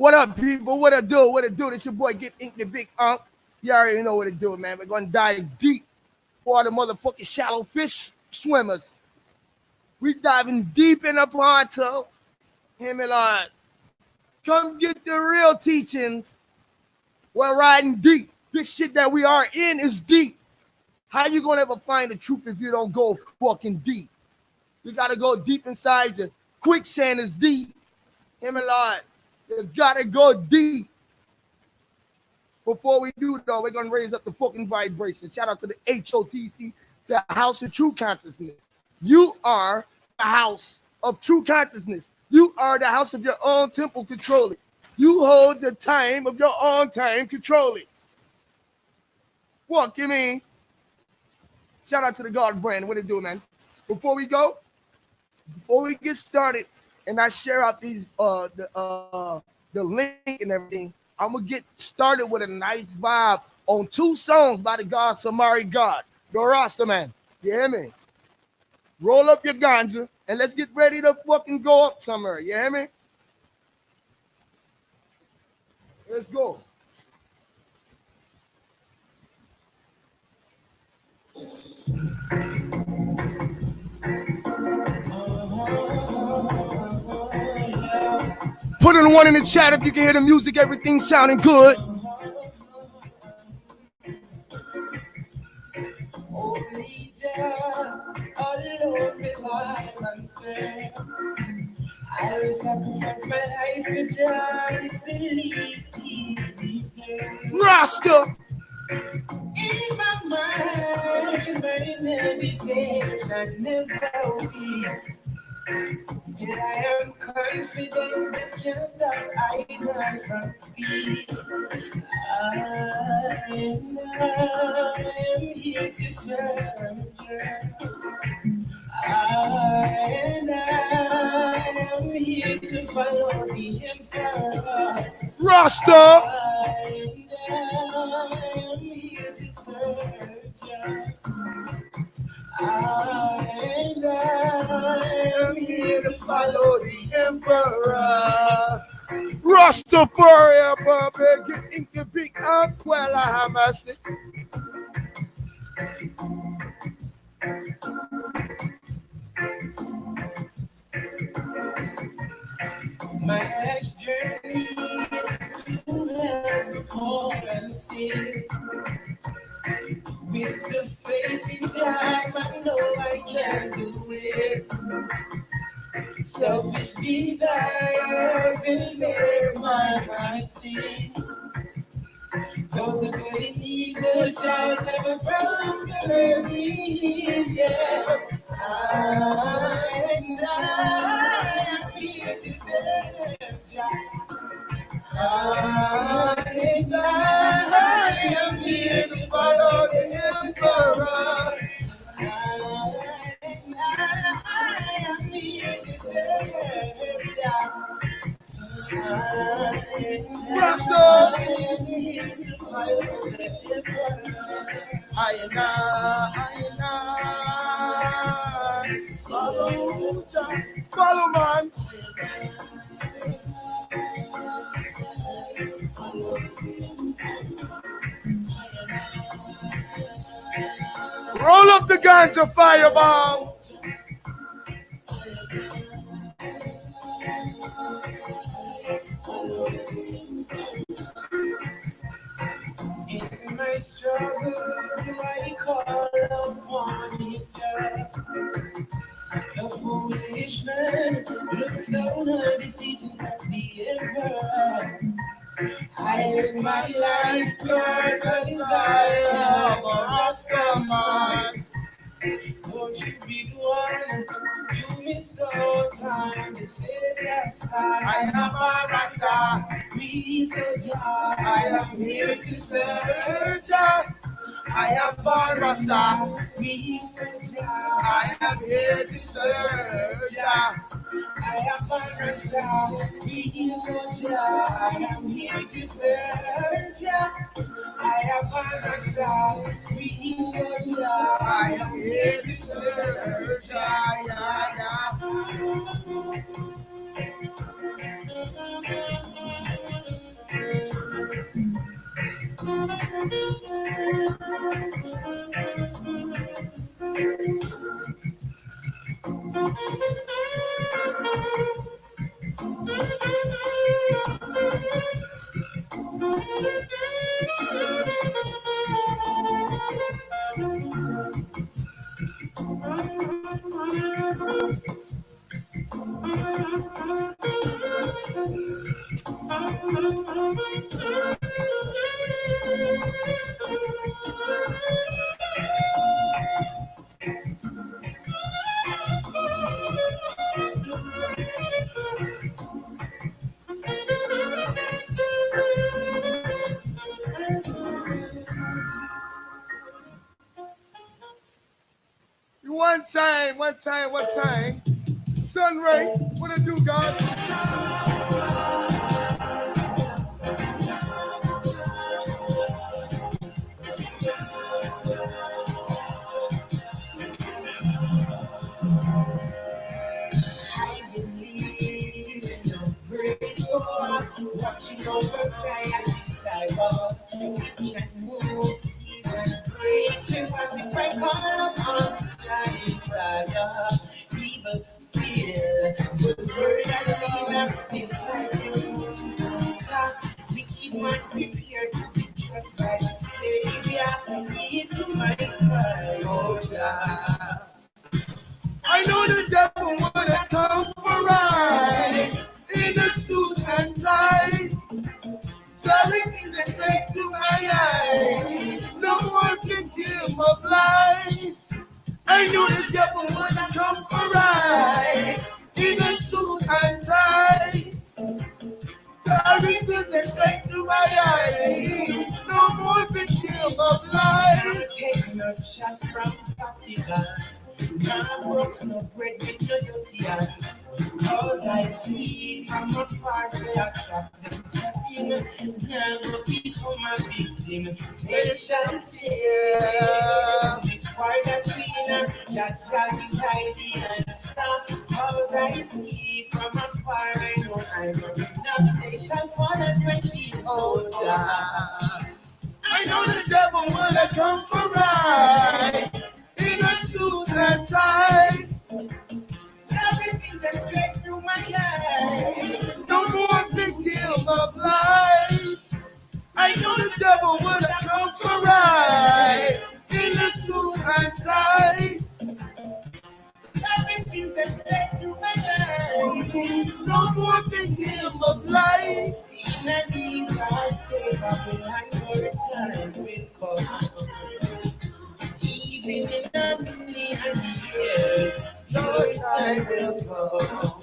What up, people? What it do? What it do? This your boy Get Ink the Big Unk. You already know what it do, man. We're gonna dive deep for the motherfucking shallow fish swimmers. We diving deep in the pronto. Him and Lord. Come get the real teachings. We're riding deep. This shit that we are in is deep. How you gonna ever find the truth if you don't go fucking deep? You gotta go deep inside you. Quicksand is deep. Him and Lord. You gotta go deep. Before we do, though, we're gonna raise up the fucking vibration. Shout out to the HOTC, the House of True Consciousness. You are the house of true consciousness. You are the house of your own temple. Control it. You hold the time of your own time. Control it. What you mean? Shout out to the God brand. What it do, man? Before we get started, and I share out these the link and everything, I'm gonna get started with a nice vibe on two songs by the God Samari God, the Rasta man. You hear me? Roll up your ganja and let's get ready to fucking go up somewhere. You hear me? Let's go. Put in one in the chat if you can hear the music, everything sounding good. Only alone rely on say I'll sacrifice my life for just the least Rasta! In my mind, my meditation never weak. Still I am confident that can't stop I rise from speed. I am here to serve you. I am here to follow the emperor. Rasta! I am here to serve you. I am here to follow the emperor. Rastafari, get into big up. Well, I have a sick. My next journey is to have home and see. With the faith in time, I know I can do it. Selfish desires will make my mind see. Those are good and evil shall never prosper me. Yeah. I am here to serve God. I am here to follow the emperor. I am here to serve God. Rasta! Follow man. Roll up the ganja fireball. In my struggles, I call upon His a foolish man looks down on the teachings of the emperor. I live my life because I am a Rasta man. Won't you be the one? You miss so time to say yes. I am a Rasta. Please, I am here to serve ya. I am born Rasta. I am here to serve ya. I am born Rasta. I am here to serve ya. I am born Rasta. I am here to serve ya. One time. Sunray, what it do, God? Watching over Brian Cyber, he can move season break. If I come on, flying fire, people feel the word that we have is like we keep on prepared to be judged by the Savior. Into my cry, oh God. I know the devil would have come for ride in a suit and tie, driving the straight to my eye. No one can him of lies. I know the devil would have come for ride in a suit and tie, driving the straight to my eye. No more victim of lies. Take no shot from Babylon. Now broken up bread with your dirty hand. Cause I see from afar say I trap them setting. Now go become a victim. They shall fear. This part that cleaner, that shall be tidy and stop. Cause I see from afar, I know I'm enough. They shall fall at my feet, oh God. I know the devil would have come for ride in a suit and tie, Everything that's straight through my life. no more victim of lies. I know the devil would have come for ride in a suit and tie, Everything that's straight through my life. no more victim of life. In a disaster, Babylon, your time will come. Even in a million years, your time will come.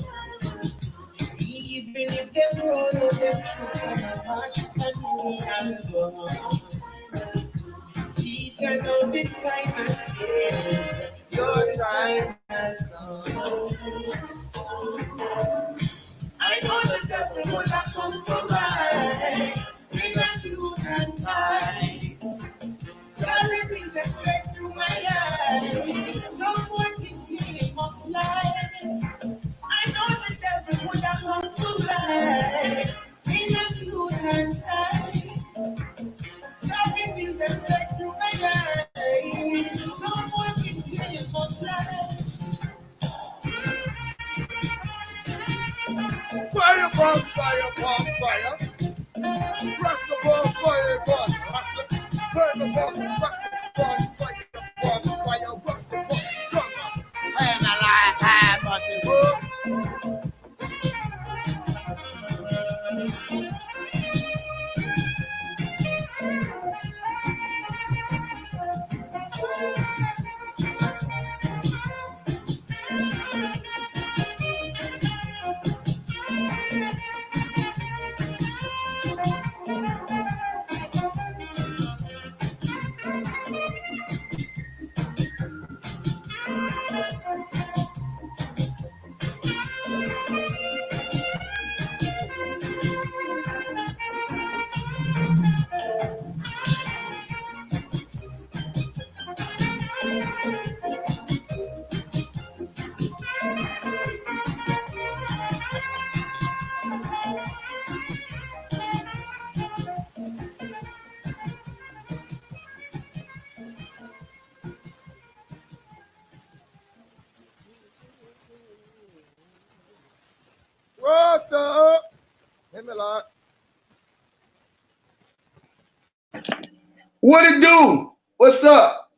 Even if they roll out them truth and a march a million guns. See, turn out the time has changed. Your time has come. I know the devil would have come for ride in a suit and tie, Everything that's straight through my life. No more victim of life. I know the devil would have come to life. In a suit and tie. Everything that's straight through my life. No more victim of life. fire, bomb, fire, bomb, fire. Rasta bomb, fire, bomb, Rasta. Fire, bomb, Rasta bomb, fire, bomb, fire, Rasta bomb, drummer. Hey, my life, hey, mercy, whoop. What it do? What's up?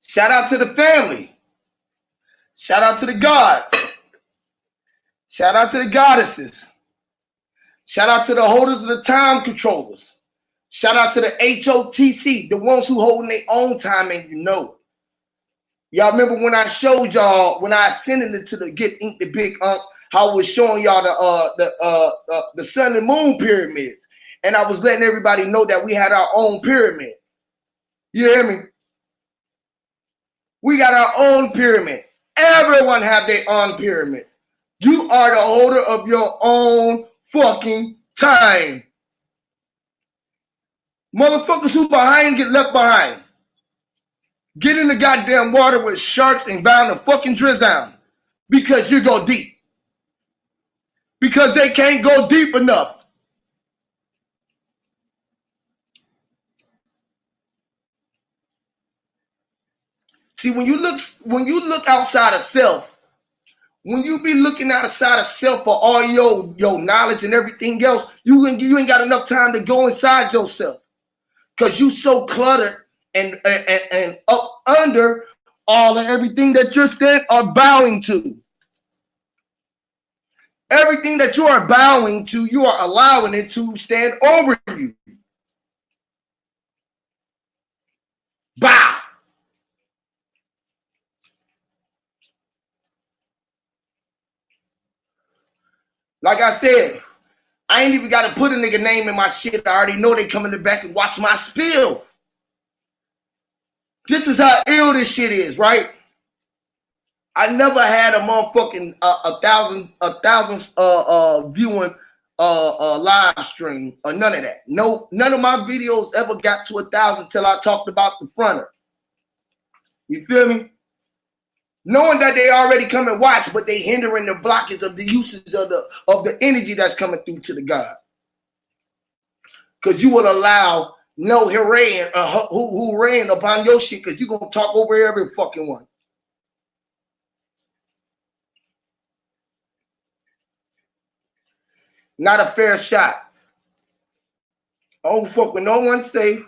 Shout out to the family. Shout out to the gods. Shout out to the goddesses. Shout out to the holders of the time controllers. Shout out to the Hotc, the ones who holding their own time and you know it. Y'all remember when I showed y'all, when I ascended into the Get Ink the Big Unk, how I was showing y'all the sun and moon pyramids. And I was letting everybody know that we had our own pyramid. You hear me? We got our own pyramid. Everyone have their own pyramid. You are the holder of your own fucking time. Motherfuckers who behind get left behind. Get in the goddamn water with sharks and bound to fucking drizzle because you go deep. Because they can't go deep enough. See, when you look outside of self, when you be looking outside of self for all your knowledge and everything else, you ain't got enough time to go inside yourself. Because you so cluttered and up under all of everything that you're bowing to. Everything that you are bowing to, you are allowing it to stand over you. Bow. Like I said, I ain't even got to put a nigga name in my shit. I already know they come in the back and watch my spill. This is how ill this shit is, right? I never had a motherfucking a thousand viewing live stream or none of that. No, none of my videos ever got to 1,000 until I talked about the fronter. You feel me? Knowing that they already come and watch, but they hindering the blockage of the usage of the energy that's coming through to the God. Because you will allow no who ran upon your shit, because you're gonna talk over every fucking one. Not a fair shot. Oh fuck with no one safe.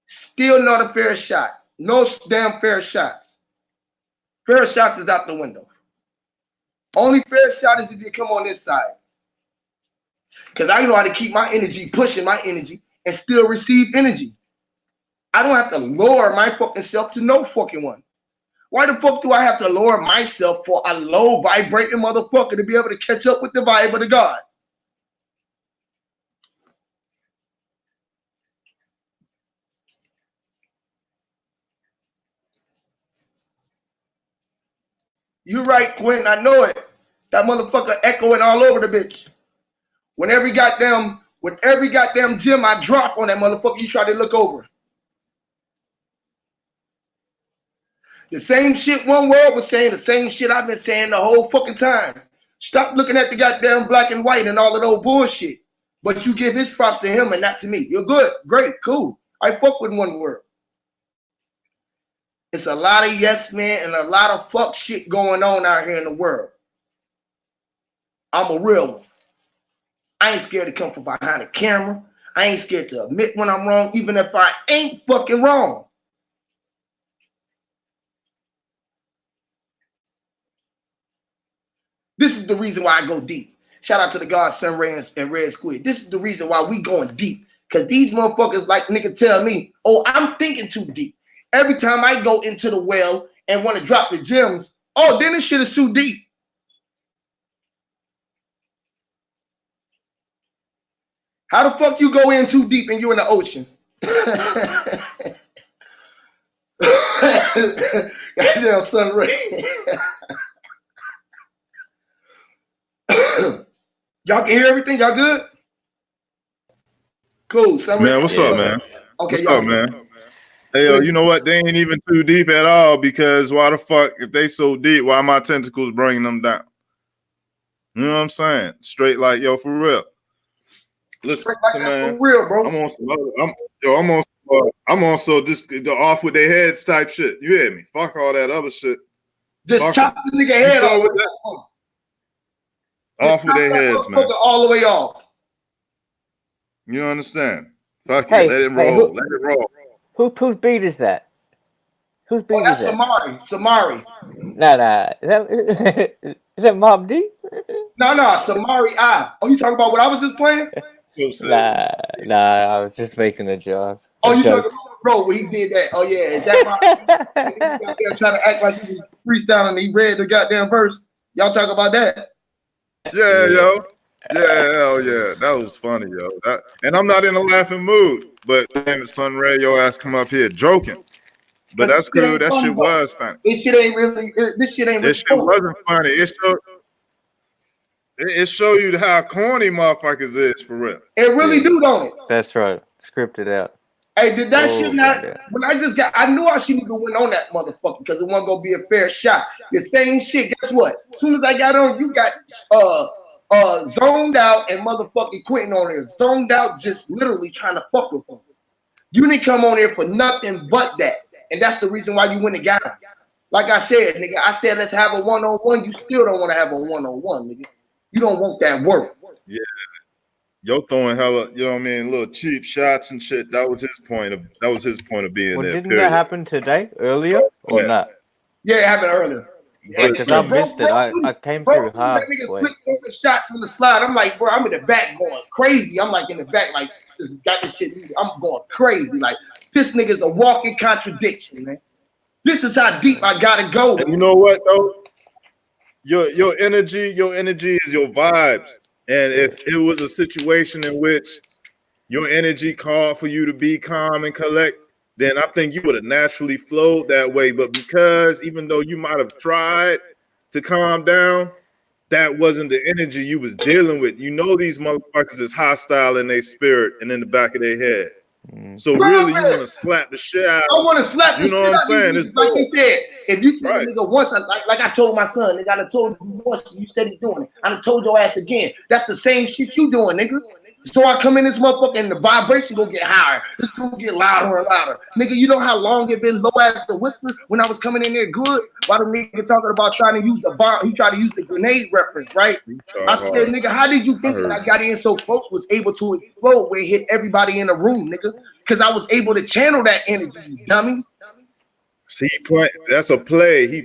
Still not a fair shot. No damn fair shots. Fair shots is out the window. Only fair shot is if you come on this side. Because I know how to keep my energy, pushing my energy, and still receive energy. I don't have to lower my fucking self to no fucking one. Why the fuck do I have to lower myself for a low vibrating motherfucker to be able to catch up with the vibe of the God? You right, Quentin, I know it. That motherfucker echoing all over the bitch. With every goddamn gym I drop on that motherfucker, you try to look over. The same shit One World was saying, the same shit I've been saying the whole fucking time. Stop looking at the goddamn black and white and all of those bullshit. But you give his props to him and not to me. You're good, great, cool. I fuck with One World. It's a lot of yes man and a lot of fuck shit going on out here in the world. I'm a real one. I ain't scared to come from behind the camera. I ain't scared to admit when I'm wrong, even if I ain't fucking wrong. This is the reason why I go deep. Shout out to the God, Sun Ray and Red Squid. This is the reason why we going deep. Because these motherfuckers like nigga tell me, oh, I'm thinking too deep. Every time I go into the well and want to drop the gems, oh, then this shit is too deep. How the fuck you go in too deep and you in the ocean? Goddamn Sun Ray. Y'all can hear everything? Y'all good? Cool. Sun Man, what's up, man? Okay, what's up, man? Hey, yo, you know what? They ain't even too deep at all, because why the fuck, if they so deep, why my tentacles bringing them down? You know what I'm saying? Straight like, yo, for real. Listen, like man, for real, bro. I'm also just off with their heads type shit. You hear me? Fuck all that other shit. Just fuck chop the nigga head off with their heads, man. All the way off. You understand? Fuck it, Hey, let it hey, roll. Let it roll. whose beat is that? Whose Oh, beat is that's that? Samari. Nah. Is that Mob D? No, Samari I. Oh, you talking about what I was just playing? Yo said, Nah. I was just making a joke. Oh, you talking about bro when he did that? Oh yeah, is that my? When he was out there trying to act like he was freestyling and he read the goddamn verse. Y'all talk about that? yeah, yo. Yeah, hell yeah. That was funny, yo. And I'm not in a laughing mood. But damn it, Son Ray, your ass come up here joking. But Cause that's this shit cool. ain't That funny shit though. was funny. This shit ain't really. This shit ain't This really shit funny. wasn't funny. It show you how corny motherfuckers is for real. It really do, don't it? That's right. Scripted out. Hey, did that shit not? Yeah. When I knew I shouldn't even went on that motherfucker because it wasn't gonna be a fair shot. The same shit. Guess what? As soon as I got on, you got zoned out and motherfucking Quentin on there. Zoned out, just literally trying to fuck with him. You didn't come on here for nothing but that, and that's the reason why you went and got him. Like I said, nigga, I said let's have a 1-on-1. You still don't want to have a 1-on-1, nigga. You don't want that work. Yeah. Yo throwing hella, you know what I mean, little cheap shots and shit. That was his point of being Well, there. didn't Period. that happen today, earlier, or not? Yeah, it happened earlier. Because I missed it. I came through That nigga halfway. slipped on the shots from the slide. I'm like, bro, I'm in the back going crazy. I'm like in the back, like, just got this shit. I'm going crazy. Like, this nigga's a walking contradiction, man. This is how deep I gotta go. And you know what though? Your energy is your vibes. And if it was a situation in which your energy called for you to be calm and collect, then I think you would have naturally flowed that way. But because even though you might have tried to calm down, that wasn't the energy you was dealing with. You know these motherfuckers is hostile in their spirit and in the back of their head. So really, you want to slap the shit out. I want to slap the You know shit what I'm out saying? these It's niggas. Like cool. he said, if you tell Right. a nigga once, like I told my son, nigga, I told you once, you steady doing it. I done told your ass again. That's the same shit you doing, nigga. So I come in this motherfucker and the vibration gonna get higher. It's gonna get louder and louder. Nigga, you know how long it been low as the whisper when I was coming in there good? Why the nigga talking about trying to use the bomb? He tried to use the grenade reference, right? I said, nigga, how did you think when I got in so close was able to explode where it hit everybody in the room, nigga? Because I was able to channel that energy, you dummy. See, that's a play. He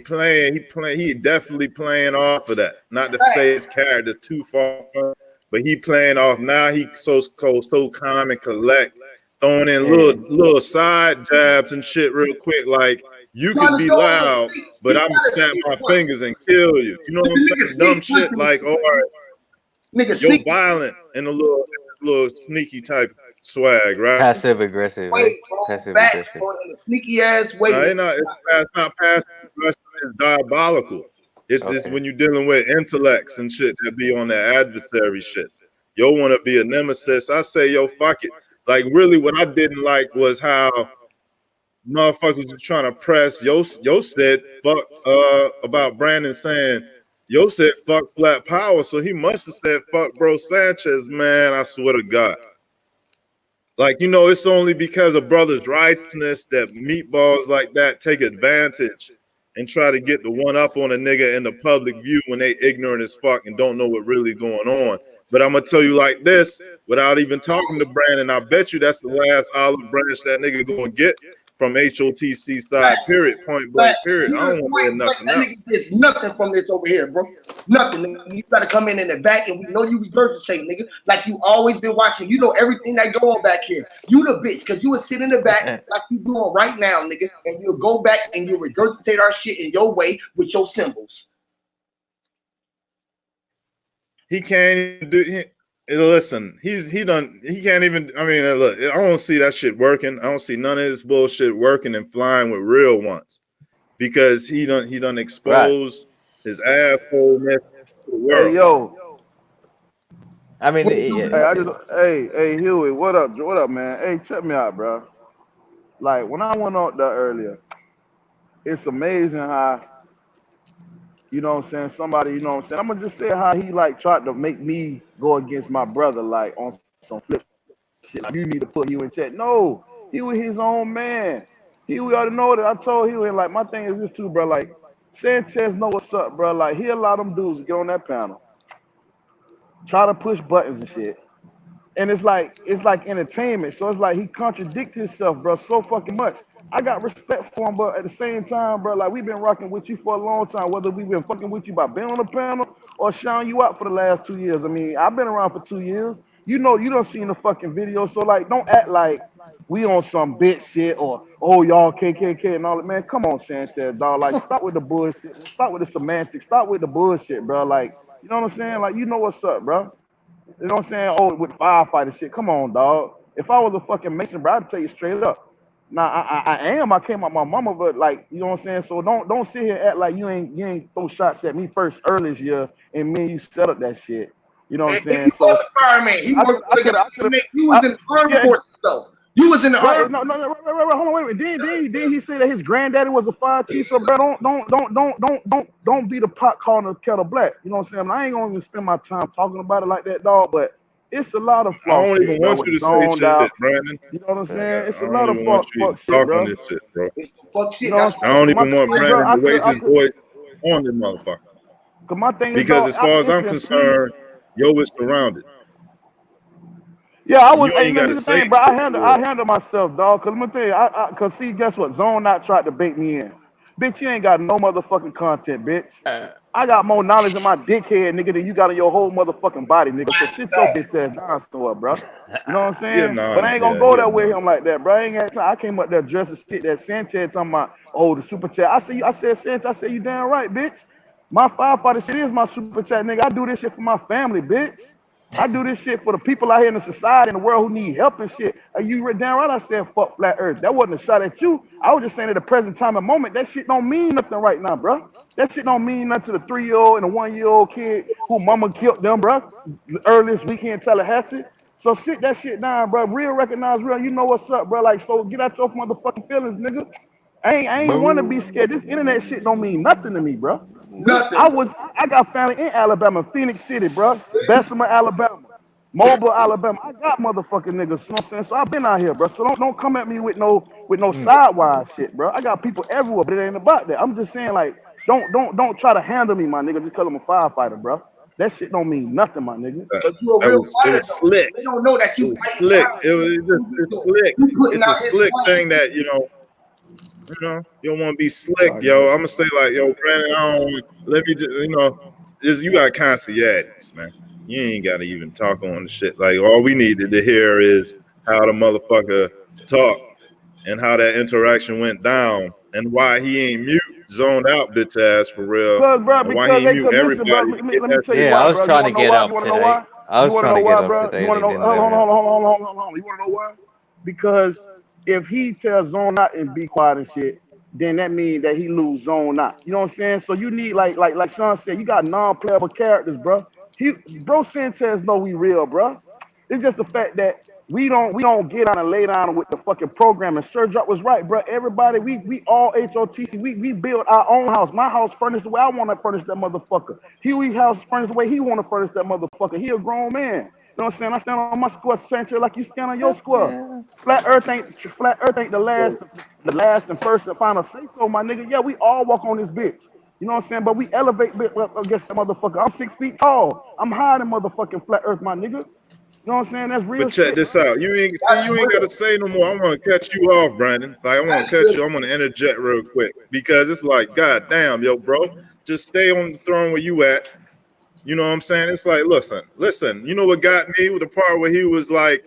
definitely playing off of that. Not to say his character's too far from, but he playing off now. He so calm and collect, throwing in little side jabs and shit real quick. Like you could be loud, but I'm gonna snap my fingers and kill you. You know what I'm saying? Dumb shit like, all right, you're violent and a little sneaky type swag, right? Passive aggressive. Passive aggressive. In a sneaky ass way. No, it's not passive aggressive. It's diabolical. It's when you're dealing with intellects and shit that be on that adversary shit. Yo want to be a nemesis. I say, yo, fuck it. Like, really, what I didn't like was how motherfuckers was trying to press. Yo said, fuck, about Brandon saying, yo said, fuck Flat Power. So he must have said, fuck Bro Sanchez, man. I swear to God. Like, you know, it's only because of brothers' righteousness that meatballs like that take advantage and try to get the one up on a nigga in the public view when they ignorant as fuck and don't know what really going on. But I'm gonna tell you like this, without even talking to Brandon, I bet you that's the last olive branch that nigga gonna get from HOTC side, period, point blank, period. I don't want to hear nothing else. Nigga gets nothing from this over here, bro. Nothing. Nigga. You gotta come in the back, and we know you regurgitate, nigga. Like you always been watching. You know everything that go on back here. You the bitch, because you would sit in the back like you doing right now, nigga, and you'll go back and you'll regurgitate our shit in your way with your symbols. He can't even do. Listen, he can't even. I mean, look, I don't see that shit working. I don't see none of this bullshit working and flying with real ones, because he done expose his assholeness to the world. Hey yo, I mean, hey Huey, what up, man? Hey, check me out, bro. Like when I went out there earlier, it's amazing how, you know what I'm saying, somebody, you know what I'm saying, I'm gonna just say how he like tried to make me go against my brother, like on some flip shit. Like you need to put you in check. No, he was his own man. We already know that. I told Huey, like my thing is this too, bro. Like Sanchez know what's up, bro. Like he allow them dudes to get on that panel, try to push buttons and shit. and it's like entertainment. So it's like he contradicts himself, bro, so fucking much. I got respect for him, but at the same time, bro, like we've been rocking with you for a long time. Whether we've been fucking with you by being on the panel or shouting you out for the last 2 years. I mean, I've been around for 2 years. You know, you don't seen the fucking video, so like, don't act like we on some bitch shit or oh y'all KKK and all that. Man, come on, Sanchez, dog. Like, stop with the bullshit. Stop with the semantics. Stop with the bullshit, bro. Like, you know what I'm saying? Like, you know what's up, bro. You know what I'm saying? Oh, with firefighter shit. Come on, dog. If I was a fucking Mason, bro, I'd tell you straight up. Now I am. I came out my mama, but like, you know what I'm saying. So don't sit here and act like you ain't throw shots at me first early this year, and me and you set up that shit. You know what I'm saying? He was a fireman. He was in the armed forces though. You was in the right, armed. no, right. Hold on, wait a minute. Then he said that his granddaddy was a fire chief. So, bro, don't be the pot calling the kettle black. You know what I'm saying? I ain't gonna even spend my time talking about it like that, dog. But it's a lot of I fuck don't shit, even bro. want you to say shit, Brandon. You know what I'm saying? It's I a lot don't of even want you to fuck shit, talk bro. on this shit, bro. Fuck shit. You know, I don't even want bro, Brandon to raise his voice on this motherfucker. Cause my thing Because is, as far as I'm concerned, yo is surrounded. yeah, I And was. you Hey, ain't man, got this to is the say thing, bro. I it. handle myself, dog. Cause let me tell you, cause see, guess what? Zone not tried to bait me in. Bitch, you ain't got no motherfucking content, bitch. I got more knowledge in my dickhead, nigga, than you got in your whole motherfucking body, nigga. So sit your bitch ass down somewhere, bro. You know what I'm saying? But I ain't gonna go there with him like that, bro. I ain't got time. I came up there dressed as shit that Sanchez talking about. Oh, the super chat. I said Sanchez. I said you damn right, bitch. My firefighter shit is my super chat, nigga. I do this shit for my family, bitch. I do this shit for the people out here in the society in the world who need help and shit. You read down right. I said fuck flat earth. That wasn't a shot at you. I was just saying at the present time and moment, that shit don't mean nothing right now, bro. That shit don't mean nothing to the 3-year-old and the 1-year-old kid who mama killed them, bro. The earliest weekend in Tallahassee. So sit that shit down, bro. Real recognize real. You know what's up, bro. Like, so get out your motherfucking feelings, nigga. I ain't want to be scared. This internet shit don't mean nothing to me, bro. Nothing. I got family in Alabama, Phoenix City, bro. Bessemer, Alabama. Mobile, Alabama. I got motherfucking niggas. You know what I'm saying? So I've been out here, bro. So don't come at me with no sidewise shit, bro. I got people everywhere, but it ain't about that. I'm just saying, like, don't try to handle me, my nigga, just because I'm a firefighter, bro. That shit don't mean nothing, my nigga. But you a real It fighter was though. slick. They don't know that It you was fighting slick. violence. It's slick. You putting It's a out his slick fight. thing that you don't want to be slick, yo. I'm gonna say like, yo, Brandon, I don't let me just, you got concierge, man. You ain't gotta even talk on the shit. Like all we needed to hear is how the motherfucker talked and how that interaction went down and why he ain't mute, zoned out, bitch ass for real, and why he ain't mute Listen, bro, everybody. let me tell you Yeah, I why, was bro. You trying to wanna know get why? up today. I You was wanna trying know to get why, up bro? today You and wanna he know? didn't let me up. Hold on. You wanna know why? Because if he tells zone out and be quiet and shit, then that means that he lose zone out. You know what I'm saying? So you need like Sean said, you got non-playable characters, bro. Bro Sanchez know we real, bro. It's just the fact that we don't get on and lay down with the fucking program. And Sir Drop was right, bro. Everybody, we all HOTC. We build our own house. My house furnished the way I want to furnish that motherfucker. Huey house furnished the way he want to furnish that motherfucker. He a grown man. You know what I'm saying? I stand on my square, Sanchez, like you stand on your square. Flat Earth ain't the last and first and final say so, my nigga. Yeah, we all walk on this bitch. You know what I'm saying? But we elevate up against that motherfucker. I'm 6 feet tall. I'm higher than motherfucking flat Earth, my nigga. You know what I'm saying? That's real But check shit. this out. You ain't got to say no more. I want to cut you off, Brandon. Like I want to cut you. I'm going to interject real quick because it's like, god damn, yo, bro, just stay on the throne where you at. You know what I'm saying? It's like, listen. You know what got me with the part where he was like,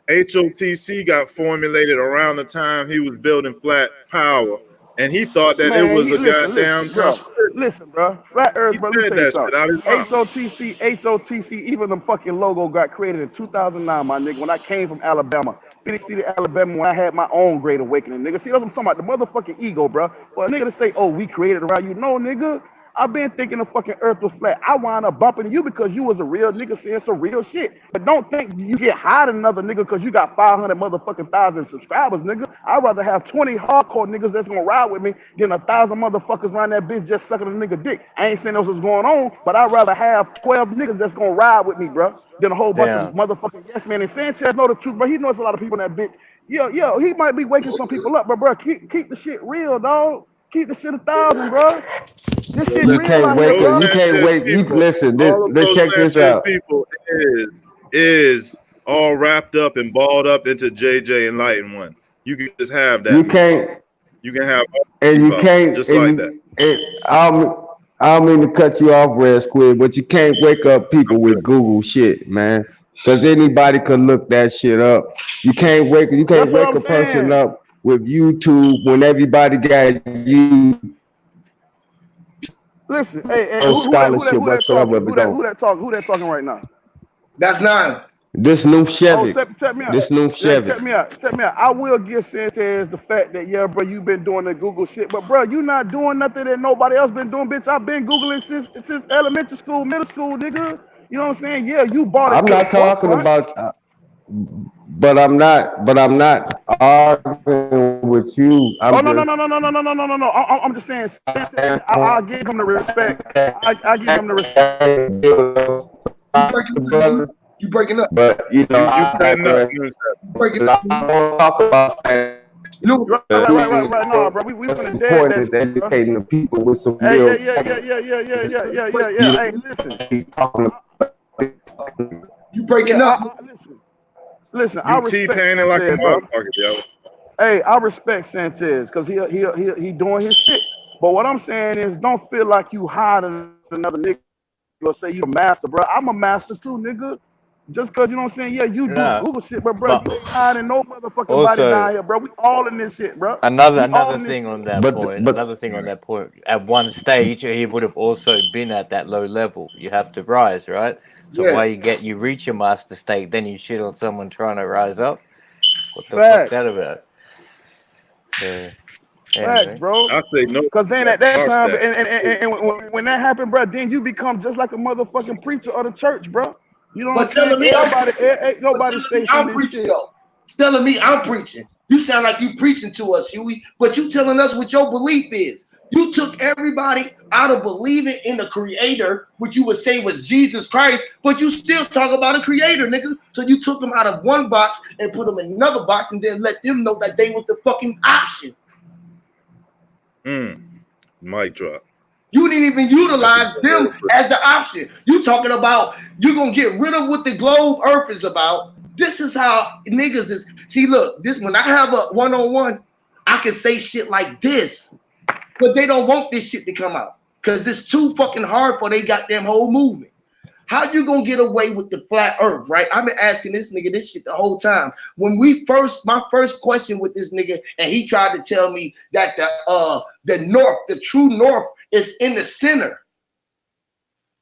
HOTC got formulated around the time he was building Flat Power, and he thought that it Man, was a goddamn competition. listen, bro. Flat He Earth, bro. Let me said tell you that shit something. out his mouth. HOTC, even the fucking logo got created in 2009, my nigga. When I came from Alabama, Phoenix City, Alabama, when I had my own great awakening, nigga. See, that's what I'm talking about. The motherfucking ego, bro. For a nigga to say, "Oh, we created around you," no, nigga. I've been thinking the fucking earth was flat. I wound up bumping you because you was a real nigga saying some real shit. But don't think you get higher than another nigga because you got 500 motherfucking thousand subscribers, nigga. I'd rather have 20 hardcore niggas that's gonna ride with me than 1,000 motherfuckers around that bitch just sucking a nigga dick. I ain't saying that's what's going on, but I'd rather have 12 niggas that's gonna ride with me, bro, than a whole bunch of Damn. motherfucking yes men. And Sanchez know the truth, but he knows a lot of people in that bitch. Yo, he might be waking some people up, but bro, keep the shit real, dog. Keep the shit 1,000, bro. This Well, shit You real listen, can't out here, wait. those You bro. can't Sanchez wait. You people, listen. all of Let's those check this Sanchez out. people is all wrapped up and balled up into JJ Enlightened One. You can just have that. You can't, You can have and you can't, just like that. and I don't mean to cut you off, Red Squid, but you can't wake up people with Google shit, man. Because anybody could look that shit up. You can't wake That's what I'm a person saying. up with YouTube when everybody got you Listen, hey, no who scholarship that talking? whatsoever. Don't. Who that talking? Who that talking right now? That's 9. This new Oh, Chevy. check me out. This new Hey, Chevy. check me out. I will give Sanchez the fact that, yeah, bro, you been doing the Google shit, but bro, you not doing nothing that nobody else been doing, bitch. I've been Googling since elementary school, middle school, nigga. You know what I'm saying? Yeah, you bought it I'm to the not talking forefront. about, but I'm not arguing with you. Oh no. I'm just saying. I'll give him the respect. I give him the respect. You breaking up. But you know, You cutting up. Breaking I up. don't talk about Right now, bro. We what's finna dead important is that shit, bro. educating the people with some Hey, real. yeah. Hey, listen. Keep talking about You breaking up. Listen. I You respect T-panning like a Sanchez, bro. motherfucker, yo. Hey, I respect Sanchez because he doing his shit. But what I'm saying is, don't feel like you hiding another nigga or say you a master, bro. I'm a master too, nigga. Just cause you know what I'm saying, yeah, you do Google shit, but bro, you ain't hiding no motherfucking body down here, bro. We all in this shit, bro. Another thing on that but point. Another thing on that point. At one stage, he would have also been at that low level. You have to rise, right? So Yeah. why you reach your master state, then you shit on someone trying to rise up? What the Facts. fuck's that about? So, Facts, anyway. bro. I say no. Cause then at that Fuck time, that. and when that happened, bro, then you become just like a motherfucking preacher of the church, bro. You know what But I'm saying? telling me Ain't nobody safe in I'm this preaching shit. though. Telling me I'm preaching. You sound like you preaching to us, Huey, but you telling us what your belief is. You took everybody out of believing in the creator, which you would say was Jesus Christ, but you still talk about a creator, nigga. So you took them out of one box and put them in another box and then let them know that they was the fucking option. Mic drop. You didn't even utilize them as the option. You talking about you gonna get rid of what the globe earth is about. This is how niggas is. See, look, this when I have a one-on-one, I can say shit like this, but they don't want this shit to come out because it's too fucking hard for they goddamn whole movement. How you gonna get away with the flat earth, right? I've been asking this nigga this shit the whole time. When my first question with this nigga, and he tried to tell me that the north, the true north, is in the center.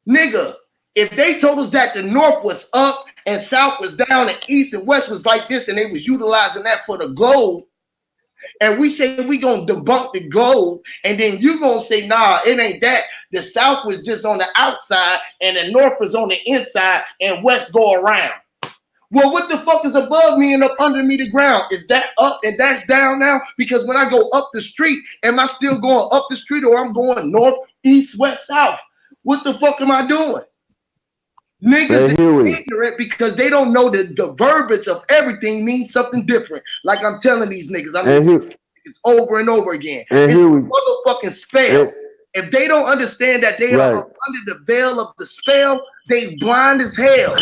Nigga, if they told us that the north was up and south was down and east and west was like this, and they was utilizing that for the globe, and we say we gonna debunk the globe, and then you gonna say, nah, it ain't that. The south was just on the outside, and the north was on the inside, and west go around. Well, what the fuck is above me and up under me the ground? Is that up and that's down now? Because when I go up the street, am I still going up the street or I'm going north, east, west, south? What the fuck am I doing? Niggas are ignorant because they don't know that the verbiage of everything means something different. Like I'm telling these niggas, it's over and over again. It's a motherfucking spell. If they don't understand that they are under the veil of the spell, they blind as hell.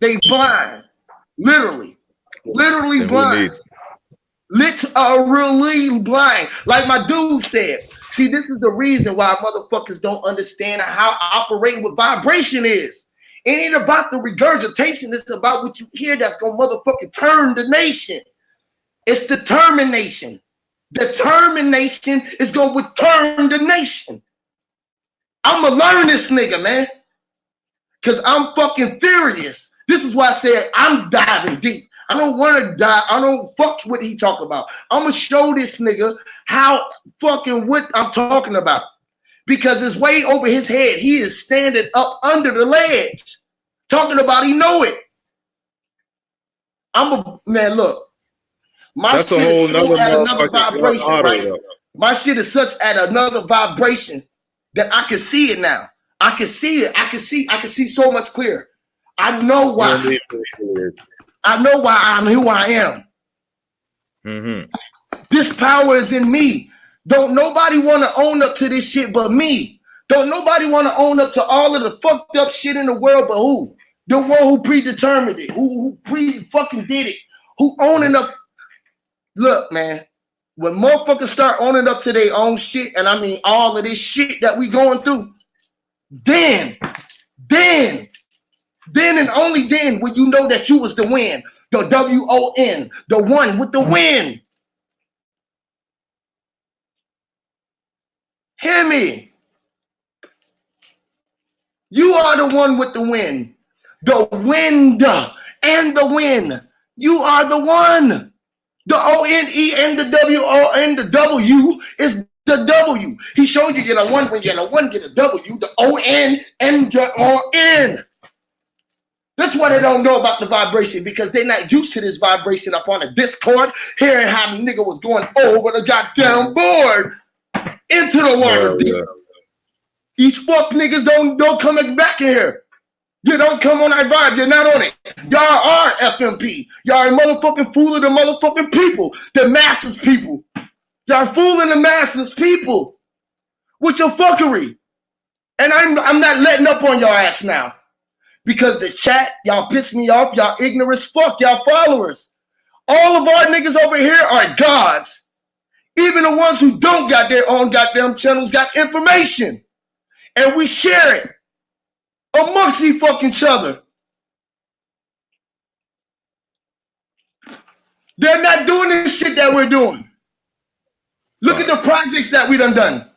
They blind, literally blind, literally blind. Like my dude said. See, this is the reason why motherfuckers don't understand how operating with vibration is. It ain't about the regurgitation. It's about what you hear that's gonna motherfucking turn the nation. It's determination. Determination is gonna turn the nation. I'ma learn this nigga, man, because I'm fucking furious. This is why I said I'm diving deep. I don't want to die. I don't fuck what he talk about. I'm going to show this nigga how fucking what I'm talking about. Because it's way over his head. He is standing up under the ledge. Talking about he know it. Man, look. My shit is so at another vibration, right? My shit is such at another vibration that I can see it now. I can see it. I can see so much clearer. I know why. I know why I'm who I am. Mm-hmm. This power is in me. Don't nobody want to own up to this shit but me. Don't nobody want to own up to all of the fucked up shit in the world but who? The one who predetermined it, who pre-fucking did it, who owning up. Look, man, when motherfuckers start owning up to their own shit, and I mean all of this shit that we going through, then, then and only then will you know that you was the win. The W-O-N, the one with the win. Hear me. You are the one with the win. The wind and the win. You are the one. The O-N-E and the W-O-N, the W is the W. He showed you get a one when you get a one, get a W, the O-N and the O-N. That's why they don't know about the vibration, because they're not used to this vibration up on the Discord, hearing how the nigga was going over the goddamn board into the water. Yeah. These fuck niggas don't come back in here. You don't come on that vibe. You're not on it. Y'all are FMP. Y'all are motherfucking fooling the motherfucking people. The masses people. Y'all fooling the masses people with your fuckery. And I'm not letting up on your ass now. Because the chat, y'all piss me off. Y'all ignorant fuck. Y'all followers. All of our niggas over here are gods. Even the ones who don't got their own goddamn channels got information. And we share it amongst each fucking each other. They're not doing this shit that we're doing. Look at the projects that we done.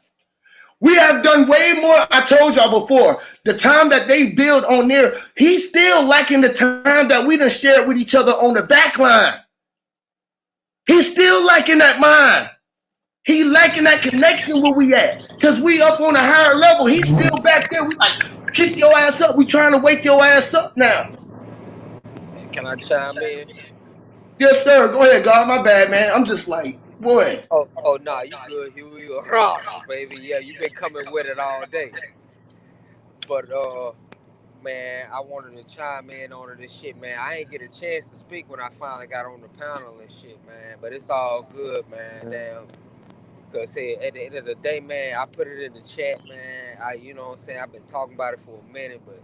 We have done way more. I told y'all before, the time that they build on there, he's still lacking the time that we done shared with each other on the back line. He's still lacking that mind. He lacking that connection where we at. Because we up on a higher level. He's still back there. We like, kick your ass up. We trying to wake your ass up now. Can I chime in? Yes, sir. Go ahead, God. My bad, man. I'm just like, boy. Oh, nah, you good, Huey. Baby. Yeah, you been coming with it all day. But, man, I wanted to chime in on this shit, man. I ain't get a chance to speak when I finally got on the panel and shit, man. But it's all good, man. Damn. Because, hey, at the end of the day, man, I put it in the chat, man. You know what I'm saying? I've been talking about it for a minute, but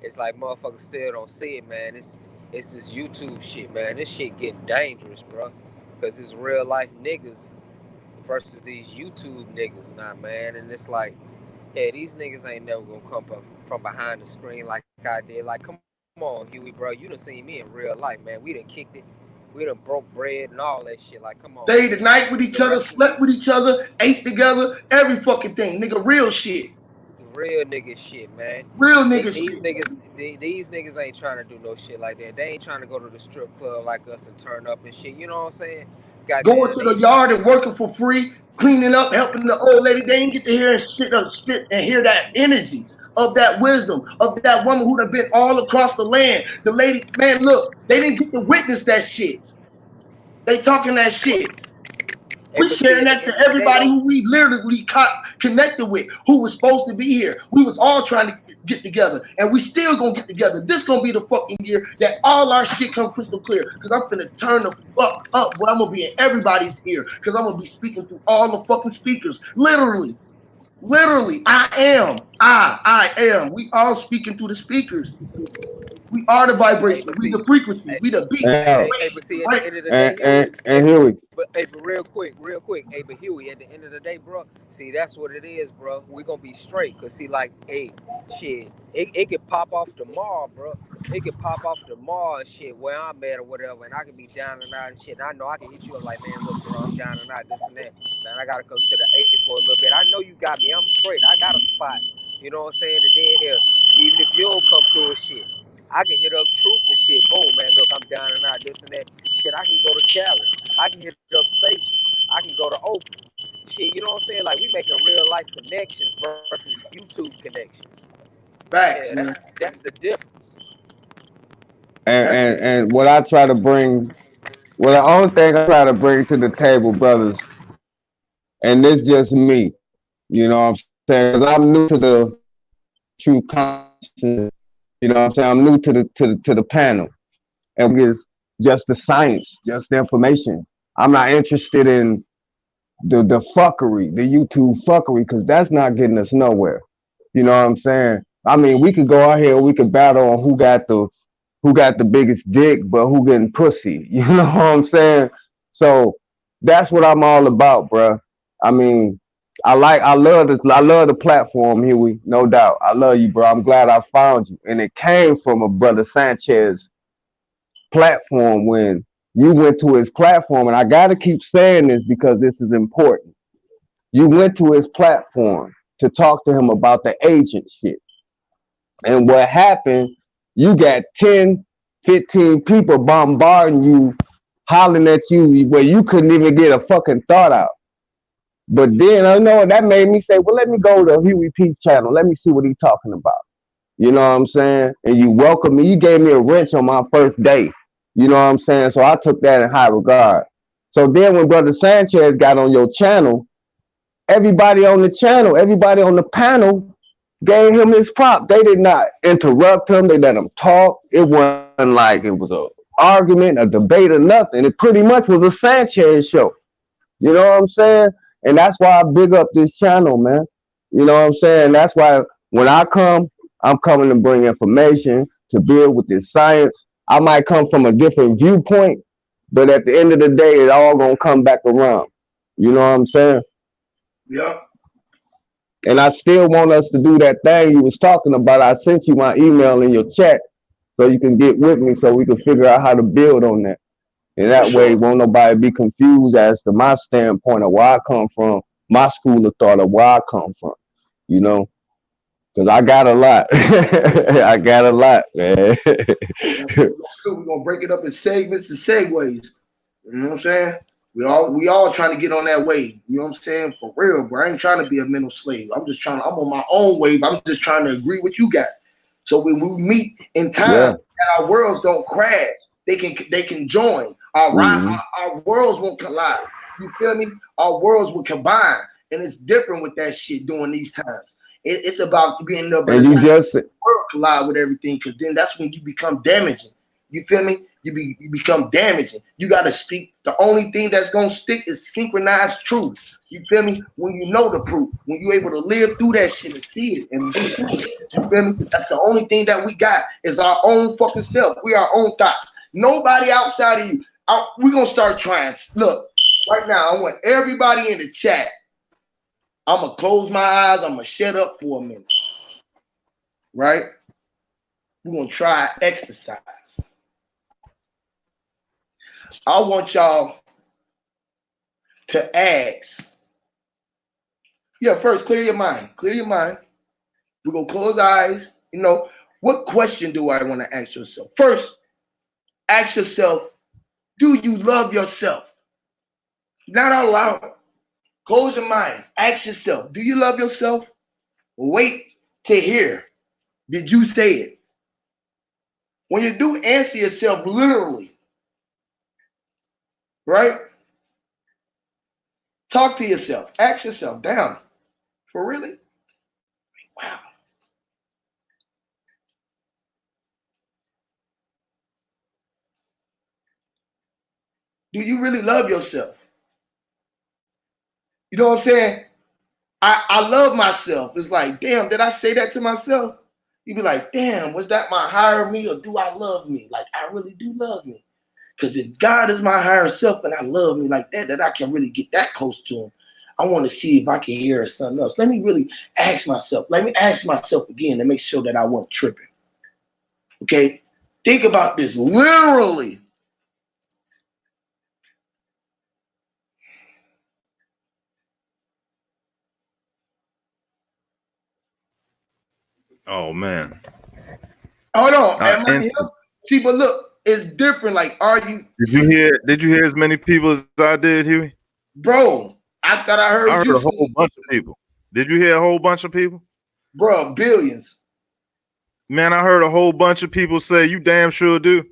it's like motherfuckers still don't see it, man. It's this YouTube shit, man. This shit getting dangerous, bro. Because it's real life niggas versus these YouTube niggas now, man. And it's like, hey, these niggas ain't never gonna come up from behind the screen like I did. Like, come on, Huey, bro. You done seen me in real life, man. We done kicked it. We done broke bread and all that shit. Like, come on. Stayed the night with each other, slept with each other, ate together, every fucking thing. Nigga, real shit. Real nigga shit, man. Real nigga shit. These niggas ain't trying to do no shit like that. They ain't trying to go to the strip club like us and turn up and shit. You know what I'm saying? Going to the yard and working for free, cleaning up, helping the old lady. They ain't get to hear and spit and hear that energy of that wisdom of that woman who done been all across the land. The lady, man, look, they didn't get to witness that shit. They talking that shit. We sharing that to everybody who we literally connected with, who was supposed to be here. We was all trying to get together, and we still gonna get together. This gonna be the fucking year that all our shit come crystal clear. Because I'm finna turn the fuck up, but I'm gonna be in everybody's ear. Because I'm gonna be speaking through all the fucking speakers. Literally, I am. We all speaking through the speakers. We are the vibration. We the frequency. We the beat. But see, at the end of the day, and Huey. But real quick. Hey, but Huey, at the end of the day, bro, see, that's what it is, bro. We gonna be straight. Cause see, like, hey, shit, it could pop off tomorrow, bro. It could pop off tomorrow and shit where I'm at or whatever, and I can be down and out and shit. And I know I can hit you up like, man, look, bro, I'm down and out, this and that. Man, I gotta come to the A for a little bit. I know you got me. I'm straight. I got a spot. You know what I'm saying? And then here, even if you don't come through and shit, I can hit up Truth and shit. Boom, man. Look, I'm down and out, this and that. Shit, I can go to Cali. I can hit up Station. I can go to Oakland. Shit, you know what I'm saying? Like, we making real life connections versus YouTube connections. Facts, yeah, that's the difference. And what I try to bring, well, the only thing I try to bring to the table, brothers, and this just me, you know what I'm saying? Because I'm new to the true consciousness. You know what I'm saying? I'm new to the panel, and it's just the science, just the information. I'm not interested in the fuckery, the YouTube fuckery, because that's not getting us nowhere. You know what I'm saying? I mean, we could go out here, we could battle on who got the biggest dick, but who getting pussy. You know what I'm saying? So that's what I'm all about, bruh. I mean, I love this, I love the platform, Huey, no doubt. I love you, bro. I'm glad I found you. And it came from a brother Sanchez platform when you went to his platform, and I gotta keep saying this because this is important. You went to his platform to talk to him about the agent shit. And what happened, you got 10, 15 people bombarding you, hollering at you where you couldn't even get a fucking thought out. But then I know that made me say, well, let me go to Huey P channel. Let me see what he's talking about. You know what I'm saying? And you welcomed me. You gave me a wrench on my first day. You know what I'm saying? So I took that in high regard. So then when Brother Sanchez got on your channel, everybody on the channel, everybody on the panel gave him his prop. They did not interrupt him. They let him talk. It wasn't like it was a argument, a debate, or nothing. It pretty much was a Sanchez show. You know what I'm saying? And that's why I big up this channel, man. You know what I'm saying? That's why when I come, I'm coming to bring information, to build with this science. I might come from a different viewpoint, but at the end of the day, it all gonna come back around. You know what I'm saying? Yep. And I still want us to do that thing you was talking about. I sent you my email in your chat so you can get with me so we can figure out how to build on that. And For that way, sure. won't nobody be confused as to my standpoint of where I come from, my school of thought of where I come from, you know? Because I got a lot. I got a lot, man. That's what we're gonna do. We're gonna break it up in segments and segues. You know what I'm saying? We all trying to get on that wave. You know what I'm saying? For real, bro. I ain't trying to be a mental slave. I'm on my own wave. I'm just trying to agree with you guys. So when we meet in time Yeah. and our worlds don't crash, they can join. Hmm. Our worlds won't collide. You feel me? Our worlds will combine. And it's different with that shit during these times. It's about being able to And you let just, world collide with everything, because then that's when you become damaging. You feel me? You become damaging. You got to speak. The only thing that's gonna stick is synchronized truth. You feel me? When you know the proof, when you're able to live through that shit and see it and be through it. You feel me? That's the only thing that we got is our own fucking self. We our own thoughts. Nobody outside of you. We're gonna start trying. Look, right now, I want everybody in the chat. I'm gonna close my eyes. I'm gonna shut up for a minute. Right? We're gonna try exercise. I want y'all to ask. Yeah, first clear your mind. Clear your mind. We're gonna close eyes. You know, what question do I want to ask yourself? First, ask yourself, do you love yourself? Not out loud. Close your mind. Ask yourself, do you love yourself? Wait to hear. Did you say it? When you do, answer yourself literally. Right? Talk to yourself. Ask yourself, damn, for really? Wow. Do you really love yourself? You know what I'm saying? I love myself. It's like, damn, did I say that to myself? You be like, damn, was that my higher me, or do I love me? Like, I really do love me. Because if God is my higher self and I love me like that, that I can really get that close to him, I want to see if I can hear something else. Let me really ask myself. Let me ask myself again to make sure that I wasn't tripping. Okay? Think about this literally. Oh man. Hold on. Am I here? Instant. See, but look, it's different. Like, are you, see, Did you hear as many people as I did, Huey? bro, I thought I I heard heard you a say, whole bunch of people. Did you hear a whole bunch of people? bro, billions. Man, I heard a whole bunch of people say, you damn sure do.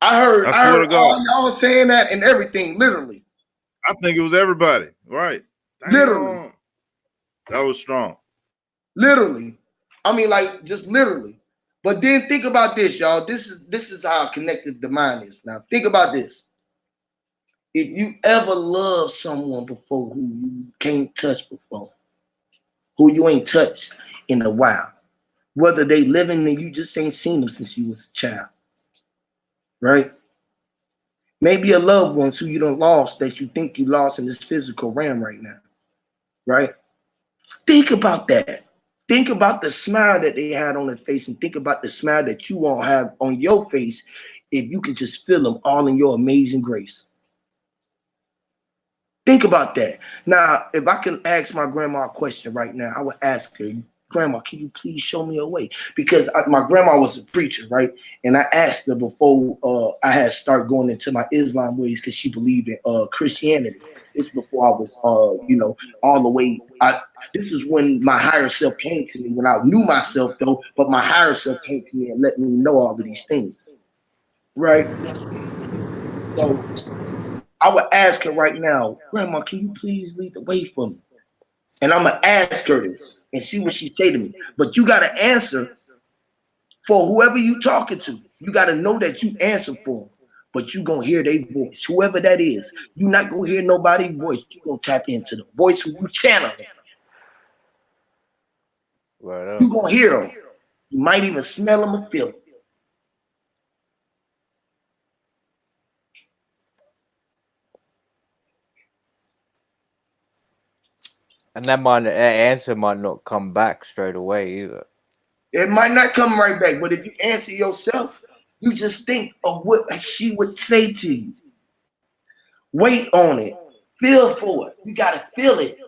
I heard I I swear heard to God. all y'all saying that and everything, literally. I think it was everybody. Right. Literally. Damn. That was strong. Literally. I mean, like, just literally. But then think about this, y'all. This is how connected the mind is. Now think about this. If you ever loved someone before who you can't touch before, who you ain't touched in a while, Whether they living and you just ain't seen them since you was a child, right? Maybe a loved ones who you don't lost that you think you lost in this physical realm right now, right? Think about that. Think about the smile that they had on their face, and think about the smile that you won't have on your face if you can just feel them all in your amazing grace. Think about that. Now, if I can ask my grandma a question right now, I would ask her, Grandma, can you please show me a way? Because my grandma was a preacher, right? And I asked her before I had started going into my Islam ways because she believed in Christianity. This before I was, all the way. This is when my higher self came to me, when I knew myself though, but my higher self came to me and let me know all of these things, right? So I would ask her right now, Grandma, can you please lead the way for me? And I'm gonna ask her this and see what she say to me. But you gotta answer for whoever you talking to. You gotta know that you answer for them. But you gonna hear their voice, whoever that is. You not gonna hear nobody's voice. You gonna tap into the voice who you channel. Right You on. gonna hear them. You might even smell them or feel them. And that answer might not come back straight away either. It might not come right back, but if you answer yourself, you just think of what she would say to you. Wait on it. Feel for it. You gotta feel it.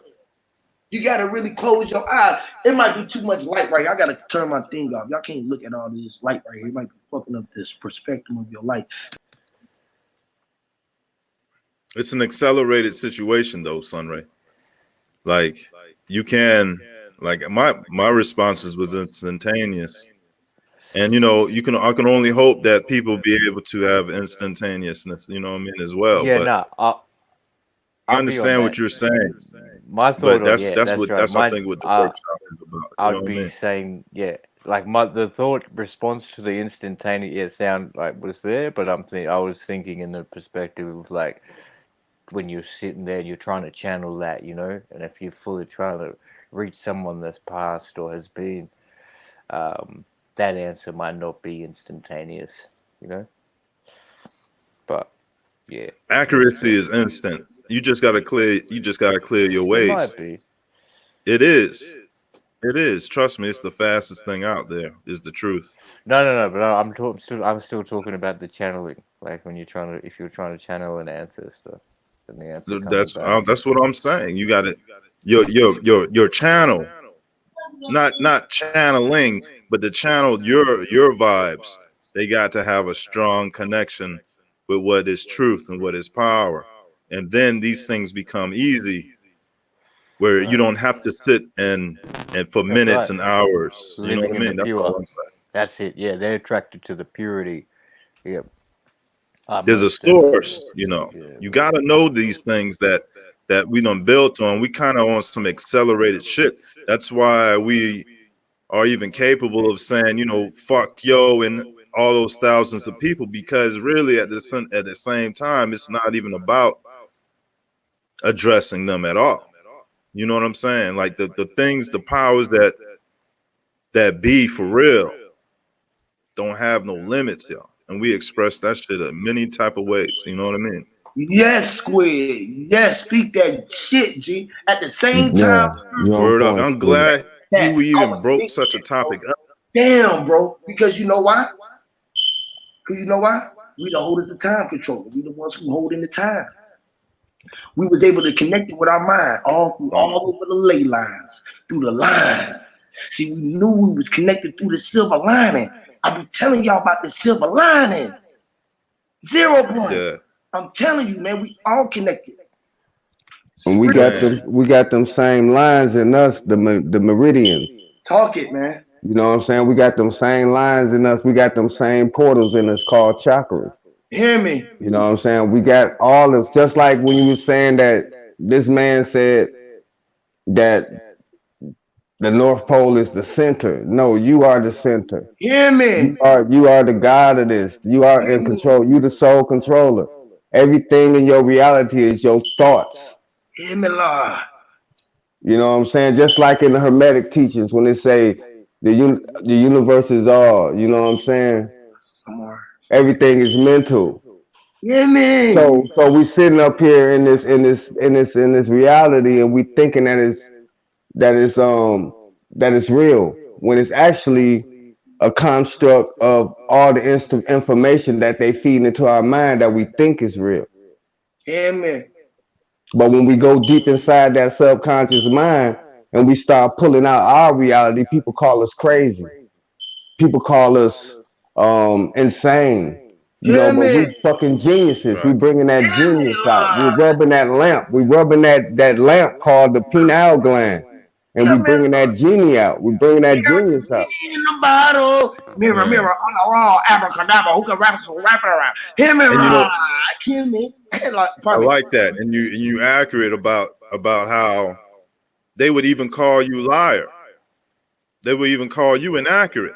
You gotta really close your eyes. It might be too much light right here. I gotta turn my thing off. Y'all can't look at all this light right here. It might be fucking up this perspective of your life. It's an accelerated situation though, Sunray. Like you can, like my responses was instantaneous, and I can only hope that people be able to have instantaneousness. You know what I mean as well. Yeah, But no, I I'll be on understand what that. you're saying. My But thought on that's that's right. that's I think what the workshop is about. You know I'd what I be mean? saying, yeah, like the thought response to the instantaneous sound like was there, but I was thinking in the perspective of like when you're sitting there and you're trying to channel that, and if you're fully trying to reach someone that's passed or has been, that answer might not be instantaneous, you know. But yeah, Accuracy is instant. You just gotta clear. You just gotta clear your it ways. might be. It is. It is. Trust me, it's the fastest thing out there. Is the truth. No. But I'm still talking about the channeling. Like when if you're trying to channel an ancestor, and the answer coming back. That's what I'm saying. You got it. Your channel, not channeling, but the channel your vibes. They got to have a strong connection with what is truth and what is power, and then these things become easy, where you don't have to sit and for That's minutes right. and hours. You know Living what I in the mean? That's all pure. I'm saying. That's it. Yeah, they're attracted to the purity. Yep. There's a Most definitely. source. Yeah. You got to know these things that we done built on. We kind of on some accelerated shit. That's why we are even capable of saying, fuck yo and all those thousands of people, because really at the same time, it's not even about addressing them at all. You know what I'm saying? Like the things, the powers that be for real don't have no limits, y'all. And we express that shit in many type of ways. You know what I mean? Yes, Squid. Yes, speak that shit, G. At the same time, Yeah, you on Word up. point, I'm Squid. glad that Huey I even was broke thinking, such a topic up. damn, bro. Because you know why? Because you know why? We the holders of time control. We the ones who hold in the time. We was able to connect it with our mind all over the ley lines, through the lines. See, we knew we was connected through the silver lining. I be telling y'all about the silver lining. 0 point. Yeah. I'm telling you, man, we all connected. And we got Man. them same lines in us, the meridians. Talk it, man. You know what I'm saying? We got them same lines in us. We got them same portals in us called chakras. Hear me. You know what I'm saying? We got all this, just like when you was saying that this man said that the North Pole is the center. No, you are the center. Hear me. You are the God of this. You are Hear in me. control. You the sole controller. Everything in your reality is your thoughts. Hear me, Lord. You know what I'm saying? Just like in the Hermetic teachings when they say The universe is all. You know what I'm saying? Somewhere. Everything is mental. Yeah, man. So we sitting up here in this reality, and we thinking that it's real when it's actually a construct of all the instant information that they feed into our mind that we think is real. Yeah, man. But when we go deep inside that subconscious mind and we start pulling out our reality, people call us crazy. People call us insane. Yeah, But we man. fucking geniuses. We Right. bringing that Yeah, genius out. We're rubbing that lamp. We rubbing that lamp called the pineal gland, and we man. bringing that genie out. We bringing that Mirror, genius out. genie in the bottle. Mirror, Yeah. mirror on the wall. Abracadabra. Who can rap so rap it around? Him and And you know, Rod. Kill me. Like, I pardon me. like that. And you accurate about how they would even call you liar. They would even call you inaccurate.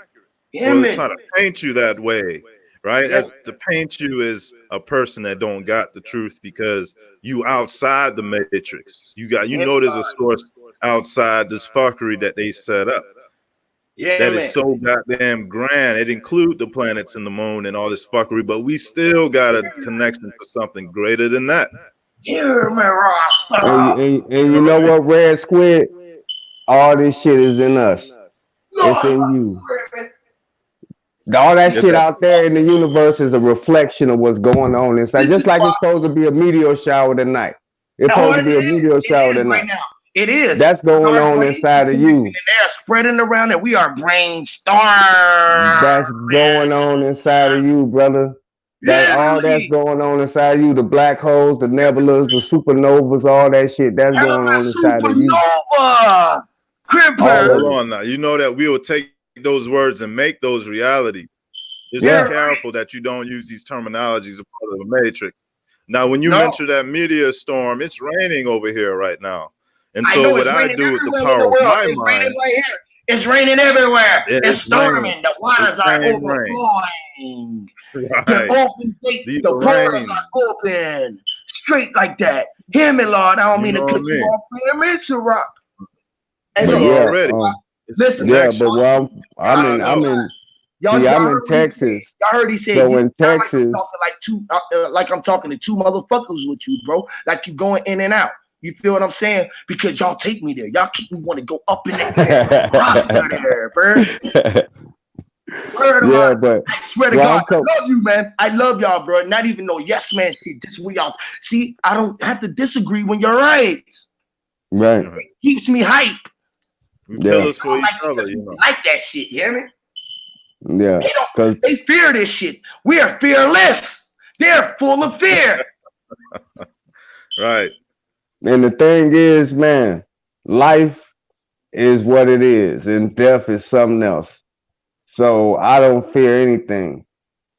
Yeah, Or man. try to paint you that way, right? Yeah. As to paint you as a person that don't got the truth because you outside the matrix. You know there's a source outside this fuckery that they set up Yeah, that man. is so goddamn grand. It include the planets and the moon and all this fuckery, but we still got a connection to something greater than that. Hear me, And, Rasta. and you know what, Red Squid? All this shit is in us. It's in you. All that If shit that, out there in the universe is a reflection of what's going on inside. This Just is like why. it's supposed to be a meteor shower tonight. It's Oh, supposed to it be a is. meteor It shower is right tonight. now. It is. That's going Our on brains is inside of connecting you. and they're spreading around and we are brainstorming. That's going on inside of you, brother. That all that's Literally. going on inside of you, the black holes, the nebulas, the supernovas, all that shit, that's Hell, going on inside of you. supernovas. All Cripper. of hold it. on now. You know that we will take those words and make those reality. Just be Yeah. careful that you don't use these terminologies as part of the matrix. Now, when you No. mention that meteor storm, it's raining over here right now. And I so know what it's I raining do with the everywhere in power the of world. my It's raining mind, right here. It's raining everywhere. It's it's raining. storming. The It's waters are saying rain. overflowing. The Right. open gates, These the are portals rain. are open. Straight like that. Hear me, Lord. I don't You mean to know what I cut you mean? off. Hear me, Ciroc. Hey, But But look. yeah, already, it's a Listen. connection. but well, I'm I in, know. Y'all I'm in heard what he said. Texas. Y'all heard he said, So you in sound like I'm Texas, talking like I'm talking to two motherfuckers with you, bro. Like you going in and out. You feel what I'm saying? Because y'all take me there. Y'all keep me want to go up in the air. Roster there, bro. Word of yeah, mine. but I swear to well, God, I love you, man. I love y'all, bro. Not even no yes man shit. Just we all see. I don't have to disagree when you're right. right, Right. It keeps me hype. We yeah, pillars for each other, you know. Like that shit. You hear me? yeah, They don't. because They fear this shit. We are fearless. They're full of fear. Right. and the thing is, man, life is what it is, and death is something else. So I don't fear anything.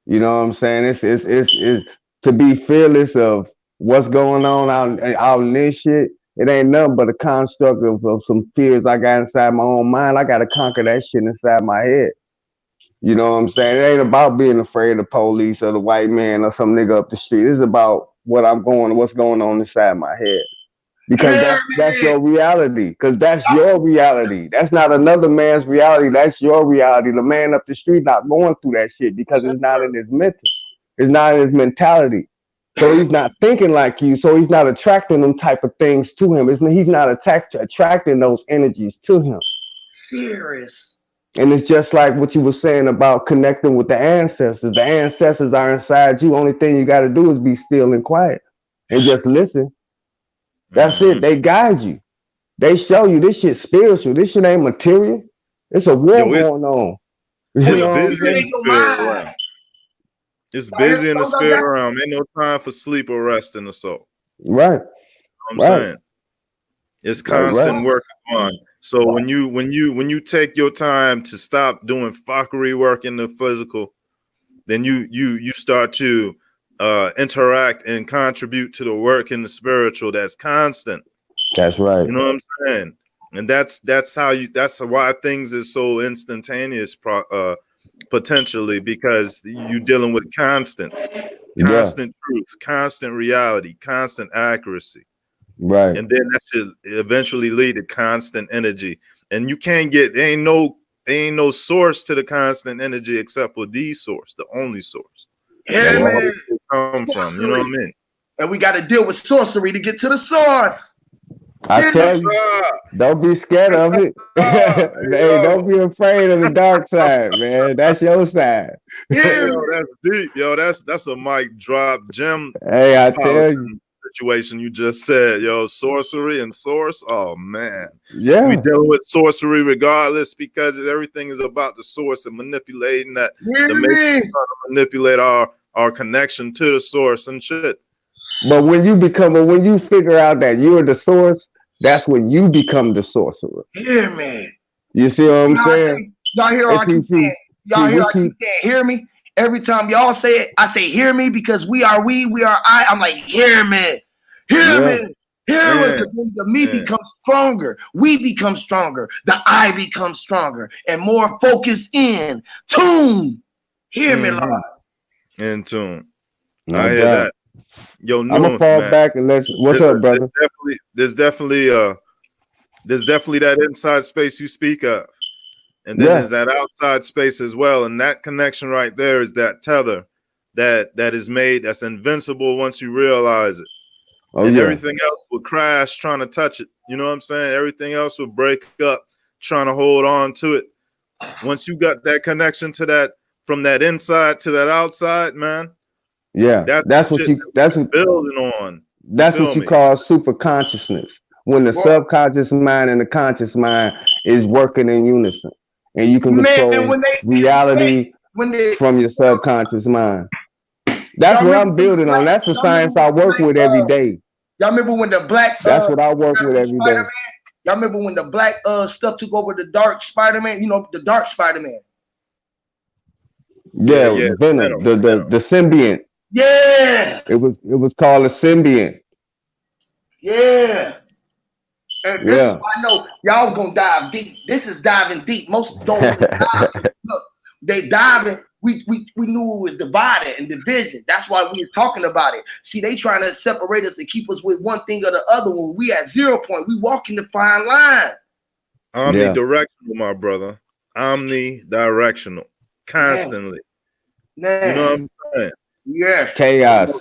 You know what I'm saying? It's to be fearless of what's going on out in this shit. It ain't nothing but a construct of some fears I got inside my own mind. I got to conquer that shit inside my head. You know what I'm saying? It ain't about being afraid of police or the white man or some nigga up the street. It's about what's going on inside my head. Because Hear that's me? your reality. Because that's your reality. That's not another man's reality. That's your reality. The man up the street not going through that shit because it's not in his mental. It's not in his mentality. So he's not thinking like you. So he's not attracting them type of things to him. He's not attracting those energies to him. Serious. And it's just like what you were saying about connecting with the ancestors. The ancestors are inside you. Only thing you got to do is be still and quiet and just listen. That's Mm-hmm. it. They guide you. They show you this shit spiritual. This shit ain't material. It's a war Yo, going on. Oh, You it's your know what I'm busy spirit in saying? the ain't your spirit mind. realm. It's Y'all hear the busy in the song I spirit got? realm. Ain't no time for sleep or rest in the soul. Right, You know what I'm right, saying? It's right. constant work on. So when you take your time to stop doing fuckery work in the physical, then you start to interact and contribute to the work in the spiritual that's constant. That's right. You know what I'm saying? And that's why things is so instantaneous potentially, because you're dealing with constants, Yeah, constant truth, constant reality, constant accuracy. right. And then that should eventually lead to constant energy. And you can't get, there ain't no There ain't no source to the constant energy except for the source, the only source. Yeah, That's man. where it come from. You know what I mean? And we got to deal with sorcery to get to the source. I tell you, don't be scared of it. Hey, don't be afraid of the dark side, man. That's your side. Yo, that's deep. Yo, that's a mic drop gem. Hey, I tell you. Situation you just said, yo, sorcery and source. Oh man, yeah, we dealing with sorcery regardless because everything is about the source and manipulating that to manipulate our connection to the source and shit. But when you figure out that you're the source, that's when you become the sorcerer. Yeah, man. You see what I'm saying? Y'all hear I keep saying? Y'all hear I keep saying? Hear me. Every time y'all say it, I say, hear me, because we are I. I'm like, hear me. Hear me. Hear us. The me becomes stronger. We become stronger. The I becomes stronger and more focused in. Tune. Hear me, Lord. In tune. No I hear doubt. that. Yo, I'm gonna fall back and what's up, brother? There's definitely that inside space you speak of. And then there's that outside space as well. And that connection right there is that tether that is made, that's invincible once you realize it. And everything else will crash trying to touch it. You know what I'm saying? Everything else will break up trying to hold on to it. Once you got that connection to that, from that inside to that outside, man. Yeah, that's what building on. That's what you call super consciousness. When the subconscious mind and the conscious mind is working in unison. And you can control reality from your subconscious mind. That's what I'm building on. That's the science I work with every day. Y'all remember when the black that's what I work with every day. Y'all remember when the black stuff took over the dark Spider-Man? You know, the dark Spider-Man. Yeah, Venom, the symbiont. Yeah. It was called a symbiont. Yeah. And this is why I know y'all gonna dive deep. This is diving deep. Most don't dive. Look, they diving. We knew it was divided and division. That's why we was talking about it. See, they trying to separate us and keep us with one thing or the other. When we at 0 point, we walking the fine line. Omnidirectional, my brother. Omnidirectional. Constantly. Man. You know what I'm saying? Yes. Chaos.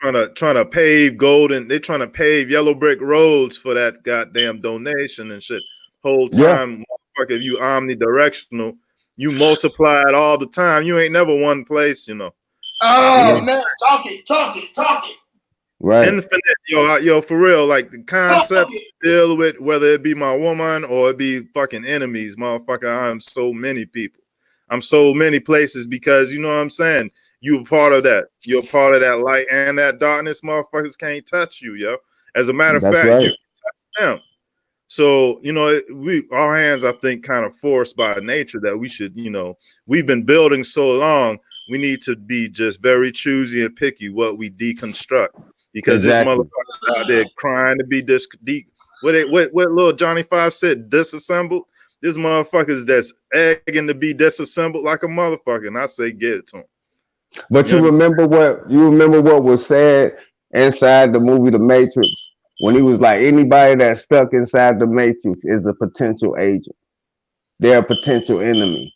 Trying to pave golden. They're trying to pave yellow brick roads for that goddamn donation and shit. Whole time, motherfucker, if you omnidirectional, you multiply it all the time. You ain't never one place, you know. Oh man, talk it. Right. Infinite, yo, for real. Like the concept deal with whether it be my woman or it be fucking enemies, motherfucker. I'm so many people. I'm so many places because you know what I'm saying. You're part of that. You're part of that light and that darkness. Motherfuckers can't touch you, yo. As a matter of fact, you can touch them. So, you know, our hands, I think, kind of forced by nature that we should, you know, we've been building so long, we need to be just very choosy and picky what we deconstruct. Because this motherfucker out there crying to be what little Johnny Five said, disassembled. This motherfucker's that's egging to be disassembled like a motherfucker. And I say get it to him. But you remember what was said inside the movie The Matrix when he was like, anybody that's stuck inside the Matrix is a potential agent. They're a potential enemy.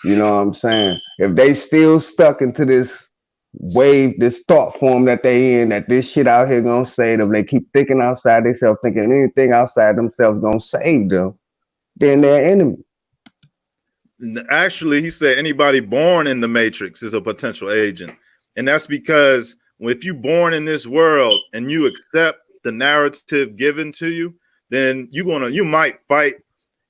You know what I'm saying? If they still stuck into this wave, this thought form that they in, that this shit out here gonna save them, they keep thinking outside themselves, thinking anything outside themselves gonna save them, then they're an enemy. Actually, he said anybody born in the Matrix is a potential agent. And that's because if you're born in this world and you accept the narrative given to you, then you might fight,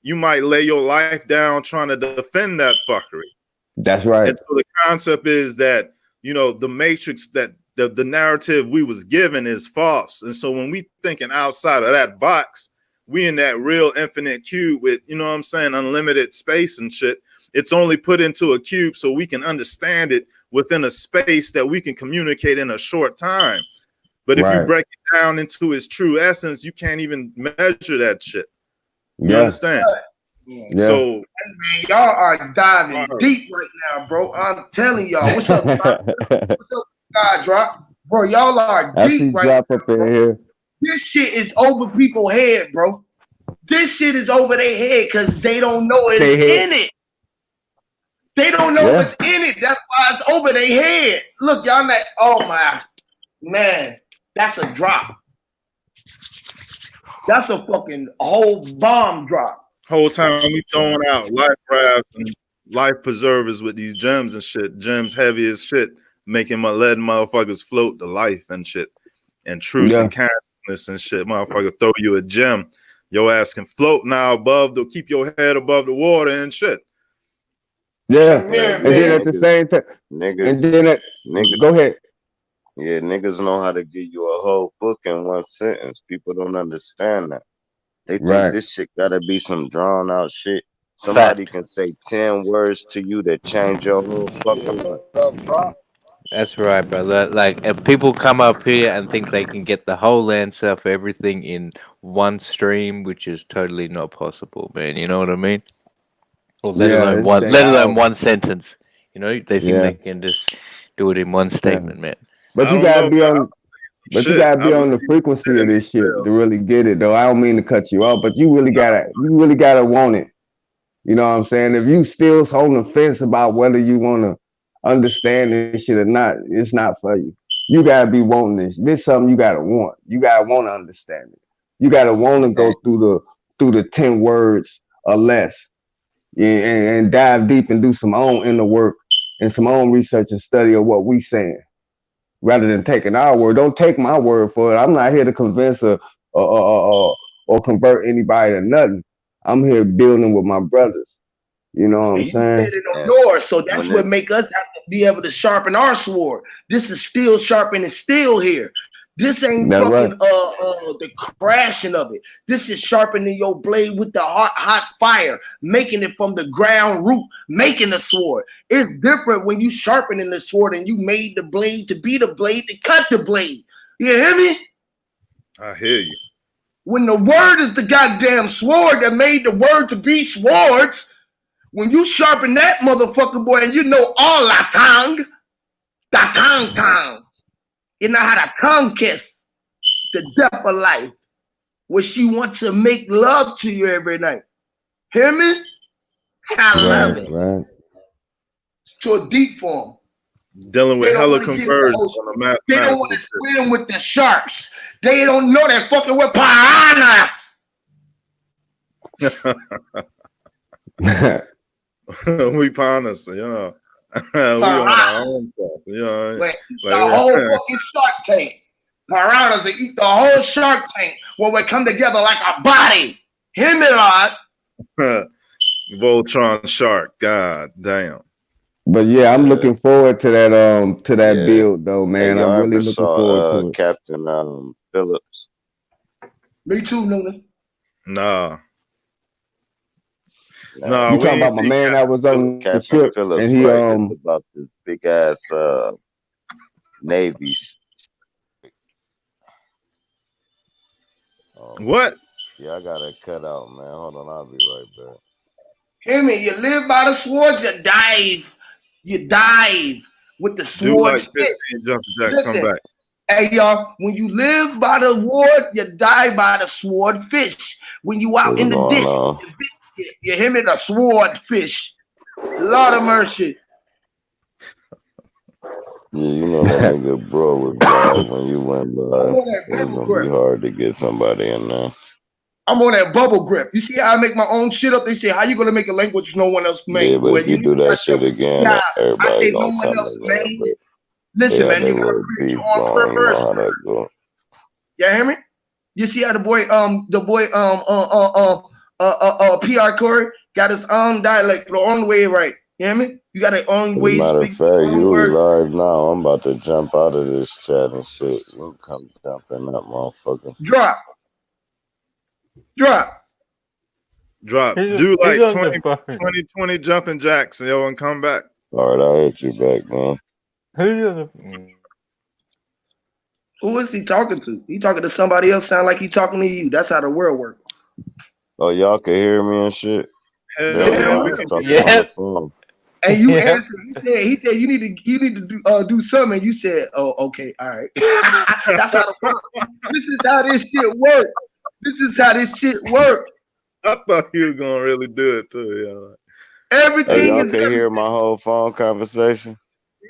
you might lay your life down trying to defend that fuckery. That's right. And so the concept is that, you know, the Matrix, that the narrative we was given is false. And so when we thinking outside of that box, we in that real infinite cube with, you know what I'm saying, unlimited space and shit. It's only put into a cube so we can understand it within a space that we can communicate in a short time. But if you break it down into its true essence, you can't even measure that shit. You understand? Yeah. So, hey man, y'all are diving deep right now, bro. I'm telling y'all. What's up, what's up, God Drop? Bro, y'all are deep right now. Up in here. This shit is over people's head, bro. This shit is over their head because they don't know it's in it. They don't know Yeah. what's in it. That's why it's over their head. Look, y'all like, oh my man, that's a drop. That's a fucking whole bomb drop. Whole time we throwing out life rafts and life preservers with these gems and shit. Gems heavy as shit, making letting motherfuckers float to life and shit, and truth Yeah. and consciousness and shit. Motherfucker throw you a gem, your ass can float now keep your head above the water and shit. Yeah. Mirror, And then at the same time, niggas, and then niggas, go ahead. yeah, niggas know how to give you a whole book in one sentence. People don't understand that. They think Right. this shit gotta be some drawn out shit. Somebody can say 10 words to you that change your whole fucking life. That's right, brother. Like, if people come up here and think they can get the whole answer for everything in one stream, which is totally not possible, man. You know what I mean? Or let Yeah. alone It's one, take let alone hours. one sentence. You know, they think Yeah. they can just do it in one Yeah. statement, man. But I you don't gotta know, be man. on. But you Shit, gotta I be was on the frequency of this shit saying, to really get it, though. I don't mean to cut you off, but you really gotta want it. You know what I'm saying? If you still on the fence about whether you want to understand this shit or not, it's not for you. You gotta be wanting this. This is something you gotta want. You gotta want to understand it. You gotta want to go Man, through the 10 words or less, yeah, and dive deep and do some own inner work and some own research and study of what we saying, rather than taking our word. Don't take my word for it. I'm not here to convince or convert anybody to nothing. I'm here building with my brothers. You know what I'm And you saying? standing on man, yours, so that's when what it, make us have to be able to sharpen our sword. This is still sharpening steel here. This ain't That right. fucking the crashing of it. This is sharpening your blade with the hot fire, making it from the ground root, making the sword. It's different when you sharpening the sword and you made the blade to be the blade to cut the blade. You hear me? I hear you. When the word is the goddamn sword that made the word to be swords, when you sharpen that motherfucker, boy, and you know all la tongue, you know how to tongue kiss the death of life, where she wants to make love to you every night. Hear me? I love Right, it. right. It's to a deep form. Dealing They with don't hella want to get in the conversions ocean. on a They don't mathematical want to swim with the sharks. They don't know that fucking we're piranhas. we partners, you know. We on our own stuff, you know. Like the Like whole fucking shark tank. Piranhas that eat the whole shark tank when we come together like a body. Hear me, Lord. Voltron shark. God damn. But yeah, I'm yeah, looking forward to that yeah. build though, Hey, man. I'm y'all really ever looking forward saw to it. Captain Phillips? Me too, Nuna. Nah. Nah, Nah, You we talking ain't about my see man that was on the Captain ship and Phillips, he right? It's about this big ass Navy. what? Yeah, I gotta cut out, man. Hold on, I'll be right back. Hear me. You live by the swords, you dive. You dive with the Do like swords 15 fit. jumping jacks come Listen, back. hey y'all, when you live by the ward, you die by the sword fish. When you out What's in the going ditch, on? you hear me? The sword fish. Lord of mercy. Yeah, you know that nigga bro was live when you went I'm live. on that It's bubble gonna be grip. hard to get somebody in there. I'm on that bubble grip. You see how I make my own shit up? They say, how you gonna make a language no one else Yeah, made? but Well, if you you need do to that got your shit again, yeah. I everybody say no gonna one come else in there. made. But they Listen, had man, their you gotta little create beef your own going. You know verse. how that go. You hear me? You see how the boy PR Corey got his own dialect, the own way, right? You hear me? You got your own As a way to matter of speak, your fact, own Huey words. live now. I'm about to jump out of this chat and shit. You can come jump in that motherfucker. Drop, drop. Drop. Who's Do who's like on the 20, phone? 20 jumping jacks, yo, and come back. All right, I'll hit you back, man. Who's on the? Who is he talking to? He talking to somebody else. Sound like he talking to you. That's how the world works. Oh, y'all can hear me and shit. Hell Damn, yeah, I we was can talking hear on you. the Yep. phone. And you Yep. answered. He said you need to do something. And you said, oh, okay, all right. That's how the work. This is how this shit work. This is how this shit work. I thought he was gonna really do it too, yo. Hey, Everything y'all is can hear everything. my whole phone conversation?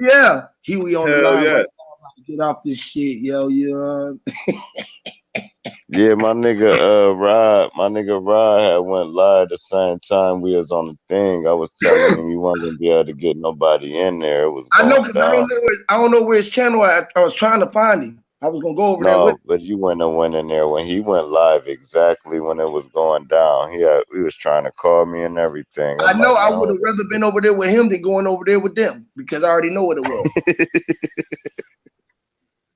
Yeah. Huey on the Hell line yeah. right now. Get off this shit, yo. Yeah, my nigga Rod had went live the same time we was on the thing. I was telling him he wasn't gonna be able to get nobody in there. It was I know going because down. I don't know where his channel at. I was trying to find him. I was gonna go over there with him. No, but you wouldn't have went in there when he went live exactly when it was going down. He was trying to call me and everything. I I'm know like, I man, would have hold rather been over there with him than going over there with them because I already know what it was. on.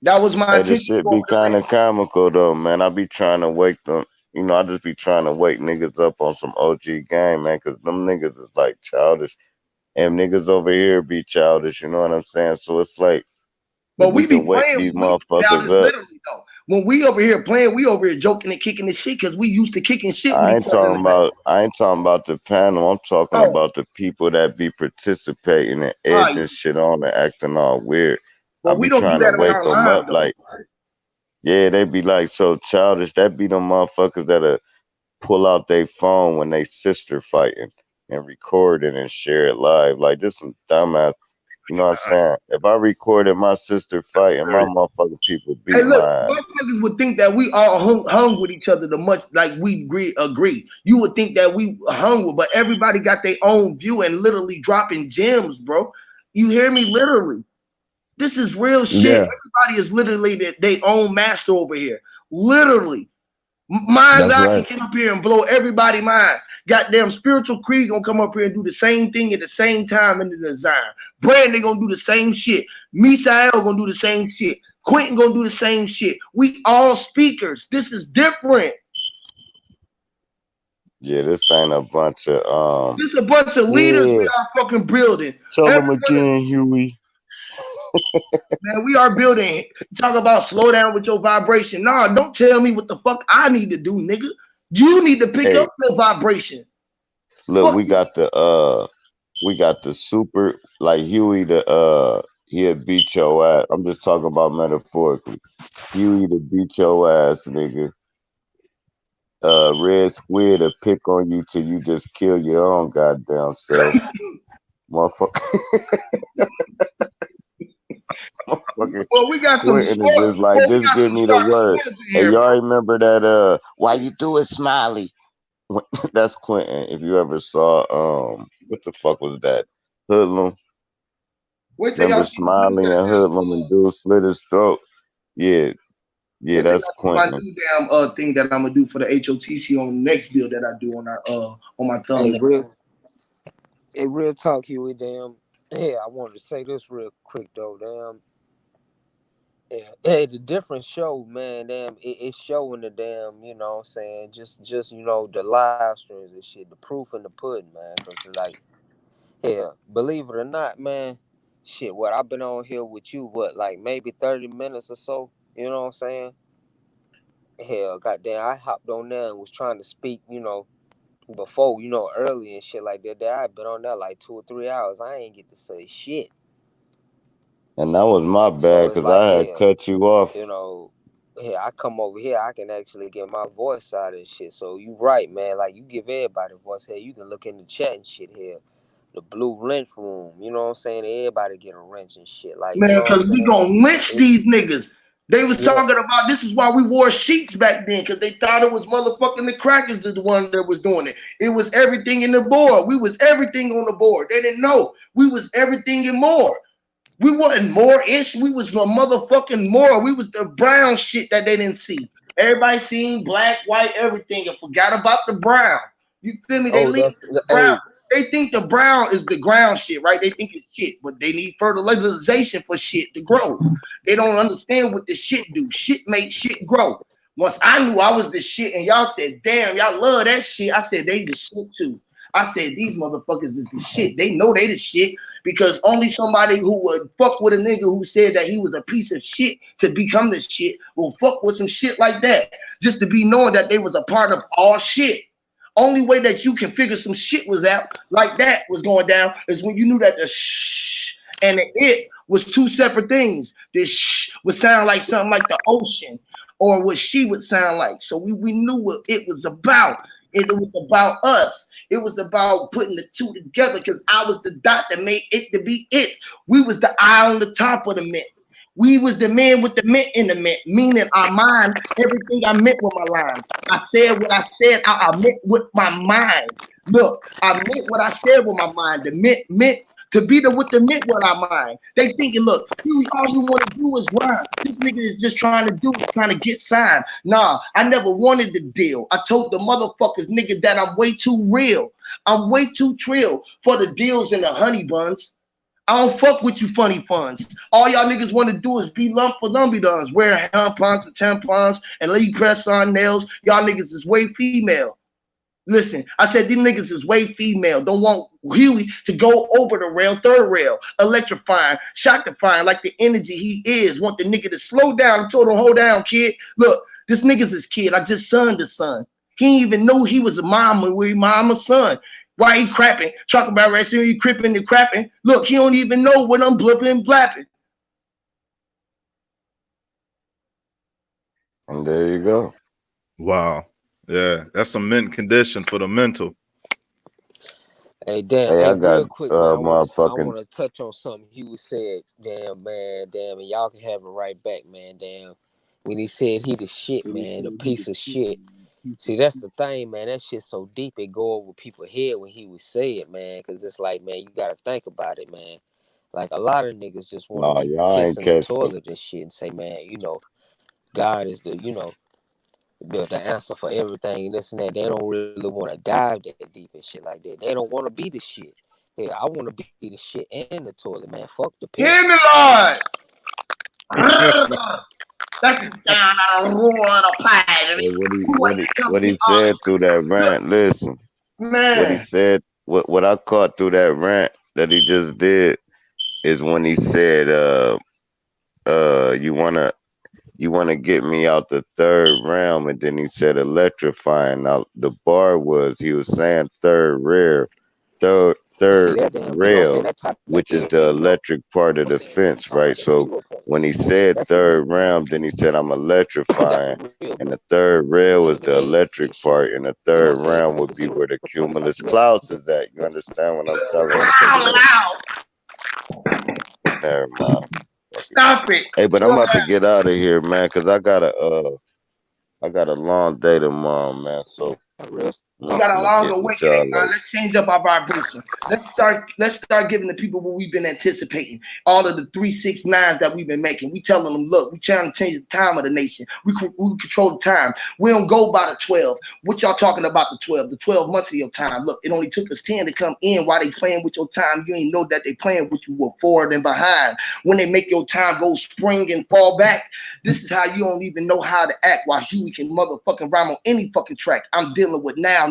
That was my Hey, this intention to shit go over be there with kind of comical though, man. I be trying to wake them. I just be trying to wake niggas up on some OG game, man, because them niggas is like childish. And niggas over here be childish, you know what I'm saying? So it's like, if But we we be can wake playing, these we be motherfuckers childish up, literally though. When we over here playing, we over here joking and kicking the shit because we used to kicking shit with each other in the back. I ain't talking about the panel. I'm talking Oh, about the people that be participating and all right. edging shit on and acting all weird. I But we be don't do trying to that on wake our them live up though. like, yeah, they be like so childish. That be them motherfuckers that pull out their phone when they sister fighting and record it and share it live. Like this some dumbass. You know what I'm saying? If I recorded my sister fighting, my motherfucking people Hey, beat look, my ass. motherfuckers would think that we all hung with each other the much like we agree. You would think that we hung with, but everybody got their own view and literally dropping gems, bro. You hear me? Literally. This is real shit. Yeah, Everybody is literally their own master over here. Literally. Mine's that's I can right. get up here and blow everybody mind. Goddamn spiritual Creed gonna come up here and do the same thing at the same time in the design. Brandon gonna do the same shit. Misael gonna do the same shit. Quentin gonna do the same shit. We all speakers. This is different. Yeah, this ain't a bunch of This is a bunch of leaders we yeah. are fucking building. Tell them Everyone, again, Huey. man, we are building. Talk about slow down with your vibration. Nah, don't tell me what the fuck I need to do, nigga. You need to pick Hey, up your vibration. look, Fuck you. we got the super like Huey he'll beat your ass. I'm just talking about metaphorically. Huey to beat your ass, nigga. Red Squid to pick on you till you just kill your own goddamn self. Motherfucker, motherfucker Well, we got some Quentin is smart. just like, Well, we just got give some me the sharp word. swords in Hey, here, y'all bro. remember that why you do it, Smiley? That's Quentin. If you ever saw what the fuck was that? Hoodlum. Wait till y'all Remember see my new Smiley and goddamn. Hoodlum and dude slit his throat? Yeah, yeah, Wait till that's y'all see my Quentin. new damn thing that I'm gonna do for the HOTC on the next build that I do on my Hey, thumbnail. real talk, Huey. Damn. Yeah, I wanted to say this real quick though. Damn. Yeah. Hey, the different show, man. Damn, it's showing the damn. You know, what I'm saying just the live streams and shit. The proof in the pudding, man. Cause like, yeah, believe it or not, man. Shit, what I've been on here with you, what like maybe 30 minutes or so. You know what I'm saying? Hell, goddamn, I hopped on there and was trying to speak. Before, early and shit like that. I've been on there like 2 or 3 hours. I ain't get to say shit. And that was my So bad it's because like, I had hell, cut you off. you know, I come over here, I can actually get my voice out and shit. So you right, man. Like you give everybody a voice here. You can look in the chat and shit here. The blue wrench room, you know what I'm saying? Everybody get a wrench and shit. Like, you Man, know what because I'm we saying? gonna lynch It, these niggas. They was yeah. talking about this is why we wore sheets back then, because they thought it was motherfucking the crackers the one that was doing it. It was everything in the board. We was everything on the board. They didn't know. We was everything and more. We wasn't more ish. We was a motherfucking more. We was the brown shit that they didn't see. Everybody seen black, white, everything, and forgot about the brown. You feel me? They Oh, leave that's the brown. hey. They think the brown is the ground shit, right? They think it's shit, but they need fertilization for shit to grow. They don't understand what the shit do. Shit make shit grow. Once I knew I was the shit, and y'all said, "Damn, y'all love that shit," I said, "They the shit too." I said, "These motherfuckers is the shit. They know they the shit because only somebody who would fuck with a nigga who said that he was a piece of shit to become the shit will fuck with some shit like that just to be knowing that they was a part of all shit." Only way that you can figure some shit was out like that was going down is when you knew that the shh and the it was two separate things. This shh would sound like something like the ocean, or what she would sound like. So we knew what it was about. It was about us. It was about putting the two together because I was the dot that made it to be it. We was the eye on the top of the mint. We was the man with the mint in the mint, meaning our mind, everything I meant with my lines. I said what I said, I meant with my mind. Look, I meant what I said with my mind. The mint meant to be the with the mint with our mind. They thinking, look, Huey, all we want to do is rhyme. This nigga is just trying to do, trying to get signed. Nah, I never wanted the deal. I told the motherfuckers, nigga, that I'm way too real. I'm way too trill for the deals and the honey buns. I don't fuck with you funny funds. All y'all niggas want to do is be lump for lumpy duns, wear tampons and tampons and leave press on nails. Y'all niggas is way female. Listen, I said these niggas is way female. Don't want Huey to go over the rail, third rail, electrifying, shock defying like the energy he is. Want the nigga to slow down. I told him, hold down, kid. Look, this nigga's his kid. I just sunned the son. He didn't even know he was a mama with mama's son. Why he crapping? Talking about wrestling, he cripping and crapping. Look, he don't even know what I'm blipping and blapping. And there you go. Wow. Yeah, that's some mint condition for the mental. Hey, damn. Hey, Hey, I got real quick, man. I motherfucking. want to touch on something Huey said. Damn, man. Damn, and y'all can have it right back, man. Damn. When he said he the shit, man, a piece of shit. See, that's the thing, man. That shit so deep it go over people's head when he would say it, man. Cause it's like, man, you gotta think about it, man. Like a lot of niggas just want to Nah, like y'all piss ain't in the catch it. toilet and shit and say, man, God is the answer for everything and this and that. They don't really want to dive that deep and shit like that. They don't want to be the shit. Hey, I want to be the shit and the toilet, man. Fuck the piss. Hear me, Lord. That's the sound of the roar of the pie. Hey, Who ain't come what to he be honest? said through that Look, rant. Listen, what he man. said. What I caught through that rant that he just did is when he said, you wanna get me out the third realm, and then he said electrifying. Now the bar was he was saying third See that damn, rail, that type which is that, the you know, electric part of the saying when you fence, talk about right? that So 0 when points, he said that's the third real realm, then he said I'm that's electrifying, the real and the third rail is the main electric shit. part, and the You know what third I'm saying? realm Because at would the be 0 where the points, I cumulus feel clouds is at. You understand what I'm telling you? take it over. How Never mind. Fuck it. Stop it. Hey, but I'm Chill about to out. get out of here, man, because I got a long day tomorrow, man. So Real We I'm got a gonna long get with y'all awakening, man. later. Let's change up our vibration. Let's start giving the people what we've been anticipating. All of the 369s that we've been making. We telling them, look, we trying to change the time of the nation. We control the time. We don't go by the 12. What y'all talking about the 12? The 12 months of your time. Look, it only took us 10 to come in while they playing with your time. You ain't know that they playing with you were forward and behind. When they make your time go spring and fall back, this is how you don't even know how to act while Huey can motherfucking rhyme on any fucking track. I'm dealing with now.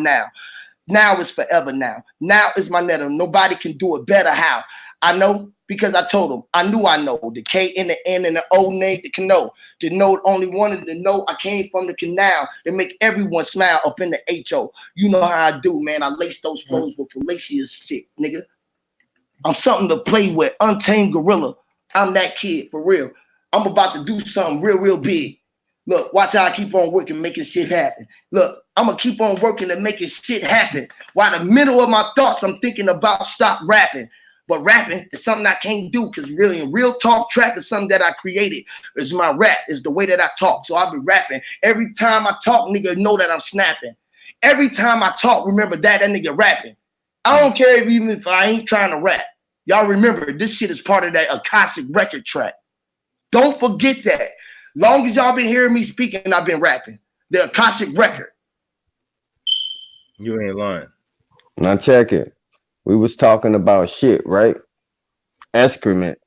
Now is forever now. Now is my netter. Nobody can do it better. How? I know because I told them. I knew I know. The K in the N and the O name, the cano. The note only wanted to know I came from the canal to make everyone smile up in the HO. You know how I do, man. I lace those flows with fallacious shit, nigga. I'm something to play with. Untamed gorilla. I'm that kid, for real. I'm about to do something real big. Look, watch how I keep on working, making shit happen. Look, I'm going to keep on working and making shit happen. While the middle of my thoughts, I'm thinking about stop rapping. But rapping is something I can't do because really, in real talk, trap is something that I created. It's my rap. It's the way that I talk. So I'll be rapping. Every time I talk, nigga, know that I'm snapping. Every time I talk, remember that nigga rapping. I don't care even if I ain't trying to rap. Y'all remember, this shit is part of that Akashic record track. Don't forget that. Long as y'all been hearing me speaking, I've been rapping. The Akashic record. You ain't lying. Now check it. We was talking about shit, right? Excrement.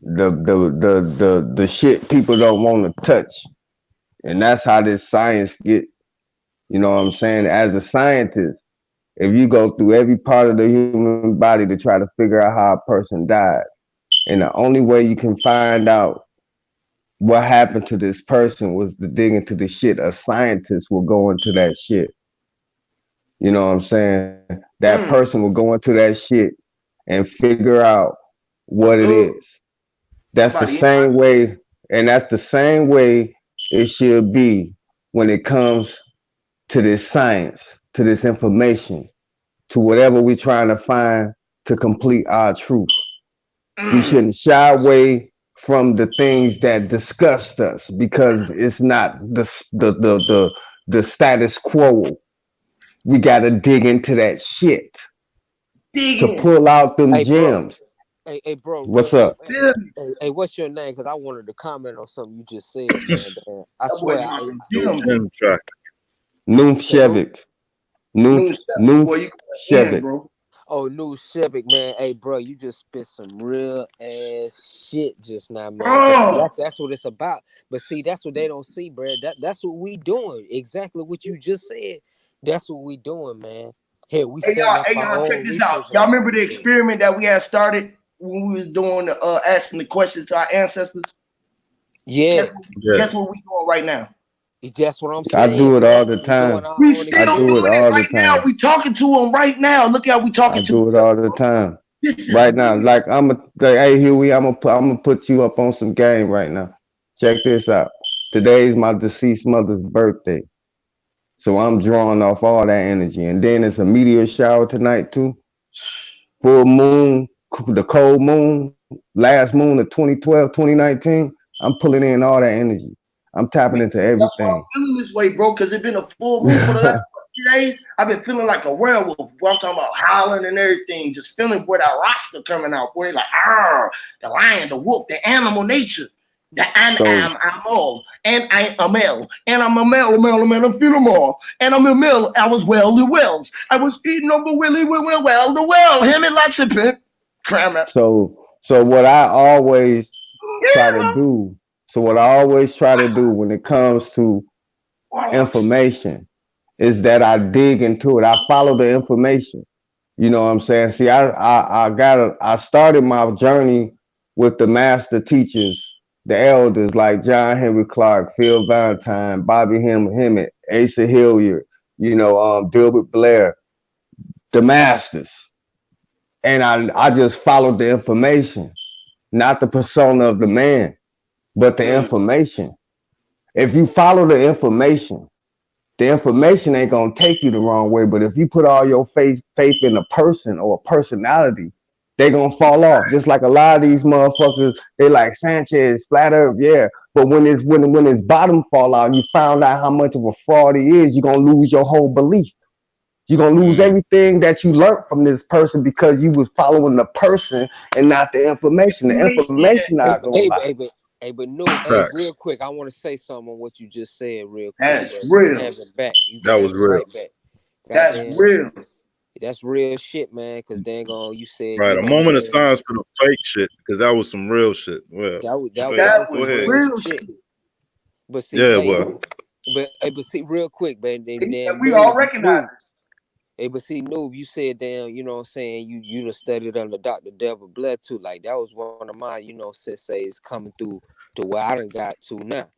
The shit people don't want to touch. And that's how this science get, you know what I'm saying? As a scientist, if you go through every part of the human body to try to figure out how a person died, and the only way you can find out what happened to this person was to dig into the shit, a scientist will go into that shit. You know what I'm saying? That person will go into that shit and figure out what it is. That's the Somebody in my same way, and that's the same way it should be when it comes to this science, to this information. to whatever we're trying to find to complete our truth. We shouldn't shy away from the things that disgust us because it's not the status quo. We got to dig into that shit Dig to in. pull out them Hey, bro. gems. Hey, bro. Real What's quick, up? man. Feel me? Hey, what's your name? Because I wanted to comment on something you just said, man. Damn. I That boy swear, dropping No gems. gym track. Noom say who? Shevik. Noom Noon step. Boy, you going in, Shevik. bro. Oh, New Shepard, man. Hey, bro, you just spit some real ass shit just now, man. Cause see, Oh, that's what it's about. But see, that's what they don't see, bro. That's what we doing. Exactly what you just said. That's what we doing, man. Hey, we setting up hey our y'all, check own this out. research Y'all on remember the this shit. experiment that we had started when we was doing the asking the questions to our ancestors? Yeah, Yeah. Guess what we doing right now? that's what I'm I saying, do it man. all the We doing time. our We own still I do it doing experiment. it all the right now. time. We talking to them right now. Look how we I talking to do each it all other, the bro. time. This is Right now, real. like hey Huey, I'm gonna put you up on some game right now. Check this out. Today's my deceased mother's birthday, so I'm drawing off all that energy, and then it's a meteor shower tonight too. Full moon, the cold moon, last moon of 2012, 2019. I'm pulling in all that energy. I'm tapping Man, into that's why I'm everything. feeling this way, bro. Because it's been a full moon for the last 3 days. I've been feeling like a werewolf. Boy, I'm talking about howling and everything. Just feeling where that roster coming out. Boy, like, the lion, the wolf, the animal nature. The So I'm all. And I am a male. And I'm a male, I'm feeling all. And I'm a male. I was well the wells. I was eating over Willie, well, the well. Him and lots of pimp. Cram so what I always try to Yeah, do. So what I always try to do when it comes to warlocks. information is that I dig into it. I follow the information. You know what I'm saying? See, I started my journey with the master teachers, the elders like John Henry Clark, Phil Valentine, Bobby Hemmett, Asa Hilliard, Dilbert Blair, the masters. And I just followed the information, not the persona of the man, but the Mm. information. If you follow the information ain't gonna take you the wrong way. But if you put all your faith in a person or a personality, they gonna fall off. Just like a lot of these motherfuckers, they like Sanchez, flat earth, yeah. But when his bottom fall out, you found out how much of a fraud he is, you're gonna lose your whole belief. You're gonna lose Mm. everything that you learned from this person because you was following the person and not the information. The information Yeah, not gonna lie. But no, hey, real Facts. quick, I want to say something on what you just said, real quick, that's bro. You can real. have it back. You can That have was it real. right back. That's Goddamn, real. that's real shit, man. Cause dang on, you said, Right. you A know what I'm moment of saying. silence for the fake shit because that was some real shit. Well, That That was go was some ahead. real real shit. shit. But see, Yeah, hey, well, but see, real quick, man. And Damn, we all noob, recognize noob. Hey, but see, noob, you said damn, you know what I'm saying. You done studied under Dr. Devil Blood too. Like that was one of my, senseis coming through to where I done got to now.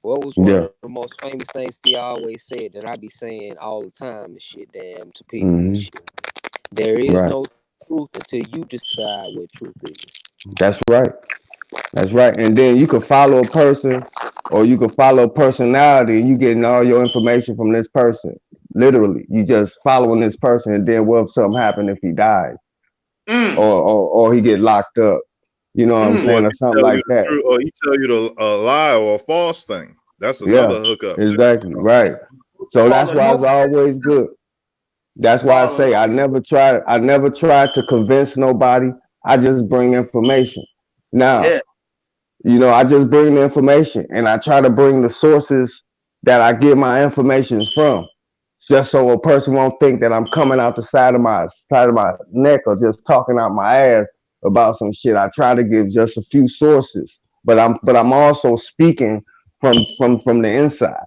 What was one Yeah. of the most famous things he always said that I be saying all the time and shit, damn, to people and Hmm. shit. There is Right. no truth until you decide what truth is. That's right. That's right. And then you can follow a person or you can follow a personality and you getting all your information from this person. Literally. You just following this person and then what if something happen if he dies Mm, or he get locked up. You know what I'm mm. or saying? if Or he something tell you like the that. truth, or he tell you the a lie or a false thing, that's Yeah. another hookup too. Exactly. Right. So Call that's it why no it's always good. That's why I call it say no. I never tried to convince nobody. I just bring information. Now, Yeah. I just bring the information and I try to bring the sources that I get my information from, just so a person won't think that I'm coming out the side of my neck or just talking out my ass about some shit. I try to give just a few sources, but I'm also speaking from the inside.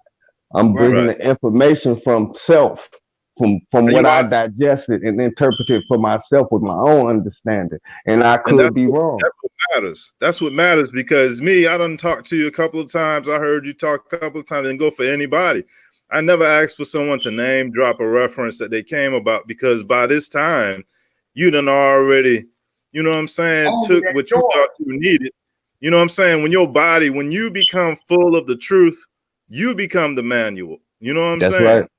I'm Right. bringing Right. the information from self, from And what you I are, digested and interpreted for myself with my own understanding. And I and could be wrong. that's what matters. That's what matters because me, I done talked to you a couple of times. I heard you talk a couple of times and go for anybody. I never asked for someone to name drop a reference that they came about because by this time, you done already, you know what I'm saying, Only took that what you thought yours. you needed. You know what I'm saying? When you become full of the truth, you become the manual. You know what I'm That's saying? right.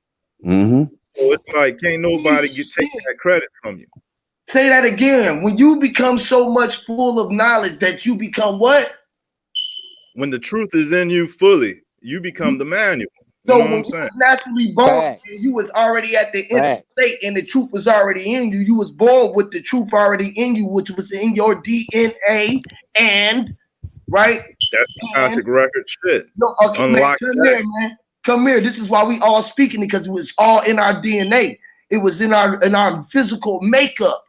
Hmm. So it's like can't nobody take that credit from you. Say that again. When you become so much full of knowledge that you become what? When the truth is in you fully, you become the manual. You So know what when I'm you saying? was naturally born, Facts. you was already at the end Facts. state, and the truth was already in you. You was born with the truth already in you, which was in your DNA, and right. That's And classic record shit. no, okay, man, Unlock come that. here, man. Come here. This is why we all speaking because it was all in our DNA. It was in our physical makeup,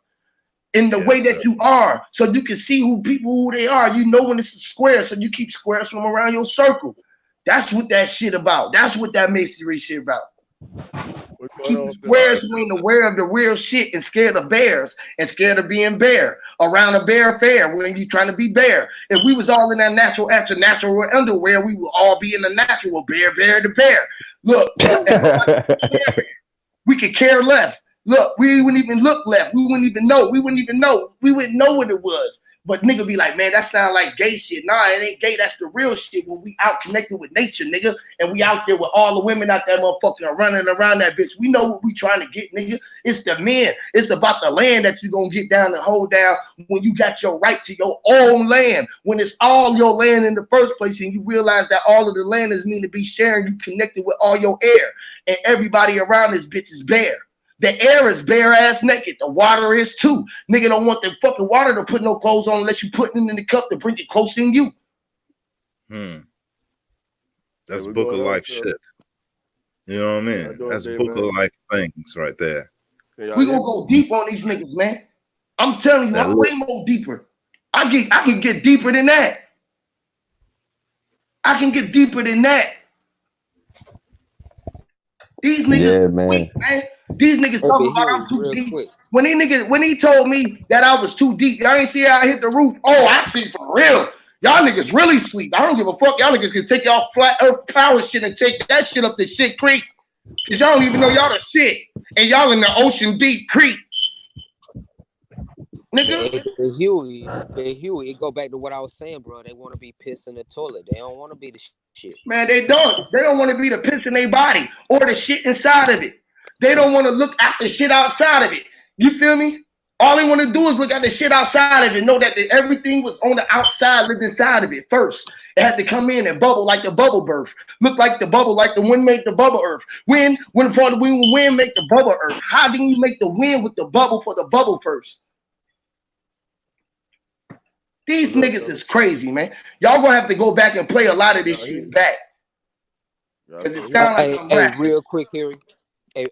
in the way Yes, that sir. you are, so you can see who they are. You know when it's a square, so you keep squares from around your circle. That's what that shit about. That's what that masonry shit about. What's going Keeping on, squares who ain't aware of the real shit and scared of bears and scared of being bear around a bear fair when you trying to be bear. If we was all in that natural underwear, we would all be in the natural bear to bear. Look, we could care less. Look, we wouldn't even look left. We wouldn't even know. We wouldn't know what it was. But nigga be like, man, that sound like gay shit. Nah, it ain't gay. That's the real shit. When we out connected with nature, nigga, and we out there with all the women out there motherfucking running around that bitch. We know what we trying to get, nigga. It's the men. It's about the land that you gonna get down and hold down when you got your right to your own land. When it's all your land in the first place and you realize that all of the land is meant to be sharing, you connected with all your air. And everybody around this bitch is bare. The air is bare ass naked. The water is too. Nigga don't want the fucking water to put no clothes on unless you put it in the cup to bring it close in you. That's Hey, book of going on, life sir? shit. You know what I How mean? doing That's today, book man? of life things right there. Can y'all We hear gonna me? go deep on these niggas, man. I'm telling you, That I'm look, way more deeper. I can get deeper than that. I can get deeper than that. These niggas Yeah, is man. weak, man. These niggas Hey, talking but about Huey, I'm too real deep. quick. When he told me that I was too deep, y'all ain't see how I hit the roof. Oh, I see for real. Y'all niggas really sleep. I don't give a fuck. Y'all niggas can take y'all flat earth power shit and take that shit up the shit creek. Cause y'all don't even know y'all the shit. And y'all in the ocean deep creek. Nigga. But Huey, it go back to what I was saying, bro. They want to be pissing in the toilet. They don't want to be the shit. Man, they don't. They don't want to be the piss in their body or the shit inside of it. They don't want to look at the shit outside of it. You feel me? All they want to do is look at the shit outside of it. Know that everything was on the outside, lived inside of it first. It had to come in and bubble like the bubble birth. Look like the bubble, like the wind make the bubble earth. Wind make the bubble earth. How do you make the wind with the bubble for the bubble first? These What's up, niggas brother? is crazy, man. Y'all gonna have to go back and play a lot of this Y'all hear shit me? back. Y'all Cause can it hear me? sounds like I'm rapping. Real quick, Huey.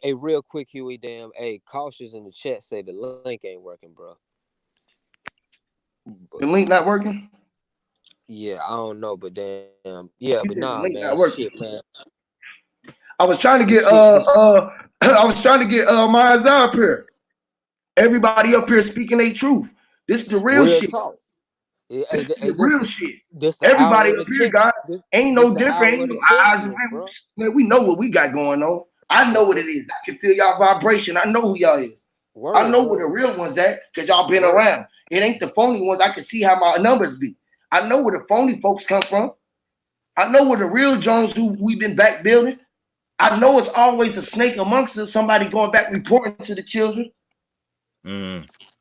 Real quick, Huey. Damn. Hey, cautious in the chat say the link ain't working, bro. The link not working? Yeah, I don't know, but damn. Yeah, He but said the nah, link man. not working. Shit, man. I was trying to The get shit. I was trying to get my up here. Everybody up here speaking their truth. This is the real Real shit. talk. Hey, This is the real listen. shit. This the Everybody hour of up the here, champ. guys, ain't This no the different. hour Ain't of the no eyes, champions, bro. man. We know what we got going on. I know what it is. I can feel y'all vibration. I know who y'all is. I Word, know where bro. the real ones at because y'all been Word. around. It ain't the phony ones. I can see how my numbers be. I know where the phony folks come from. I know where the real Jones who we've been back building. I know it's always a snake amongst us, somebody going back reporting to the children.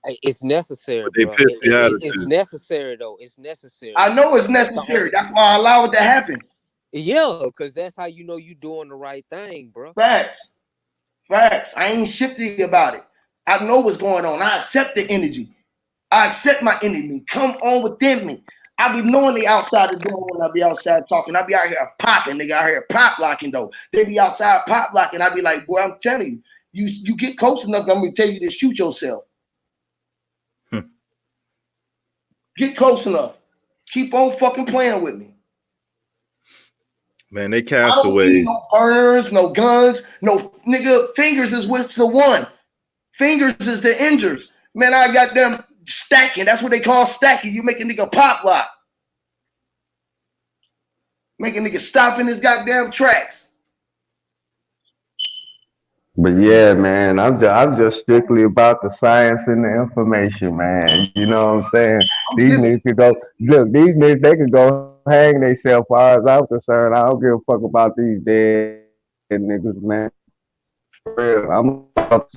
It's necessary, But they bro. pissy It's attitude. necessary, though. It's necessary. I know it's That's the necessary. only. That's why I allow it to happen. Yeah, because that's how you know you doing the right thing, bro. Facts. Facts. I ain't shifty about it. I know what's going on. I accept the energy. I accept my enemy. Come on within me. I be knowing they outside the door when I be outside talking. I be out here popping, nigga. Out here pop locking though. They be outside pop locking. I be like, boy, I'm telling you, you get close enough, I'm gonna tell you to shoot yourself. Get close enough. Keep on fucking playing with me. Man, they I don't need castaways. no burners, no guns, no nigga. Fingers is what's the one. Fingers is the injures. Man, I got them stacking. That's what they call stacking. You make a nigga pop lock. Make a nigga stop in his goddamn tracks. But yeah, man, I'm just strictly about the science and the information, man. You know what I'm saying? I'm These giving. niggas could go look. These niggas they could go hang themselves. As far as I'm concerned, I don't give a fuck about these dead niggas, man. real. I'm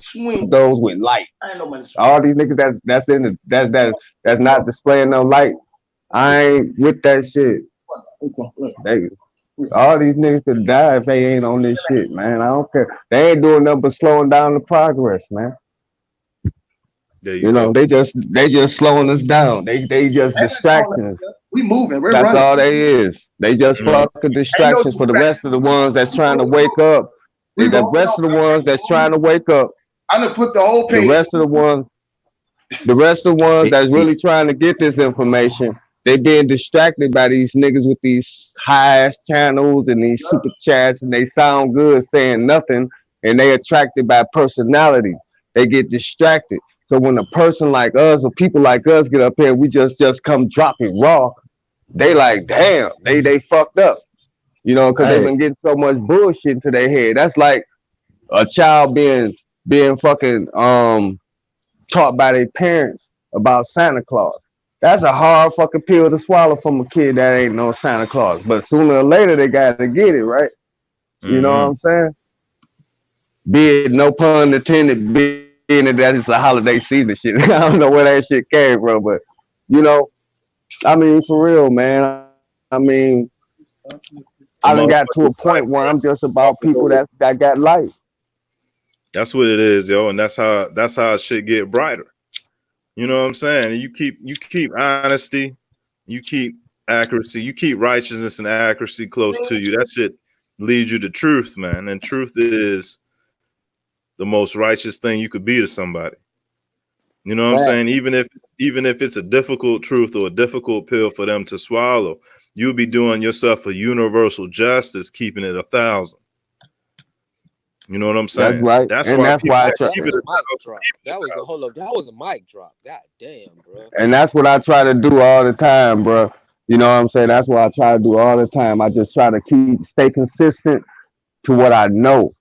Swing. those with light. I ain't nobody swing. All these niggas that's not displaying no light. I ain't with that shit. They, all these niggas could die if they ain't on this shit, man. I don't care. They ain't doing nothing but slowing down the progress, man. There you You know, go. they just slowing us down. They just distracting us. We moving. We're That's running. all they is. They just Mhm. fucking Ain't no distractions for the rest distraction. of the ones that's trying to wake up. We The rolling rest on. of the ones that's trying to wake up. I'm gonna put the whole The page. rest of the ones It, that's it, really trying to get this information, they being distracted by these niggas with these high ass channels and these super chats, and they sound good saying nothing, and they attracted by personality. They get distracted. So when a person like us or people like us get up here, we just come dropping raw. They like, damn, they fucked up. You know, because they've hey, been getting so much bullshit into their head. That's like a child being fucking taught by their parents about Santa Claus. That's a hard fucking pill to swallow from a kid that ain't no Santa Claus. But sooner or later they gotta get it, right? You know what Mhm. I'm saying? Be it no pun intended, being that it's a holiday season shit. I don't know where that shit came from, but you know, I mean for real, man. I mean, I done The got to a motherfuckers point where like I'm just about people that. that got life. That's what it is, yo, and that's how shit get brighter. You know what I'm saying? You keep honesty, you keep accuracy, you keep righteousness and accuracy close to you. That shit leads you to truth, man. And truth is the most righteous thing you could be to somebody. You know what I'm Fact. saying? Even if it's a difficult truth or a difficult pill for them to swallow, you'll be doing yourself a universal justice, keeping it 1,000. You know what I'm That's saying? right. That's And why that's people why I that try That keep was it a a mic thousand, drop. keep it That a was a thousand. hold up. That was a mic drop. God damn, bro. and that's what I try to do all the time, bro. You know what I'm saying? That's what I try to do all the time. I just try to stay consistent to what I know.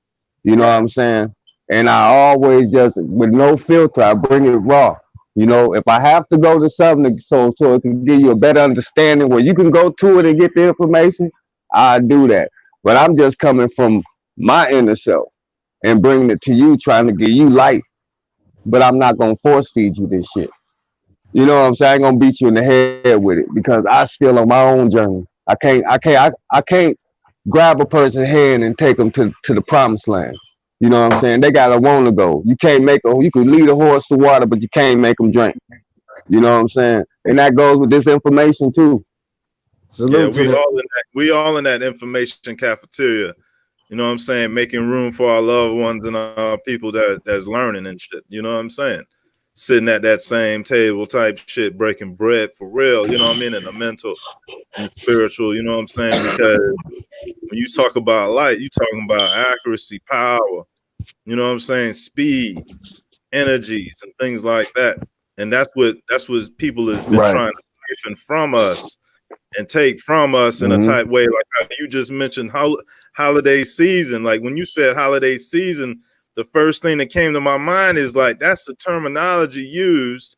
You know what I'm saying? And I always just with no filter, I bring it raw. You know, if I have to go to something so it can give you a better understanding where you can go to it and get the information, I do that. But I'm just coming from my inner self and bringing it to you, trying to give you life. But I'm not gonna force feed you this shit. You know what I'm saying? I ain't gonna beat you in the head with it because I still on my own journey. I can't grab a person's hand and take them to the promised land. You know what I'm saying? They gotta want to go. You can lead a horse to water, but you can't make them drink. You know what I'm saying? And that goes with this information too. Yeah, Salute to we the. all in that. We all in that information cafeteria. You know what I'm saying? Making room for our loved ones and our people that's learning and shit. You know what I'm saying? Sitting at that same table type shit, breaking bread for real. You know what I mean? In the mental and the spiritual. You know what I'm saying? Because when you talk about light, you talking about accuracy, power. You know what I'm saying? Speed, energies, and things like that. And that's what people has been Right. trying to siphon from us and take from us in a Hmm. type way, like how you just mentioned holiday season. Like when you said holiday season, the first thing that came to my mind is like that's the terminology used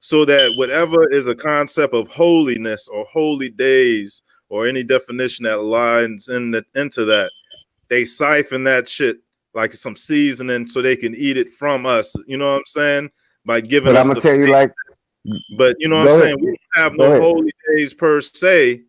so that whatever is a concept of holiness or holy days or any definition that lines into that, they siphon that shit like some seasoning so they can eat it from us. You know what I'm saying? By giving But I'm us gonna the tell you, faith. like, But you know what I'm go ahead, saying? We don't have go no ahead. holy days per se,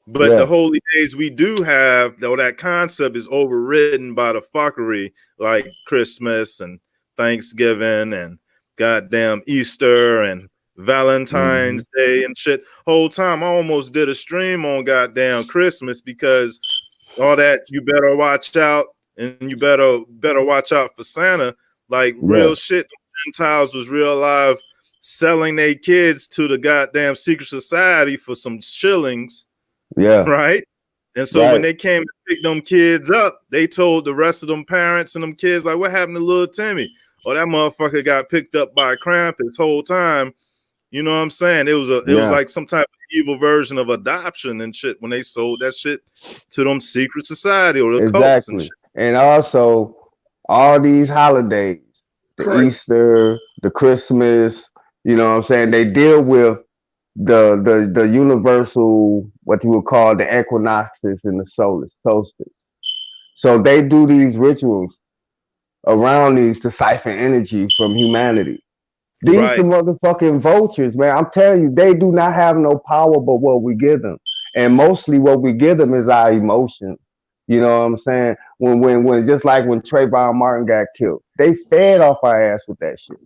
but the Yeah. holy days we do have, though, that concept is overridden by the fuckery like Christmas and Thanksgiving and goddamn Easter and Hmm. Valentine's Day and shit. Whole time I almost did a stream on goddamn Christmas because all that you better watch out and you better watch out for Santa. Like Yeah. real shit, the Gentiles was real live selling their kids to the goddamn secret society for some shillings, Yeah. right? And so when Right. they came to pick them kids up, they told the rest of them parents and them kids, like, what happened to little Timmy? Oh, that motherfucker got picked up by Krampus whole time. You know what I'm saying? It was Yeah. like some type of evil version of adoption and shit when they sold that shit to them secret society or the cults and Exactly. shit. And also, all these holidays, the Correct. Easter, the Christmas, you know what I'm saying? They deal with the universal, what you would call the equinoxes and the solar solstice. So they do these rituals around these to siphon energy from humanity. These Right. some motherfucking vultures, man. I'm telling you, they do not have no power but what we give them. And mostly what we give them is our emotions. You know what I'm saying? When just like when Trayvon Martin got killed, they fed off our ass with that shit.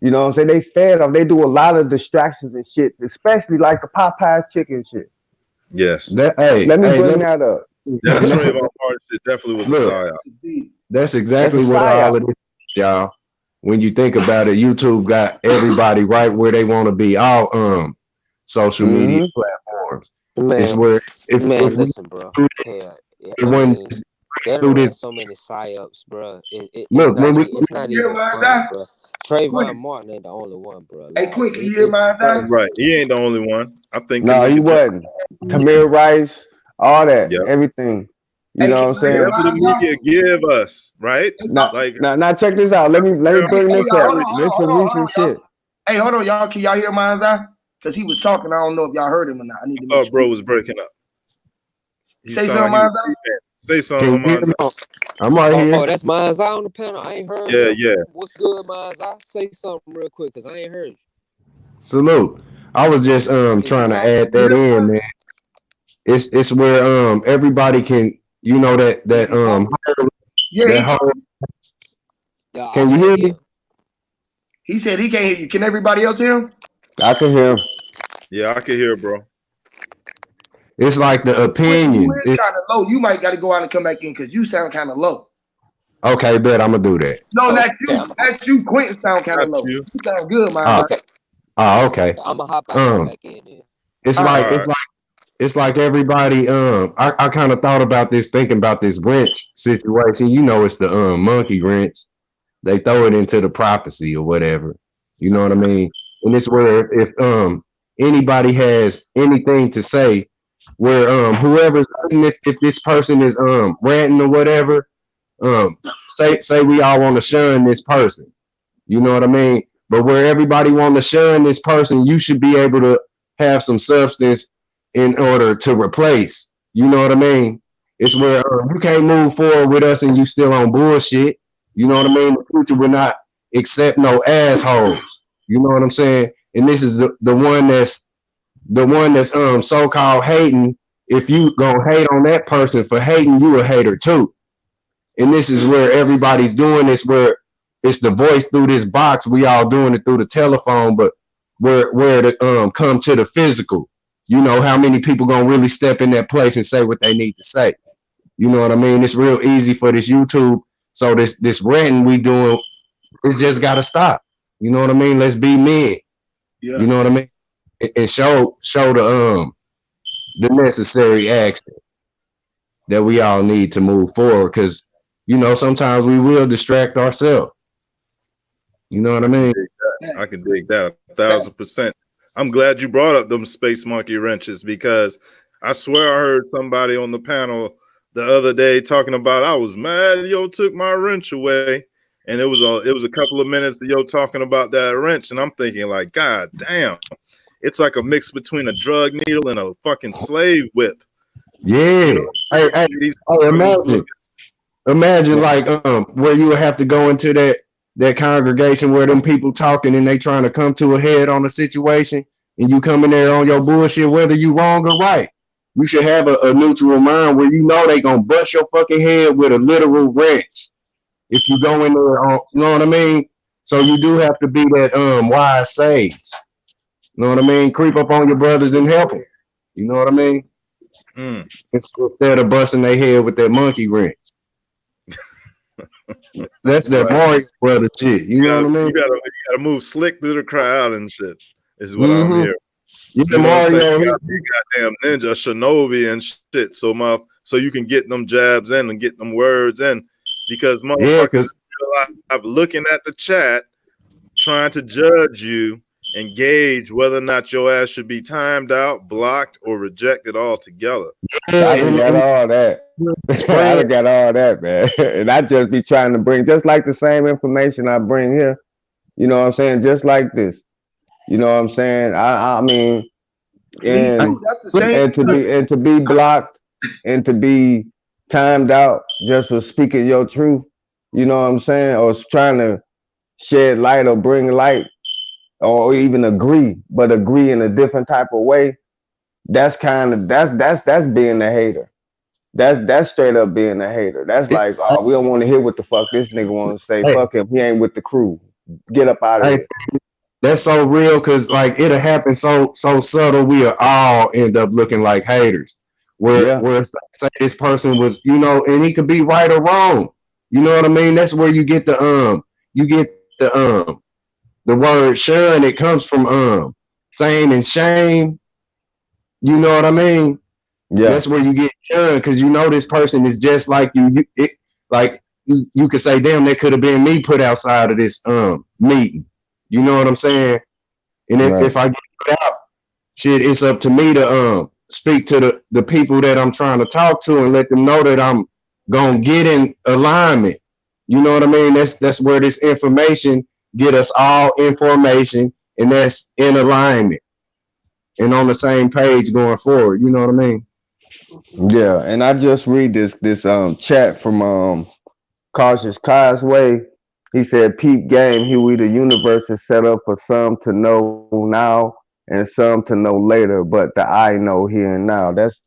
You know what I'm saying? They fed off. They do a lot of distractions and shit, especially like the Popeye chicken shit. Yes. Let me bring that up. Yeah, the that's, Trayvon Martin shit definitely was a look, psyop. that's That's a exactly what psyop. all of this, y'all. When you think about it, YouTube got everybody right where they want to be. All social media Mm-hmm. platforms. It's Man, where if man, we listen, bro. Hell, I when mean, they done through this ran so many psyops, bro. It's look not when we even it's not You hear even my funny, eye? bro. Trayvon Quick. Martin ain't the only one, bro. Hey, Like quick, you hear it's my eye? crazy. Right. He ain't the only one. I think No, he Kamika Jones. wasn't. Tamir Rice, all that, Yep. everything. You Hey, know can what I'm y'all hear saying? Whatever the my eye? media give us, right? Hey, y'all, Now, Like now, check this out. Let me hey, bring hey, this y'all, up. hold on, This some hold on, recent y'all. shit. Hey, hold on, y'all. Can y'all hear my eye? Because he was talking. I don't know if y'all heard him or not. I need I to make thought sure. bro was breaking up. He Say sounded like something, he was my eye. Say something, can you hear Lamont. me? I'm right Oh, here. that's Mine's Eye on the panel. I ain't heard Yeah, him. yeah. What's good, Mine's Eye? Say something real quick, cause I ain't heard you. Salute. I was just Is you trying to talking? add You that hear in, my man. It's where everybody can that Is he talking? Yeah, he that whole talking. Yeah, I can you can't hear hear me? him. He said he can't hear you. Can everybody else hear him? I can hear him. Yeah, I can hear, bro. It's like the Quick, you opinion. is It's kind of low. You might got to go out and come back in because you sound kind of low. okay, bet I'm gonna do that. No, that's Okay, you. That's you. Quentin sound kind Got of low. you. You sound good, my Oh, eye. okay. okay. I'm gonna hop out, come Um, back in then. it's All like right. All right. it's like everybody. I kind of thought about this, thinking about this wrench situation. It's the monkey wrench. They throw it into the prophecy or whatever. You know what I mean? And it's where if anybody has anything to say, where whoever's if this person is ranting or whatever, um say we all want to shun this person. You know what I mean? But where everybody want to shun this person, you should be able to have some substance in order to replace. You know what I mean? It's where you can't move forward with us and you still on bullshit. You know what I mean? The future will not accept no assholes. You know what I'm saying? And this is the one that's so called hating. If you gonna hate on that person for hating, you a hater too. And this is where everybody's doing this, where it's the voice through this box. We all doing it through the telephone, but where to come to the physical. How many people gonna really step in that place and say what they need to say? You know what I mean? It's real easy for this YouTube. So this ranting we doing, it's just gotta stop. You know what I mean? Let's be men. Yeah. You know what I mean? And show the necessary action that we all need to move forward. Because sometimes we will distract ourselves. You know what I I can mean? dig that. I can dig that 1,000%. I'm glad you brought up them space monkey wrenches because I swear I heard somebody on the panel the other day talking about I was mad yo took my wrench away. And it was a couple of minutes of yo talking about that wrench. And I'm thinking, like, God damn, it's like a mix between a drug needle and a fucking slave whip. Yeah. You know, Hey, these motherfuckers look imagine like where you would have to go into that congregation where them people talking and they trying to come to a head on a situation, and you come in there on your bullshit, whether you wrong or right. You should have a neutral mind where they gonna bust your fucking head with a literal wrench if you go in there on, you know what I mean? So you do have to be that wise sage. You know what I mean? Creep up on your brothers and help them. You know what I mean? mm. Instead of busting their head with that monkey wrench. That's that Right. Mario brother shit. You know what I mean? You gotta move slick through the crowd and shit. Is what I'm Mm-hmm. hearing. Yeah, You know what I'm saying? Mario. You gotta be a goddamn ninja, shinobi and shit. So you can get them jabs in and get them words in. Because Yeah, motherfuckers live looking at the chat, trying to judge you and gauge whether or not your ass should be timed out, blocked, or rejected altogether. I done got and all that. I spread. done got all that, man. And I just be trying to bring just like the same information I bring here. You know what I'm saying? Just like this. You know what I'm saying? I mean, Me and too. That's the same. to be blocked and to be timed out just for speaking your truth. You know what I'm saying? Or it's trying to shed light or bring light or even agree, but agree in a different type of way. That's kind of that's being a hater. That's straight up being a hater. That's It, like, oh, we don't want to hear what the fuck this nigga want to say. hey, Fuck him. He ain't with the crew. Get up out of hey, here. that's so real because like it'll happen so subtle. We'll all end up looking like haters. Yeah. Where say this person was, and he could be right or wrong. You know what I mean? That's where you get the word sure, and it comes from same and shame. You know what I mean? Yeah. That's where you get sure because this person is just like you. Like you could say, damn, that could have been me put outside of this meeting. You know what I'm saying? And Right. if I get it out, shit, it's up to me to speak to the people that I'm trying to talk to and let them know that I'm gonna get in alignment. You know what I mean? That's where this information get us all information, and that's in alignment and on the same page going forward. You know what I mean? Yeah. And I just read this chat from Cautious Causeway. He said, "Peep game, Huey. The universe is set up for some to know now and some to know later, but the I know here and now. That's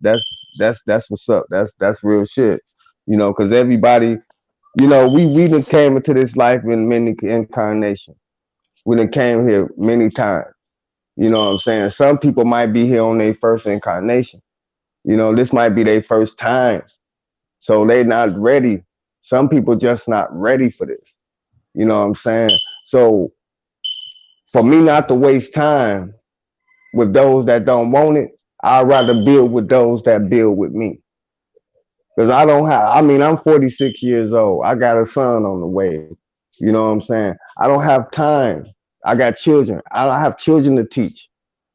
what's up. That's real shit. Because everybody, we done came into this life in many incarnations. We done came here many times. You know what I'm saying? Some people might be here on their first incarnation. This might be their first time, so they not ready. Some people just not ready for this. You know what I'm saying? So for me not to waste time with those that don't want it, I'd rather build with those that build with me. Because I'm 46 years old. I got a son on the way. You know what I'm saying? I don't have time. I got children. I don't have children to teach.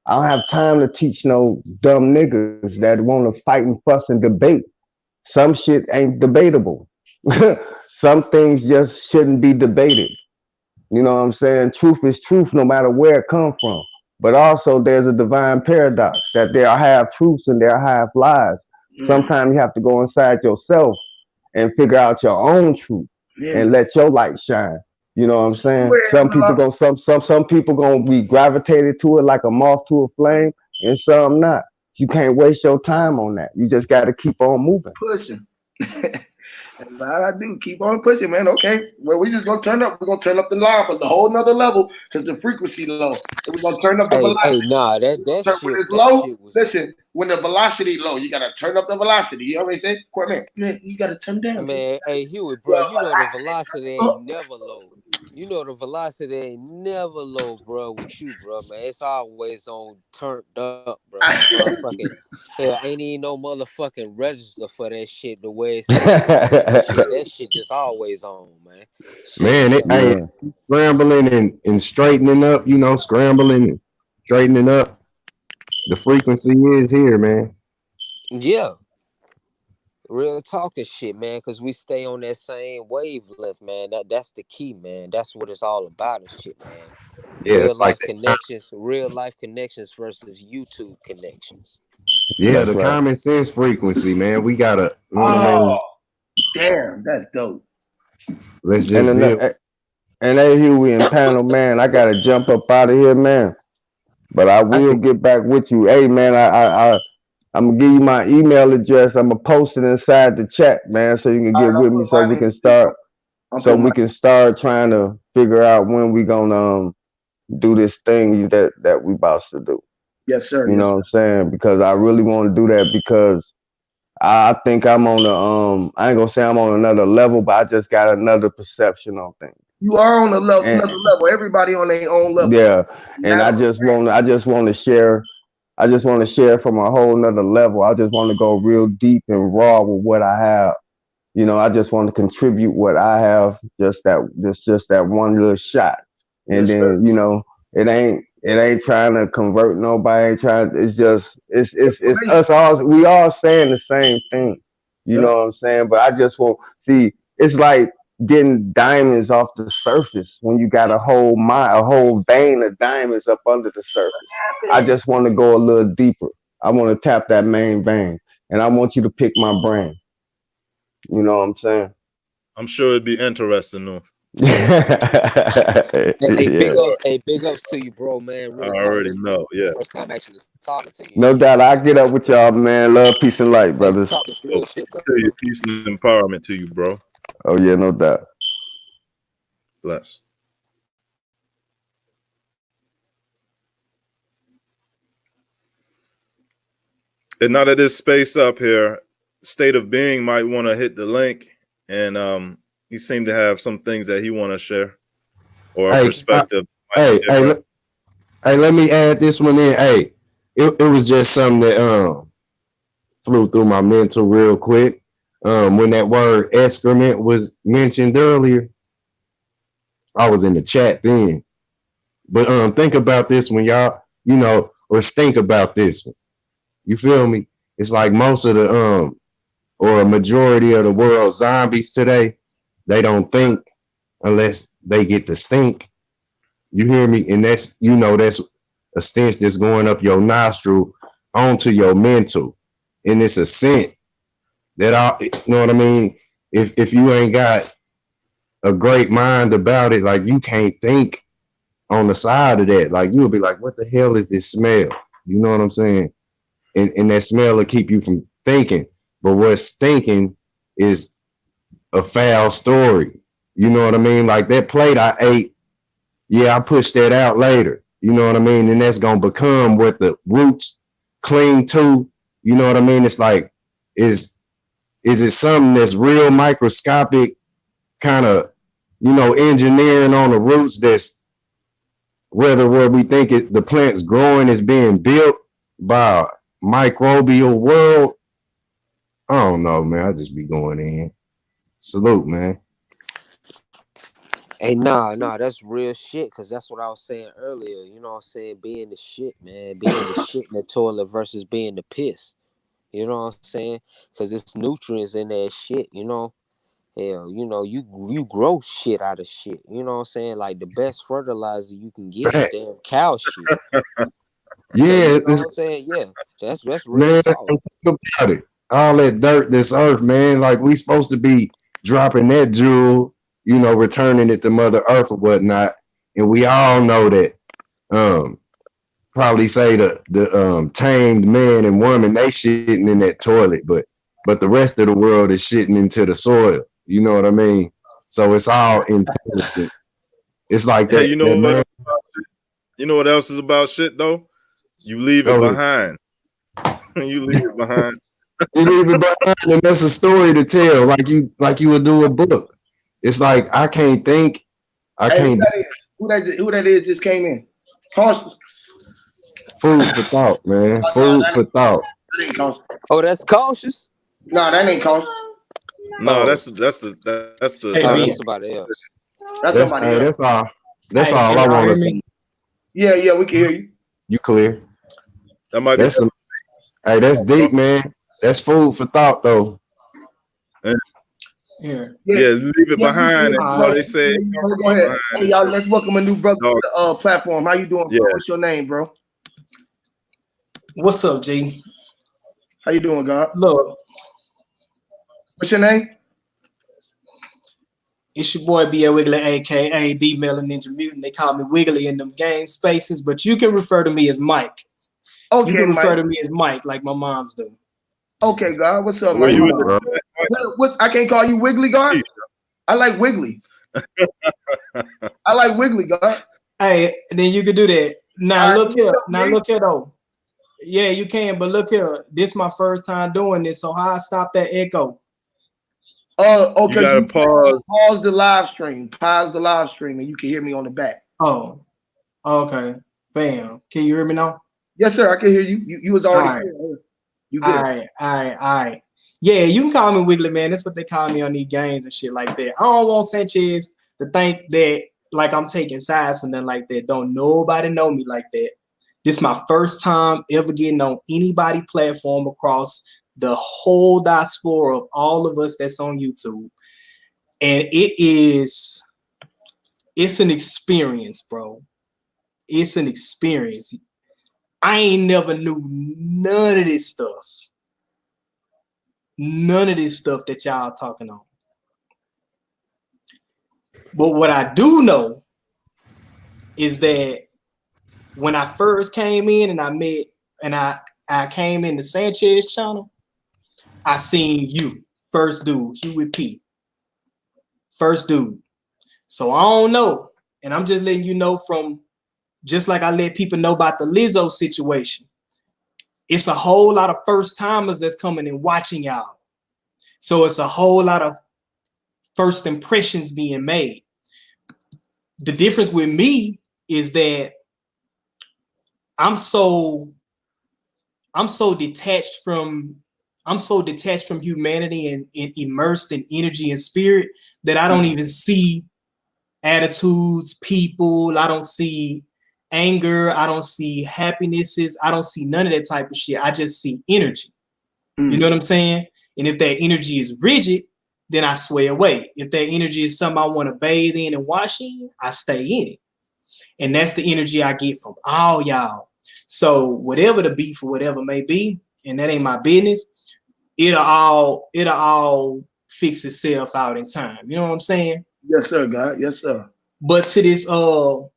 I don't have time to teach no dumb niggas that want to fight and fuss and debate. Some shit ain't debatable. Some things just shouldn't be debated. You know what I'm saying? Truth is truth no matter where it comes from. But also there's a divine paradox that there are half truths and there are half lies. Mm. Sometimes you have to go inside yourself and figure out your own truth Yeah, and man. let your light shine. You know what I'm saying? Where Some people going some people gonna be gravitated to it like a moth to a flame, and some not. You can't waste your time on that. You just got to keep on moving. pushing. That's all I do. Keep on pushing, man. Okay. Well, we just gonna turn up. We're gonna turn up the line for the whole nother level because the frequency low. So we're gonna turn up the Hey, velocity. nah, When it's that low, shit was. listen. When the velocity low, you gotta turn up the velocity. You already said, man, you gotta turn down. Man, hey Huey, bro, Your you know the velocity velocity turn ain't up. never low. You know the velocity ain't never low, bro. With you, bro, man, it's always on turned up, bro. Motherfucking hell, ain't even no motherfucking register for that shit the way it's set, man. That shit just always on, man. Shit, Man, yeah. hey, Yeah. scrambling and straightening up. Scrambling and straightening up. The frequency is here, man. Yeah, real talking shit, man, because we stay on that same wavelength, man. That's the key, man. That's what it's all about and shit, man. Yeah, it's like that. Real life connections versus YouTube connections. Yeah, That's the right. common sense frequency, man. We gotta, you know what I Oh, mean? damn, that's dope. Let's And just deal. then, and hey, Huey and panel, man, I gotta jump up out of here, man. But I will Hey, get back with you. Hey, man, I'm gonna give you my email address. I'm gonna post it inside the chat, man, so you can All get right, I'm with me, putting mine in too. I'm so putting mine. we can start trying to figure out when we gonna do this thing that we about to do. Yes, sir. You Yes, know sir. what I'm saying? Because I really want to do that because I think I'm on the I ain't gonna say I'm on another level, but I just got another perception on things. You are on another And level. Everybody on their own level. yeah, and Not on I just want to share. I just want to share from a whole nother level. I just want to go real deep and raw with what I have. I just want to contribute what I have, just that one little shot. And yes, sir. then, it ain't trying to convert nobody, ain't trying it's just it's Information. us all we all saying the same thing. You Yep. know what I'm saying? But I just want see it's like getting diamonds off the surface when you got a whole vein of diamonds up under the surface. I Happened. just want to go a little deeper. I want to tap that main vein and I want you to pick my brain. You know what I'm saying? I'm sure it'd be interesting though. Hey, Yeah, big ups to you, bro, man. I Real talk. already This is know. Yeah. my first time actually talking to you and no shit. doubt. I get up with y'all, man. Love, peace, and light, Hey, you brothers. talking So, real shit, tell you bro. peace and empowerment to you, bro. Oh yeah, no doubt. Bless. And now that this space up here, State of Being might want to hit the link, and he seemed to have some things that he want to share or a Hey, perspective might hey, be hey, different. hey, let me add this one in. Hey, it was just something that flew through my mental real quick. When that word excrement was mentioned earlier, I was in the chat then. But think about this when y'all, or think about this one. You feel me? It's like most of the or a majority of the world's zombies today, they don't think unless they get to stink. You hear me? And that's that's a stench that's going up your nostril onto your mental. And it's a scent that you know what I mean? If you ain't got a great mind about it, like you can't think on the side of that. Like you'll be like, what the hell is this smell? You know what I'm saying? And that smell will keep you from thinking. But what's thinking is a foul story. You know what I mean? Like that plate I ate, yeah, I pushed that out later. You know what I mean? And that's gonna become what the roots cling to. You know what I mean? It's like, is it something that's real microscopic, kind of, engineering on the roots that's whether what we think the plant's growing is being built by a microbial world. I don't know, man. I just be going in. Salute, man. Hey, nah, that's real shit. Cause that's what I was saying earlier. You know what I'm saying? Being the shit, man. Being the shit in the toilet versus being the piss. You know what I'm saying? Cause it's nutrients in that shit. You know, hell, you grow shit out of shit. You know what I'm saying? Like the best fertilizer you can get is Fact. damn cow shit. So Yeah, you know what I'm saying? Yeah, that's real man. talk. Think about it. All that dirt, this earth, man. Like we supposed to be dropping that jewel, returning it to Mother Earth or whatnot. And we all know that. Probably say the tamed man and woman they shitting in that toilet, but the rest of the world is shitting into the soil. You know what I mean? So it's all intelligent. It's like Hey, that man. you know what else is about shit though? You leave it Go ahead. behind. You leave it behind. You leave it behind, and that's a story to tell. Like you would do a book. It's like I can't think. I Hey, can't. who that is just came in? Cautious. Food for thought, man. Oh, no, Food for thought. that ain't cautious. Oh, that's cautious. No, that ain't cautious. No, Oh, that's the Hey, oh, B. that's that's somebody else. That's That's somebody hey, else. that's all. That's Hey, all can I y'all want hear to me? say. Yeah, we can hear you. You clear? that might be. That's some. Hey, that's deep, man. That's food for thought, though. Yeah. Yeah, Yeah, leave it yeah, we can hear behind, and you, you know All bro. they right. We can say hear it you, come bro. Go from ahead. behind Hey, and y'all, shit. let's welcome a new brother Dog. to the platform. How you doing, bro? Yeah, What's your name, bro? What's up, G? How you doing, God? Look, What's your name? it's your boy B.A. Wiggly, aka the Melanin Ninja Mutant. They call me Wiggly in them game spaces, but you can refer to me as Mike. You Okay, can Mike. refer to me as Mike, like my moms do. Okay, God. What's up, where Mike? you Hold at? on. What's I can't call you Wiggly, God? I like Wiggly. I like Wiggly, God. Hey, and then you can do that. Now All right, look here. what's up, Now G? look here though. Yeah, you can, but look here. This is my first time doing this, so how I stop that echo? You Okay, gotta you pause. pause the live stream. Pause the live stream, and you can hear me on the back. Oh, okay. Bam. Can you hear me now? Yes, sir. I can hear you. You was All already right. clear. You All good? right, all right. Yeah, you can call me Wiggly, man. That's what they call me on these games and shit like that. I don't want Sanchez to think that like I'm taking sides and nothing like that. Don't nobody know me like that. This is my first time ever getting on anybody platform across the whole diaspora of all of us that's on YouTube. And it's an experience, bro. It's an experience. I ain't never knew none of this stuff. None of this stuff that y'all talking on. But what I do know is that when I first came in and I came in the Sanchez channel, I seen you, first dude, Huey P. First dude. So I don't know. And I'm just letting you know from just like I let people know about the Lizzo situation. It's a whole lot of first timers that's coming and watching y'all. So it's a whole lot of first impressions being made. The difference with me is that I'm so detached from humanity and immersed in energy and spirit that I don't even see attitudes, people. I don't see anger. I don't see happinesses. I don't see none of that type of shit. I just see energy. You know what I'm saying? And if that energy is rigid, then I sway away. If that energy is something I want to bathe in and wash in, I stay in it. And that's the energy I get from all y'all. So whatever the beef or whatever may be, and that ain't my business, it'll all fix itself out in time. You know what I'm saying? Yes, sir, God. Yes, sir. But to this what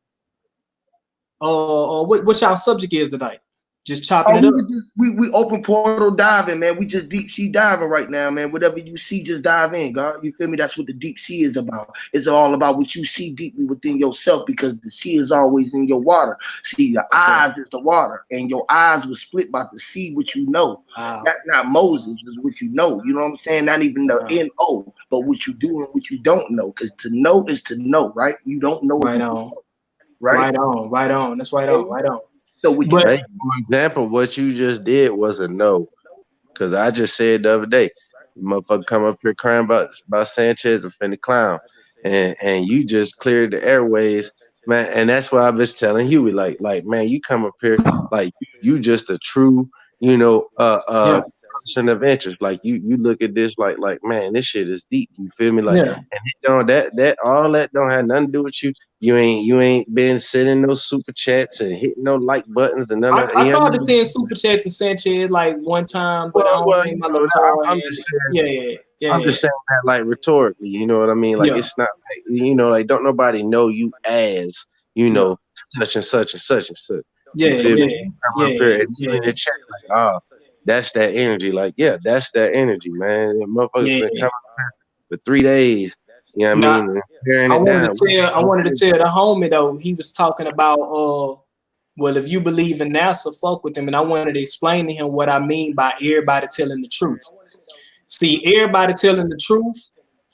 y'all subject is tonight? Just chopping it up. We open portal diving, man. We just deep sea diving right now, man. Whatever you see, just dive in, God. You feel me? That's what the deep sea is about. It's all about what you see deeply within yourself, because the sea is always in your water. See, the eyes is the water, and your eyes were split by the sea, what you know. Wow. That's not Moses, is what you know. You know what I'm saying? Not even the N-O, but what you do and what you don't know. Because to know is to know, right? You don't know. Right on. Right on. Right on. That's right on. Right on. So what you Hey, for example, what you just did was a no. Because I just said the other day, motherfucker come up here crying about Sanchez and finna clown. And you just cleared the airways, man. And that's why I was telling Huey, like, man, you come up here like you just a true, person of interest. Like you look at this like, man, this shit is deep. You feel me? Like, yeah. and it don't that all that don't have nothing to do with you. You ain't been sending no super chats and hitting no like buttons and none of I you know tried what I to mean? send super chat to Sanchez like one time, but I don't Well, think my little card I'm had just it. saying. Yeah. I'm just saying that like rhetorically, you know what I mean? Like Yeah. it's not like, like don't nobody know you as, Yeah. such and such and such and such. Yeah. You feel me? Yeah. Come up here and you in the chat like, that's that energy. Like, yeah, that's that energy, man. And motherfuckers been Yeah. coming up here for 3 days, you know what I Now mean? And tearing I it wanted down. to tell the homie though, he was talking about well, if you believe in NASA, fuck with them. And I wanted to explain to him what I mean by everybody telling the truth. See, everybody telling the truth,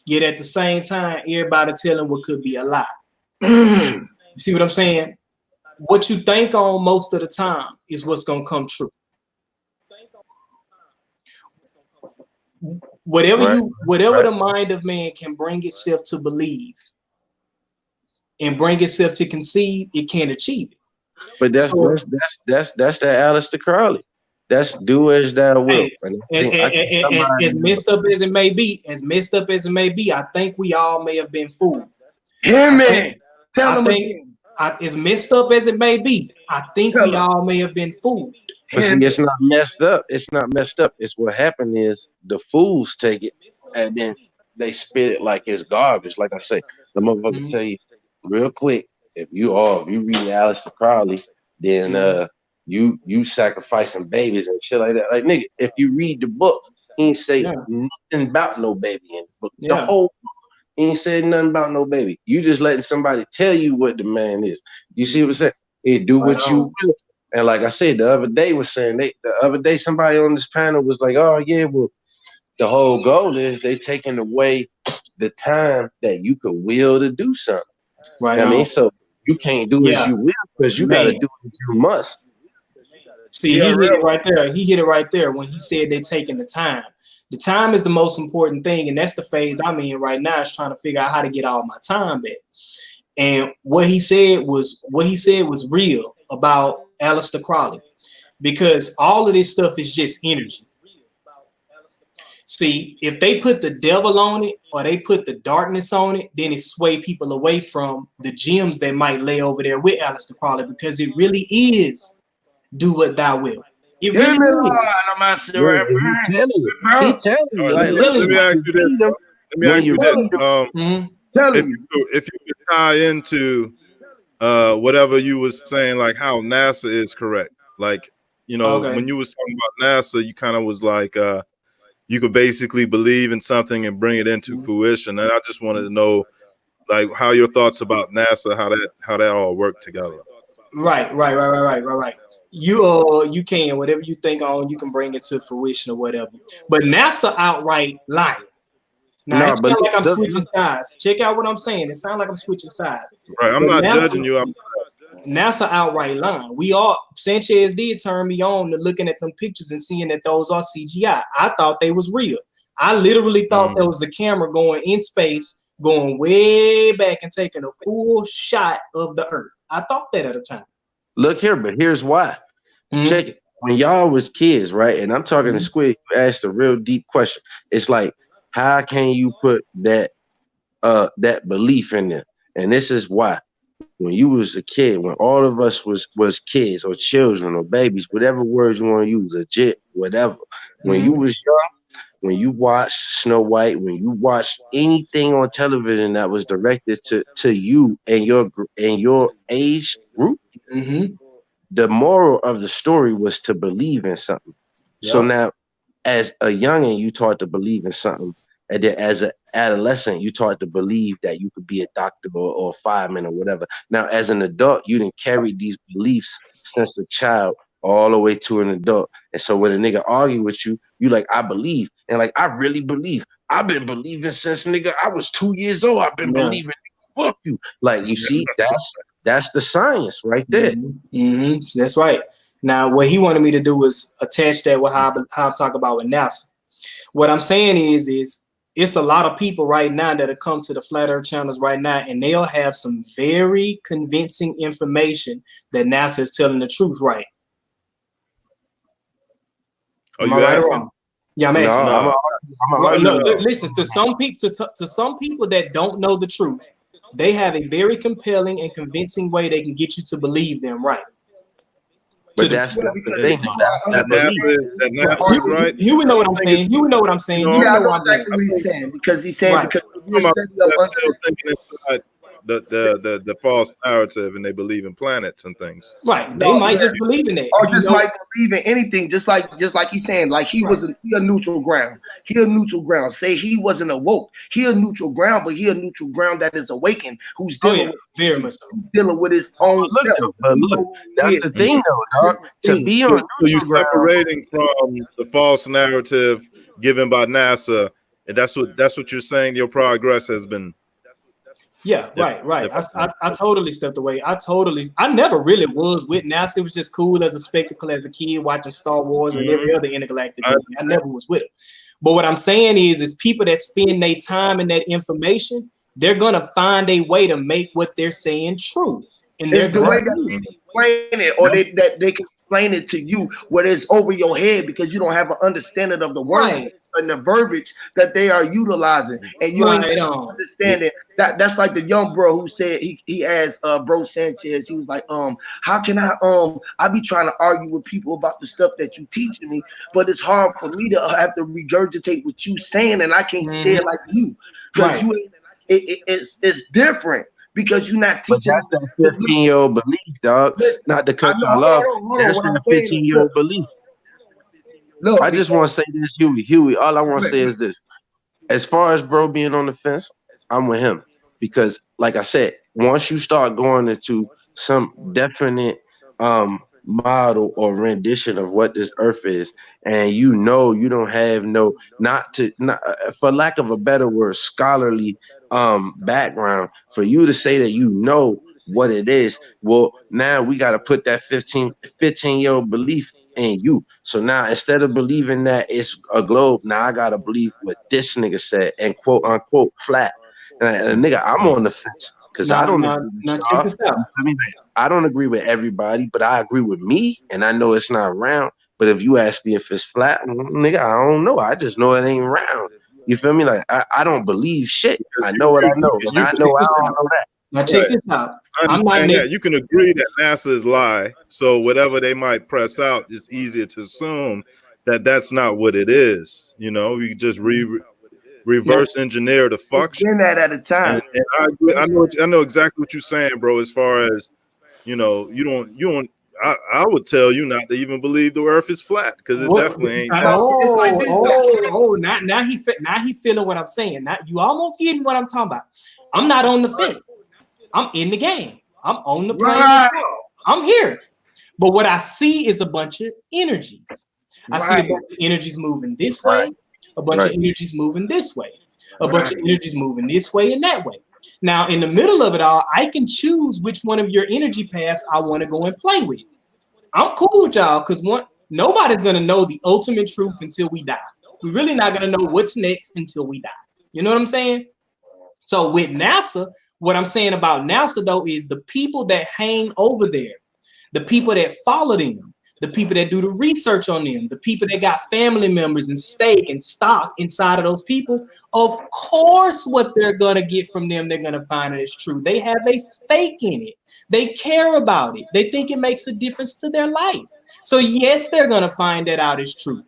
yet at the same time, everybody telling what could be a lie. You see what I'm saying? What you think on most of the time is what's gonna come true. Whatever the mind of man can bring itself to believe and bring itself to conceive, it can't achieve it. But that's that Aleister Crowley. That's do as thou wilt. As messed up as it may be, I think we all may have been fooled. Hear me. Tell them again. As messed up as it may be, I think we all may have been fooled. But see, it's not messed up. It's not messed up. It's what happened is the fools take it and then they spit it like it's garbage. Like I say, the motherfucker tell you real quick, if you read Aleister Crowley, then you sacrificing babies and shit like that. Like nigga, if you read the book, he ain't say nothing about no baby in the book. The whole book, he ain't said nothing about no baby. You just letting somebody tell you what the man is. You see what I'm saying? Hey, do what you will. And like I said, the other day somebody on this panel was like, oh yeah, well, the whole goal is they taking away the time that you could will to do something. Right. I mean, so you can't do as you will because you got to do as you must. See, he hit it right there. He hit it right there when he said they're taking the time. The time is the most important thing, and that's the phase I'm in right now, is trying to figure out how to get all my time back. And what he said was real about Aleister Crowley, because all of this stuff is just energy. See, if they put the devil on it or they put the darkness on it, then it sway people away from the gems that might lay over there with Aleister Crowley, because it really is do what thou will. It really is. He telling you. Like, let me ask you this. Let me ask you this. Telling you. if you could tie into whatever you was saying, like how NASA is correct. Like, you know, Okay. when you was talking about NASA, you kind of was like you could basically believe in something and bring it into fruition. And I just wanted to know like how your thoughts about NASA, how that all worked together. Right. You can whatever you think on, you can bring it to fruition or whatever. But NASA outright lying. Now No, it but sound like I'm switching look, sides. Check out what I'm saying. It sounds like I'm switching sides. Right. I'm But not judging you. NASA outright lying. We all Sanchez did turn me on to looking at them pictures and seeing that those are CGI. I thought they was real. I literally thought there was a camera going in space, going way back and taking a full shot of the Earth. I thought that at the time. look here, but here's why. Mhm. Check it. When y'all was kids, right? And I'm talking to Mhm. Squid, you asked a real deep question. It's like, how can you put that belief in there? And this is why. When you was a kid, when all of us was kids or children or babies, whatever words you want to use, legit, whatever. When you Mhm. was young, when you watched Snow White, when you watched anything on television that was directed to you and your age group, Mhm. the moral of the story was to believe in something. So Yep. now, as a youngin, you taught to believe in something, and then as an adolescent, you taught to believe that you could be a doctor or a fireman or whatever. Now, as an adult, you didn't carry these beliefs since a child all the way to an adult. And so when a nigga argue with you, you like, I believe, and like I really believe. I've been believing since nigga I was 2 years old. I've been Yeah. believing. Fuck you. Like you see, that's the science right there. Mm-hmm. That's right. Now, what he wanted me to do was attach that with how I'm talking about with NASA. What I'm saying is it's a lot of people right now that have come to the Flat Earth channels right now, and they'll have some very convincing information that NASA is telling the truth. Right? Are Am I you right or asking? wrong? Yeah, I'm No, asking. I'm No. No, arguing. listen. To some people, to some people that don't know the truth, they have a very compelling and convincing way they can get you to believe them. Right? To But the that's Yeah, the because And thing, though. That's people are that belief. that right. NASA is right. You would I know what don't I'm think it's, saying. You would know what I'm you saying. know, You Yeah, would I know know what I'm saying. exactly I what he's think saying because he's saying Right. because some we're of study of that still understanding. thinking inside the false narrative, and they believe in planets and things. Right. They No, might yeah, just believe in that. or You just know. might believe in anything, just like he's saying, like he Right. was he a neutral ground. He a neutral ground. Say he wasn't awoke. He a neutral ground, but he a neutral ground that is awakened, who's Oh dealing yeah. with Very energy, much so. who's dealing with his But own look, self. though. But He look, know who he that's is. the Mhm. thing, though, dog. To Thing. be So, on so you neutral ground. separating from the false narrative given by NASA, and that's what you're saying. Your progress has been. Yeah. If Right. if I'm I totally stepped away. I never really was with NASA. It was just cool as a spectacle as a kid watching Star Wars and every other intergalactic I, movie. I never was with it. But what I'm saying is people that spend their time in that information, they're gonna find a way to make what they're saying true, and they're It's the gonna way Right. that believe they it. explain it, or that they can explain it to you, where it's over your head because you don't have an understanding of the words Right. and the verbiage that they are utilizing, and you ain't Right on. understanding that. That's like the young bro who said he asked bro Sanchez. He was like, how can I be trying to argue with people about the stuff that you teaching me, but it's hard for me to have to regurgitate what you saying, and I can't say Mhm. it like you because Right. you ain't. It's different because you're not But teaching. that's that 15-year-old belief, dog. Listen, Not to I cut know. y'all Hold off. on, hold on. That's What I'm that saying is, 15-year-old belief. look, I just want to say this, Huey. Huey, all I want to say is this. As far as bro being on the fence, I'm with him. Because like I said, once you start going into some definite model or rendition of what this earth is, and you don't have no not for lack of a better word, scholarly background for you to say that you know what it is, well now we got to put that 15-year-old belief in you. So now instead of believing that it's a globe, now I gotta believe what this nigga said and quote unquote flat. And nigga, I'm on the fence because I Now, don't now, agree with now, check y'all. this out. You feel me? Like, I don't agree with everybody, but I agree with me, and I know it's not round. But if you ask me if it's flat, nigga, I don't know. I just know it ain't round. You feel me? Like I don't believe shit. I know what I know, and you I can, know Check I this don't out. know that. Now, check right. this out. I I'm not. understand that. You can agree that NASA is lie. So whatever they might press out, it's easier to assume that that's not what it is. You know, you just reverse engineer the function. Been that at a time. And I agree, I know exactly what you're saying, bro. As far as you don't. I would tell you not to even believe the Earth is flat because it definitely ain't. It's like this, though. Now he feeling what I'm saying. Now you almost getting what I'm talking about. I'm not on the fence. I'm in the game. I'm on the plane. Right. I'm here. But what I see is a bunch of energies. I see a Right. bunch of energies moving this way, a bunch of energies moving this way, a bunch of energies moving this way and that way. Now, in the middle of it all, I can choose which one of your energy paths I want to go and play with. I'm cool with y'all because nobody's going to know the ultimate truth until we die. We're really not going to know what's next until we die. You know what I'm saying? So with NASA, what I'm saying about NASA, though, is the people that hang over there, the people that follow them, the people that do the research on them, the people that got family members and stake and stock inside of those people, of course, what they're going to get from them, they're going to find it is true. They have a stake in it. They care about it. They think it makes a difference to their life. So yes, they're going to find that out is true.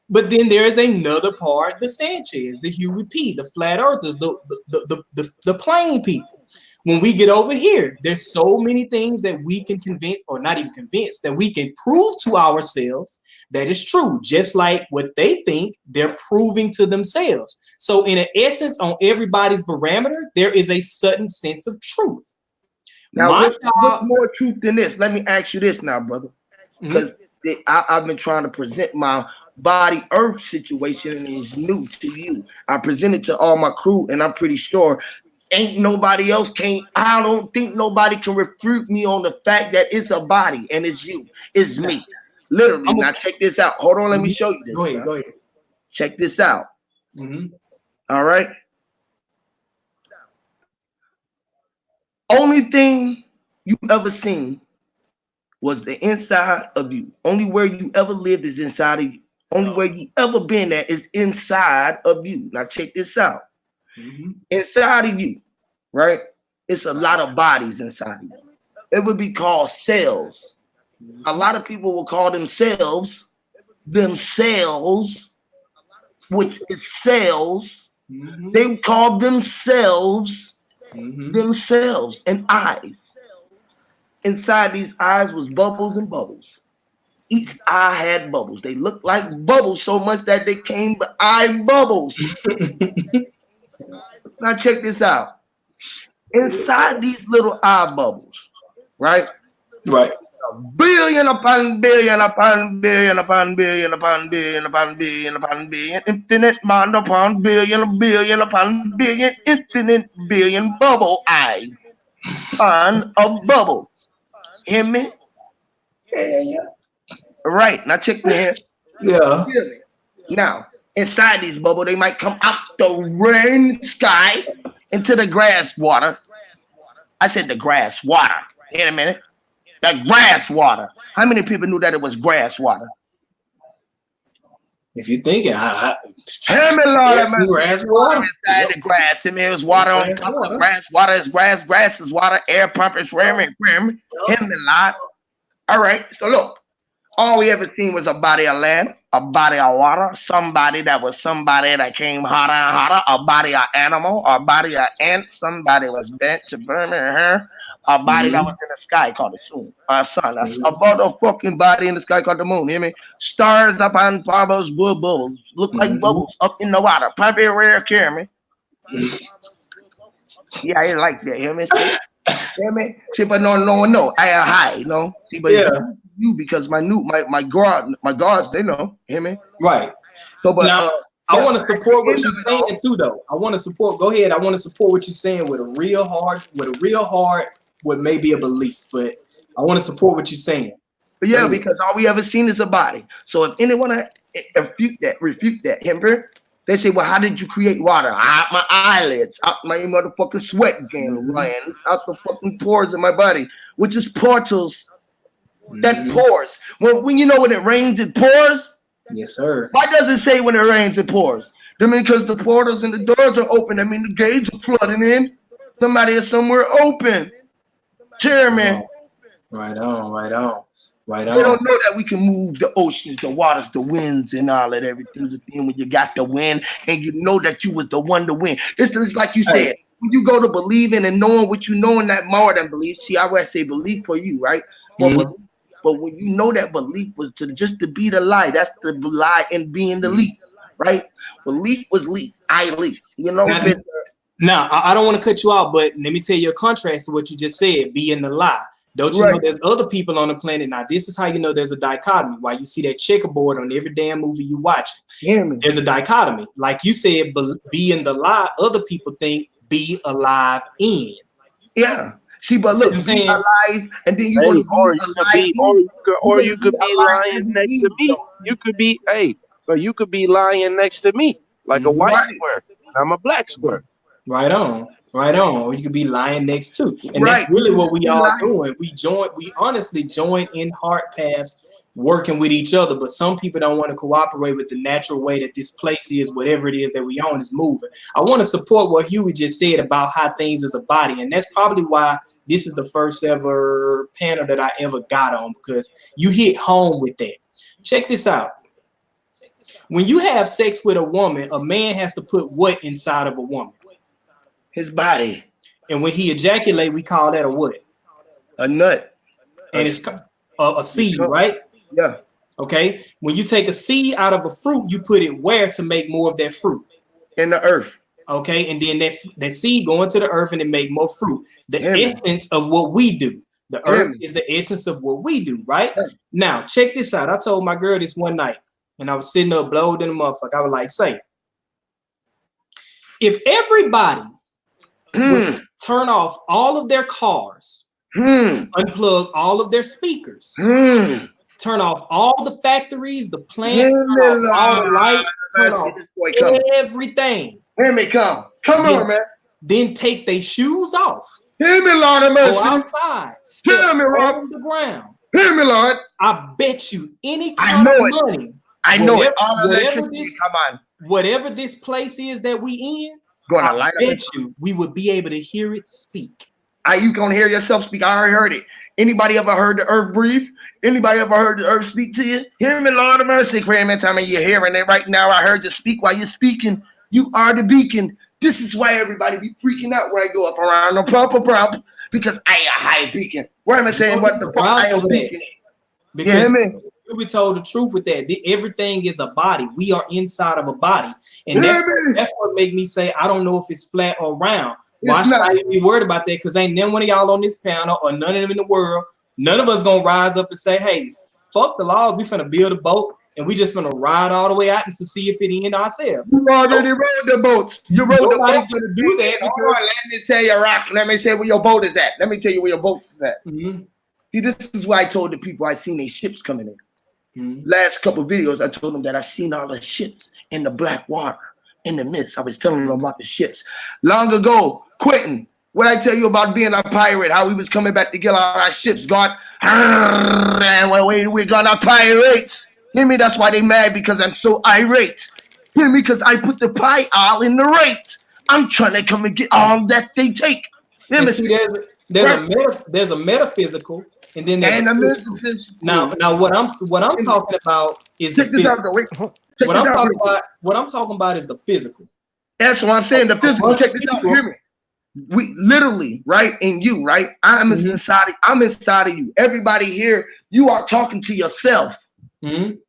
But then there is another part, the Sanchez, the Huey P, the flat earthers, the plain people. When we get over here, there's so many things that we can convince, or not even convince, that we can prove to ourselves that is true. Just like what they think, they're proving to themselves. So in essence, on everybody's barometer, there is a certain sense of truth. Now, what's more truth than this? Let me ask you this now, brother. Because I've been trying to present my body earth situation and it's new to you. I present it to all my crew, and I'm pretty sure ain't nobody else I don't think nobody can refute me on the fact that it's a body and it's you. It's me. Literally. Now check this out. Hold on, let me show you this. Go ahead. Check this out. All right. Only thing you ever seen was the inside of you. Only where you ever lived is inside of you. Only where you ever been at is inside of you. Now check this out. Inside of you, right? It's a lot of bodies inside of you. It would be called cells. A lot of people will call themselves, which is cells. They call themselves, and eyes. Inside these eyes was bubbles and bubbles. Each eye had bubbles. They looked like bubbles so much that they came eye bubbles. Now check this out. Inside these little eye bubbles, right? Right. Billion upon billion upon billion upon billion upon billion upon billion upon billion, infinite mind upon billion upon billion, infinite billion bubble eyes on a bubble. Hear me? Yeah. Right. Now check me here. Yeah. Now, inside these bubbles, they might come out the rain sky into the grass water. I said the grass water. In a minute. The grass water. How many people knew that it was grass water? If you're thinking, grass water inside the grass. I mean, it was water on top of the grass. Water is grass. Grass is water. Air pump is ramming. All right. So look, all we ever seen was a body of land, a body of water, somebody that came hotter and hotter, a body of animal, a body of ant, somebody was bent to burn her, a body that was in the sky called the sun, a motherfucking body in the sky called the moon. Hear me? Stars upon bubbles, bubbles, look like bubbles up in the water. Puppy rare, hear me? Yeah, I like that. Hear me? Hear me? See, but no. I am high, you know. See, but you because my guards, they know. Hear me? Right. So, but now, I want to support what you're saying too, though. I want to support. Go ahead. I want to support what you're saying with a real heart, with maybe a belief, but I want to support what you're saying. But yeah, because all we ever seen is a body. So if anyone refute that, remember? They say, well, how did you create water? Out my eyelids, out my motherfucking sweat glands, out the fucking pores of my body, which is portals that pours. When you know when it rains, it pours. Yes, sir. Why does it say when it rains, it pours? I mean, because the portals and the doors are open. I mean, the gates are flooding in. Somebody is somewhere open. Cheer, man. Right on. Right They on. don't know that we can move the oceans, the waters, the winds, and all of everything. But then when you got the wind and you know that you was the one to win. It's just like you Hey. said, when you go to believing and knowing what you know in that more than belief. See, I would say belief for you, right? For Mhm. belief. But when you know that belief was to just to be the lie, that's the lie in being the leaf, right? Belief was leaf, I leaf. You know, Now, now, I don't want to cut you out, but let me tell you a contrast to what you just said, being the lie. Don't you know right? there's other people on the planet? Now, this is how you know there's a dichotomy. Why you see that checkerboard on every damn movie you watch. Hear me? There's a dichotomy. Like you said, be in the lie, other people think be alive in. Yeah. See, but See what I'm look, be saying? alive, and then you're Hey, gonna be or you could alive be, in. You're or gonna you be could be alive lying in the next to in, me. though. You See? could be, hey, but you could be lying next to me like a Mhm. white Right, square. And I'm a black square. Right on. Right on. Or you could be lying next to. And that's right. You really can what just we be all lying. doing. We honestly join in heart paths working with each other, but some people don't want to cooperate with the natural way that this place is, whatever it is that we own is moving. I want to support what Huey just said about how things is a body, and that's probably why this is the first ever panel that I ever got on, because you hit home with that. Check this out. When you have sex with a woman, a man has to put what inside of a woman? His body, And when he ejaculate, we call that a what? a nut, And a, it's a seed, right? yeah, Okay. When you take a seed out of a fruit, you put it where to make more of that fruit? in the earth. Okay. And then that seed go into the earth and it make more fruit. The Hear me? essence of what we do. The Hear earth me? is the essence of what we do, right? Yeah. Now, check this out. I told my girl this one night, and I was sitting up blowed in the motherfucker. I was like, say, if everybody would turn off all of their cars, unplug all of their speakers, turn off all the factories, the plants, turn off all the lights, turn See off this boy coming. everything. Hear me? Come on, man. Then take their shoes off. Hear me, Lord of Go mercy. outside. Step Hear me, Rob. on the ground. Hear me, Lord. I bet you any I kind know of it. money. I know it. All Whatever electricity. this, Come on. whatever this place is that we in, Gonna I light up. bet you we would be able to hear it speak. Are you gonna hear yourself speak? I already heard it. Anybody ever heard the earth breathe? Anybody ever heard the earth speak to you? Hear me, Lord of mercy, Craig. Tell me you're hearing it right now. I heard you speak while you're speaking. You are the beacon. This is why everybody be freaking out when I go up around the pump because I am a high beacon. Where am I saying what the fuck I am beacon? You hear Because me? you be told the truth with that. Everything is a body. We are inside of a body, and Hear that's what make me say I don't know if it's flat or round. Why It's should not. I even be worried about that? Because ain't none one of y'all on this panel or none of them in the world. None of us gonna rise up and say, "Hey, fuck the laws. We finna build a boat and we just finna ride all the way out and to see if it end ourselves." You already rode the boats. You rode the Nobody's boat. gonna do that. Hold on, let me tell you, Rock. Let me say where your boat is at. Let me tell you where your boat is at. See, this is why I told the people I seen these ships coming in. Last couple of videos, I told them that I seen all the ships in the black water, in the mist. I was telling them about the ships. Long ago, Quentin, what I tell you about being a pirate, how we was coming back to get all our ships gone, and we're gonna pirates. Hear me? That's why they mad, because I'm so irate. Hear me? Because I put the pie all in the rate. I'm trying to come and get all that they take. Hear And me? see, there's a metaphysical, and then there's And a a physical. metaphysical. Now what I'm talking about is the Check this out, physical. though. Wait. Check What this I'm out, talking real quick. about, what I'm talking about is the physical. That's what I'm saying. The A physical. bunch Check of this out. people- Hear me. We literally, right? In you, right? I'm inside of you. Everybody here, you are talking to yourself. You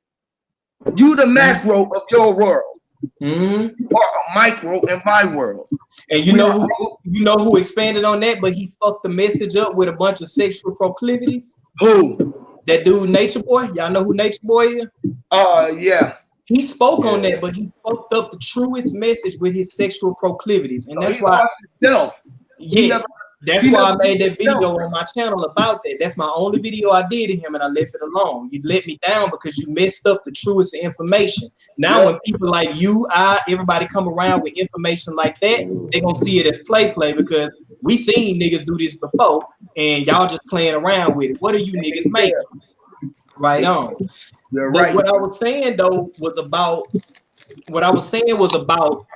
the macro of your world. You are a micro in my world. And you know who expanded on that, but he fucked the message up with a bunch of sexual proclivities? Who? That dude Nature Boy. Y'all know who Nature Boy is? Yeah. He spoke on that, but he fucked up the truest message with his sexual proclivities. And that's why that's why I made that video on my channel about that. That's my only video I did of him, and I left it alone. You let me down because you messed up the truest information. Now when people like you, everybody come around with information like that, they gonna see it as play because we seen niggas do this before, and y'all just playing around with it. What are you niggas making? Right on. You're but right. what I was saying though was about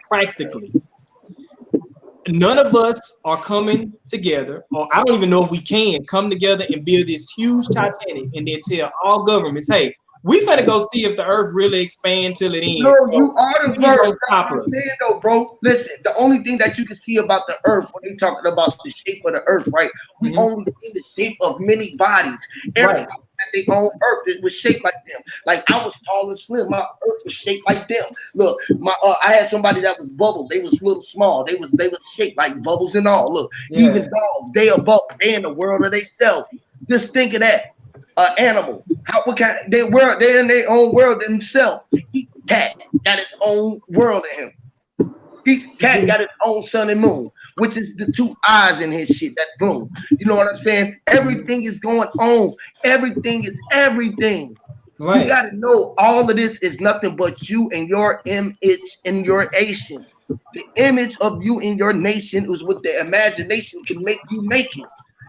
practically. none of us are coming together, or I don't even know if we can come together and build this huge Titanic and then tell all governments, hey, we finna go see if the earth really expands till it No, ends. you So are the please verse. don't That's stop what I'm us. saying, though, bro. Listen, the only thing that you can see about the earth when they talking about the shape of the earth, right? We Mhm. only see the shape of many bodies. Everybody Right. had their own earth. It was shaped like them. Like I was tall and slim. My earth was shaped like them. Look, my I had somebody that was bubbles. They was little small. They was shaped like bubbles and all. Look, even Yeah. dogs, they are bubbles. They in the world of themselves. Just think of that. Animal. How what kind they're in their own world themselves. Each cat got its own world in him. Each cat got its own sun and moon, which is the two eyes in his shit that bloom. You know what I'm saying? Everything is going on. Everything is everything. You Right. got to know all of this is nothing but you and your image in your nation. The image of you in your nation is what the imagination can make you make it.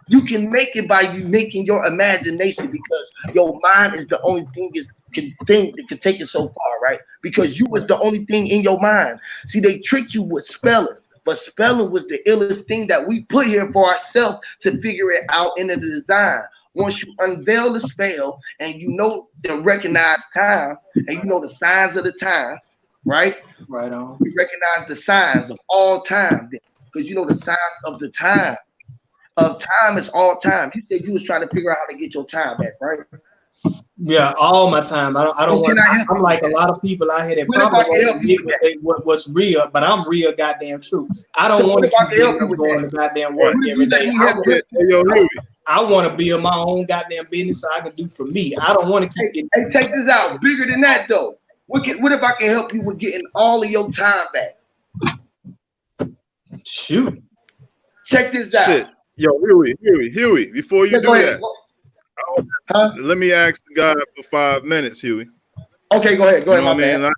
You can make it by you making your imagination because your mind is the only thing that can take it so far, right? Because you was the only thing in your mind. See, they tricked you with spelling, but spelling was the illest thing that we put here for ourselves to figure it out in the design. Once you unveil the spell and you know and recognize time and you know the signs of the time, right? Right on. You recognize the signs of all time because you know the signs of the time. Of time is all time. You said you was trying to figure out how to get your time back, right? Yeah, all my time. I don't So can want. I help I'm you with like a that? lot of people out here that What if probably I can won't help you admit with that? what's real, but I'm real goddamn true. I don't So what want to if I keep can help getting you up with going that? to goddamn Right. work What if every you let day. me help you? Hey, yo, Huey. I want to build my own goddamn business so I can do for me. I don't want to keep Hey, getting. hey, check this out. Bigger than that though. What if I can help you with getting all of your time back? Shoot. Check this out. Shit. Yo, Huey, before you Yeah, go do ahead. that, Huh? let me ask the guy for 5 minutes, Huey. Okay, go ahead. Go You ahead. know what My I mean? bad.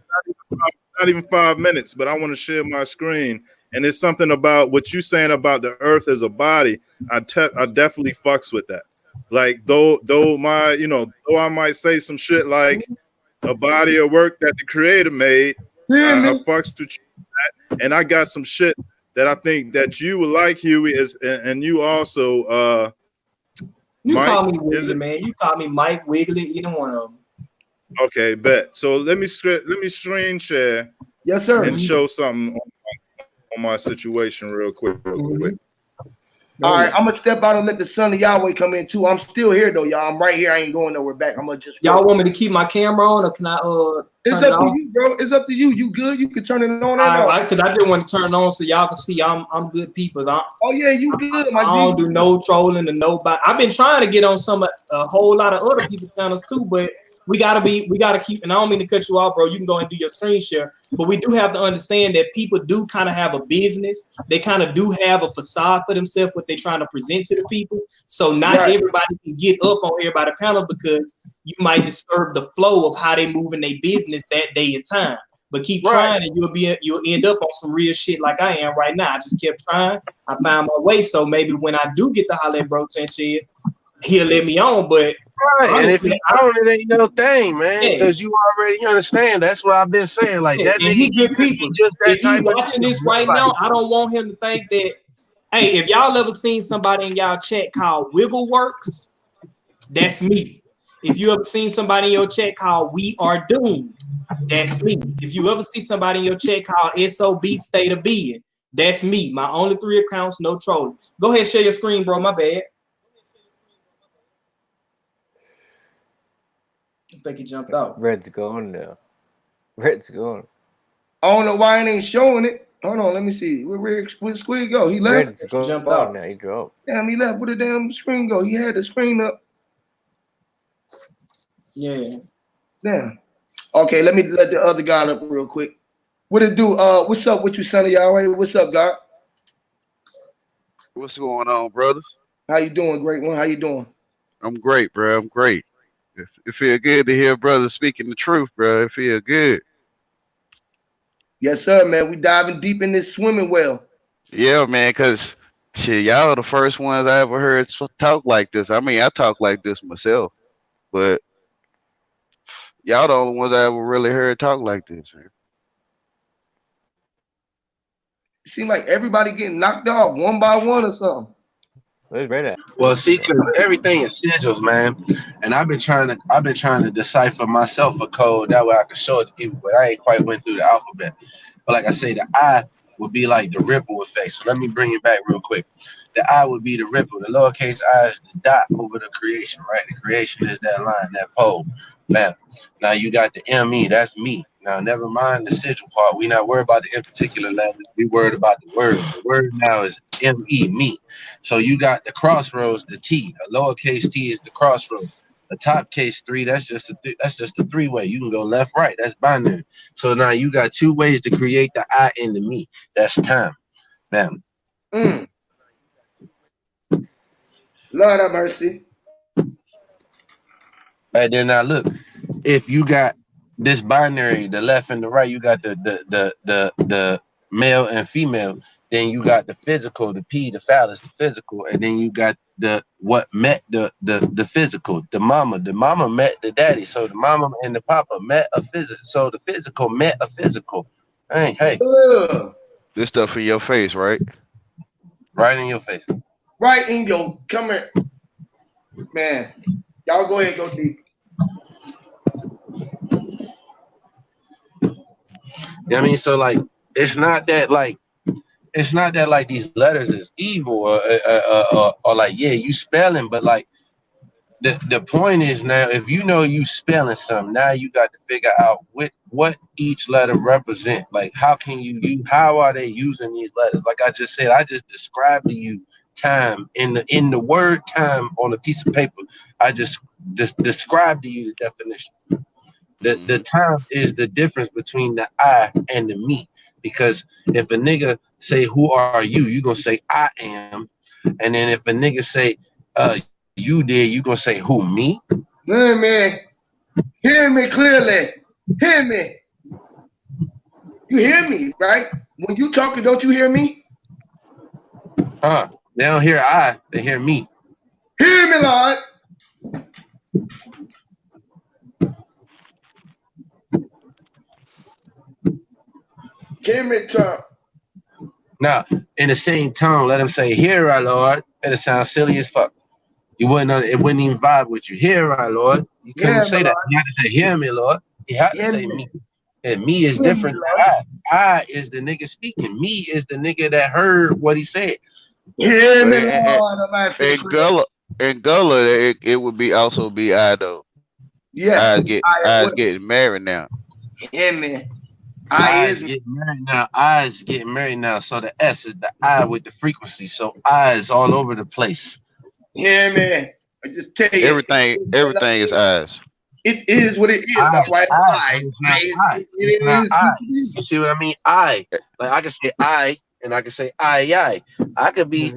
Not even 5 minutes, but I want to share my screen. And it's something about what you saying about the earth as a body. I definitely fucks with that. Like though my, though I might say some shit like a body of work that the creator made, Hear I me? fucks with you with that. And I got some shit that I think that you would like, Huey, is and you also You call me Mike, is Wiggly, it? man. You call me Mike Wiggly. Either one of them. Okay, bet. So let me screen share Yes, sir. and show something on my situation real quick. Mm-hmm. All Go right, ahead. I'm gonna step out and let the son of Yahweh come in too. I'm still here though, y'all. I'm right here. I ain't going nowhere back. I'm gonna just Y'all work. want me to keep my camera on, or can I It's turn it up to off? you, bro. It's up to you. You good? You can turn it on and off. Because I just want to turn it on so y'all can see I'm good people. Oh yeah, you good, my I G. don't do no trolling to nobody. I've been trying to get on a whole lot of other people's channels too, but we gotta keep. And I don't mean to cut you off, bro. You can go and do your screen share, but we do have to understand that people do kind of have a business. They kind of do have a facade for themselves, what they're trying to present to the people. So not Right. everybody can get up on everybody's panel because you might disturb the flow of how they move in their business that day and time. But keep Right. trying, and you'll end up on some real shit like I am right now. I just kept trying. I found my way. So maybe when I do get to holler at Bro Sanchez, he'll let me on. But Right, and if honestly, he don't, it ain't no thing, man, yeah, because you already understand. That's what I've been saying. Like yeah, that and nigga, he good he people. just that If he type of watching nigga, this bro. right Like, now, I don't want him to think that. Hey, if y'all ever seen somebody in y'all chat called Wiggle Works, that's me. If you ever seen somebody in your chat called We Are Doomed, that's me. If you ever see somebody in your chat called SOB State of Being, that's me. My only 3 accounts, no trolling. Go ahead, share your screen, bro. My bad. I think he jumped out. Red's gone now. Red's gone. I don't know why it ain't showing it. Hold on, let me see. Where'd Squid go? He left? Red's He jumped gone out. now. He dropped. Damn, he left. Where the damn screen go? He had the screen up. Yeah. Damn. Okay, let me let the other guy up real quick. What it do? What's up with you, son of Yahweh? What's up, God? What's going on, brothers? How you doing, great one? How you doing? I'm great, bro. I'm great. It feel good to hear brothers speaking the truth, bro. It feel good. Yes, sir, man. We diving deep in this swimming well. Yeah, man, cause shit, y'all are the first ones I ever heard talk like this. I mean, I talk like this myself, but y'all the only ones I ever really heard talk like this, man. It seems like everybody getting knocked off one by one or something. Where's Red at? Well, see, because everything is sigils, man, and I've been trying to decipher myself a code that way I can show it to people, but I ain't quite went through the alphabet. But like I say, the I would be like the ripple effect. So let me bring it back real quick. The I would be the ripple. The lowercase I is the dot over the creation, right? The creation is that line, that pole. Bam. Now you got the ME, that's me. Now never mind the sigil part. We not worried about the in particular letters. We worried about the word. The word now is ME, me. So you got the crossroads, the T. A lowercase t is the crossroads. A top case 3, that's just a three-way. You can go left, right. That's binary. So now you got two ways to create the I and the me. That's time. Bam. Lord have mercy. And then now look, if you got this binary, the left and the right, you got the male and female. Then you got the physical, the P, the phallus, the physical, and then you got the what met the physical, the mama. The mama met the daddy, so the mama and the papa met a physical. So the physical met a physical. Hey, This stuff in your face, right? right in your face. Right in your come here, man. Y'all go ahead, go deep. You know what I mean? So like, it's not that like these letters is evil or like, yeah, you spelling, but like the point is now, if you know you spelling something, now you got to figure out what each letter represent. Like, how can how are they using these letters? Like I just said, I just described to you time in the word time on a piece of paper. I just described to you the definition. The time is the difference between the I and the me. Because if a nigga say, who are you? You gonna say, I am. And then if a nigga say, you did, you gonna say, who, me? Man, hear me clearly. Hear me. You hear me, right? When you talking, don't you hear me? They don't hear I, they hear me. Hear me, Lord. Hear me talk. Now, in the same tone, let him say, hear our Lord. It'll sound silly as fuck. It wouldn't even vibe with you. Hear our Lord. You couldn't say that. You had to say, hear me, Lord. You had to say me. And me is different than I. I is the nigga speaking. Me is the nigga that heard what he said. Hear me, Lord. In Gullah, it would be also be I though. Yes. I getting married now. Hear me. I is getting married now. I is getting married now. So the S is the I with the frequency. So I is all over the place. Hear me. I just tell you. Everything is eyes. It is what it is. That's why it's I. It is. You see what I mean? I can say I, and I can say I. I could be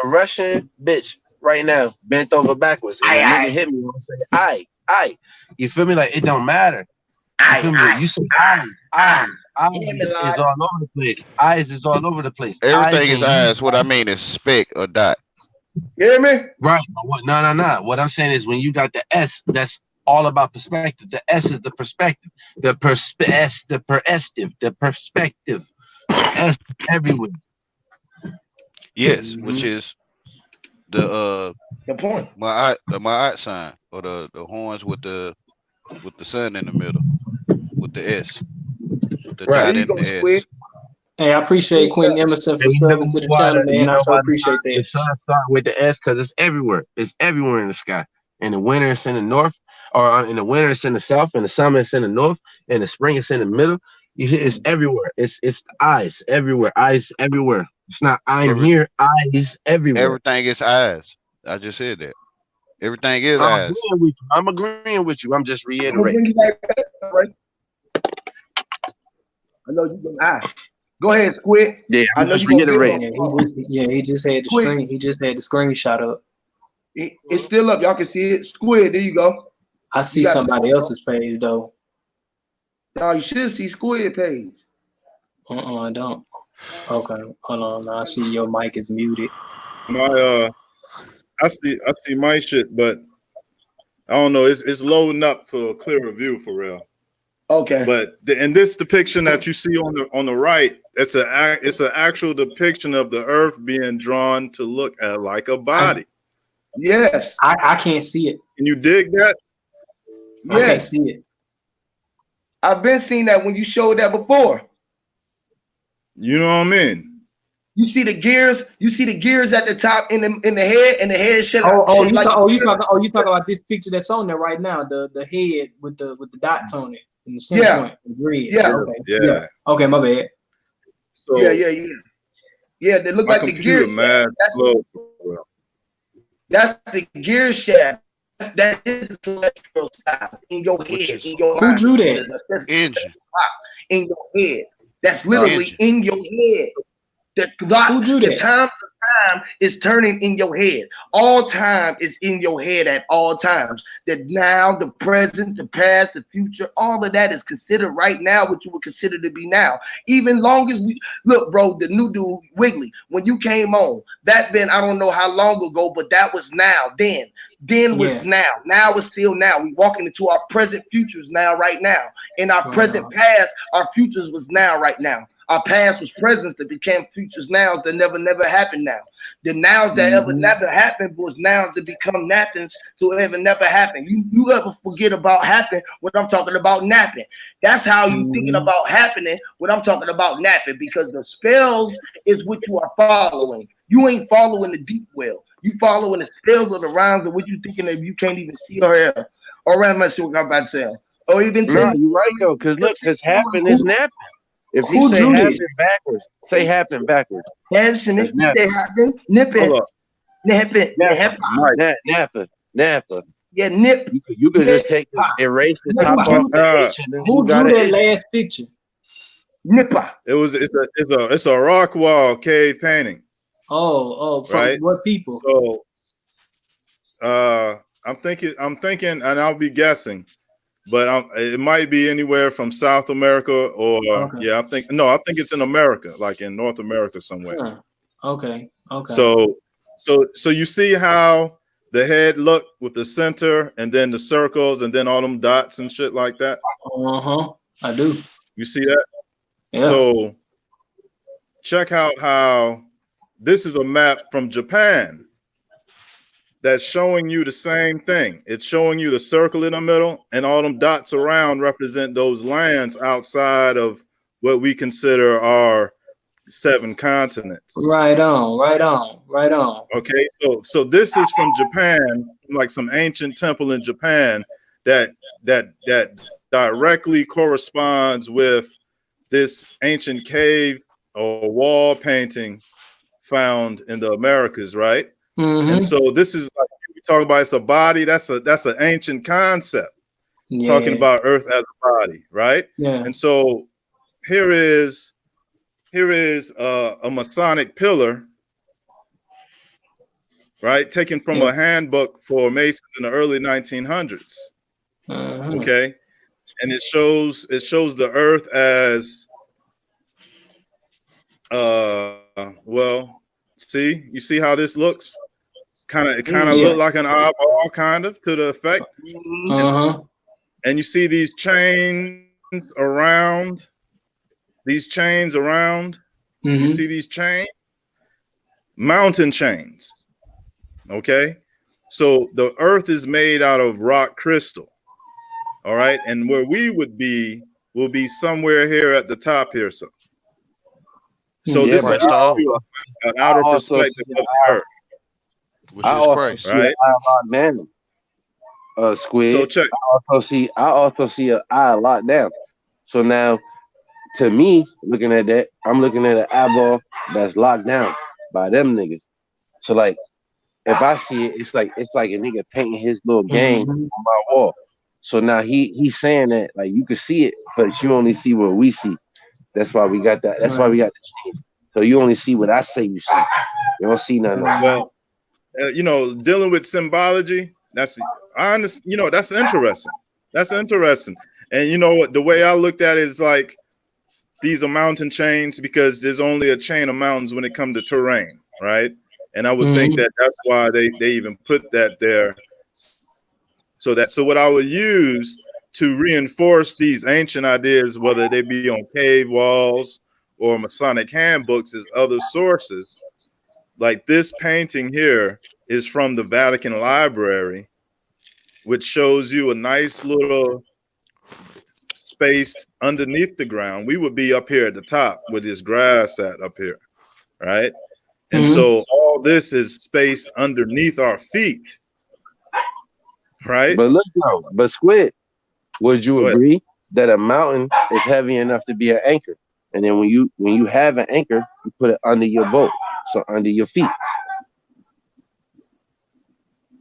a Russian bitch right now, bent over backwards, and a nigga hit me and say I. You feel me? Like, it don't matter. You feel me? You say eyes is all over the place. Eyes is all over the place. Everything is eyes. What I mean is speck or dot. You hear me? Right. No. What I'm saying is, when you got the S, that's all about perspective. The S is the perspective. The perspective. The S everywhere. Yes, which is the point. My eye sign, or the horns with the sun in the middle, with the S. The dot in the S. Hey, I appreciate Quentin Emerson for subbing to the channel, man. I so appreciate that. The sun starts with the S because it's everywhere. It's everywhere in the sky. In the winter, it's in the north, or in the winter, it's in the south. In the summer, it's in the north. In the spring, it's in the middle. It's everywhere. It's eyes everywhere. Eyes everywhere. It's not I'm here. Eyes everywhere. Everything is eyes. I just said that. Everything is eyes. I'm agreeing with you. I'm just reiterating. I know you're gonna ask. Go ahead, Squid. Yeah, I know you're gonna reiterate. He just had the screen. He just had the screenshot up. It's still up. Y'all can see it. Squid, there you go. I see somebody else's page though. No, you should see Squid page. I don't. Okay, hold on. I see your mic is muted. I see my shit, but I don't know. It's loading up for a clearer view for real. Okay. But in this depiction that you see on the right, it's an actual depiction of the Earth being drawn to look at like a body. Yes. I can't see it. Can you dig that? I can't Yes. see it. I've been seeing that when you showed that before. You know what I mean? You see the gears. You see the gears at the top in the head, and the head shaped You like. talking about this picture that's on there right now, the head with the dots on it in the center Yeah. point, the grid. Yeah. Okay. Yeah. Okay, my bad. So Yeah, they look my like the gear computer mad shaft. slow. That's the gear shaft. That is the celestial style in your head, in your Who mind. drew that? Engine. In your head. That's literally in your head. Who drew The that? time is turning in your head. All time is in your head at all times. That now, the present, the past, the future, all of that is considered right now what you would consider to be now. Even long as we look, bro, the new dude Wiggly, when you came on, that been I don't know how long ago, but that was now. Then was now. Now is still now. We walking into our present futures now, right now. In our present past, our futures was now, right now. Our past was presents that became futures nows that never happened now. The nows that ever never happened was nows that become nappings to ever never happen. You ever forget about happen when I'm talking about napping. That's how you thinking about happening when I'm talking about napping, because the spells is what you are following. You ain't following the deep well. You following the spells or the rhymes of what you thinking of you can't even see or hear. Or around my shit what I'm about to say. Or even No, you're right though, because look, because happen is napping. If you Who say drew happen this? backwards, say happen backwards. Yes, and It's if you say happen, nip it. Hold up. Nip it. Nappa. Yeah, nip. You could just take erase the top off the H and then Who you got drew it. that last picture? Nipper. It's a rock wall cave painting. Oh, from right? what people? So I'm thinking, and I'll be guessing, but it might be anywhere from South America or I think it's in America, like in North America somewhere. Huh. Okay. So you see how the head look with the center and then the circles and then all them dots and shit like that? I do. You see that? Yeah. So check out how this is a map from Japan that's showing you the same thing. It's showing you the circle in the middle, and all them dots around represent those lands outside of what we consider our 7 continents. Right on. Okay, so this is from Japan, like some ancient temple in Japan that directly corresponds with this ancient cave or wall painting found in the Americas, right? And so this is like we talk about, it's a body. That's an ancient concept. Talking about Earth as a body, right? Yeah. And so here is a Masonic pillar, right? Taken from a handbook for Masons in the early 1900s. Okay, and it shows the Earth as well. You see how this looks? It kind of look like an eyeball, kind of, to the effect. And you see these chains around. You see these chains? Mountain chains. Okay? So the Earth is made out of rock crystal. All right? And where we will be somewhere here at the top here. So this is an outer perspective of the Earth. I also see an eye locked down. Squid. So check. I also see an eye locked down. So now, to me, looking at that, I'm looking at an eyeball that's locked down by them niggas. So like, if I see it, it's like a nigga painting his little game on my wall. So now he's saying that like you can see it, but you only see what we see. That's why we got that. That's why we got the chains. So you only see what I say you see. You don't see nothing else. Well, dealing with symbology, that's interesting. That's interesting. And you know what? The way I looked at it is like these are mountain chains because there's only a chain of mountains when it comes to terrain, right? And I would think that that's why they even put that there. So what I would use to reinforce these ancient ideas, whether they be on cave walls or Masonic handbooks, is other sources. Like this painting here is from the Vatican Library, which shows you a nice little space underneath the ground. We would be up here at the top where this grass at up here, right? And so all this is space underneath our feet, right? But look though, but Squid, would you Go ahead. agree that a mountain is heavy enough to be an anchor? And then when you have an anchor, you put it under your boat, so under your feet.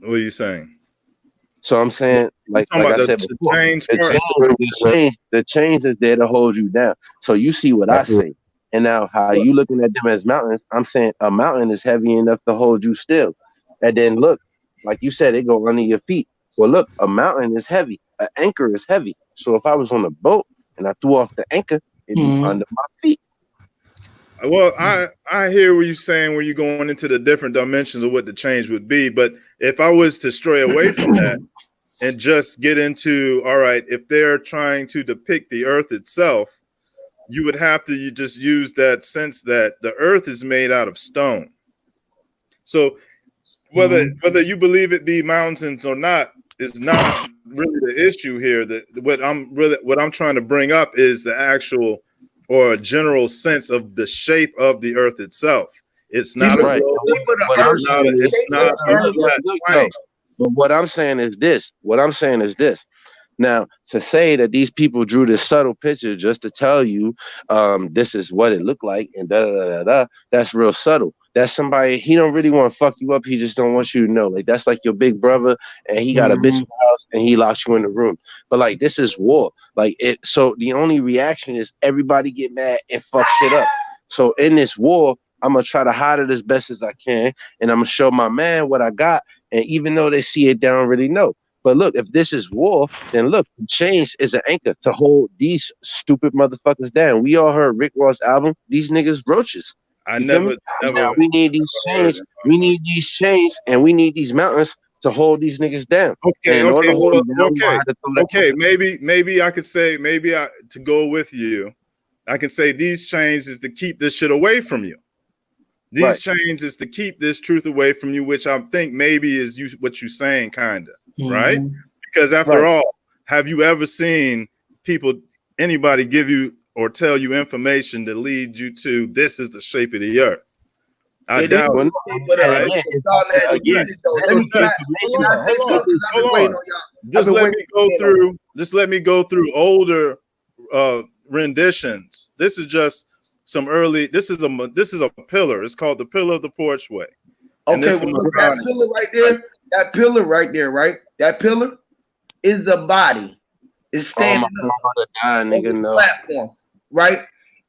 What are you saying? So I'm saying, like talking I about said the before, chains part? the chains is there to hold you down. So you see what I say. And now how you looking at them as mountains, I'm saying a mountain is heavy enough to hold you still. And then look, like you said, it go under your feet. Well, look, a mountain is heavy. An anchor is heavy. So if I was on a boat and I threw off the anchor, it'd be under my feet. Well, I hear what you're saying, where you're going into the different dimensions of what the change would be. But if I was to stray away from that and just get into, all right, if they're trying to depict the earth itself, you would have to just use that sense that the earth is made out of stone. So whether you believe it be mountains or not is not really the issue here. That what I'm trying to bring up is the actual or a general sense of the shape of the earth itself. It's not a right. globe. It's not a flat plane. But what I'm saying is this. Now, to say that these people drew this subtle picture just to tell you this is what it looked like and that's real subtle. That's somebody, he don't really want to fuck you up. He just don't want you to know. Like, that's like your big brother and he got a bitch in the house and he locks you in the room. But like, this is war. Like it. So the only reaction is everybody get mad and fuck shit up. So in this war, I'm going to try to hide it as best as I can. And I'm going to show my man what I got. And even though they see it, they don't really know. But look, if this is war, then look, change is an anchor to hold these stupid motherfuckers down. We all heard Rick Ross' album. These niggas roaches. Now, we need these chains. We need these chains, and we need these mountains to hold these niggas down. Okay. Maybe I could say, to go with you, I can say these chains is to keep this shit away from you. These chains is to keep this truth away from you, which I think maybe is what you're saying, kind of, right? Because after all, have you ever seen anybody give you or tell you information that leads you to this is the shape of the earth? I doubt it. Hold on. Just let me go through older renditions. This is just some early. This is a pillar. It's called the Pillar of the Porchway. Okay, well, look, that pillar right there. That pillar right there, right? That pillar is the body. It's standing on the platform, right?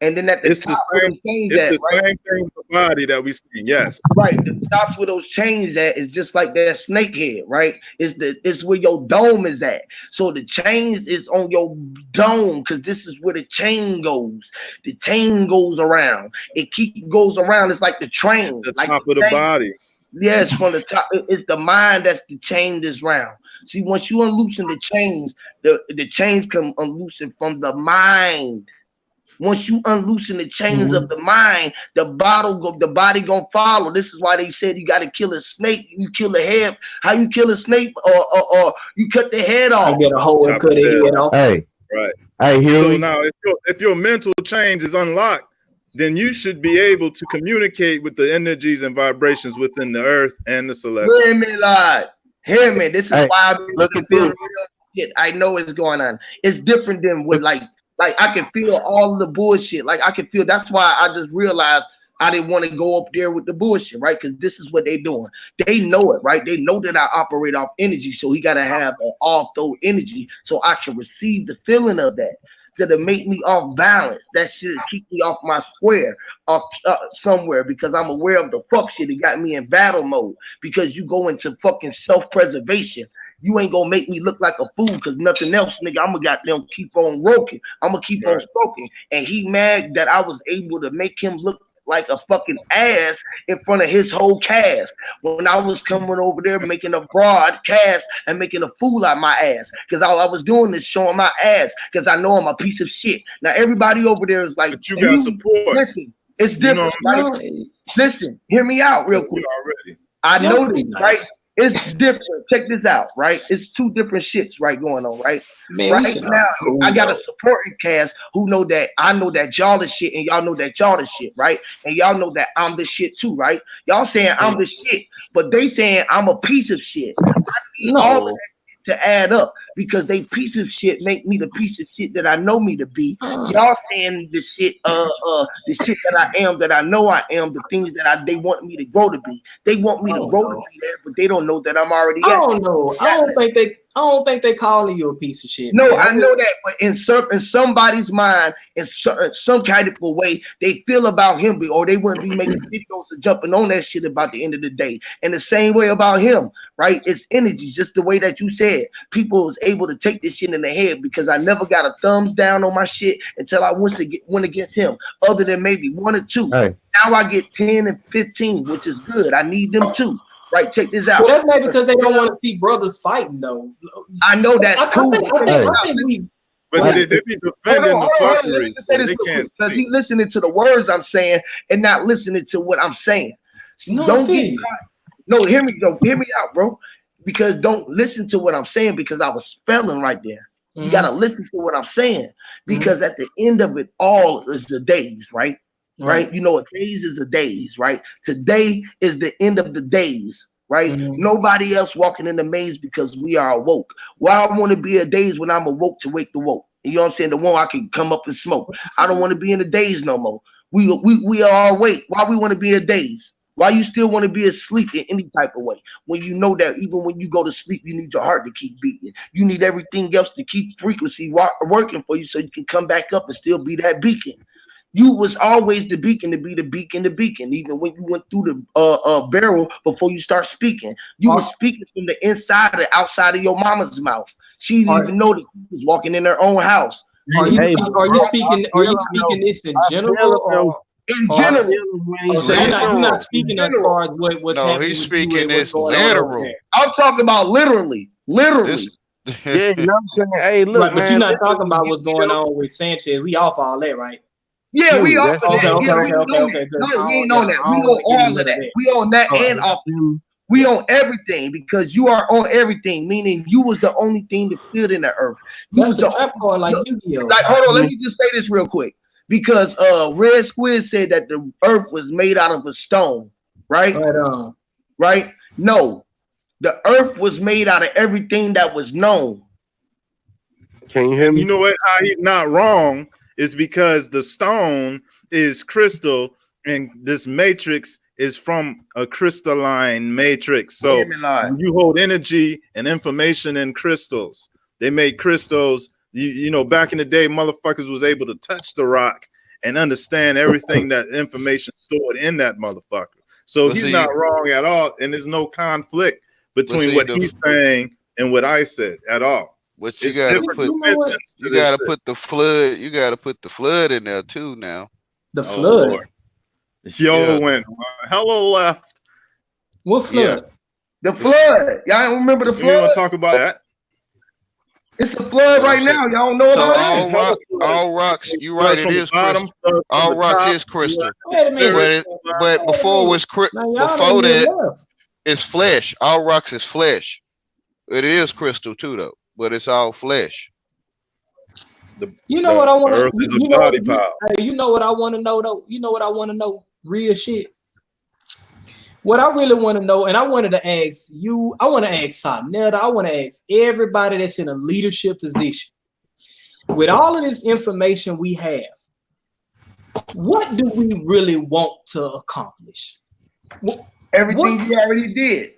And then at the top where those chains at, right? Same thing with the body that we see. Yes, right. The top where those chains at is just like that snake head, right? It's where your dome is at. So the chains is on your dome because this is where the chain goes. The chain goes around. It goes around. It's like the train, the like top of the body. Yeah, it's from the top. It's the mind that's the chain this round. See, once you unloosen the chains, the chains come unloosen from the mind. Once you unloosen the chains of the mind, the body gonna follow. This is why they said you got to kill a snake. You kill a head. How you kill a snake? Or you cut the head off. I get a hole and cut the head off. Hey, right. Hey, Huey. So now, if your mental change is unlocked, then you should be able to communicate with the energies and vibrations within the earth and the celestial. Hear me, Lord. Hear me. This is why I'm feeling real shit. I know what's going on. It's different than what like I can feel all of the bullshit. Like I can feel. That's why I just realized I didn't want to go up there with the bullshit, right? Because this is what they're doing. They know it, right? They know that I operate off energy, so he got to have an off-throw energy so I can receive the feeling of that. To make me off balance. That shit keep me off my square, off somewhere, because I'm aware of the fuck shit that got me in battle mode. Because you go into fucking self-preservation. You ain't gonna make me look like a fool because nothing else, nigga. I'm gonna goddamn keep on roking. I'm gonna keep on stroking. And he mad that I was able to make him look like a fucking ass in front of his whole cast when I was coming over there making a broadcast and making a fool out my ass because all I was doing is showing my ass because I know I'm a piece of shit. Now everybody over there is like, but you got support. Listen, it's different, right? Listen, hear me out real quick. Already. I know this, nice. right? It's different. Check this out, right? It's two different shits right going on, right? Man, right now, cool, I got a supporting cast who know that I know that y'all the shit, and y'all know that y'all the shit, right? And y'all know that I'm the shit too, right? Y'all saying I'm the shit, but they saying I'm a piece of shit. I need all of that to add up because they piece of shit make me the piece of shit that I know me to be. Y'all saying the shit, the shit that I am, that I know I am, the things that they want me to grow to be. They want me to grow to be there, but they don't know that I'm already. I don't know. I don't think they calling you a piece of shit. No, man. I know that, but in somebody's mind, in some kind of a way, they feel about him, or they wouldn't be making videos and jumping on that shit about the end of the day. And the same way about him, right? It's energy, just the way that you said. People was able to take this shit in the head because I never got a thumbs down on my shit until I went against him, other than maybe 1 or 2. Hey. Now I get 10 and 15, which is good. I need them too. Right, check this out. Well, that's maybe because they don't want to see brothers fighting, though. I know that's cool. I think we. But they be defending the Let fuckery. me just say this because he listening to the words I'm saying and not listening to what I'm saying. No, don't get no. Hear me out, bro. Because don't listen to what I'm saying because I was spelling right there. You gotta listen to what I'm saying because at the end of it all is the days, right? Right? You know what days is the days, right? Today is the end of the days, right? Nobody else walking in the maze because we are awoke. Why I want to be a days when I'm awoke to wake the woke. You know what I'm saying? The one I can come up and smoke. I don't want to be in the days no more. We are awake. Why we want to be a days? Why you still want to be asleep in any type of way? When you know that even when you go to sleep, you need your heart to keep beating. You need everything else to keep frequency working for you so you can come back up and still be that beacon. You was always the beacon to be the beacon, even when you went through the barrel before you start speaking. You were speaking from the inside and outside of your mama's mouth. She didn't even know that you was walking in her own house. Are you speaking this in general or in general? So you're not speaking as far as what's happening. He's speaking this literal. I'm talking about literally. Yeah, you know what I'm saying? Hey, look, right, but you're not talking about what's going on with Sanchez. We off all that, right? Yeah, we off of that. Okay, Yeah, we ain't on that. We on all of that. We on that and off. We on everything because you are on everything, meaning you was the only thing that stood in the earth. You was the trap card like Yu-Gi-Oh. Like, hold on, let me just say this real quick. Because Red Squid said that the earth was made out of a stone, right? Right? No. The earth was made out of everything that was known. Can you hear me? You know what? How he's not wrong is because the stone is crystal and this matrix is from a crystalline matrix. So when you hold energy and information in crystals, they made crystals. You know, back in the day, motherfuckers was able to touch the rock and understand everything that information stored in that motherfucker. So he's not wrong at all, and there's no conflict between what he's saying and what I said at all. But you gotta put the flood. You gotta put the flood in there too. Now the flood. Lord. Yo went hella left. What flood? The flood. Y'all don't remember the flood? You want to talk about that? It's a flood right now. Y'all don't know about it. All rocks. You right. It is crystal. All rocks is crystal. But before it was before that, it's flesh. All rocks is flesh. It is crystal too, though. But it's all flesh. You know what I want to? You know what I want to know though. You know what I want to know? Real shit. What I really want to know, and I wanted to ask you, I want to ask Sonetta, I want to ask everybody that's in a leadership position. With all of this information we have, what do we really want to accomplish? Everything you already did.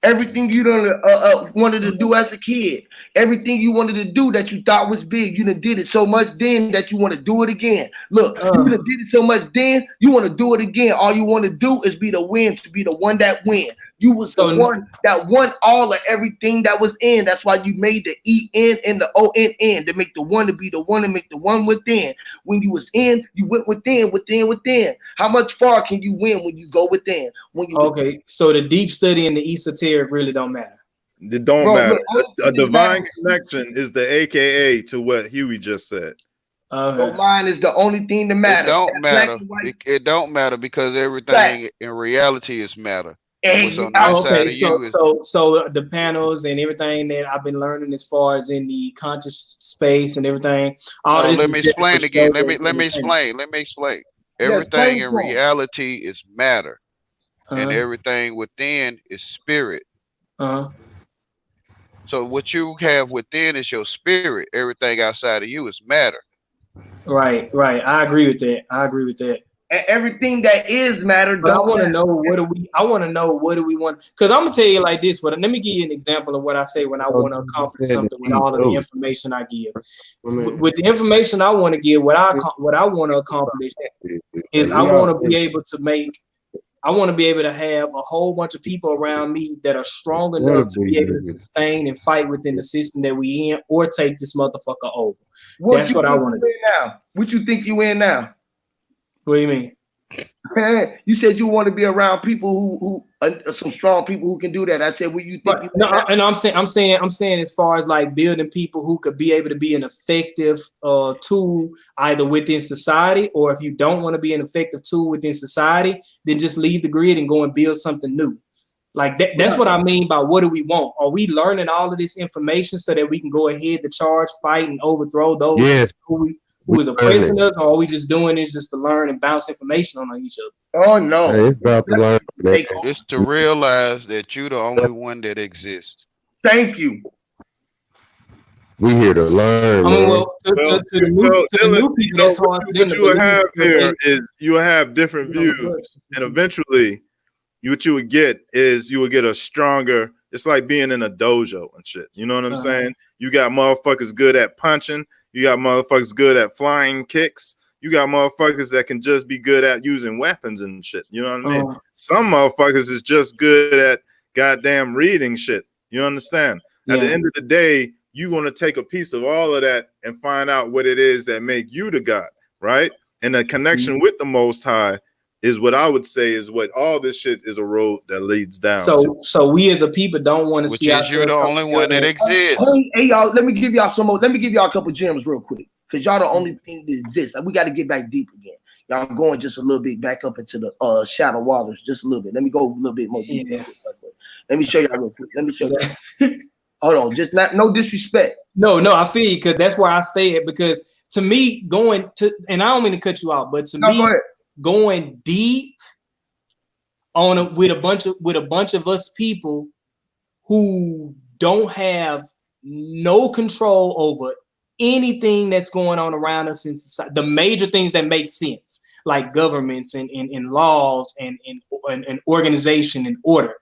Everything you done wanted to do as a kid. Everything you wanted to do that you thought was big. You done did it so much then that you want to do it again. Look, you done did it so much then, you want to do it again. All you want to do is be the win, to be the one that win. You was the So one that won all of everything that was in. That's why you made the EN and the ONN to make the one to be the one and make the one within. When you was in, you went within. How much far can you win when you go within? When you okay, so the deep study and the esoteric really don't matter. It don't bro, matter. look, A divine connection is the AKA to what Huey just said. So mine is the only thing that It matters. don't That black matter. and white It don't matter because fact. everything in reality is matter. And what's And on the inside Okay, of you is so the panels and everything that I've been learning as far as in the conscious space and everything, all no. this Let is me just for explain again. show and Let me entertainment. explain. Let me explain. yeah, Everything explain in to him. reality is matter, and Uh-huh. everything within is spirit. Uh-huh. So what you have within is your spirit. Everything outside of you is matter. Right. I agree with that. And everything that is matter But I don't want to matter. know what do we want? Because I'm gonna tell you like this, but let me give you an example of what I say when I want to accomplish something with all of the information I give. With the information I want to give, what I want to accomplish is I want to be able to have a whole bunch of people around me that are strong enough to be able to sustain and fight within the system that we in, or take this motherfucker over. That's what I want to do. Now, what you think you in now? What do you mean? You said you want to be around people who some strong people who can do that. I said, what you think? No, and I'm saying as far as like building people who could be able to be an effective tool either within society, or if you don't want to be an effective tool within society, then just leave the grid and go and build something new. Like that's what I mean by what do we want? Are we learning all of this information so that we can go ahead to charge, fight, and overthrow those who is oppressing us, or are we just doing this just to learn and bounce information on each other? Oh no. Hey, it's about to learn. It's to realize that you're the only one that exists. Thank you. We here to learn. I mean, well, to the new people, that's hard for them to believe. What you have here is you will have different views, and eventually, what you would get is you would get a stronger. It's like being in a dojo and shit. You know what I'm saying? You got motherfuckers good at punching. You got motherfuckers good at flying kicks. You got motherfuckers that can just be good at using weapons and shit. You know what I mean? Some motherfuckers is just good at goddamn reading shit. You understand? At the end of the day, you're going to take a piece of all of that and find out what it is that make you the God, right? And the connection with the Most High is what I would say is what all this shit is a road that leads down to. So we as a people don't want to see ourselves. Which is you're the only one that exists. Hey, y'all, let me give y'all some more. Let me give y'all a couple gems real quick, because y'all the only thing that exists. Like, we got to get back deep again. Y'all going just a little bit back up into the shadow waters, just a little bit. Let me go a little bit more deep. Let me show y'all real quick. Let me show you. Hold on, just no disrespect. No, I feel you, because that's where I stay at. Because to me, and I don't mean to cut you out, but to me, going deep on with a bunch of us people who don't have no control over anything that's going on around us in society, the major things that make sense, like governments and laws and organization and order.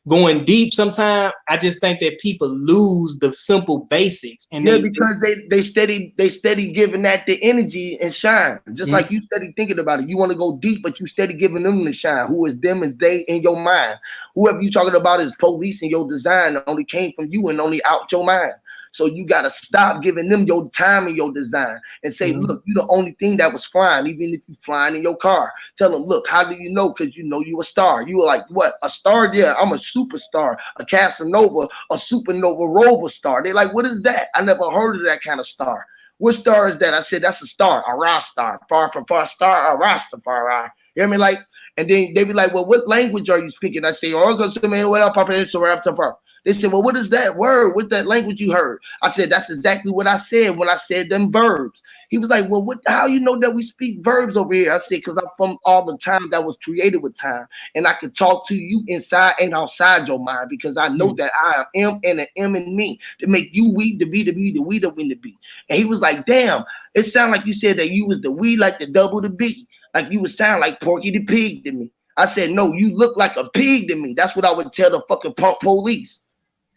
Going deep, sometimes I just think that people lose the simple basics, and because they steady giving that the energy and shine, just like you steady thinking about it. You want to go deep, but you steady giving them the shine. Who is them and they in your mind? Whoever you talking about is police, and your design only came from you and only out your mind. So you got to stop giving them your time and your design and say, look, you the only thing that was flying, even if you flying in your car. Tell them, look, how do you know? Because you know you a star. You were like, what? A star? Yeah, I'm a superstar, a Casanova, a supernova rover star. They're like, what is that? I never heard of that kind of star. What star is that? I said, that's a star, a Ra star, far from far star, a Rastafari. You hear me? Like, and then they be like, well, what language are you speaking? I say, they said, well, what is that word? What's that language you heard? I said, that's exactly what I said when I said them verbs. He was like, well, how you know that we speak verbs over here? I said, because I'm from all the time that was created with time. And I can talk to you inside and outside your mind, because I know that I am and an M in me to make you we, the be, the be, the we, the win, the be. And he was like, damn, it sounded like you said that you was the we, like the double, the be. Like you would sound like Porky the Pig to me. I said, no, you look like a pig to me. That's what I would tell the fucking punk police.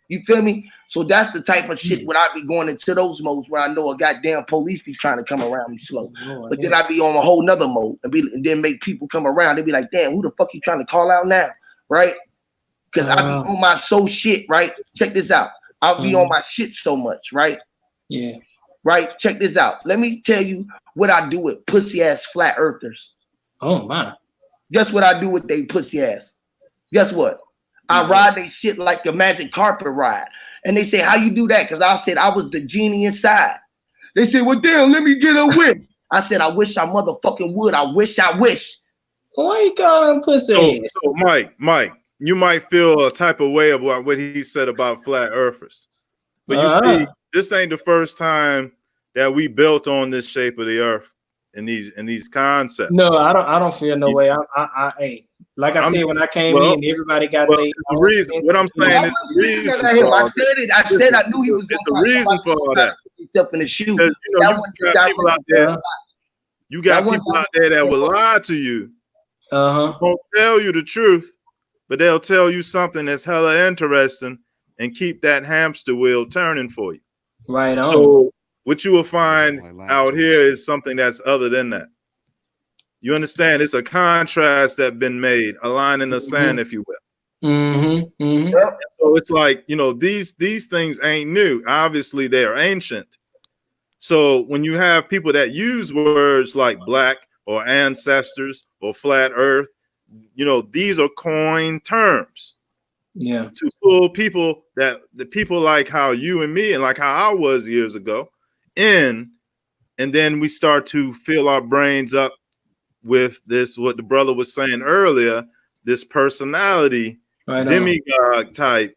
You feel me? So that's the type of shit when I be going into those modes where I know a goddamn police be trying to come around me slow. But then I be on a whole nother mode and then make people come around. They be like, damn, who the fuck you trying to call out now? Right? Because I be on my soul shit, right? Check this out. I'll be on my shit so much, right? Yeah. Right? Check this out. Let me tell you what I do with pussy ass flat earthers. Oh my. Guess what I do with they pussy ass? Guess what? I ride they shit like the magic carpet ride. And they say, how you do that? Because I said I was the genie inside. They said, well, damn, let me get a wish. I said, I wish I motherfucking would. I wish. Why you calling pussy? So Mike, you might feel a type of way about what he said about flat earthers. But you see, this ain't the first time that we built on this shape of the earth in these concepts. No, I don't feel no way. Hey, like I said, when I came in, everybody got the reason. What I'm saying is the reason. I said it. I said I knew he was going to the reason for all that. Himself in the shoe. You got people out there. You got people out there that will lie to you. Won't tell you the truth, but they'll tell you something that's hella interesting and keep that hamster wheel turning for you. Right on. So what you will find out here is something that's other than that. You understand? It's a contrast that's been made, a line in the sand, if you will. So it's like, you know, these things ain't new. Obviously, they're ancient. So when you have people that use words like black or ancestors or flat earth, you know, these are coined terms. Yeah. To pull people that the people like how you and me and like how I was years ago in, and then we start to fill our brains up with this, what the brother was saying earlier, this personality, demigod type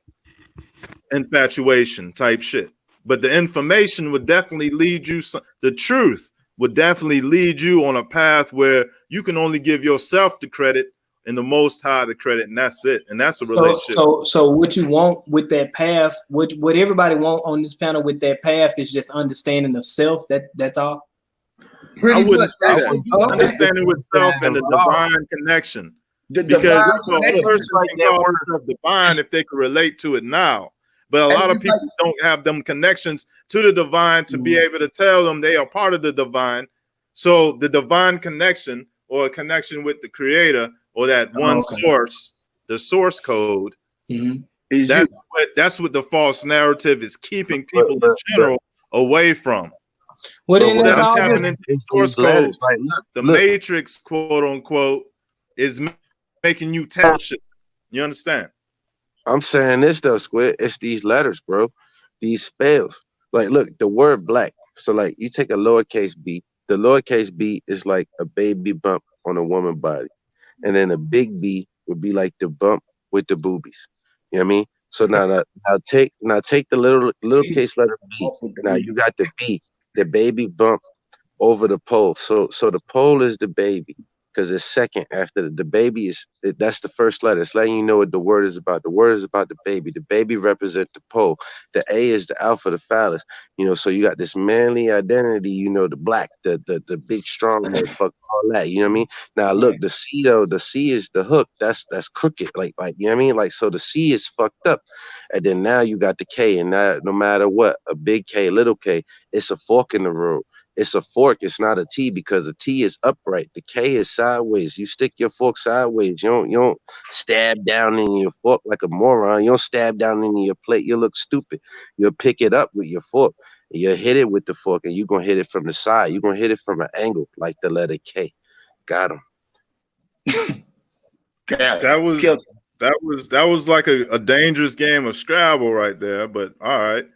infatuation type shit. But the information would definitely lead you, the truth would definitely lead you on a path where you can only give yourself the credit and the Most High the credit, and that's it. And that's a relationship. So what you want with that path, what everybody want on this panel with that path is just understanding of self. That's all. I wouldn't say that. Understanding with self and the divine connection. Because a person can call themselves divine if they can relate to it now. But a lot of people don't have them connections to the divine to be able to tell them they are part of the divine. So the divine connection or a connection with the creator or that one source, the source code, that's what the false narrative is keeping people in general away from. What is tapping into the source code? The matrix, quote unquote, is making you tell shit. You understand? I'm saying this though, Squid. It's these letters, bro. These spells. Like, look, the word black. So, like, you take a lowercase b. The lowercase b is like a baby bump on a woman body, and then a big B would be like the bump with the boobies. You know what I mean? So now take the little case letter B. Now you got the B, the baby bump over the pole. So the pole is the baby because it's second after the baby that's the first letter. It's letting you know what the word is about. The word is about the baby. The baby represents the pole. The A is the alpha, the phallus. You know, so you got this manly identity, you know, the black, the big strong motherfucker, all that. You know what I mean? Now look, the C though, the C is the hook. That's crooked. Like you know what I mean? Like, so the C is fucked up. And then now you got the K, and now no matter what, a big K, little K, it's a fork in the road. It's a fork. It's not a T because the T is upright. The K is sideways. You stick your fork sideways. You don't stab down in your fork like a moron. You don't stab down into your plate. You look stupid. You'll pick it up with your fork. You'll hit it with the fork, and you're gonna hit it from the side. You're gonna hit it from an angle like the letter K. Got him. That was like a dangerous game of Scrabble right there. But all right.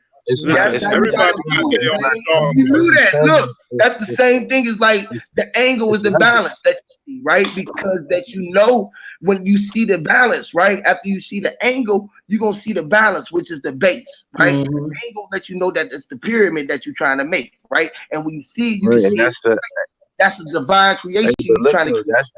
Listen, everybody you do that. Look, that's the same thing as like the angle is the balance that you see, right? Because that you know when you see the balance, right? After you see the angle, you're gonna see the balance, which is the base, right? The angle that you know that it's the pyramid that you're trying to make, right? And when you see, you can see that's the divine creation. You're trying to that's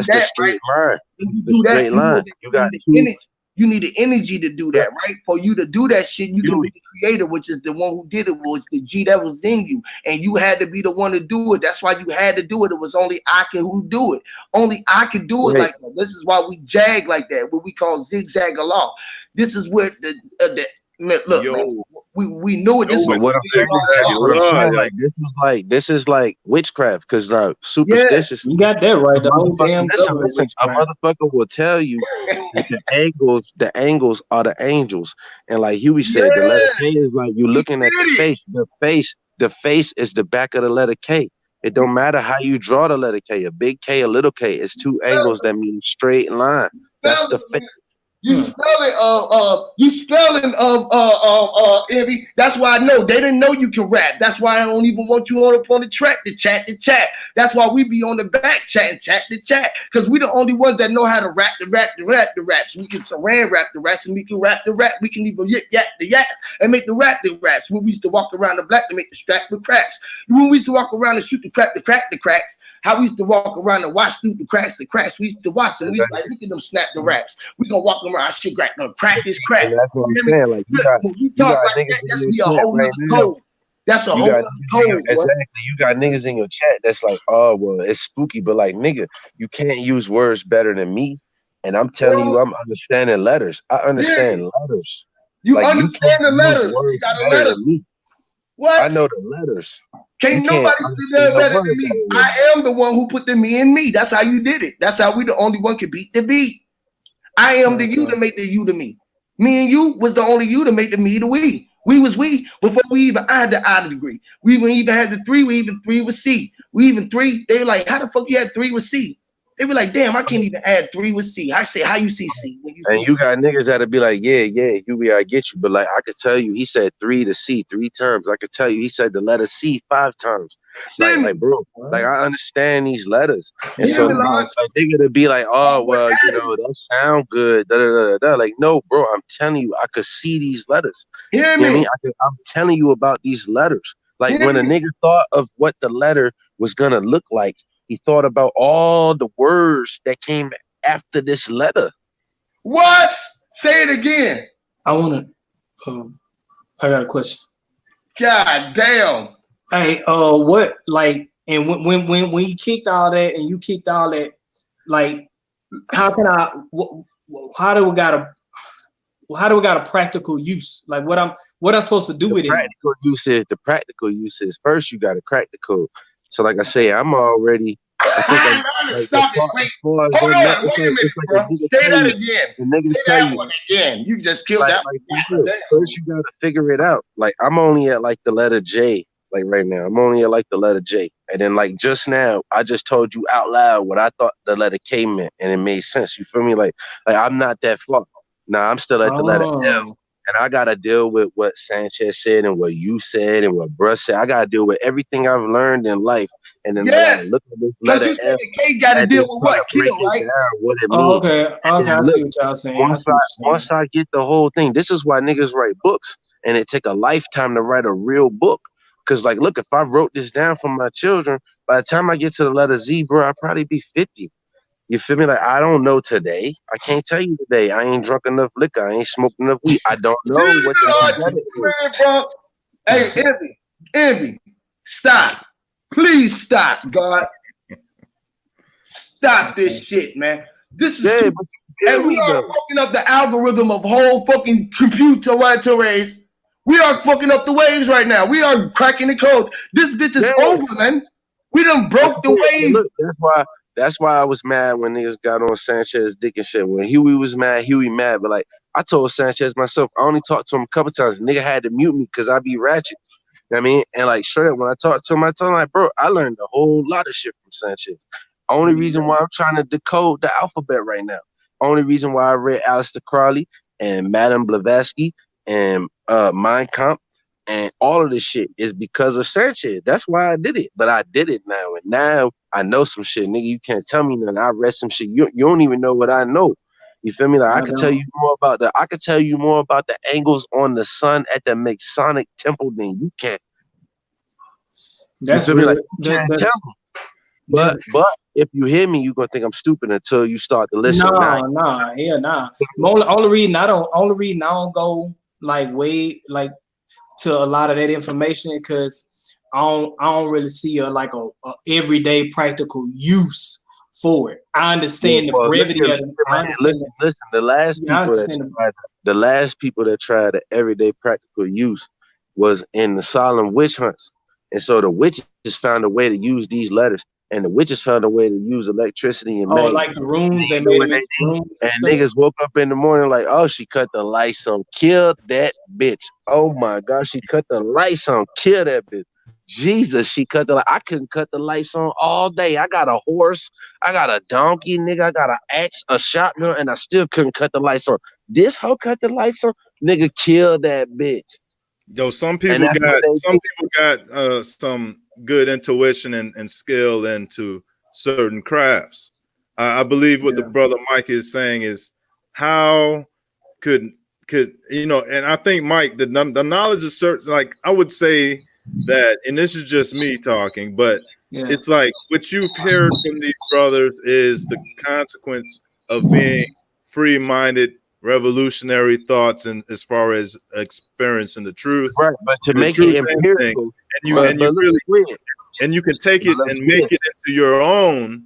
the straight line. The straight line. You got energy. You need the energy to do that, right? For you to do that shit, you can be the creator, which is the one who did it, was the G that was in you. And you had to be the one to do it. That's why you had to do it. It was only I can who do it. Only I could do it like that. This is why we jag like that, what we call zigzag along. This is where the Look, Yo. man, we knew it. This Yo, was but what I'm saying is that that's what I'm blood, saying. yo. Like this is like witchcraft because yeah. superstitious. You got that right. A The whole motherfucker, damn listen, government listen. A witchcraft. motherfucker will tell you that the angles are the angels, and like Huey said, the letter K Yes, is like you he looking at the did it. face. The face is the back of the letter K. It don't matter how you draw the letter K, a big K, a little K. It's two angles that mean straight line. That's the face. You spelling you spelling Envy. That's why I know they didn't know you can rap. That's why I don't even want you on the track to chat. That's why we be on the back chat to chat. Because we the only ones that know how to rap the raps. We can saran rap the raps and we can rap the rap. We can even yak the yak and make the raps. When we used to walk around the black to make the strap the cracks. When we used to walk around and shoot the crack the cracks. How we used to walk around and watch through the cracks. We used to watch them. We used to like, look at them snap the raps. We gonna walk around, shit gonna crack this crack. And that's what I'm saying. Like When we talk like niggas that, in that's your be a chat whole right nother now. code. That's a You whole got nother niggas in code, your, boy. exactly. You got niggas in your chat that's like, oh well, it's spooky, but like nigga, you can't use words better than me. And I'm telling you, I'm understanding letters. I understand letters. You like understand you can't the use letters. words You got a better letter. than me. What? I know the letters. Can't You can't nobody do understand that no better word than me. better than me. I am the one who put the me in me. That's how you did it. That's how we the only one can beat the beat. I am the you to make the you to me. Me and you was the only you to make the me to we. We was we before we even had the I degree. We even had the three. We even three with C. We even three. They were like, how the fuck you had three with C? They were like, damn, I can't even add three with C. I say, how you see C when you And see? you got niggas that'll be like, yeah, Huey, I get you. But like, I could tell you, he said 3 to C 3 times. I could tell you, he said the letter C 5 times. Like, bro, like I understand these letters. And so like, they gonna be like, oh, well, you know, that sound good. Da, da, da, da. Like, no, bro, I'm telling you, I could see these letters. Hear You know what I me? mean? I'm telling you about these letters. Like Hear when a me? nigga thought of what the letter was gonna look like, he thought about all the words that came after this letter. What? Say it again. I wanna. I got a question. God damn. Hey, what like? And when you kicked all that and you kicked all that, like, how can I? How do we got a practical use? Like, what I'm supposed to do with it? The practical use is first you got to crack the code. So like I say, I'm already. I think I'm Stop it. Wait. Hold on. Wait a minute, bro. Say that again. Say that one again. You just killed that. First, you got to figure it out. Like I'm only at like the letter J. Like right now, I'm only at like the letter J. And then like just now, I just told you out loud what I thought the letter K meant, and it made sense. You feel me? Like I'm not that far. Nah, I'm still at the letter L. And I gotta deal with what Sanchez said and what you said and what Bruss said. I gotta deal with everything I've learned in life. And then I gotta look at this letter F. K gotta deal with what? Break it down, what it means. Okay, I see what y'all saying. Once I get the whole thing, this is why niggas write books, and it take a lifetime to write a real book. Cause like, look, if I wrote this down for my children, by the time I get to the letter Z, bro, I'll probably be 50. You feel me? Like, I don't know today. I can't tell you today. I ain't drunk enough liquor. I ain't smoked enough weed. I don't know what the Hey, Envy, stop. Please stop, God. Stop this shit, man. This is and we are fucking up the algorithm of whole fucking computer race. We are fucking up the waves right now. We are cracking the code. This bitch is over, man. We done broke the wave. Look, that's why I was mad when niggas got on Sanchez dick and shit. When Huey was mad, Huey mad. But like, I told Sanchez myself, I only talked to him a couple times. Nigga had to mute me because I be ratchet. You know what I mean? And like, straight up, when I talked to him, I told him, like, bro, I learned a whole lot of shit from Sanchez. Only reason why I'm trying to decode the alphabet right now. Only reason why I read Aleister Crowley and Madame Blavatsky and Mein Kampf and all of this shit is because of Sanchez. That's why I did it. But I did it now. And now I know some shit, nigga. You can't tell me nothing. I read some shit. You don't even know what I know. You feel me? Like I could tell you more about the angles on the sun at the Masonic temple than you can. That's you feel me? Like, you can't tell me. But if you hear me, you're gonna think I'm stupid until you start to listen. Nah. Only reason I don't go like way like to a lot of that information because I don't really see a everyday practical use for it. I understand the brevity of it. Listen. The last the last people that tried the everyday practical use was in the solemn witch hunts. And so the witches found a way to use these letters, and the witches found a way to use electricity and Oh, like magnets. the rooms they You know made what them they into did? rooms and And stuff. niggas woke up in the morning like, oh, she cut the lights on, killed that bitch. Oh my God, she cut the lights on, killed that bitch. Jesus, she cut the. I couldn't cut the lights on all day. I got a horse, I got a donkey, nigga, I got an axe, a shotgun, and I still couldn't cut the lights on. This hoe cut the lights on, nigga, killed that bitch. Yo, some And people that's what got some good intuition and skill into certain crafts. I believe what the brother Mike is saying is how could and I think Mike the knowledge is certain. Like I would say that, and this is just me talking, but it's like what you've heard from these brothers is the consequence of being free-minded, revolutionary thoughts, and as far as experiencing the truth, right. But to the make truth it empirical, thing, and you look, really Squid, and you can take it but and make it into your own.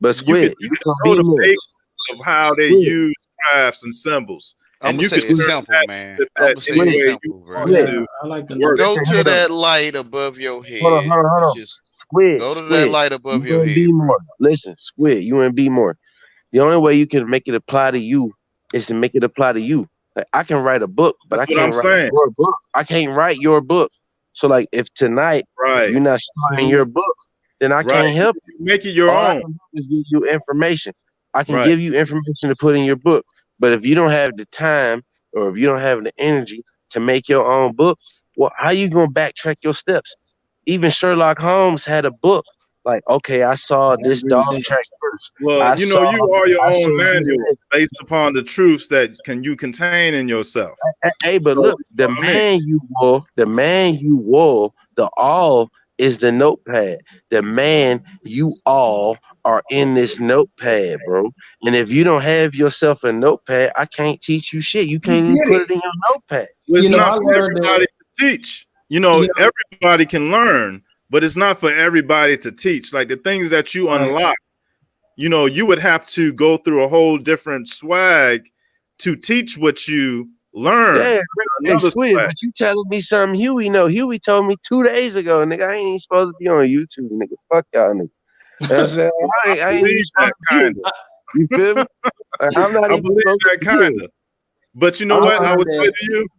But Squid, you can know be the more. basics of how they Squid. use crafts and symbols, I'm and gonna you say can it's turn simple, that man. into I'm that gonna say any it's way simple, you bro. want to I like the work. Go to Hold on, that light above your head. hold on. Just Squid, go to that Squid. light above You your and be head, bro. more. Listen, Squid, you and be more. The only way you can make it apply to you is to make it apply to you. Like I can write a book, but That's I what I'm can't write saying. your book. I can't write your book. So like if tonight Right. you're not starting your book, then I Right. can't help you. Make it your All I own. can do is give you information. I can Right. give you information to put in your book. But if you don't have the time or if you don't have the energy to make your own book, well, how you gonna backtrack your steps? Even Sherlock Holmes had a book. Like, okay, I saw this agree with dog that. track first. Well, I you saw know, you are your I own saw manual based upon the truths that you contain in yourself. Hey, but So, look, the I mean, man you wore, the all is the notepad. The man you all are in this notepad, bro. And if you don't have yourself a notepad, I can't teach you shit. You can't even Get put it. it in your notepad. well, it's You know, I not for learned everybody that. to teach. You know, everybody can learn, but it's not for everybody to teach. Like the things that you Right. unlock, you know, you would have to go through a whole different swag to teach what you learn. Yeah, hey, Another Squid, swag. but you telling me something Huey know. Huey told me 2 days ago, nigga, I ain't even supposed to be on YouTube, nigga. Fuck y'all, nigga. And I said, Well, I ain't even believe supposed that to be kind here. of. You feel me? Like, I'm not I even believe supposed that to be here. kind of. But you know I what? learned that.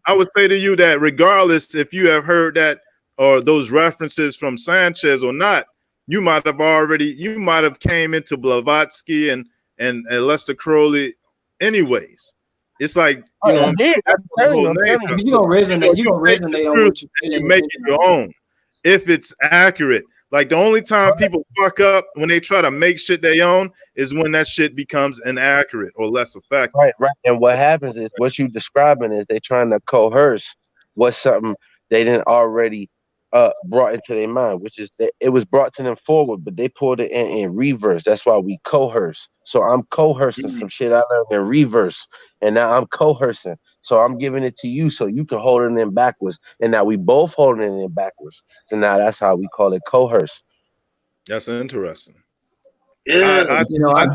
I would say to you that regardless if you have heard that or those references from Sanchez or not, you might have came into Blavatsky and Lester Crowley anyways. It's like, you know, I did. that's I'm what the telling you, whole I'm name telling you. is. But you gonna resonate. You You gonna take the resonate on truth what you and feeling you and make it thinking. your own if it's accurate. Like the only time people fuck up when they try to make shit they own is when that shit becomes inaccurate or less effective. Right. And what happens is what you describing is they trying to coerce what's something they didn't already brought into their mind, which is that it was brought to them forward, but they pulled it in reverse. That's why we coerce. So I'm coercing some shit I learned in reverse, and now I'm coercing. So I'm giving it to you so you can hold it in backwards, and now we both holding it in backwards. So now that's how we call it coerce. That's interesting. Yeah. I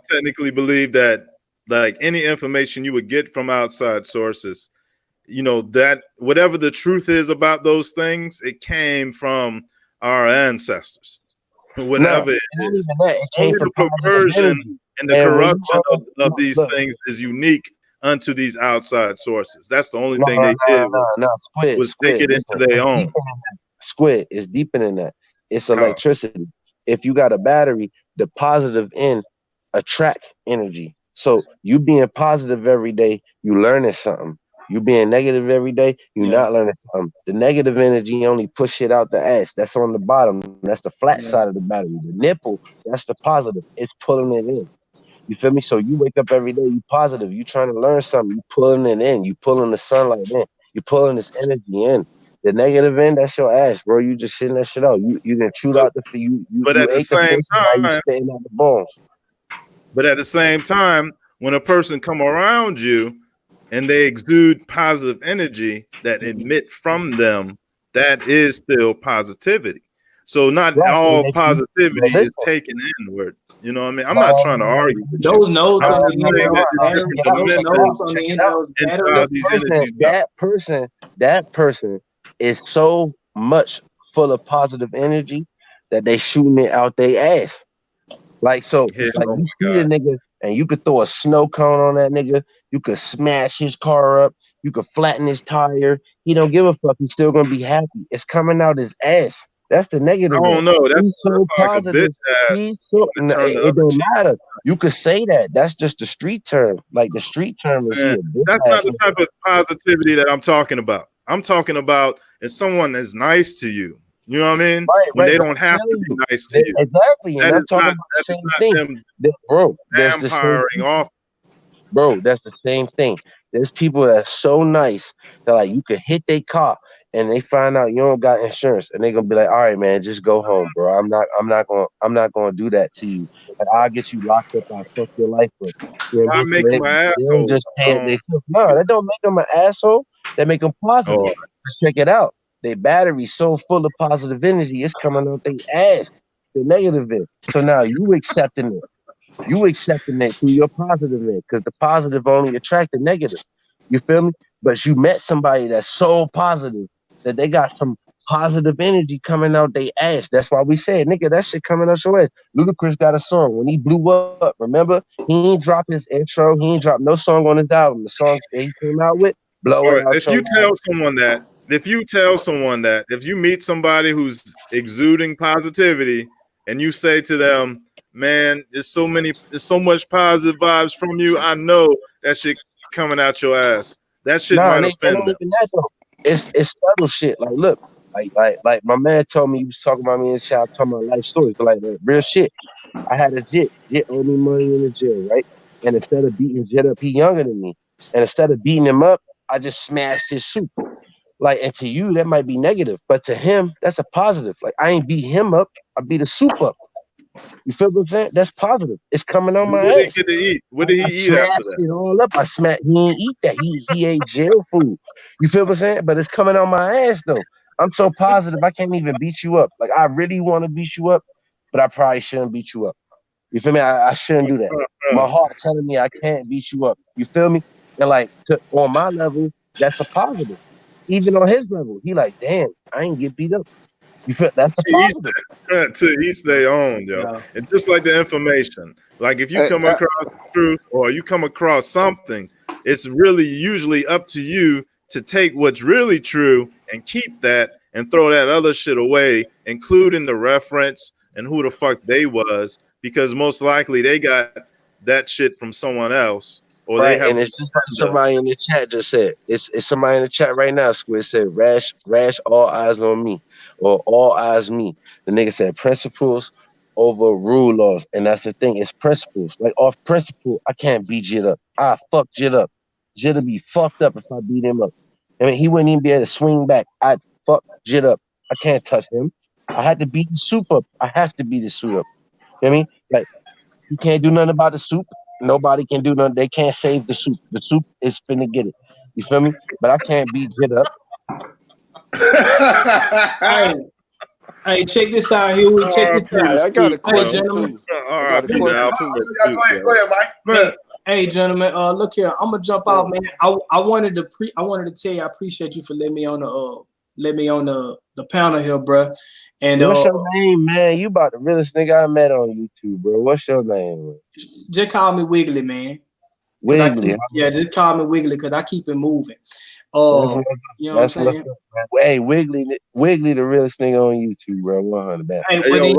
technically believe that like any information you would get from outside sources, you know, that whatever the truth is about those things, it came from our ancestors. Whatever it not is. even that. It came Only from the positive perversion energy. and the And when you corruption of these look, things is unique unto these outside sources. That's the only no, thing no, they did no, was take Squid. it Listen, into their it's own. deeper than that. Squid is deeper than that. It's How? electricity. If you got a battery, the positive end attract energy. So you being positive every day, you learning something. You being negative every day, you not learning something. The negative energy only push it out the ass. That's on the bottom. That's the flat side of the battery. The nipple, that's the positive. It's pulling it in. You feel me? So you wake up every day, you positive, you trying to learn something, you pulling it in, you pulling the sunlight in, you pulling this energy in. The negative end, that's your ass, bro. You just shitting that shit out. You done chewed out the But you at the ate the same fish, now you time, spitting out the bones. But at the same time, when a person come around you and they exude positive energy that emit from them, that is still positivity. So not Right. all Well, positivity listen, is taken inward. You know what I mean? I'm not trying to man, argue with Those you. notes I'm on just the end saying of that those it's check batteries, it different out, those check it dimensions notes out, on check the it end of out. those into how batteries. these energies That person is so much full of positive energy that they shooting it out their ass. Like so, go. like Oh you my see the God. nigga and you could throw a snow cone on that nigga. You could smash his car up. You could flatten his tire. He don't give a fuck. He's still gonna be happy. It's coming out his ass. That's the I negative one. don't know. He's so That's like a bitch positive. ass He's so when it turned the it other don't cheek. matter. You could say that. That's just the street term. Like the street term is he Man, a bitch that's not ass the nigga. type of positivity that I'm talking about. I'm talking about if someone is nice to you. You know what I mean? Right, When right. they But don't I'm have to telling be you nice to you. exactly, and That I'm is talking not about the that is same not thing. them Bro, there's the same vampiring off. bro, that's the same thing. There's people that are so nice that like you could hit their car and they find out you don't got insurance and they gonna be like, all right, man, just go home, bro. I'm not gonna do that to you. Like, I'll get you locked up, I'll fuck your life up. You know, Why make them an they don't asshole? just pay it themselves. No, that don't make them an asshole. That make them positive. Oh, Check it out. Their battery so full of positive energy, it's coming out their ass. The negative end. So now you accepting it. You accepting that through your positive end because the positive only attract the negative. You feel me? But you met somebody that's so positive that they got some positive energy coming out their ass. That's why we said, nigga, that shit coming out your ass. Ludacris got a song when he blew up. Remember, he ain't drop his intro. He ain't drop no song on his album. The song that he came out with, blow all it right. out If your you ass. tell someone that, if you meet somebody who's exuding positivity and you say to them, man, there's so much positive vibes from you. I know that shit coming out your ass. That shit Nah, might it offend ain't them. even that though. It's subtle shit. Like, look, like my man told me he was talking about me and shit. I told my life stories, but like real shit. I had a Jit. Jit owed me money in the jail, right? And instead of beating Jit up, he younger than me. And instead of beating him up, I just smashed his soup. Like, and to you, that might be negative, but to him, that's a positive. Like, I ain't beat him up, I beat the soup up. You feel what I'm saying? That's positive. It's coming on my What did he ass. get to eat? What I did he eat after smashed that? it all up. I smashed. He ain't eat that. He ate jail food. You feel what I'm saying? But it's coming on my ass though. I'm so positive I can't even beat you up. Like I really want to beat you up, but I probably shouldn't beat you up. You feel me? I shouldn't do that. My heart telling me I can't beat you up. You feel me? And like on my level, that's a positive. Even on his level, he like, damn, I ain't get beat up. You feel that's a positive. To each their own, yo. Yeah. And just like the information, like if you come across truth or you come across something, it's really usually up to you to take what's really true and keep that and throw that other shit away, including the reference and who the fuck they was, because most likely they got that shit from someone else or they Right, have and it's just like somebody in the chat just said. It's somebody in the chat right now. Squid said, "Rash, all eyes on me, or all eyes me." The nigga said, "Principles over rule laws," and that's the thing. It's principles. Like off principle, I can't beat Jit up. I fuck Jit up. Jit'll be fucked up if I beat him up. I mean, he wouldn't even be able to swing back. I'd fuck Jit up. I can't touch him. I had to beat the soup up. I have to beat the soup up. You know what I mean? Like. You can't do nothing about the soup. Nobody can do nothing. They can't save the soup. The soup is finna get it. You feel me? But I can't beat Jit up. Hey, check this out, Huey. Check this out. I got a Hey, question gentlemen. too. I got a question too. Go ahead, Mike. Hey, gentlemen. Look here. I'm gonna jump out, man. I wanted to tell you I appreciate you for letting me on the panel here, bro. And What's your name, man? You about the realest nigga I met on YouTube, bro. What's your name, man? just call me Wiggly, man. Wiggly. Just call me Wiggly because I keep it moving. You know what I'm saying? Hey, Wiggly, the realest nigga on YouTube, bro. 100 back. Hey,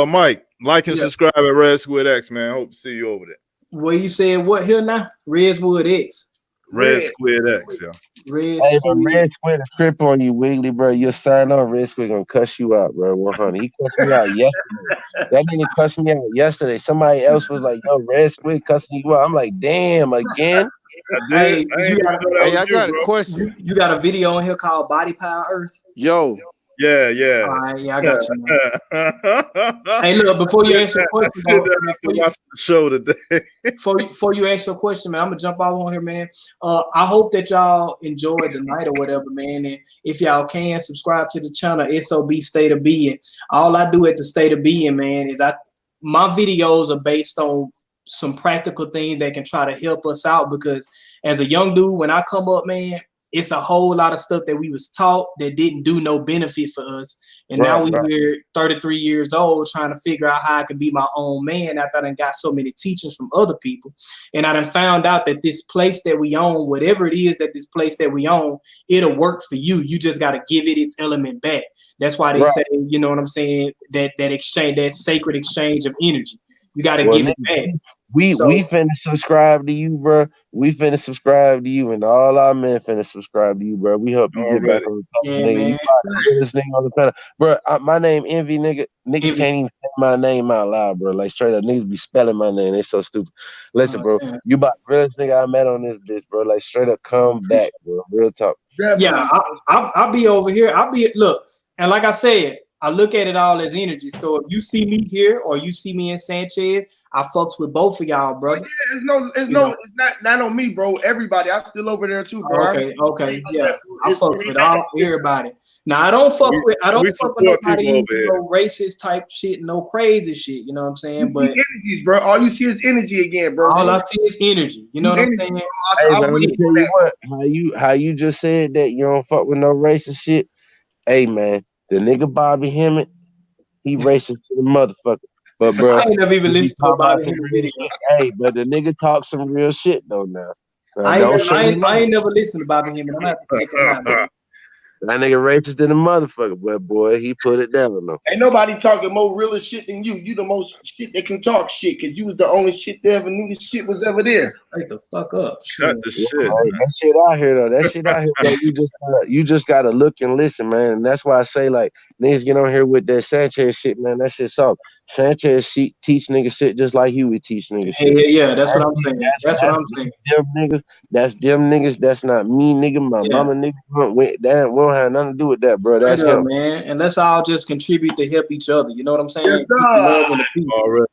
Mike, like and subscribe at Red Squid X, man. Hope to see you over there. Well, you said what here now? Redwood X. Red Squid X, yeah. Hey, man, Red Squid a trip on you, Wiggly, bro. You'll sign on. Red Squid gonna cuss you out, bro. 100. He cussed me out yesterday. That nigga cussed me out yesterday. Somebody else was like, "Yo, Red Squid cussing you out." I'm like, "Damn, again." I got a question. You got a video on here called Body Power Earth? Yo, Yeah, yeah. All right, yeah, I got you, man. Hey, look, before you answer your question, though, after watching the show today. before you ask your question, man, I'm gonna jump off on here, man. I hope that y'all enjoyed the night or whatever, man. And if y'all can subscribe to the channel, SOB State of Being. All I do at the State of Being, man, is my videos are based on some practical things that can try to help us out. Because as a young dude, when I come up, man, it's a whole lot of stuff that we was taught that didn't do no benefit for us. And now we here 33 years old trying to figure out how I could be my own man after I done got so many teachings from other people. And I done found out that this place that we own, whatever it is that this place that we own, it'll work for you. You just got to give it its element back. That's why they say, you know what I'm saying, that exchange, that sacred exchange of energy. You got to give it back. We finna subscribe to you, bro. We finna subscribe to you, and all our men finna subscribe to you, bro. We hope you get back on the top, nigga. Man. You the realest nigga on the planet, bro. My name Envy, nigga. Niggas can't even say my name out loud, bro. Like straight up, niggas be spelling my name. They so stupid. Listen, bro, you about the realest nigga I met on this bitch, bro. Like straight up, come back, bro. Real talk. Yeah, I'll be over here. Look, and like I said, I look at it all as energy. So if you see me here or you see me in Sanchez, I fucks with both of y'all, brother. It's not on me, bro. Everybody, I'm still over there too, bro. Okay, yeah. I fucks with everybody. Now I don't fuck with nobody who no racist type shit, no crazy shit. You know what I'm saying? But energies, bro. All you see is energy again, bro. All I see is energy. You know what I'm saying? Hey, man, let me tell you what. How you just said that you don't fuck with no racist shit. Hey, man, the nigga Bobby Hemmett, he racist to the motherfucker. But bro, I ain't never even listened to a Bobby Hemmett video. Hey, but the nigga talk some real shit though now. I ain't never listened to Bobby Hemmett. I'm gonna have to check him out, man. That nigga racist than a motherfucker, but boy, he put it down though. Ain't nobody talking more real shit than you. You the most shit that can talk shit, cause you was the only shit that ever knew this shit was ever there. Wake the fuck up. Shut the shit. That shit out here though. That shit out here, bro. You just gotta look and listen, man. And that's why I say like niggas get on here with that Sanchez shit, man. That shit soft. Sanchez teach niggas shit just like Huey teach niggas shit. Yeah, that's what I'm saying. That's what I'm saying. That's them niggas. That's not me, nigga. My mama, nigga. We don't have nothing to do with that, bro. That's Straight up, him, man. And let's all just contribute to help each other. You know what I'm saying? Yes, sir.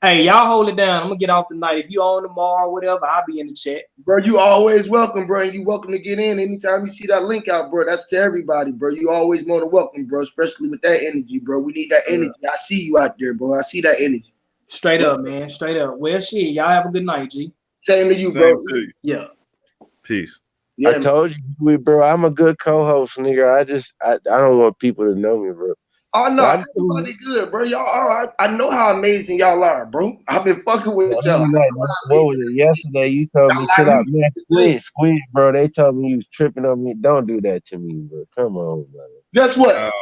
Hey, y'all hold it down. I'm gonna get off tonight. If you on tomorrow, whatever, I'll be in the chat. Bro, you always welcome, bro. And you welcome to get in anytime you see that link out, bro. That's to everybody, bro. You always more than welcome, bro. Especially with that energy, bro. We need that energy. I see you out there, bro. I see that energy. Straight up, man. Straight up. Well, shit. Y'all have a good night, G. Same to you, bro. To you. Yeah. Peace. Yeah, I told you, bro. I'm a good co-host, nigga. I don't want people to know me, bro. Oh no, everybody good, bro. Y'all all right. I know how amazing y'all are, bro. I've been fucking with y'all. What was it yesterday? You told me chill out, man. Squid, bro. They told me you was tripping on me. Don't do that to me, bro. Come on, brother. Guess what?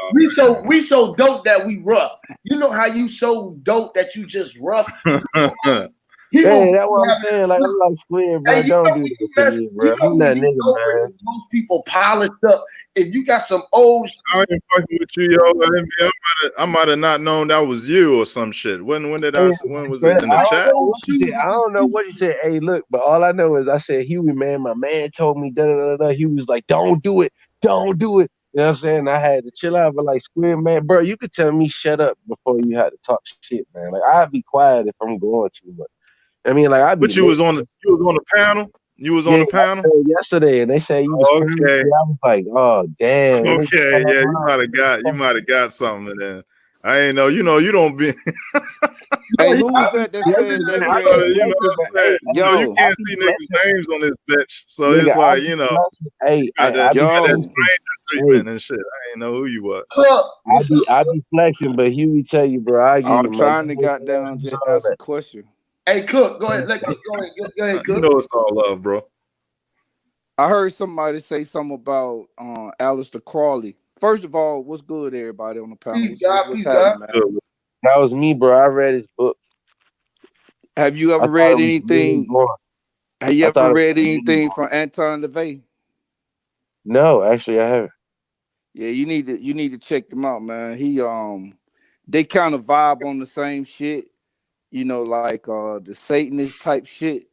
We so dope that we rough. You know how you so dope that you just rough. Hey, that's what I'm saying. Like I'm like Squid, bro. Don't do that to me, bro. I'm that nigga, man. Most people polished up. If you got some old, I ain't fucking with you, yo. I might have not known that was you or some shit. When was it in the chat? I don't know what he said. Hey, look, but all I know is I said, Huey, man, my man told me da da da da. He was like, don't do it. Don't do it. You know what I'm saying? I had to chill out, but like Squid, man, bro, you could tell me shut up before you had to talk shit, man. Like I'd be quiet if I'm going too much. I mean, like But you was on the panel. You was on the panel yesterday, and they say you was okay. I was like, oh damn. Okay, yeah, you might have got something then. I ain't know. You know, you don't be. Hey, who was that said that? Yo, you can't see niggas' names on this bitch, so it's like you know. Hey, you got that stranger treatment and shit. I ain't know who you was. I be flexing, but Huey tell you, bro. I'm trying to goddamn just ask a question. Hey, Cook, go ahead. Go ahead, Cook. You know it's all love, bro. I heard somebody say something about Aleister Crowley. First of all, what's good, everybody on the panel? What's happening, man? That was me, bro. I read his book. Have you ever read anything? Have you ever read anything from Anton LaVey? No, actually, I haven't. Yeah, you need to check him out, man. They kind of vibe on the same shit, you know, like the Satanist type shit.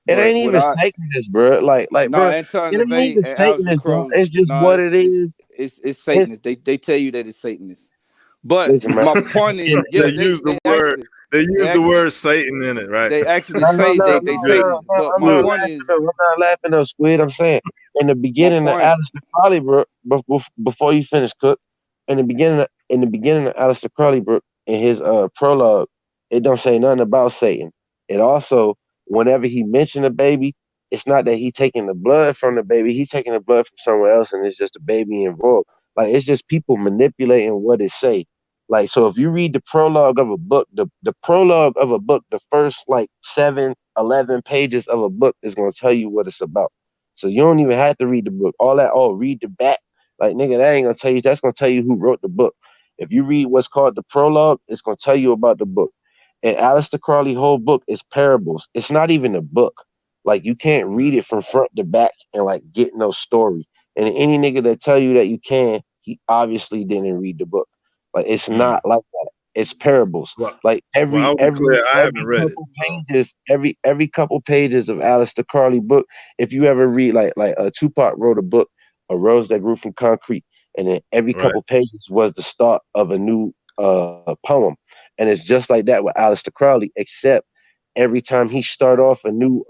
It But ain't what even I Satanist, bro. Like, no bro, it Anton ain't LaVey even and Aleister Satanist, bro. Crowley. It's just No, what it is. it's It's, Satanist. They tell you that it's Satanist. But listen, man. my point is, yeah, They use the they actually word Satan in it, right? they actually No, no, say no, they no, Good. no, Satan. no. But I'm my not Look, point laughing is though. I'm not laughing though, Squid. I'm saying in the my beginning of point. Aleister Crowley, bro, before you finish, Cook, in the beginning of Aleister Crowley, bro, in his prologue, it don't say nothing about Satan. It also, whenever he mentioned a baby, it's not that he taking the blood from the baby, he's taking the blood from somewhere else, and it's just a baby involved. Like it's just people manipulating what it say. Like so, if you read the prologue of a book, the prologue of a book, the first like 7, 11 pages of a book is gonna tell you what it's about. So you don't even have to read the book. All that, read the back. Like nigga, that ain't gonna tell you. That's gonna tell you who wrote the book. If you read what's called the prologue, it's gonna tell you about the book. And Aleister Crowley's whole book is parables. It's not even a book. Like you can't read it from front to back and like get no story. And any nigga that tell you that you can, he obviously didn't read the book. Like it's not like that. It's parables. well, Like well, I'll be clear. I haven't read it. couple pages, every couple pages of Aleister Crowley book. If you ever read like Tupac wrote a book, A Rose That Grew from Concrete, and then every Right. couple pages was the start of a new poem. And it's just like that with Aleister Crowley, except every time he start off a new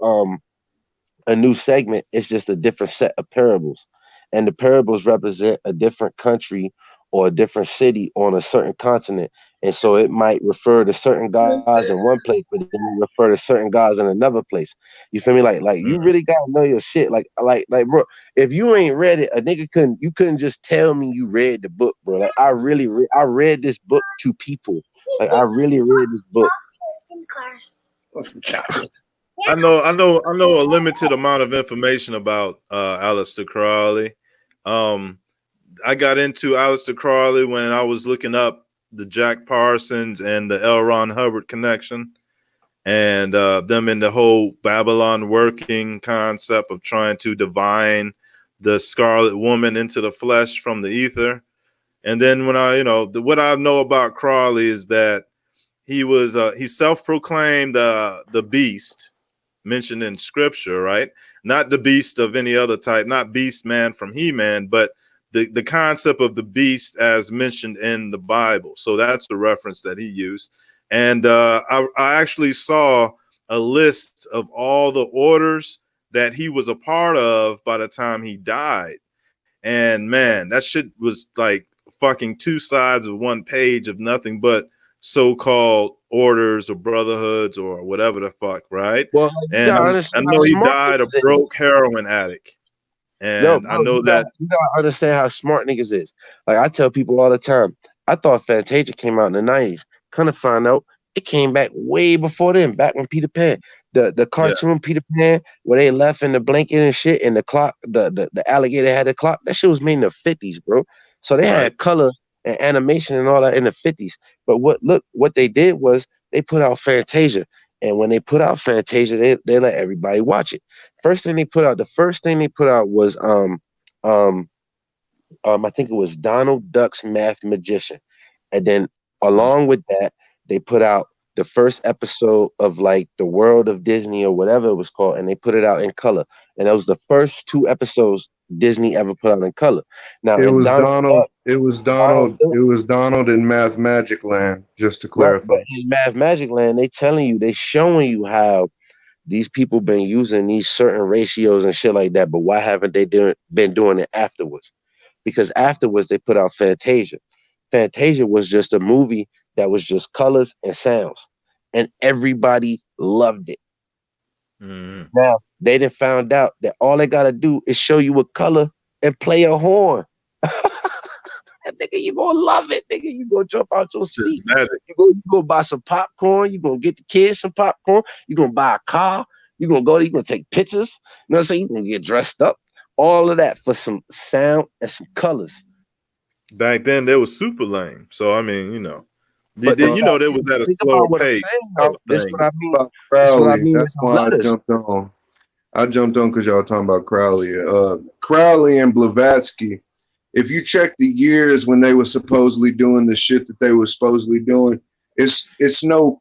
segment, it's just a different set of parables. And the parables represent a different country or a different city on a certain continent. And so it might refer to certain gods in one place, but then you refer to certain gods in another place. You feel me? Like you really gotta know your shit. Like bro, if you ain't read it, a nigga couldn't just tell me you read the book, bro. Like I really I read this book to people. Like I really read this book. I know a limited amount of information about Aleister Crowley. I got into Aleister Crowley when I was looking up the Jack Parsons and the L. Ron Hubbard connection, and them in the whole Babylon working concept of trying to divine the Scarlet Woman into the flesh from the ether. And then when what I know about Crowley is that he self-proclaimed the beast mentioned in scripture, right? Not the beast of any other type, not beast man from He-Man, but the concept of the beast as mentioned in the Bible. So that's the reference that he used. And I actually saw a list of all the orders that he was a part of by the time he died. And man, that shit was like fucking two sides of one page of nothing but so-called orders or brotherhoods or whatever the fuck, right? Well, And I know he died a broke heroin addict. And I know that you gotta understand how smart niggas is. Like I tell people all the time, I thought Fantasia came out in the 90s. Kind of find out it came back way before then, back when Peter Pan, the cartoon Peter Pan, where they left in the blanket and shit, and the clock, the alligator had the clock. That shit was made in the 50s, bro. So they had color and animation and all that in the 50s. But what they did was they put out Fantasia. And when they put out Fantasia, they let everybody watch it. The first thing they put out was I think it was Donald Duck's Math Magician. And then along with that, they put out the first episode of like the World of Disney or whatever it was called, and they put it out in color. And that was the first 2 episodes Disney ever put out in color. Now It in was Donald Donald. Duck, It was Donald. It was Donald in Math Magic Land. Just to right, clarify. but in Math Magic Land, they showing you how these people been using these certain ratios and shit like that, but why haven't they been doing it afterwards? Because afterwards they put out Fantasia. Fantasia was just a movie that was just colors and sounds, and everybody loved it. Now they done found out that all they gotta do is show you a color and play a horn. Nigga, you gonna love it, nigga. You gonna jump out your seat. You go buy some popcorn. You gonna get the kids some popcorn. You gonna buy a car. You gonna take pictures. You know what I'm saying? You gonna get dressed up. All of that for some sound and some colors. back then they was super lame. So I mean, But they was at a think slower about what I'm pace. saying, though. This is what I mean. About This is what I Crowley. mean with That's them why I letters. jumped on. I jumped on because y'all talking about Crowley. Crowley and Blavatsky. If you check the years when they were supposedly doing the shit that they were supposedly doing, it's no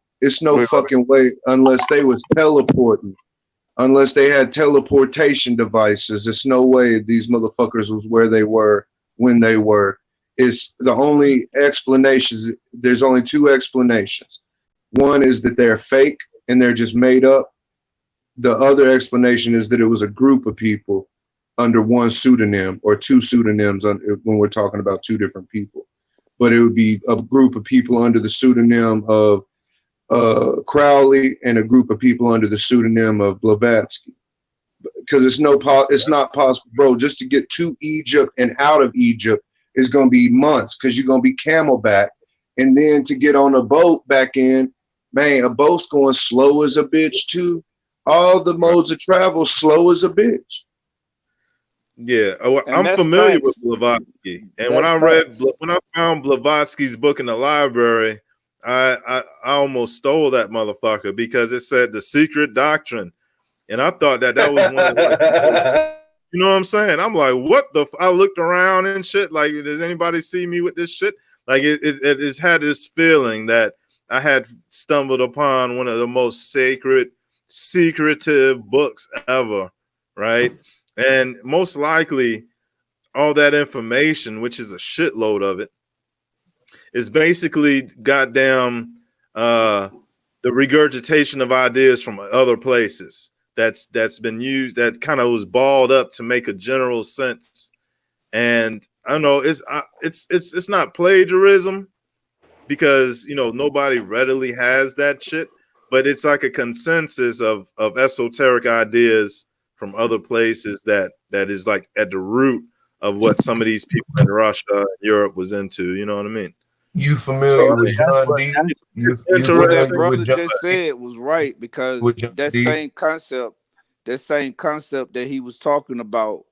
fucking way unless they was teleporting unless they had teleportation devices. There's no way these motherfuckers was where they were when they were. It's the only explanations. There's only two explanations. One is that they're fake and they're just made up. The other explanation is that it was a group of people under one pseudonym or two pseudonyms when we're talking about two different people. But it would be a group of people under the pseudonym of Crowley and a group of people under the pseudonym of Blavatsky. Because it's not possible, bro. Just to get to Egypt and out of Egypt is going to be months because you're going to be camelback. And then to get on a boat back in, man, a boat's going slow as a bitch too. All the modes of travel slow as a bitch. Yeah, I'm familiar with Blavatsky, and when I found Blavatsky's book in the library, I almost stole that motherfucker because it said The Secret Doctrine, and I thought that was one of the, you know what I'm saying? I'm like, what the? I looked around and shit. Like, does anybody see me with this shit? Like, it's had this feeling that I had stumbled upon one of the most secretive books ever, right? And most likely, all that information, which is a shitload of it, is basically goddamn the regurgitation of ideas from other places that's been used, that kind of was balled up to make a general sense. And I don't know, it's not plagiarism because nobody readily has that shit, but it's like a consensus of esoteric ideas from other places that is like at the root of what some of these people in Russia and Europe was into. You know what I mean? You familiar with John D? What that brother just said was right, because that same concept that he was talking about,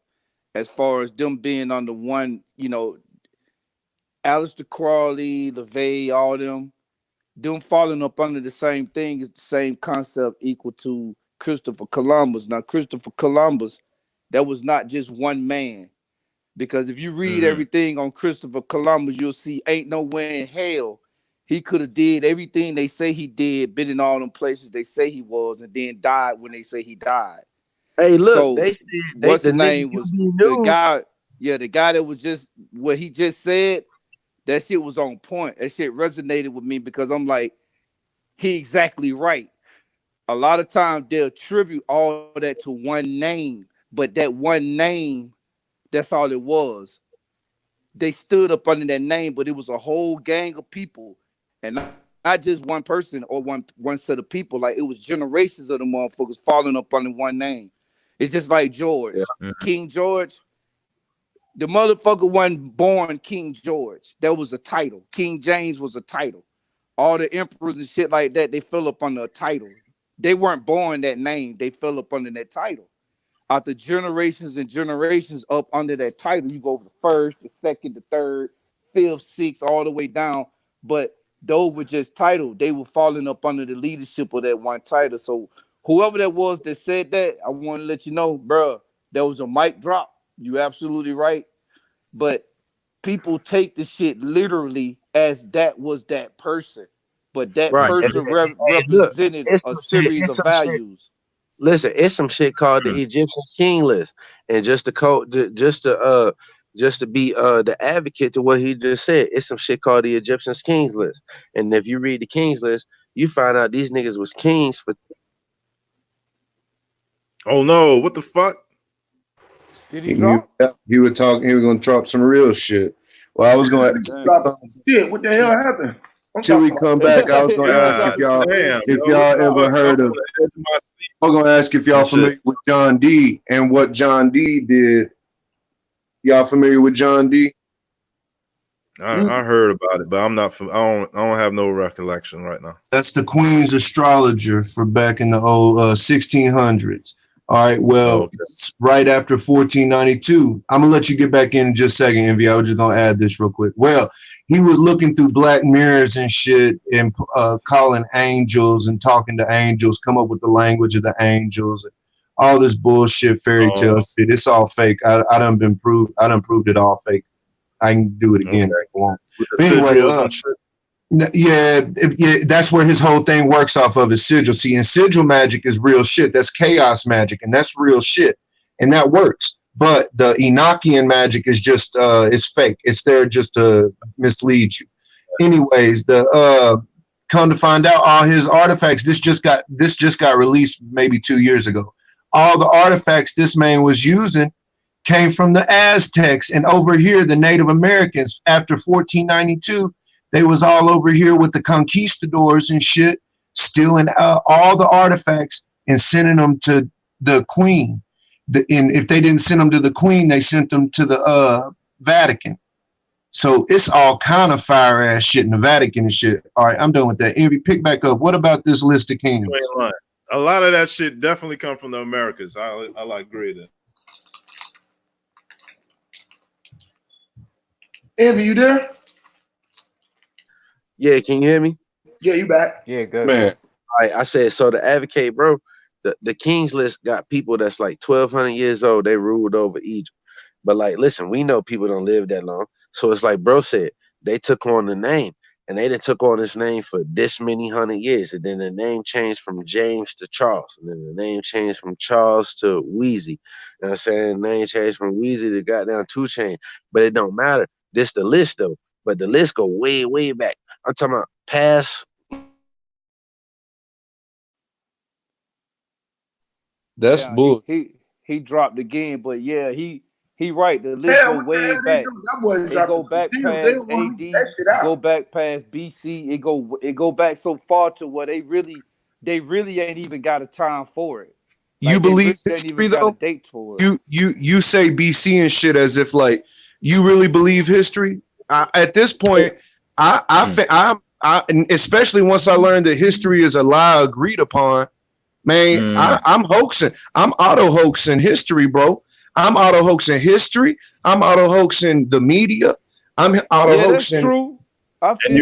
as far as them being on the one, Aleister Crowley, LaVey, all them falling up under the same thing is the same concept equal to Christopher Columbus. Now, Christopher Columbus, that was not just one man. Because if you read everything on Christopher Columbus, you'll see ain't nowhere in hell he could have did everything they say he did, been in all them places they say he was, and then died when they say he died. Hey, look, so they said what's the nigga name was the guy? Yeah, the guy that was just what he just said. That shit was on point. That shit resonated with me because I'm like, he exactly right. A lot of times they'll attribute all that to one name, but that one name, that's all it was. They stood up under that name, but it was a whole gang of people, and not just one person or one set of people. Like, it was generations of the motherfuckers falling up under one name. It's just like George, King George. The motherfucker wasn't born King George. That was a title. King James was a title. All the emperors and shit like that, they fell up under a title. They weren't born that name. They fell up under that title. After generations and generations up under that title, you go the first, the second, the third, fifth, sixth, all the way down. But those were just titles. They were falling up under the leadership of that one title. So whoever that was that said that, I want to let you know, bro, that was a mic drop. You absolutely right. But people take the shit literally as that was that person. But that person represented a series of values. Listen, it's some shit called the Egyptian king list, and just to be the advocate to what he just said, it's some shit called the Egyptian kings list. And if you read the kings list, you find out these niggas was kings for. Oh no! What the fuck? Did he drop? He was talking. He was gonna drop some real shit. Well, I was gonna shit. What the hell happened? Till we come back, I was gonna ask if y'all ever heard of. I'm gonna ask if y'all familiar with John D and what John D did. Y'all familiar with John D? I heard about it, but I'm not. I don't have no recollection right now. That's the Queen's astrologer for back in the old 1600s. All right. Well, it's right after 1492. I'm gonna let you get back in just a second, Envy. I was just gonna add this real quick. Well, he was looking through black mirrors and shit, and calling angels and talking to angels, come up with the language of the angels, and all this bullshit fairy tale shit. It's all fake. I done proved it all fake. I can do it again. If I want. But anyway, Yeah, that's where his whole thing works off of his sigil. See, and sigil magic is real shit. That's chaos magic, and that's real shit, and that works. But the Enochian magic is just it's fake. It's there just to mislead you. Anyways, the come to find out, all his artifacts. This just got released maybe 2 years ago. All the artifacts this man was using came from the Aztecs, and over here the Native Americans after 1492. They was all over here with the conquistadors and shit, stealing all the artifacts and sending them to the queen. And if they didn't send them to the queen, they sent them to the Vatican. So it's all kind of fire ass shit in the Vatican and shit. All right, I'm done with that. Envy, pick back up. What about this list of kings? A lot of that shit definitely come from the Americas. I agree with that. Envy, you there? Yeah, can you hear me? Yeah, you back. Yeah, good. Man. All right, I said, so to advocate, bro, the King's List got people that's like 1,200 years old. They ruled over Egypt. But like, listen, we know people don't live that long. So it's like bro said, they took on the name. And they done took on this name for this many hundred years. And then the name changed from James to Charles. And then the name changed from Charles to Wheezy. You know what I'm saying? The name changed from Wheezy to goddamn 2 Chainz. But it don't matter. This the list though. But the list go way, way back. I'm talking about past. That's bull. He dropped again, but yeah, he right. The list go way back. It go back past AD. Go back past BC. It go back so far to where they really ain't even got a time for it. Like, you believe history though? Date for it. You say BC and shit as if like you really believe history. At this point, I especially once I learned that history is a lie agreed upon, man, I'm hoaxing. I'm auto hoaxing history, bro. I'm auto hoaxing history. I'm auto hoaxing the media. I'm auto hoaxing. That's true. And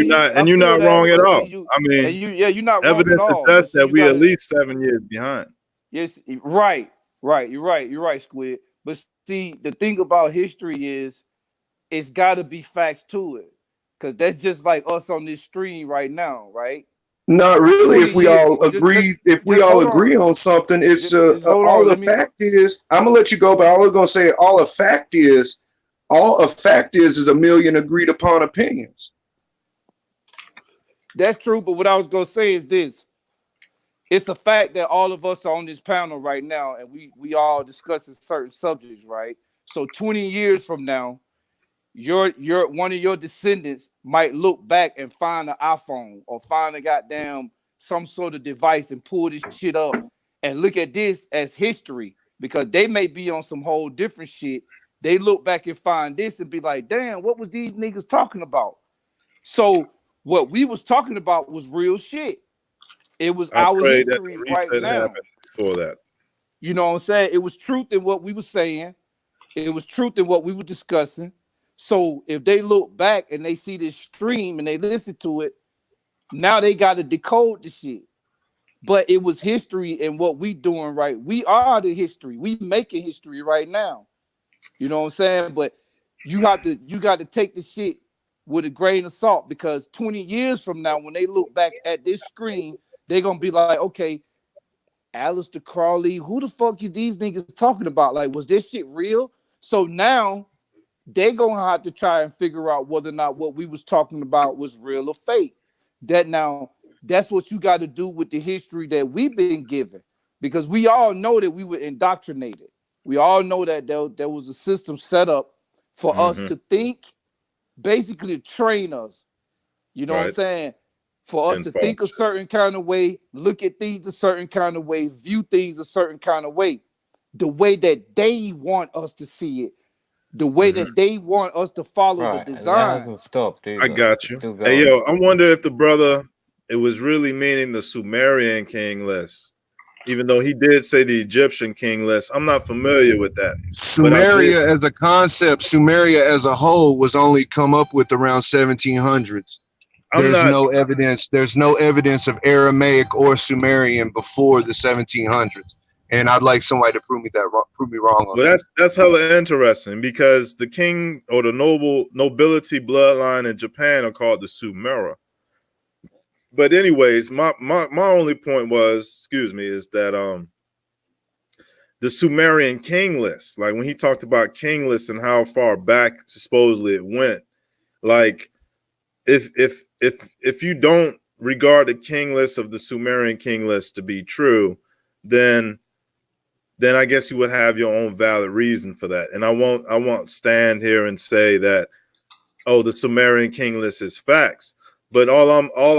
you're not wrong at all. I mean, you're not evidence wrong at all. Evidence that we at least 7 years behind. Yes, right. You're right, Squid. But see, the thing about history is, it's got to be facts to it. Because that's just like us on this stream right now, right? Not really. If we all agree, agree on something, it's all the fact is. I'm gonna let you go, but I was gonna say all a fact is a million agreed upon opinions. That's true, but what I was gonna say is this: it's a fact that all of us are on this panel right now, and we all discussing certain subjects, right? So 20 years from now, your one of your descendants might look back and find an iPhone or find a goddamn some sort of device and pull this shit up and look at this as history, because they may be on some whole different shit. They look back and find this and be like, damn, what was these niggas talking about? So what we was talking about was real shit. It was our history right now. For that. You know what I'm saying? It was truth in what we were saying. It was truth in what we were discussing. So if they look back and they see this stream and they listen to it, now they got to decode the shit. But it was history and what we doing right. We are the history. We making history right now. You know what I'm saying? But you got to take the shit with a grain of salt, because 20 years from now, when they look back at this screen, they're gonna be like, okay, Aleister Crowley, who the fuck is these niggas talking about? Like, was this shit real? So now they gonna have to try and figure out whether or not what we was talking about was real or fake. That's what you got to do with the history that we've been given, because we all know that we were indoctrinated. We all know that there was a system set up for us to think, basically to train us. You know what I'm saying? For us to think a certain kind of way, look at things a certain kind of way, view things a certain kind of way, the way that they want us to see it, the way that they want us to follow the design. That hasn't stopped, dude. I got you. Hey, yo, I wonder if the brother, it was really meaning the Sumerian king list, even though he did say the Egyptian king list. I'm not familiar with that. Sumeria as a concept, Sumeria as a whole was only come up with around 1700s. There's no evidence. There's no evidence of Aramaic or Sumerian before the 1700s. And I'd like somebody to prove me wrong on that. That's hella interesting, because the king or the nobility bloodline in Japan are called the Sumera. But anyways, my only point was, excuse me, is that the Sumerian king list, like when he talked about king lists and how far back supposedly it went, like if you don't regard the king list of the Sumerian king list to be true, then I guess you would have your own valid reason for that. And I won't stand here and say that, oh, the Sumerian king list is facts. But all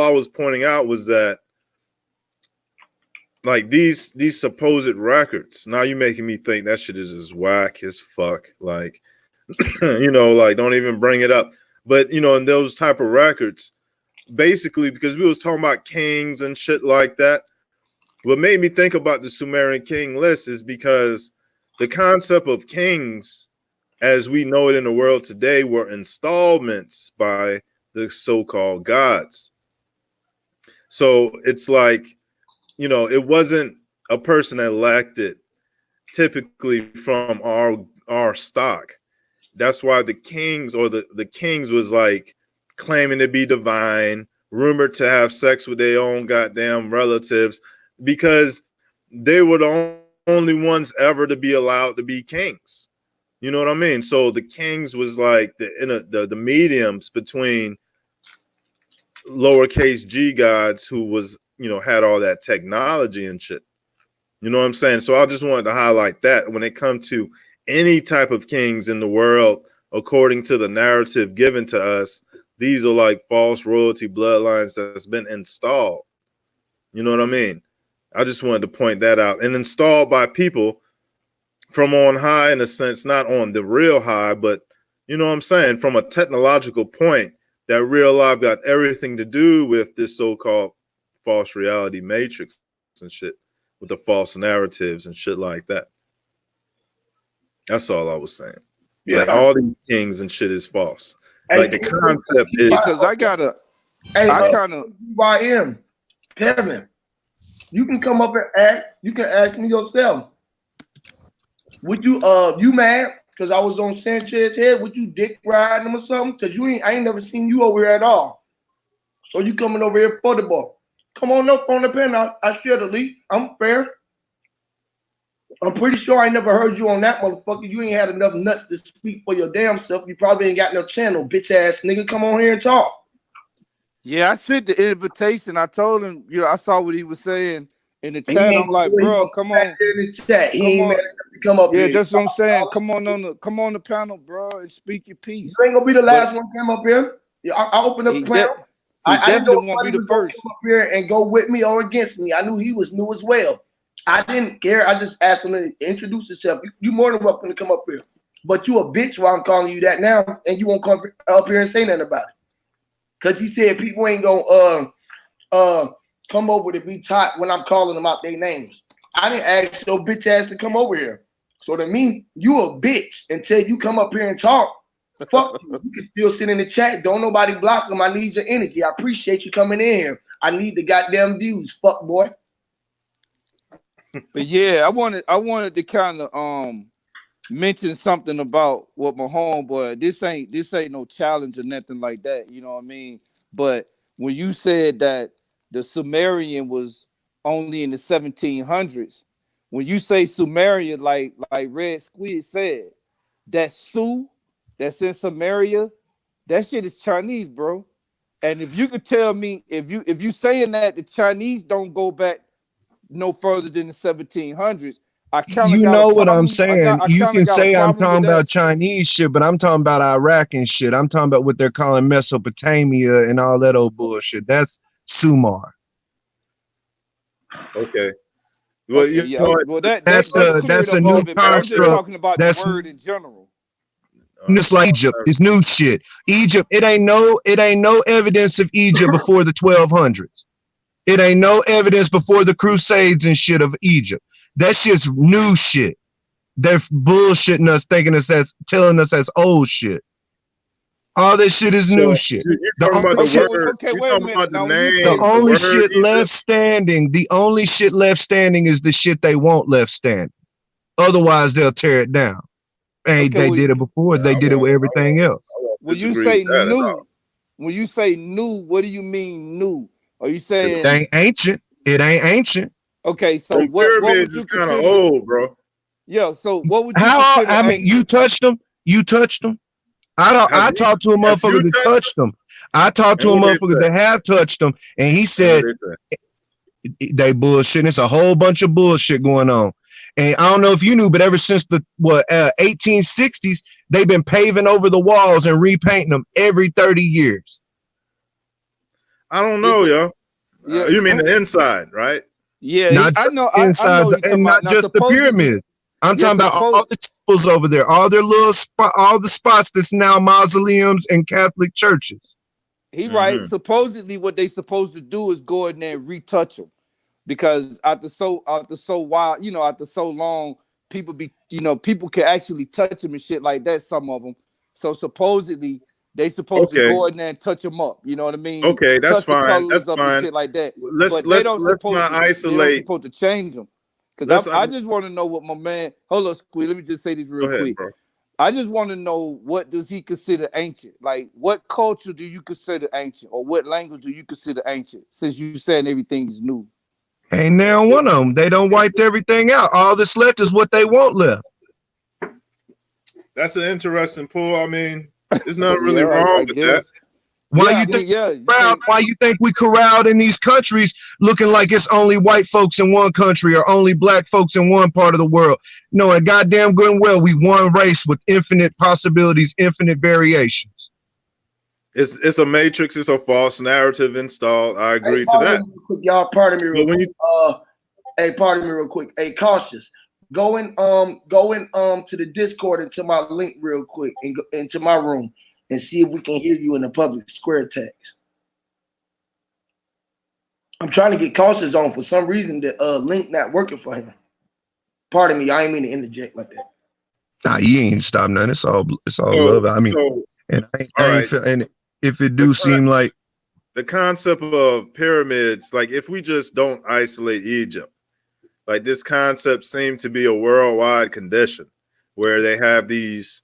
I was pointing out was that, like, these supposed records, now you're making me think that shit is just whack as fuck. Like, you know, like, don't even bring it up. But, you know, in those type of records, basically, because we was talking about kings and shit like that, what made me think about the Sumerian king list is because the concept of kings, as we know it in the world today, were installments by the so-called gods. So it's like, you know, it wasn't a person elected typically from our stock. That's why the kings, or the kings, was like claiming to be divine, rumored to have sex with their own goddamn relatives, because they were the only ones ever to be allowed to be kings. You know what I mean? So the kings was like the mediums between lowercase g gods, who was, you know, had all that technology and shit. You know what I'm saying? So I just wanted to highlight that when it comes to any type of kings in the world, according to the narrative given to us, these are like false royalty bloodlines that's been installed. You know what I mean? I just wanted to point that out. And installed by people from on high, in a sense, not on the real high, but, you know what I'm saying, from a technological point, that real life got everything to do with this so-called false reality matrix and shit, with the false narratives and shit like that. That's all I was saying. Yeah. Like, all these kings and shit is false. Like, the concept is, because I kind of YM Kevin, you can come up and ask. You can ask me yourself. Would you you mad because I was on Sanchez's head? Would you dick riding him or something? Because I ain't never seen you over here at all. So you coming over here for the ball? Come on up on the pen. I share the lead. I'm fair. I'm pretty sure I never heard you on that motherfucker. You ain't had enough nuts to speak for your damn self. You probably ain't got no channel, bitch ass nigga. Come on here and talk. Yeah, I sent the invitation. I told him, you know, I saw what he was saying in the chat. I'm like, bro, come on. Come up yeah, here. That's what I'm saying. Come on the panel, bro, and speak your piece. You ain't gonna be the last one to come up here. I opened up the panel. He definitely won't be the first. Come up here and go with me or against me. I knew he was new as well. I didn't care. I just asked him to introduce himself. You more than welcome to come up here. But you a bitch while I'm calling you that now, and you won't come up here and say nothing about it. Cause he said people ain't gonna come over to be taught when I'm calling them out their names. I didn't ask your bitch ass to come over here. So to me, you a bitch until you come up here and talk. Fuck you. You can still sit in the chat. Don't nobody block them. I need your energy. I appreciate you coming in here. I need the goddamn views. Fuck boy. But yeah, I wanted to kind of mention something about what my homeboy. This ain't no challenge or nothing like that. You know what I mean? But when you said that the Sumerian was only in the 1700s, when you say Sumerian, like Red Squid said, that Sioux that's in Samaria, that shit is Chinese, bro. And if you could tell me, if you saying that the Chinese don't go back no further than the 1700s, I kind of You got know a what I'm problem. saying? I You kind of can got a say I'm problem with talking that. about Chinese shit, but I'm talking about Iraq and shit. I'm talking about what they're calling Mesopotamia and all that old bullshit. That's Sumar. okay. Well, Okay, you know what? well that That's cleared a up a new little bit, but I'm just construct. talking about the That's word in general. just like Egypt. It's new shit. Egypt. It ain't no evidence of Egypt before the 1200s. It ain't no evidence before the Crusades and shit of Egypt. That shit's new shit. They're bullshitting us, telling us that's old shit. All this shit is new shit. You're talking about the word. Okay, wait a minute. Now, when you The say only shit left standing, the only shit left standing is the shit they want left standing. Otherwise, they'll tear it down. And they did it before. They did it with everything else. When you say new, what do you mean new? Are you It saying ain't ancient. It ain't ancient. okay? So Them what would pyramids you is kind of consider? old, bro. Yeah. So what would you How? consider I mean, you ancient? touched them. You touched them. I don't. Have I you talked to a have motherfucker you that touched touched them. I talked them? to And a what they motherfucker say? that have touched them, and he And what said they say? they bullshit. It's a whole bunch of bullshit going on. And I don't know if you knew, but ever since the 1860s, they've been paving over the walls and repainting them every 30 years. I don't Yes. know, yo. Yeah. You mean the inside, right? Yeah. Not I just know. the I know inside, what you're talking and about. not Now just the supposedly, pyramids. I'm yeah. talking about all the temples over there, all their little spot, all the spots that's now mausoleums and Catholic churches. He right. Supposedly, what they supposed to do is go in there and retouch them, because after so while, after so long, people can actually touch them and shit like that. Some of them. So supposedly, they supposed to Okay. go in there and touch them up. You know what I mean? Okay, that's touch the fine. colors That's up and fine. shit like that. Let's But they don't let's supposed not to. They don't isolate. supposed to change them. Let's Because I just want to know what my man. Hold on, Squee. Let me just say this real go ahead, quick. bro. I just want to know, what does he consider ancient? Like, what culture do you consider ancient, or what language do you consider ancient? Since you saying everything is new. Ain't now one of them. They don't wiped everything out. All that's left is what they want left. That's an interesting pull. I mean, there's nothing really Yeah, I wrong with that. guess. Why Yeah, I you mean, think yeah, it's you proud? can't. Why you think we corralled in these countries looking like it's only white folks in one country or only black folks in one part of the world? No, and goddamn good and well, we one race with infinite possibilities, infinite variations. It's a matrix. It's a false narrative installed. I agree to Pardon that. me real quick, y'all. Pardon me real But when quick. Hey, pardon me real quick. Hey, cautious. Go in to the Discord into my link real quick and go into my room and see if we can hear you in the public square text. I'm trying to get cautious on. For some reason, the link not working for him. Pardon me, I ain't mean to interject like that. Nah, you ain't stop nothing. It's all So, love. I mean, so and all I ain't right. feel, and if it do seem like the concept of pyramids, like if we just don't isolate Egypt, like this concept seemed to be a worldwide condition where they have these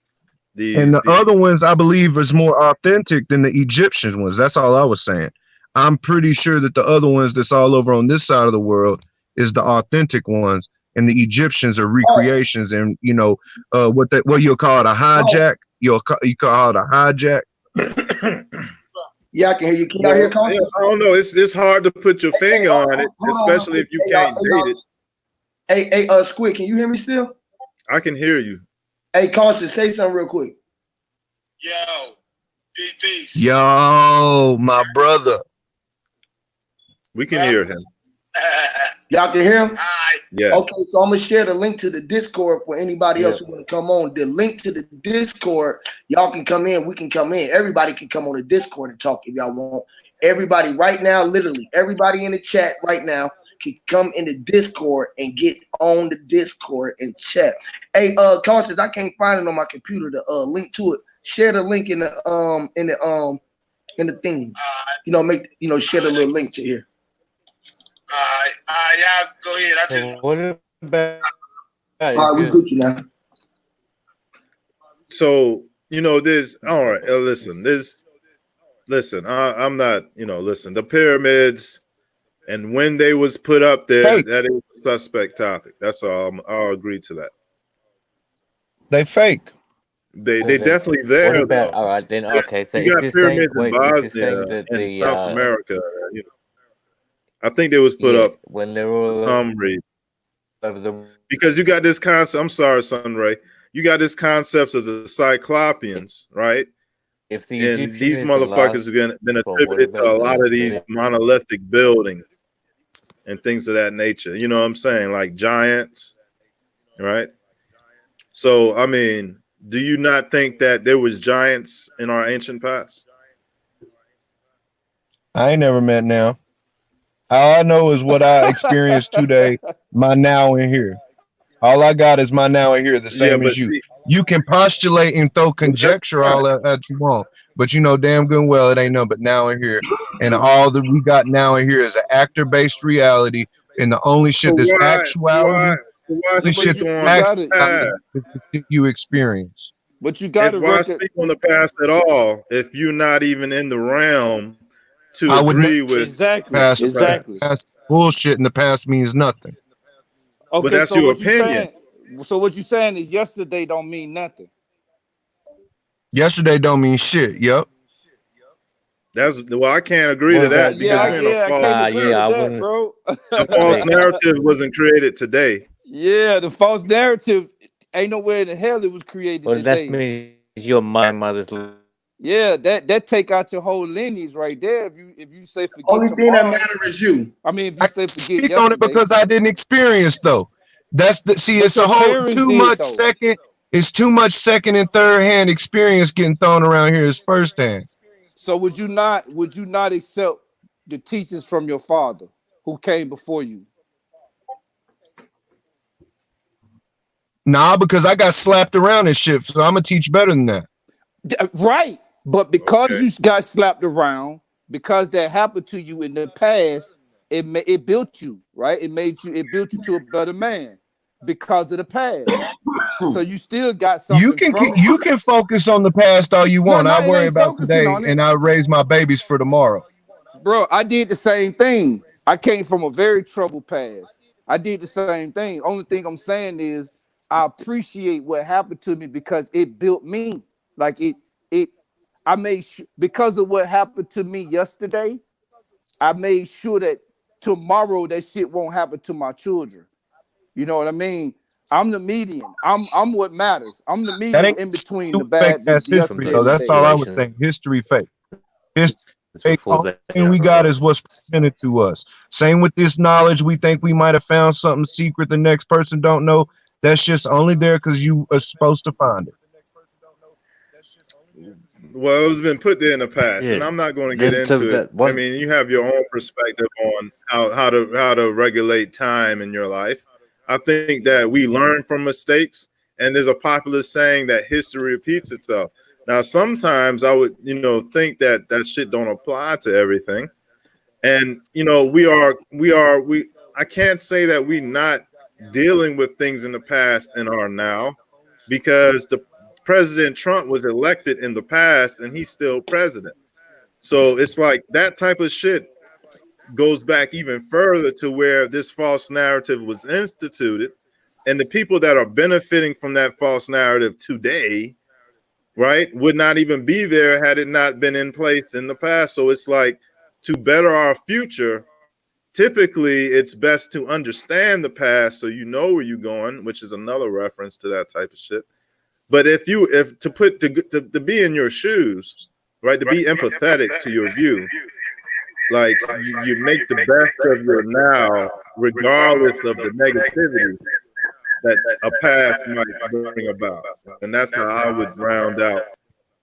and the other ones I believe is more authentic than the Egyptian ones. That's all I was saying. I'm pretty sure that the other ones that's all over on this side of the world is the authentic ones, and the Egyptians are recreations. And what you'll call it a hijack. You call it a hijack. Yeah, I can hear you. Can y'all hear cautious? I don't know. It's hard to put your finger on it, especially if you can't date it. Hey, Squid, can you hear me still? I can hear you. Hey, cautious, say something real quick. Yo, peace. Yo, my brother. We can hear him. Y'all can hear him? Yeah. Okay, so I'm gonna share the link to the Discord for anybody else who want to come on. The link to the Discord, y'all can come in. We can come in. Everybody can come on the Discord and talk if y'all want. Everybody right now, literally, everybody in the chat right now can come in the Discord and get on the Discord and chat. Hey, Cautious, I can't find it on my computer. The link to it. Share the link in the thing. Share the little link to here. Y'all go ahead. I just. What about? All right, we good you now. So this. All right, listen. I'm not. Listen. The pyramids, and when they was put up there, that is a suspect topic. That's all. I'll agree to that. They fake. They definitely there. What about? Though. All right, then. Okay, so you if got you're pyramids saying, in wait, if you're Bosnia saying that and the South America, I think they was put up when they were for some reason. over the. Because you got this concept. I'm sorry, Sunray. You got this concept of the Cyclopeans, right? If the and Egyptian these is motherfuckers have been attributed to a lot of these monolithic buildings and things of that nature. You know what I'm saying? Like giants, right? So, I mean, do you not think that there was giants in our ancient past? I ain't never met now. All I know is what I experienced today, my now and here. All I got is my now and here, the same as you. You can postulate and throw conjecture all that you want, but you know damn good and well it ain't nothing but now and here. And all that we got now and here is an actor-based reality, and the only shit that's actuality, the shit that's actuality is the shit you experience. But you got to why speak on the past at all if you're not even in the realm to I would agree never with Exactly. past the past. Exactly. past bullshit, and the past means nothing. But Okay, that's so your what you opinion. saying? So what you saying is yesterday don't mean nothing. Yesterday don't mean shit. Yep. That's well, I can't agree to Well, that that because like, we're in a I can't false. agree yeah, with I that, wouldn't bro. The false say. narrative wasn't created today. Yeah, the false narrative ain't nowhere in the hell it was created Well, that today. means your mother's. Yeah, that take out your whole lineage right there. If you say forget Only thing that tomorrow, matters is you. I mean if I you can say forget speak on it yesterday, because I didn't experience though. That's the see. but It's a your whole parents too did much though. second. It's too much second and third hand experience getting thrown around here as first hand. So would you not accept the teachings from your father who came before you? Nah, because I got slapped around and shit. So I'm gonna teach better than that. Right. But because Okay. you got slapped around, because that happened to you in the past, it built you, right? It built you to a better man because of the past. So you still got something from it. You can focus on the past all you No, want. no, I it worry ain't about focusing today on it. and I raise my babies for tomorrow. Bro, I did the same thing. I came from a very troubled past. I did the same thing. Only thing I'm saying is I appreciate what happened to me because it built me. Like it I made because of what happened to me yesterday, I made sure that tomorrow that shit won't happen to my children. You know what I mean? I'm the median. I'm what matters. I'm the That median ain't in between you the fake bad, the ass From history yesterday the though. and That's today. all I was situation saying. History fake. History fake. before Only that thing we got is arose. what's presented to us. Same with this knowledge. We think we might have found something secret the next person don't know. That's just only there because you are supposed to find it. Well, it's been put there in the past, Yeah. and I'm not going to get Then so into it. that I one. mean, you have your own perspective on how to regulate time in your life. I think that we learn from mistakes, and there's a popular saying that history repeats itself. Now, sometimes I would, think that that shit don't apply to everything, and we. I can't say that we not dealing with things in the past and are now, because the President Trump was elected in the past and he's still president. So it's like that type of shit goes back even further to where this false narrative was instituted. And the people that are benefiting from that false narrative today, right, would not even be there had it not been in place in the past. So it's like, to better our future, typically it's best to understand the past so you know where you're going, which is another reference to that type of shit. But if to be in your shoes, right, to be empathetic to your view, like you make the best of your now, regardless of the negativity that a past might bring about. And that's how I would round out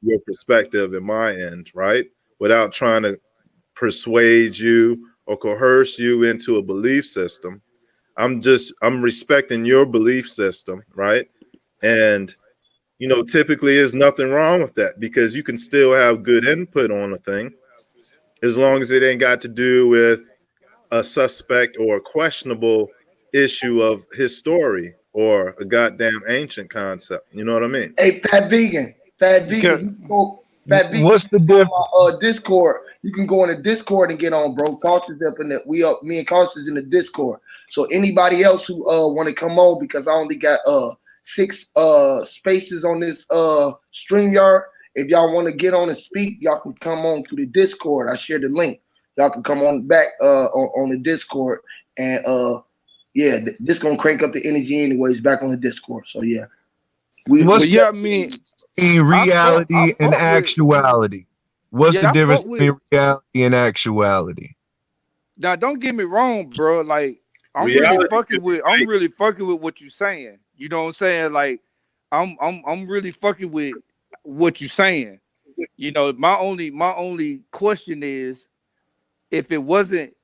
your perspective in my end, right? Without trying to persuade you or coerce you into a belief system. I'm respecting your belief system, right? And typically there's nothing wrong with that because you can still have good input on a thing as long as it ain't got to do with a suspect or a questionable issue of his story or a goddamn ancient concept. You know what I mean? Hey, Fat Vegan, Fat You Vegan, can you can go. Fat Vegan, What's the on difference? my Discord. You can go in the Discord and get on, bro. Cautious up in the we up. Me and Cautious in the Discord. So anybody else who want to come on, because I only got 6 spaces on this StreamYard. If y'all want to get on and speak, y'all can come on to the Discord. I shared the link. Y'all can come on back on the Discord and yeah, this gonna crank up the energy anyways back on the Discord. So yeah, we What's but the yeah, I mean, difference between I reality and fuck with actuality? What's the yeah, I difference fuck with between reality and actuality? now don't get me wrong, bro. Like Reality could be I'm fake. really fucking with what you're saying. You know what I'm saying? Like I'm really fucking with what you're saying. You know, my only question is if it wasn't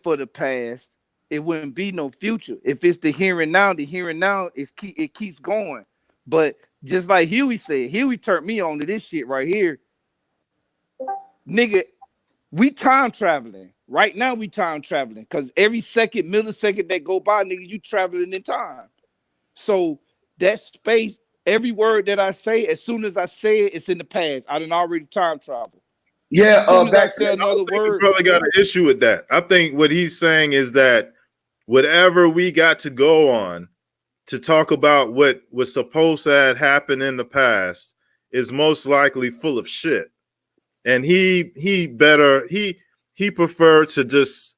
for the past, it wouldn't be no future. If it's the here and now it keeps going. But just like Huey said, Huey turned me on to this shit right here. Nigga, we time traveling. Right now we time traveling. Cause every second, millisecond that go by, nigga, you traveling in time. So that space, every word that I say, as soon as I say it, it's in the past. I done already time travel. Yeah, as soon as I back. say I another don't think the word, brother got an issue with that. I think what he's saying is that whatever we got to go on to talk about what was supposed to have happened in the past is most likely full of shit. And he preferred to just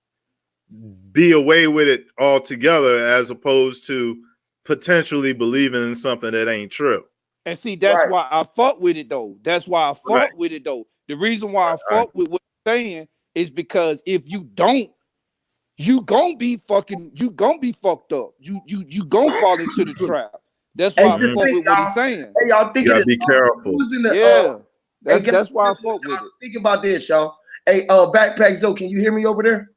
be away with it altogether as opposed to potentially believing in something that ain't true. and see, that's why I fought with it though. That's why I fought Right. with it though. The reason why I fought with what you're saying is because if you don't, you gonna be fucked up. You gonna fall into the trap. That's Hey, why I just fought think, with what he's y'all. saying. Hey, y'all think You of gotta this. be careful. Who's in the Yeah, hey, that's why I fought with it. think about this, y'all. Hey, Backpack Zoe, can you hear me over there?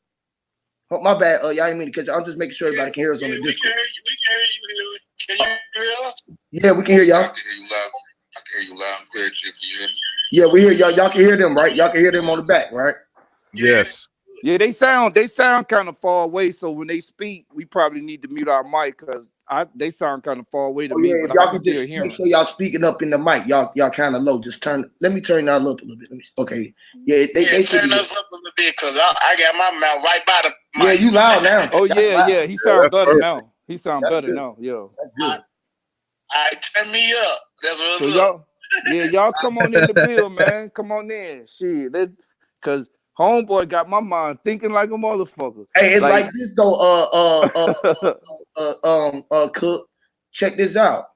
Oh, my bad. Y'all didn't mean to catch. I'm just making sure everybody can hear us on the Discord. We can hear you. Can you hear us? Yeah, we can hear y'all. I can hear you loud. I can hear you loud and clear, Chick. Can you hear me? Yeah, we hear y'all. Y'all can hear them, right? Y'all can hear them on the back, right? Yes. Yeah, they sound kind of far away. So when they speak, we probably need to mute our mic because they sound kind of far away to me. Yeah, if But I y'all can can just still hear make them. sure y'all speaking up in the mic. Y'all kind of low. Just let me turn y'all up a little bit. Okay. Yeah, they should turn us up a little bit because I got my mouth right by the mic. Yeah, you loud now. Oh yeah. He sound better perfect. now. He sound better now. Yeah. That's good. All right, turn me up. That's what's So up. y'all come on in the bill, man. Come on in. Shit. Cause homeboy got my mind thinking like a motherfucker. Hey, it's like this though. Cook. Check this out.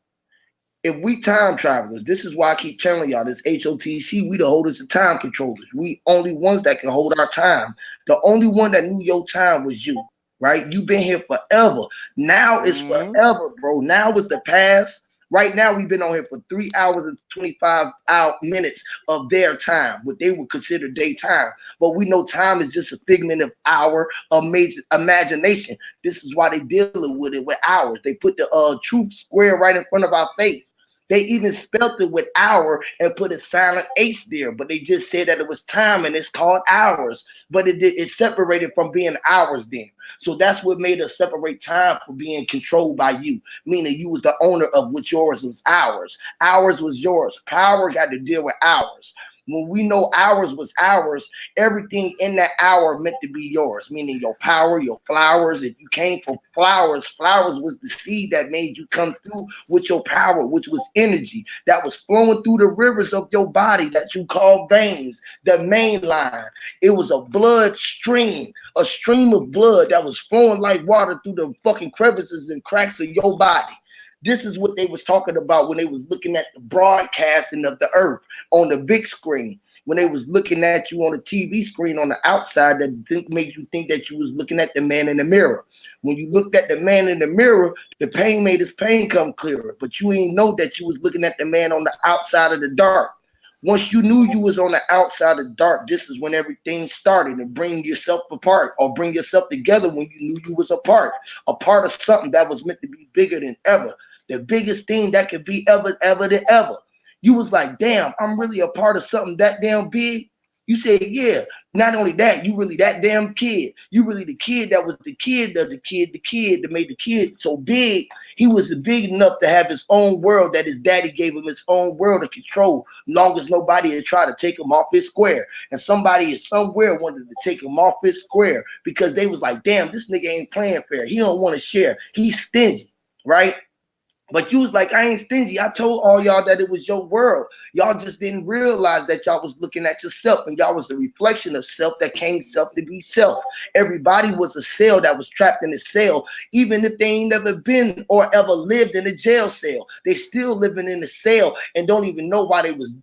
If we time travelers, this is why I keep telling y'all this HOTC, we the holders of time controllers. We only ones that can hold our time. The only one that knew your time was you, right? You've been here forever. Now it's forever, bro. Now is the past. Right now, we've been on here for 3 hours and 25 minutes of their time, what they would consider daytime. But we know time is just a figment of our imagination. This is why they dealing with it with hours. They put the truth square right in front of our face. They even spelled it with hour and put a silent H there, but they just said that it was time and it's called hours. But it's separated from being hours then. So that's what made us separate time from being controlled by you, meaning you was the owner of what yours was ours. Ours was yours. Power got to deal with ours. When we know ours was ours, everything in that hour meant to be yours, meaning your power, your flowers. If you came from flowers, flowers was the seed that made you come through with your power, which was energy that was flowing through the rivers of your body that you call veins, the main line. It was a blood stream, a stream of blood that was flowing like water through the fucking crevices and cracks of your body. This is what they was talking about when they was looking at the broadcasting of the earth on the big screen. When they was looking at you on the TV screen on the outside, that made you think that you was looking at the man in the mirror. When you looked at the man in the mirror, the pain made his pain come clearer. But you ain't know that you was looking at the man on the outside of the dark. Once you knew you was on the outside of the dark, this is when everything started to bring yourself apart or bring yourself together when you knew you was a part of something that was meant to be bigger than ever. The biggest thing that could be ever than ever. You was like, damn, I'm really a part of something that damn big. You said, yeah. Not only that, you really that damn kid. You really the kid that was the kid of the kid that made the kid so big. He was big enough to have his own world that his daddy gave him his own world to control, long as nobody had tried to take him off his square. And somebody somewhere wanted to take him off his square because they was like, damn, this nigga ain't playing fair. He don't want to share. He's stingy, right? But you was like, I ain't stingy. I told all y'all that it was your world. Y'all just didn't realize that y'all was looking at yourself and y'all was a reflection of self that came self to be self. Everybody was a cell that was trapped in a cell, even if they ain't never been or ever lived in a jail cell. They still living in a cell and don't even know why they was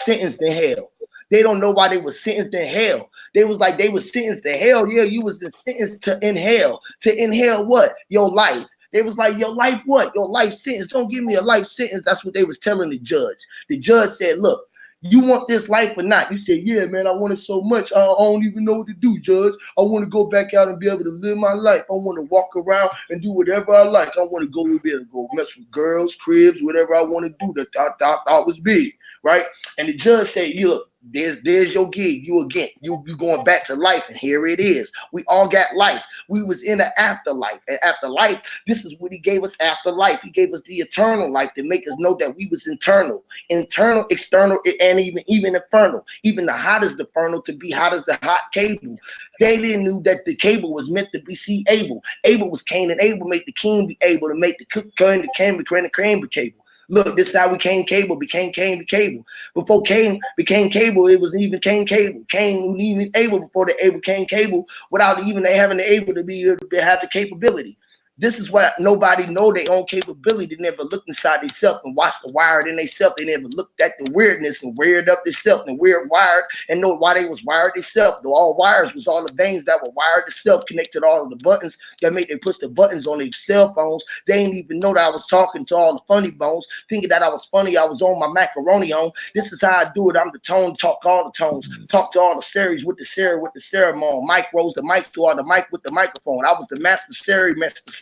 sentenced in hell. They don't know why they was sentenced in hell. They was like, they was sentenced to hell. Yeah, you was sentenced to inhale. To inhale what? Your life. They was like, your life what? Your life sentence. Don't give me a life sentence. That's what they was telling the judge. The judge said, look, you want this life or not? You said, yeah, man, I want it so much. I don't even know what to do, judge. I want to go back out and be able to live my life. I want to walk around and do whatever I like. I want to go and be able to go mess with girls, cribs, whatever I want to do that I thought was big, right? And the judge said, look, There's your gig. You again. You going back to life, and here it is. We all got life. We was in an afterlife, and afterlife. This is what he gave us. Afterlife. He gave us the eternal life to make us know that we was internal, external, and even infernal. Even the hot as the infernal to be hot as the hot cable. They didn't know that the cable was meant to be Abel. Abel was Cain, and Abel made the king be able to make the cook turn the crane be cable. Look, this is how we became cable, became Cain the cable. Before Cain became cable, it was even Cain cable. Cain wasn't even able before the Abel became cable without even they having the able to be able to have the capability. This is why nobody know their own capability. They never looked inside themselves and watched the wired in themselves. They never looked at the weirdness and weird up themselves and weird wired and know why they was wired themselves. Though all wires was all the veins that were wired themselves connected to all of the buttons that made they push the buttons on their cell phones. They didn't even know that I was talking to all the funny bones, thinking that I was funny. I was on my macaroni on. This is how I do it. I'm the tone, talk all the tones, talk to all the series with the ceremony. Mike rose the mic to all the mic with the microphone. I was the master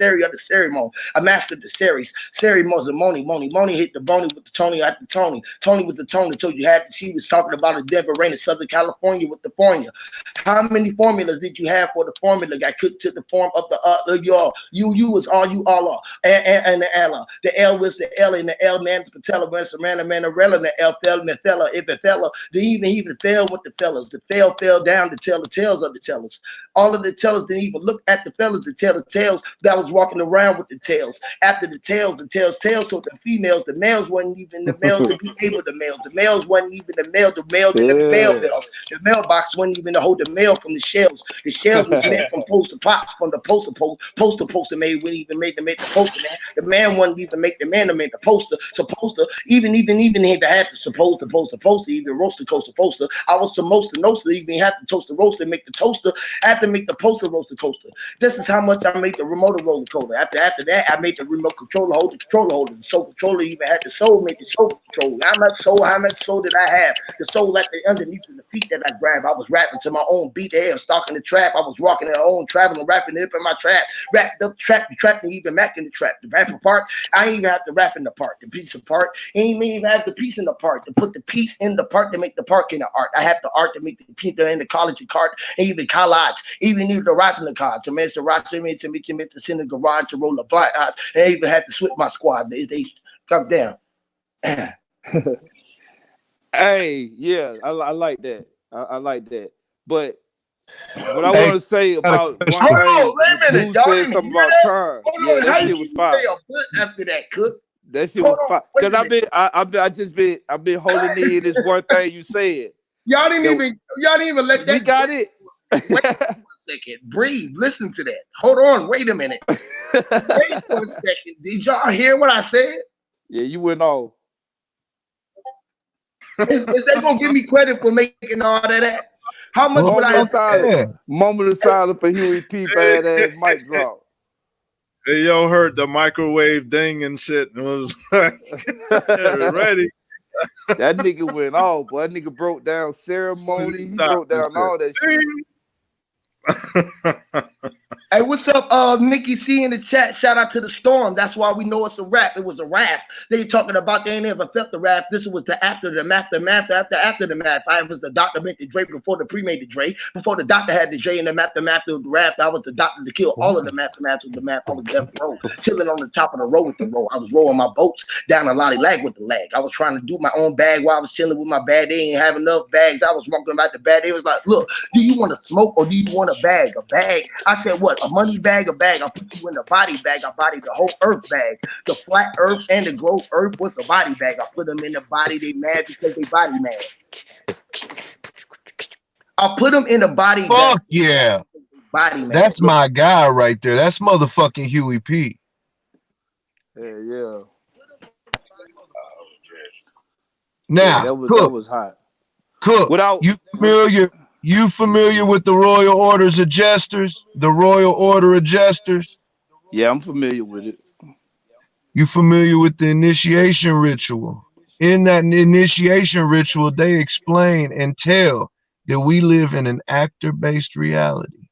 of the ceremony. I mastered the series. Moni hit the bony with the Tony at the Tony. Tony with the Tony told you she was talking about a Denver rain in Southern California with the formula. How many formulas did you have for the formula? Got cooked to the form of the y'all. You was all you all are. And the Ella. The L was the L and the L man the patella man Manarella and the L fell and the fella. If it fella, they even fell with the fellas. The fell down to tell the tales of the tellers. All of the tellers didn't even look at the fellas to tell the tales that was walking around with the tails. After the tails told the females, the males wasn't even the males to be able to males. The males wasn't even the male in the mail bells. The mailbox wasn't even to hold the mail from the shelves. The shelves was made from poster pops from the poster made when even made the poster man. The man wasn't even make the man to make the poster. So poster, even he had to suppose the poster, even roast the coaster poster. I was supposed to know to even have to toast the roaster, make the toaster, I had to make the poster roaster coaster. This is how much I made the remote roller coaster. After that, I made the remote controller holder, The soul controller even had the soul, make the soul controller. How much soul did I have? The soul at the underneath of the feet that I grabbed. I was rapping to my own beat there, stalking the trap. I was walking in my own traveling, rapping it up in my trap. Wrapped up trap, the trap, and even back in the trap. The rapper part, I ain't even have to rap in the part. The piece of part, ain't even have the piece in the part. To put the piece in the part to make the park in the art. I have the art to make the people in the college and cart, and even college, even the rocks in the car. To make the rocks to meet to send the garage to roll a blind out. And I even had to switch my squad. They come down. Hey, yeah, I like that. I like that. But what I want to say about one hold on, wait a minute. dude Y'all said didn't something hear about that? time. Hold Yeah, on, that how shit you was say fire. a foot after that, Cook? That shit Hold was on, fire. wait Because a minute. I've been holding in this one thing you said. Y'all didn't even let that. We got it. Wait a second. Breathe. Listen to that. Hold on. Wait a minute. Wait for a second. Did y'all hear what I said? Yeah, you went off. Is they gonna give me credit for making all of that? How much would I have silent? Moment of silence for Huey P. Badass mic drop. Hey, yo, heard the microwave ding and shit and was like, ready. That nigga went off, boy. That nigga broke down ceremony. He broke down all that shit. Hey, what's up, Nikki C in the chat? Shout out to the storm. That's why we know it's a rap. It was a rap. They talking about they ain't ever felt the rap. This was the after the math. I was the doctor made the Dre before the pre made the Dre. Before the doctor had the Dre and the math of the rap. I was the doctor to kill all of the math of the math. I was death row, chilling on the top of the row with the row. I was rowing my boats down a lolly lag with the lag. I was trying to do my own bag while I was chilling with my bag. They ain't have enough bags. I was walking about the bag. They was like, look, do you want to smoke or do you want a bag? A bag. I said, what? A money bag, a bag. I put you in the body bag. I body the whole earth bag. The flat earth and the globe earth was a body bag. I put them in the body. They mad because they body mad. I put them in the body bag. Fuck yeah. Body mad. That's my guy right there. That's motherfucking Huey P. Yeah. Now, that was hot. Cook, you familiar with the Royal Orders of Jesters? The Royal Order of Jesters? Yeah, I'm familiar with it. You familiar with the initiation ritual? In that initiation ritual, they explain and tell that we live in an actor-based reality.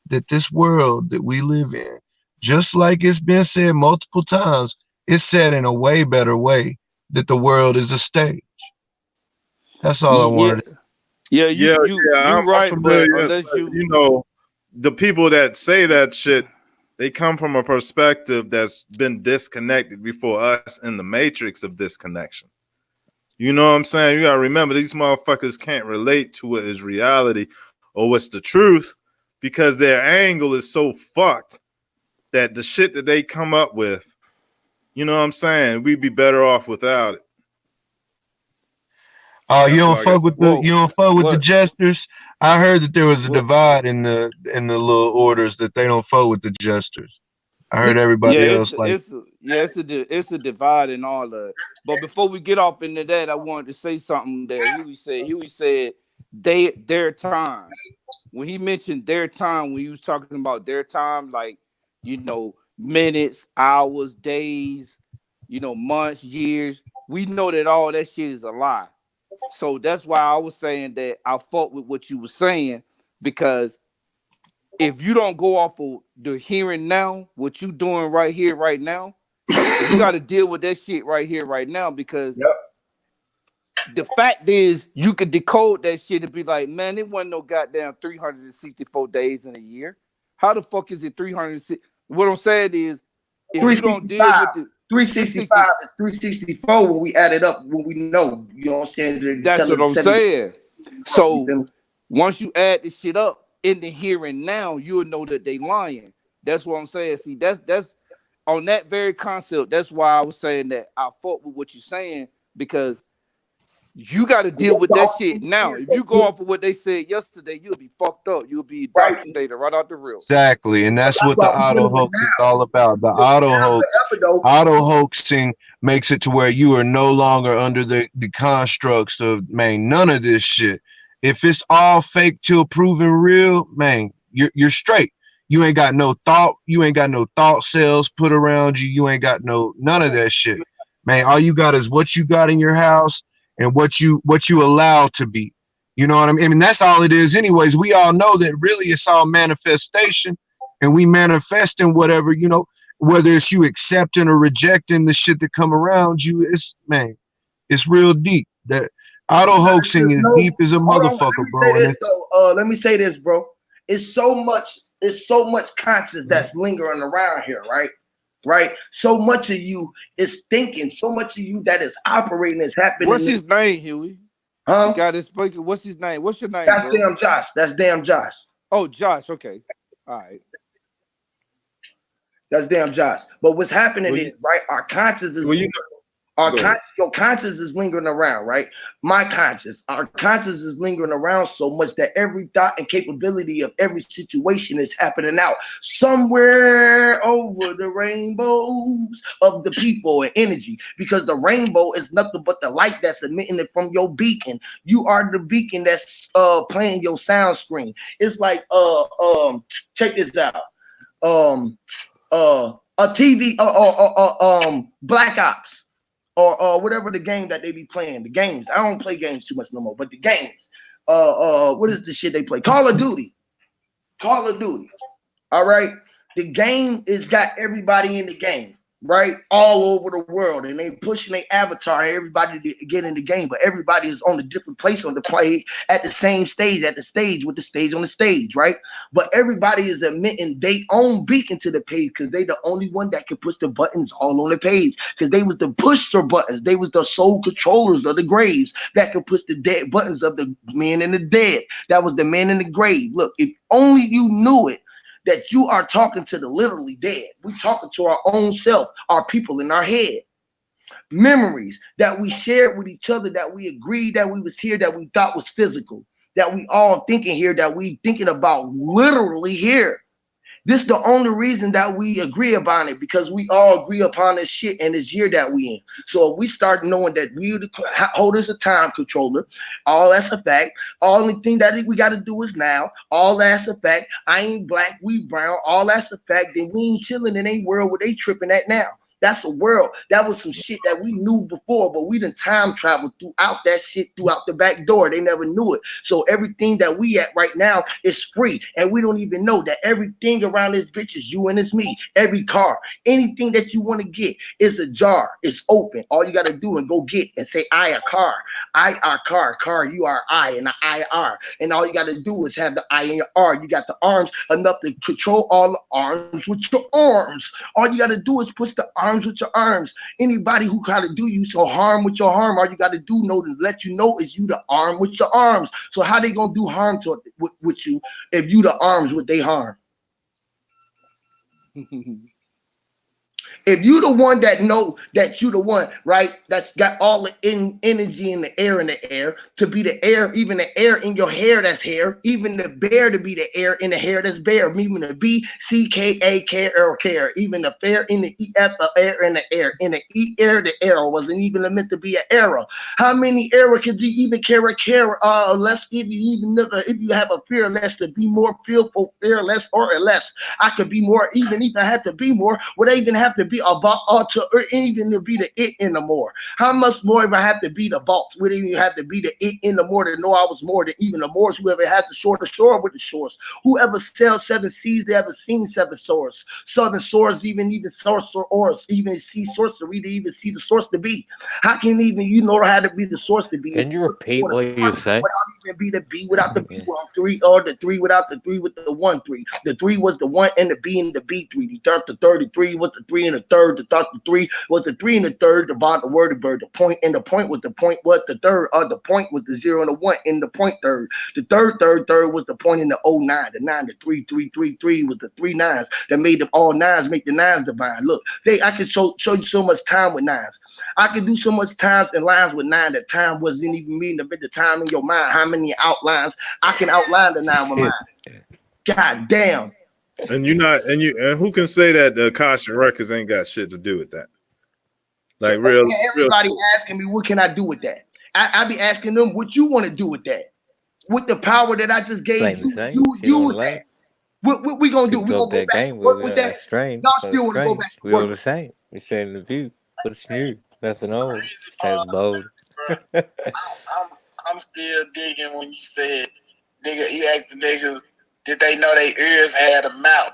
That this world that we live in, just like it's been said multiple times, it's said in a way better way that the world is a stage. That's all I wanted to say. Yeah, I'm right, but familiar. unless you You know, the people that say that shit, they come from a perspective that's been disconnected before us in the matrix of disconnection. You know what I'm saying? You gotta remember these motherfuckers can't relate to what is reality or what's the truth because their angle is so fucked that the shit that they come up with, you know what I'm saying? We'd be better off without it. Oh, you That's don't why I got. fuck with the what jesters. I heard that there was a what divide in the little orders that they don't fuck with the jesters. I heard yeah, everybody else like. it's a divide and all that. But before we get off into that, I wanted to say something that Huey said their time. When he mentioned their time, when he was talking about their time, like, minutes, hours, days, months, years, we know that all that shit is a lie. So that's why I was saying that I fought with what you were saying, because if you don't go off of the here and now, what you doing right here, right now, you got to deal with that shit right here, right now, because the fact is you could decode that shit and be like, man, it wasn't no goddamn 364 days in a year. How the fuck is it 360? What I'm saying is, if you don't deal 365. with the 365 is 364 when we add it up, when we know, you know what I'm saying? To that's tell what us I'm 70. saying. So once you add this shit up in the here and now, you'll know that they lying. That's what I'm saying. See, that's on that very concept. That's why I was saying that I fought with what you're saying, because you got to deal with that shit now. If you go off of what they said yesterday, you'll be fucked up. You'll be indoctrinated right out the rip. Exactly, and that's That's what the why we're auto dealing with hoax is now. all about. The auto hoaxing makes it to where you are no longer under the constructs of, man, none of this shit. If it's all fake till proven real, man, you're straight. You ain't got no thought. You ain't got no thought cells put around you. You ain't got none of that shit, man. All you got is what you got in your house and what you allow to be. You know what I mean? I mean, that's all it is anyways. We all know that really it's all manifestation, and we manifest in whatever, whether it's you accepting or rejecting the shit that come around you. It's real deep. That auto hoaxing is deep as a Hold on, motherfucker, bro. And let me say this, bro. It's so much conscious that's lingering around here, right? Right? So much of you is thinking, so much of you that is operating is happening. What's his name, Huey? Huh? The guy that's speaking. What's his name? What's your name, That's bro? damn Josh. That's damn Josh. Oh, Josh. Okay. All right. That's damn Josh. But what's happening is, right, our conscious is your conscious is lingering around, right? Our conscious is lingering around so much that every thought and capability of every situation is happening out somewhere over the rainbows of the people and energy, because the rainbow is nothing but the light that's emitting it from your beacon. You are the beacon that's playing your sound screen. It's like check this out. A TV Black Ops or whatever the game that they be playing. The games. I don't play games too much no more, but the games. What is the shit they play? Call of Duty. Call of Duty. All right. The game is got everybody in the game, right? All over the world, and they pushing their avatar, everybody to get in the game, but everybody is on a different place on the play at the same stage, with the stage on the stage, right? But everybody is emitting their own beacon to the page, because they the only one that can push the buttons all on the page, because they was the pusher buttons. They was the soul controllers of the graves that could push the dead buttons of the man in the dead. That was the man in the grave. Look, if only you knew it, that you are talking to the literally dead. We talking to our own self, our people in our head. Memories that we shared with each other, that we agreed that we was here, that we thought was physical, that we all thinking here, that we thinking about literally here. This is the only reason that we agree upon it, because we all agree upon this shit in this year that we in. So if we start knowing that we are the holders of time controller, all that's a fact. Only thing that we got to do is now. All that's a fact. I ain't black, we brown. All that's a fact. Then we ain't chilling in a world where they tripping at now. That's a world. That was some shit that we knew before, but we done time traveled throughout that shit throughout the back door. They never knew it. So everything that we at right now is free. And we don't even know that everything around this bitch is you and it's me. Every car, anything that you want to get is a jar. It's open. All you got to do and go get and say, I a car. I are car, you are I, and I are. And all you got to do is have the I and your R. You got the arms enough to control all the arms with your arms. All you got to do is push the arms with your arms. Anybody who got to do you so harm with your harm, all you got to do know to let you know is you the arm with your arms. So how they gonna do harm to with you if you the arms with they harm? If you the one that know that you the one, right, that's got all the energy in the air to be the air, even the air in your hair that's hair, even the bear to be the air in the hair that's bear, even the BCKAKR, even the fair in the EF, the air in the air, in the E air, the air wasn't even meant to be an error. How many error could you even carry less if you even if you have a fear less to be more fearful, fearless or less? I could be more, even if I had to be more, would I even have to be about or even to be the it in the more? How much more if I have to be the boss? Would it even have to be the it in the more to know I was more than even the more? Whoever had the sword with the shores. Whoever sells 7 seas, they ever seen 7 swords. 7 swords, even sorcerer or even see sorcery to even see the source to be. How can even you know how to be the source to be? Can you repeat what you say? Without even be the B without the B 1 3 or the 3 without the 3 with the 1 3. The 3 was the 1 and the B and the B 3. The 33 was the 3 and the third. The 3 was the 3 and the third. About the word of bird. The point and the point was the point was the third. The point was the 0 and the 1 in the point third. The third was the point in the 09. The 9, the 3 3 3 3 was the 3 nines that made them all nines make the nines divine. Look, I can show you so much time with nines. I could do so much times and lines with 9 that time wasn't even meaning to be the time in your mind. How many outlines I can outline the 9 with mine? God damn. And who can say that the Akashic records ain't got shit to do with that? Like everybody asking me, what can I do with that? I be asking them what you want to do with that. With the power that I just gave you with that. What we gonna do? We gonna go back and work with that? Y'all still want to go back and We all work? the same. We're sharing the view. What's new? Nothing old. Stay bold. I'm still digging when you said, nigga, you asked the niggas, did they know their ears had a mouth?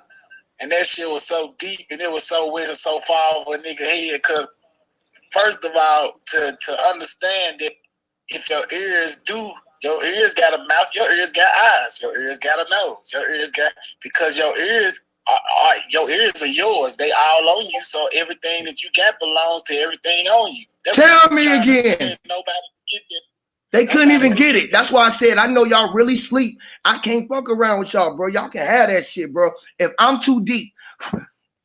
And that shit was so deep and it was so weird and so far over a nigga head. Cause first of all, to understand that if your ears got a mouth, your ears got eyes, your ears got a nose, your ears got, because your ears are yours. They all on you. So everything that you got belongs to everything on you. That's Tell me again. Nobody get that. They couldn't even get it. That's why I said, I know y'all really sleep. I can't fuck around with y'all, bro. Y'all can have that shit, bro. If I'm too deep,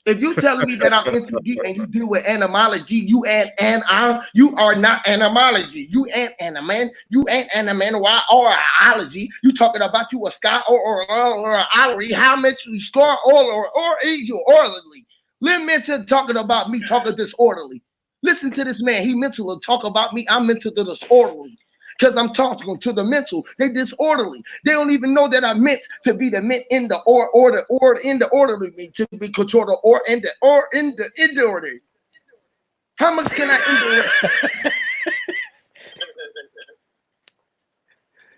if you telling me that I'm in too deep and you deal with animology, you are not animology. You ain't animan or ology. You talking about you a sky or allery. How much you score or you orderly. Let mental talking about me talking disorderly. Listen to this man. He mental talk about me. I'm mental disorderly. Because I'm talking to the mental. They disorderly. They don't even know that I meant to be the mint in the or in the orderly me to be controlled or in the order. How much can I indirect?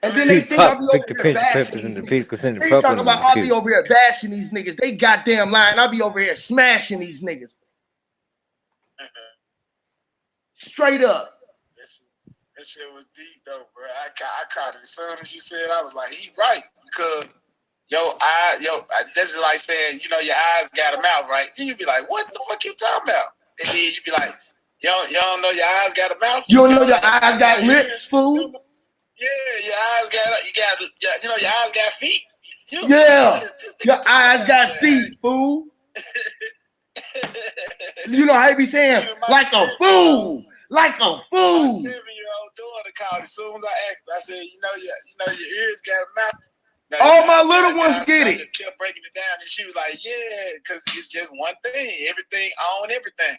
And then they think I'll be over here bashing these niggas. They talking about I'll be over here bashing these niggas. They goddamn lying. I'll be over here smashing these niggas. Straight up. That shit was deep though, bro. I caught it as soon as you said. I was like, he right, because that's just like saying, your eyes got a mouth, right? Then you be like, what the fuck you talking about? And then you be like, you don't know your eyes got a mouth. You don't know your eyes got lips, fool. Yeah, your eyes got your eyes got feet. Your eyes got feet, fool. You know how he be saying, like a fool. Like a fool. My 7-year-old daughter called as soon as I asked her. I said, your ears got a mouth. Now, all my little ones get it. I just kept breaking it down, and she was like, yeah, because it's just one thing. Everything on everything.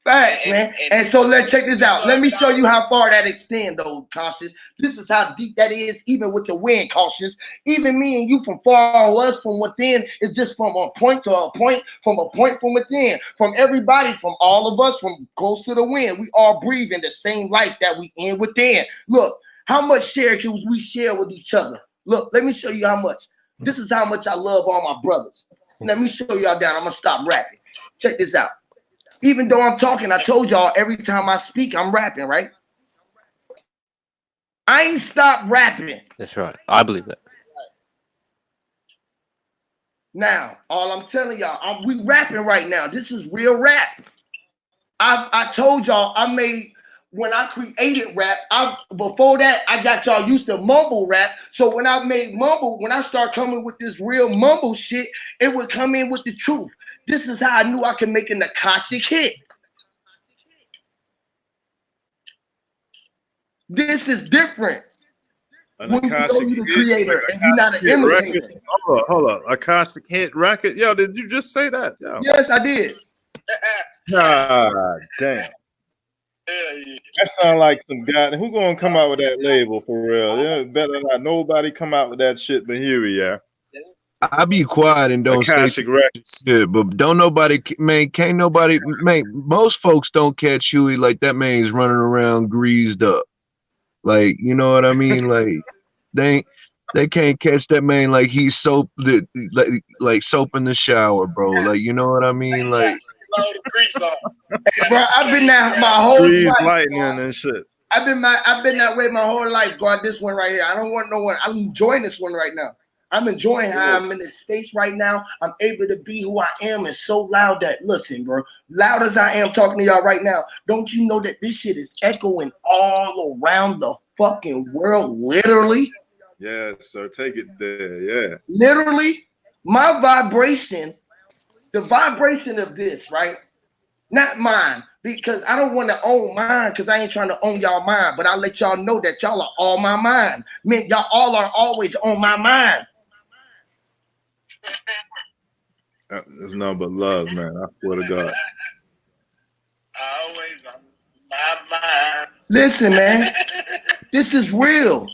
Facts, man. And so let's check this out. Let me show you how far that extends, though, Cautious. This is how deep that is, even with the wind, Cautious. Even me and you from far us from within is just from a point to a point, from a point from within. From everybody, from all of us, from close to the wind, we all breathe in the same life that we in within. Look, how much share can we share with each other? Look, let me show you how much. This is how much I love all my brothers. Let me show y'all down. I'm gonna stop rapping. Check this out. Even though I'm talking, I told y'all every time I speak, I'm rapping, right? I ain't stopped rapping. That's right. I believe that. Now, all I'm telling y'all, we rapping right now. This is real rap. I told y'all I made, when I created rap, before that, I got y'all used to mumble rap. So when I made mumble, when I start coming with this real mumble shit, it would come in with the truth. This is how I knew I could make an Akashic hit. This is different. An When you know Akashic you're the hit, creator and you're not an imitator. record. Hold up. Akashic hit record. Yo, did you just say that? Yo. Yes, I did. God damn. That sound like some guy. Who gonna come out with that label for real? Yeah, better not nobody come out with that shit but Huey, yeah. I be quiet and don't say Akashic record. shit, but don't nobody, man, can't nobody, man, most folks don't catch Huey like that man's running around greased up. Like, you know what I mean? Like, they can't catch that man like he's soap, like soap in the shower, bro. Like, you know what I mean? Like, Bro, I've been that my whole Grease life. lightning and shit. I've been that way my whole life. God, this one right here. I don't want no one. I'm enjoying this one right now. I'm enjoying how I'm in this space right now. I'm able to be who I am and so loud that, listen, bro, loud as I am talking to y'all right now, don't you know that this shit is echoing all around the fucking world, literally? Yes, sir. Take it there. Yeah. Literally, my vibration, the vibration of this, right? Not mine, because I don't want to own mine, because I ain't trying to own y'all mind, but I'll let y'all know that y'all are all my mind. Man, y'all all are always on my mind. There's nothing but love, man. I swear to God. Always on my mind. Listen, man, this is real.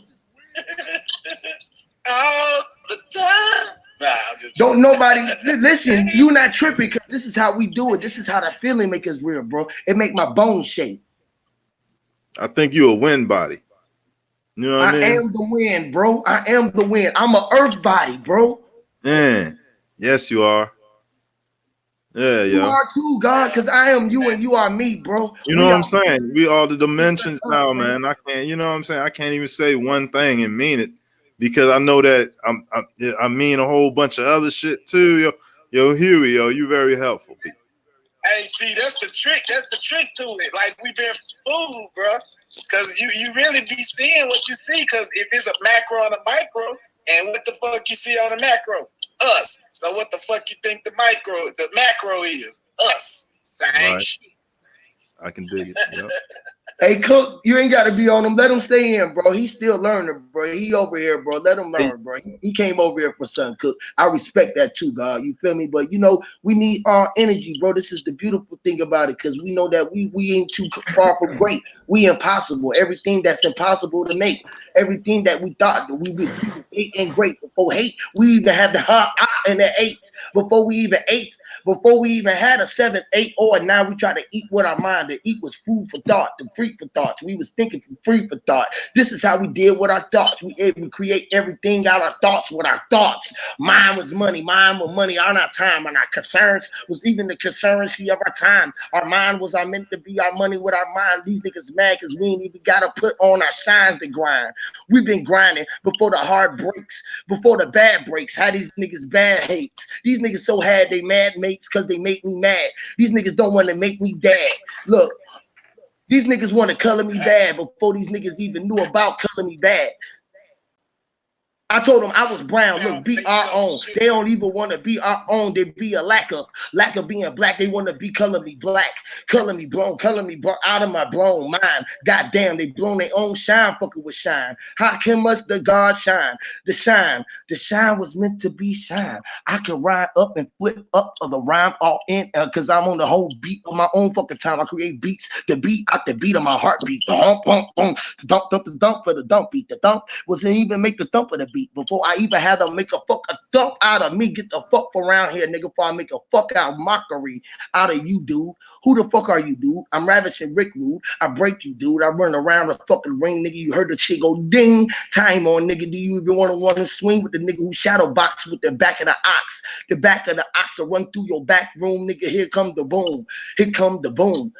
All the time. Nah, I'm just Don't nobody listen. You not tripping, because this is how we do it. This is how that feeling make us real, bro. It make my bones shake. I think you a wind body. You know what I mean? I am the wind, bro. I am the wind. I'm an earth body, bro. Yeah. Yes, you are. Yeah, You yo. are too, God, because I am you and you are me, bro. You know what I'm saying? We all the dimensions now, man. I can't, you know what I'm saying? I can't even say one thing and mean it, because I know that I mean a whole bunch of other shit too. Yo, Huey, yo, you very helpful, Pete. Hey, see, that's the trick. That's the trick to it. Like, we've been fooled, bro. Because you really be seeing what you see. Because if it's a macro and a micro, and what the fuck you see on the macro? Us. So what the fuck you think the macro is? Us. Same Right. shit. I can dig it. Yep. Hey, Cook, you ain't got to be on him. Let him stay in, bro. He's still learning, bro. He over here, bro. Let him learn, bro. He came over here for something, Cook. I respect that too, God. You feel me? But, you know, we need our energy, bro. This is the beautiful thing about it, because we know that we ain't too far from great. We impossible. Everything that's impossible to make. Everything that we thought that we was and great before hate. We even had the and the 8 before we even ate. Before we even had a 7, 8, or 9, we try to eat with our mind. The eat was food for thought, the free for thoughts. We was thinking free for thought. This is how we did with our thoughts. We able to create everything out of our thoughts with our thoughts. Mine was money. Mine was money on our time. And our concerns was even the concurrency of our time. Our mind was our meant to be our money with our mind. These niggas mad because we ain't even got to put on our shines to grind. We've been grinding before the hard breaks, before the bad breaks. How these niggas bad hates. These niggas so had they mad mates because they make me mad. These niggas don't want to make me dad. Look, these niggas want to color me bad before these niggas even knew about color me bad. I told them I was brown. Look, be our own. They don't even want to be our own. They be a lack of being black. They want to be color me black, color me blown out of my blown mind. Goddamn, they blown their own shine, fucking with shine. How can much the God shine? The shine was meant to be shine. I can ride up and flip up of the rhyme all in, cause I'm on the whole beat of my own fucking time. I create beats, the beat out the beat of my heartbeat. The hump, hump, hump, the dump for the dump beat. The dump wasn't even make the thump for the beat before I even had to make a thump out of me. Get the fuck around here, nigga, before I make a fuck out mockery out of you, dude. Who the fuck are you, dude? I'm ravishing Rick Rude. I break you, dude. I run around the fucking ring, nigga. You heard the shit go ding. Time on, nigga. Do you even want to swing with the nigga who shadow box with the back of the ox? The back of the ox will run through your back room, nigga. Here come the boom. Here come the boom.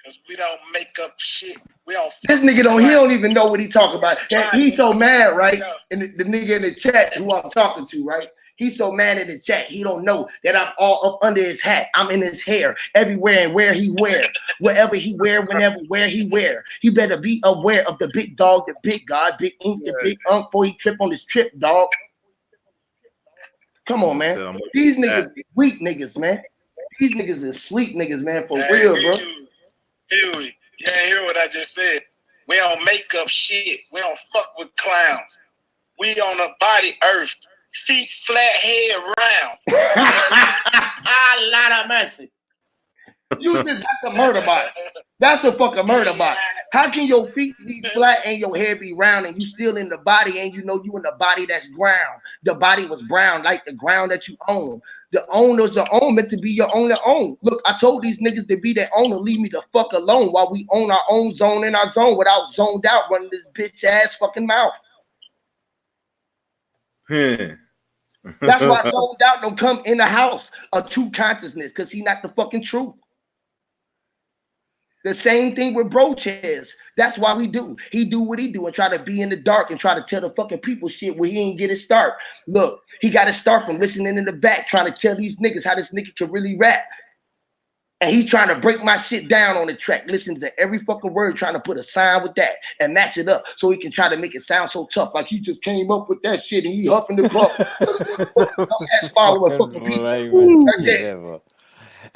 Cause we don't make up shit. We don't. This nigga don't. He don't even know what he talking about. He's so mad, right? And the nigga in the chat who I'm talking to, right? He's so mad in the chat. He don't know that I'm all up under his hat. I'm in his hair everywhere and where he wear, wherever he wear, whenever where he wear. He better be aware of the big dog, the big God, big ink, the big before he trip on this trip, dog. Come on, man. These niggas weak niggas, man. These niggas is sleep niggas, man. For real, bro. Huey, you ain't hear what I just said. We don't make up shit. We don't fuck with clowns. We on a body earth. Feet flat, head round. Lot of mercy. You just that's a murder box. That's a fucking murder box. How can your feet be flat and your head be round and you still in the body and you know you in the body that's ground? The body was brown like the ground that you own. The owner's the own meant to be your only own. Look, I told these niggas to be their owner, leave me the fuck alone while we own our own zone in our zone without zoned out running this bitch ass fucking mouth. That's why zoned out don't come in the house of true consciousness because he not the fucking truth. The same thing with Brochez. That's why we do. He do what he do and try to be in the dark and try to tell the fucking people shit where he ain't get his start. Look, he got to start from listening in the back, trying to tell these niggas how this nigga can really rap. And he's trying to break my shit down on the track. Listen to every fucking word, trying to put a sign with that and match it up so he can try to make it sound so tough. Like he just came up with that shit and he huffing the puff. That's following fucking people. That's it.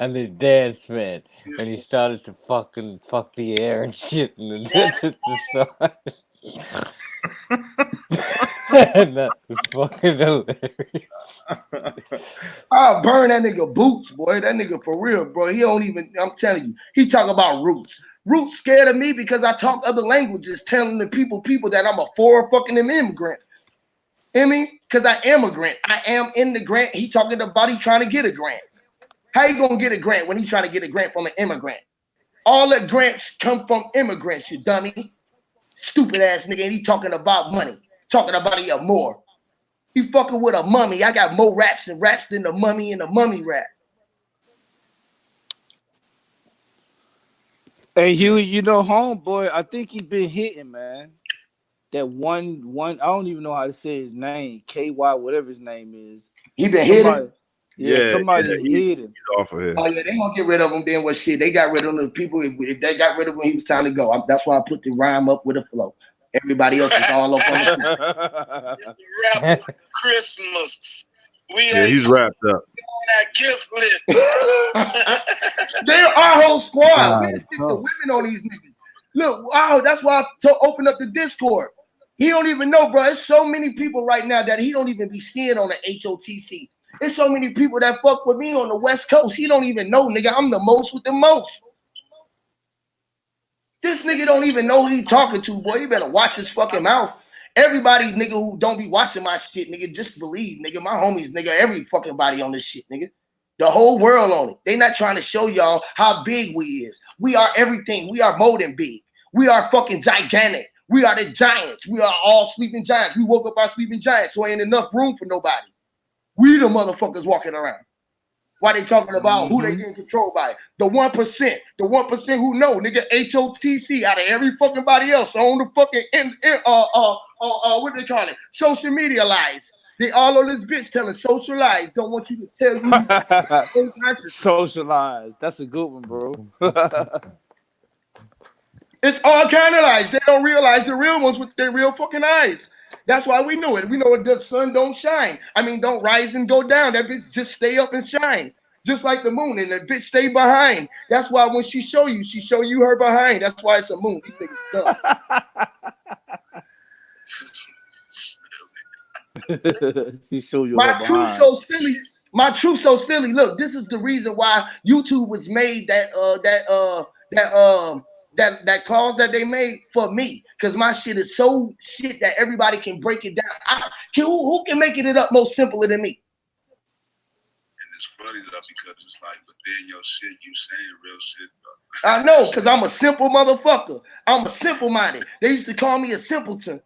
And the dance, man, and he started to fucking fuck the air and shit, and that's at the side. And that was fucking hilarious. I'll burn that nigga boots, boy. That nigga for real, bro. He don't even, I'm telling you, he talk about roots. Roots scared of me because I talk other languages, telling the people that I'm a fucking immigrant. You know? Because I am a grant. I am in the grant. He talking about he trying to get a grant. How you gonna get a grant when he trying to get a grant from an immigrant? All the grants come from immigrants, you dummy. Stupid ass nigga. And he talking about money. Talking about he have more. He fucking with a mummy. I got more raps than the mummy and the mummy rap. Hey Huey, you know, homeboy, I think he been hitting, man. That one, I don't even know how to say his name. KY, whatever his name is. He been hitting? Yeah, somebody hit him. Off of here. Oh yeah, they gonna get rid of him. Then what shit? They got rid of the people. If they got rid of him, he was time to go. That's why I put the rhyme up with a flow. Everybody else is all up on the It's the rap Christmas. He's wrapped up. On that gift list. They're our whole squad. We just get the women on these niggas. Look, wow, that's why I opened up the Discord. He don't even know, bro. There's so many people right now that he don't even be seeing on the HOTC. There's so many people that fuck with me on the West Coast. He don't even know, nigga. I'm the most with the most. This nigga don't even know who he talking to, boy. You better watch his fucking mouth. Everybody, nigga, who don't be watching my shit, nigga, just believe, nigga. My homies, nigga, every fucking body on this shit, nigga. The whole world on it. They not trying to show y'all how big we is. We are everything. We are more than big. We are fucking gigantic. We are the giants. We are all sleeping giants. We woke up our sleeping giants, so ain't enough room for nobody. We the motherfuckers walking around. Why they talking about who they getting controlled by? The 1%. The 1% who know, nigga, HOTC out of every fucking body else on the fucking what do they call it? Social media lies. They all on this bitch telling social lies. Don't want you to tell you. Socialize. That's a good one, bro. It's all kind of lies. They don't realize the real ones with their real fucking eyes. That's why we know it. We know the sun don't shine. I mean, don't rise and go down. That bitch just stay up and shine. Just like the moon, and the bitch stay behind. That's why when she show you her behind. That's why it's a moon. These niggas dumb. She show you My her truth behind. so silly. My truth so silly. Look, this is the reason why YouTube was made that clause that they made for me. Because my shit is so shit that everybody can break it down. Who can make it up more simpler than me? And it's funny though, because it's like within your shit, you saying real shit though. I know, because I'm a simple motherfucker. I'm a simple minded. They used to call me a simpleton.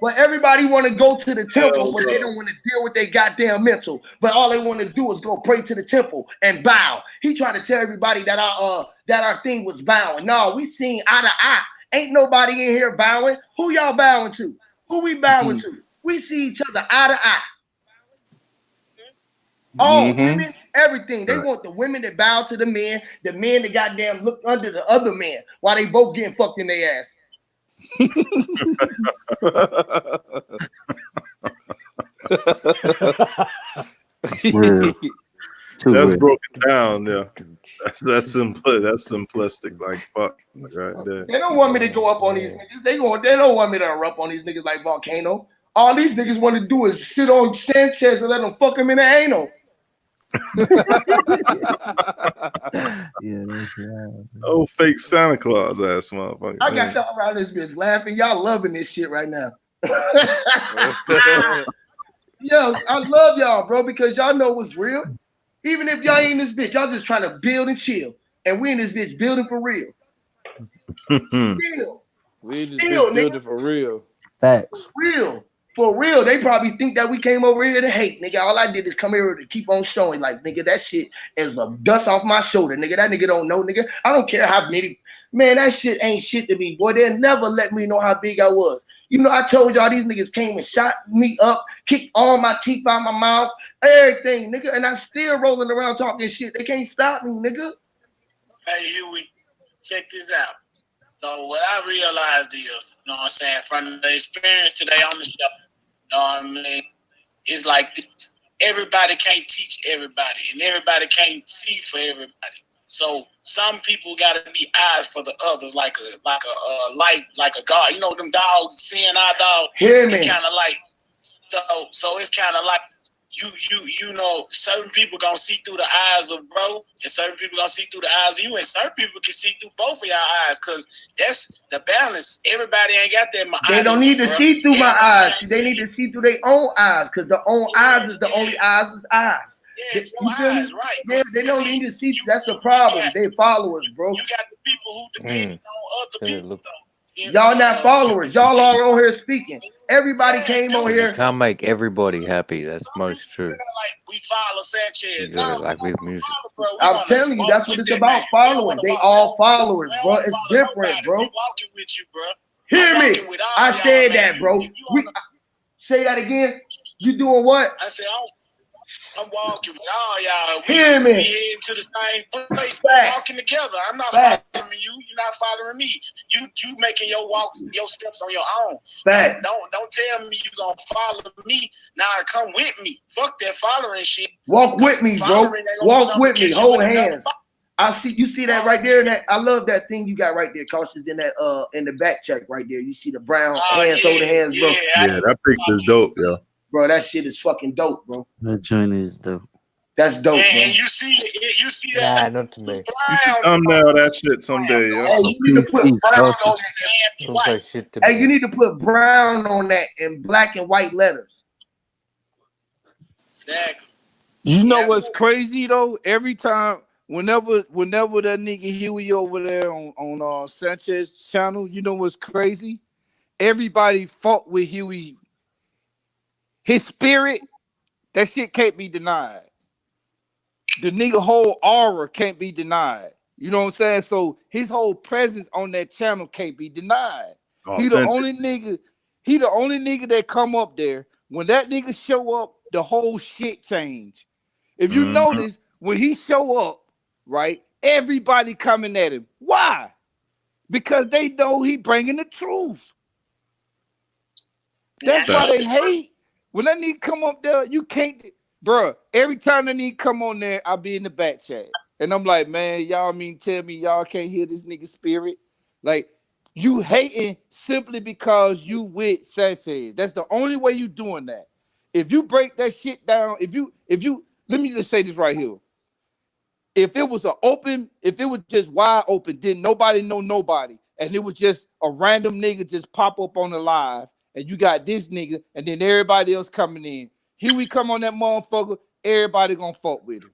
But everybody want to go to the temple, but they don't want to deal with their goddamn mental. But all they want to do is go pray to the temple and bow. He trying to tell everybody that our thing was bowing. No, we seen eye to eye. Ain't nobody in here bowing. Who y'all bowing to? Who we bowing to? We see each other eye to eye. All women, everything. They want the women that bow to the men that goddamn look under the other men while they both getting fucked in their ass. That's broken down, yeah. That's simplistic, like fuck, right there. They don't want me to go up on these niggas. They don't want me to erupt on these niggas like Volcano. All these niggas want to do is sit on Sanchez and let them fuck him in the anal. Oh, fake Santa Claus ass motherfucker. I got y'all around this bitch laughing. Y'all loving this shit right now. Yo, I love y'all, bro, because y'all know what's real. Even if y'all ain't in this bitch, y'all just trying to build and chill. And we in this bitch building for real. Still. We in this bitch building for real. Facts. For real. They probably think that we came over here to hate, nigga. All I did is come here to keep on showing, like, nigga, that shit is a dust off my shoulder, nigga. That nigga don't know, nigga. I don't care how many. Man, that shit ain't shit to me, boy. They'll never let me know how big I was. You know, I told y'all these niggas came and shot me up, kicked all my teeth out my mouth, everything, nigga. And I still rolling around talking shit. They can't stop me, nigga. Hey, Huey, check this out. So what I realized is, you know what I'm saying, from the experience today on the show, you know what I mean? It's like this. Everybody can't teach everybody, and everybody can't see for everybody. So some people gotta be eyes for the others, like a light, like a God. You know them dogs, seeing eye dog. Hear me. It's kind of like so. It's kind of like you know, certain people gonna see through the eyes of bro, and certain people gonna see through the eyes of you, and certain people can see through both of y'all eyes, cause that's the balance. Everybody ain't got that. They don't need to see through my eyes. They need to see through their own eyes, cause the own eyes is the only eyes is eyes. Yeah, it's your eyes, right? Yeah, they don't need to see. That's the problem. They followers, bro. You got the people who depend on other people. Y'all not followers. Y'all are on here speaking. Everybody came on You here. can't make everybody happy. That's most true. Like we follow Sanchez. You got it like with music. I'm telling you, that's what it's about. Following. They all followers, bro. It's different, bro. Walking with you, bro. Hear me. I said that, bro. Say that again. You doing what? I said, I'm walking with all y'all. Hear me. We heading to the same place. We're walking together. I'm not following you. You're not following me. You making your walks, your steps on your own. Facts. Don't tell me you gonna follow me. Now come with me. Fuck that following shit. Walk with me, bro. Walk with me. Hold hands. I see you see that right there. That I love that thing you got right there, Cautious, in that in the back check right there. You see the brown hands, hold the hands, bro. Yeah, that picture's dope, yo. Bro, that shit is fucking dope, bro. That joint is dope. That's dope, and bro. you see that. Nah, not to me. You should thumbnail that shit someday, yo. Hey, you need to put brown on that. Hey, you need to put brown on that in black and white letters. Exactly. You know what's crazy though? Every time, whenever that nigga Huey over there on Sanchez channel, you know what's crazy? Everybody fought with Huey. His spirit, that shit can't be denied. The nigga whole aura can't be denied. You know what I'm saying? So his whole presence on that channel can't be denied. He the only nigga that come up there. When that nigga show up, the whole shit change. If you notice, when he show up, right? Everybody coming at him. Why? Because they know he bringing the truth. That's why they hate. When that nigga come up there, you can't, bro. Every time that nigga come on there, I'll be in the back chat. And I'm like, man, y'all mean tell me y'all can't hear this nigga spirit? Like, you hating simply because you with Sanchez. That's the only way you doing that. If you break that shit down, if you, let me just say this right here. If it was just wide open, didn't nobody know nobody, and it was just a random nigga just pop up on the live, and you got this nigga, and then everybody else coming in. Here we come on that motherfucker, everybody gonna fuck with him.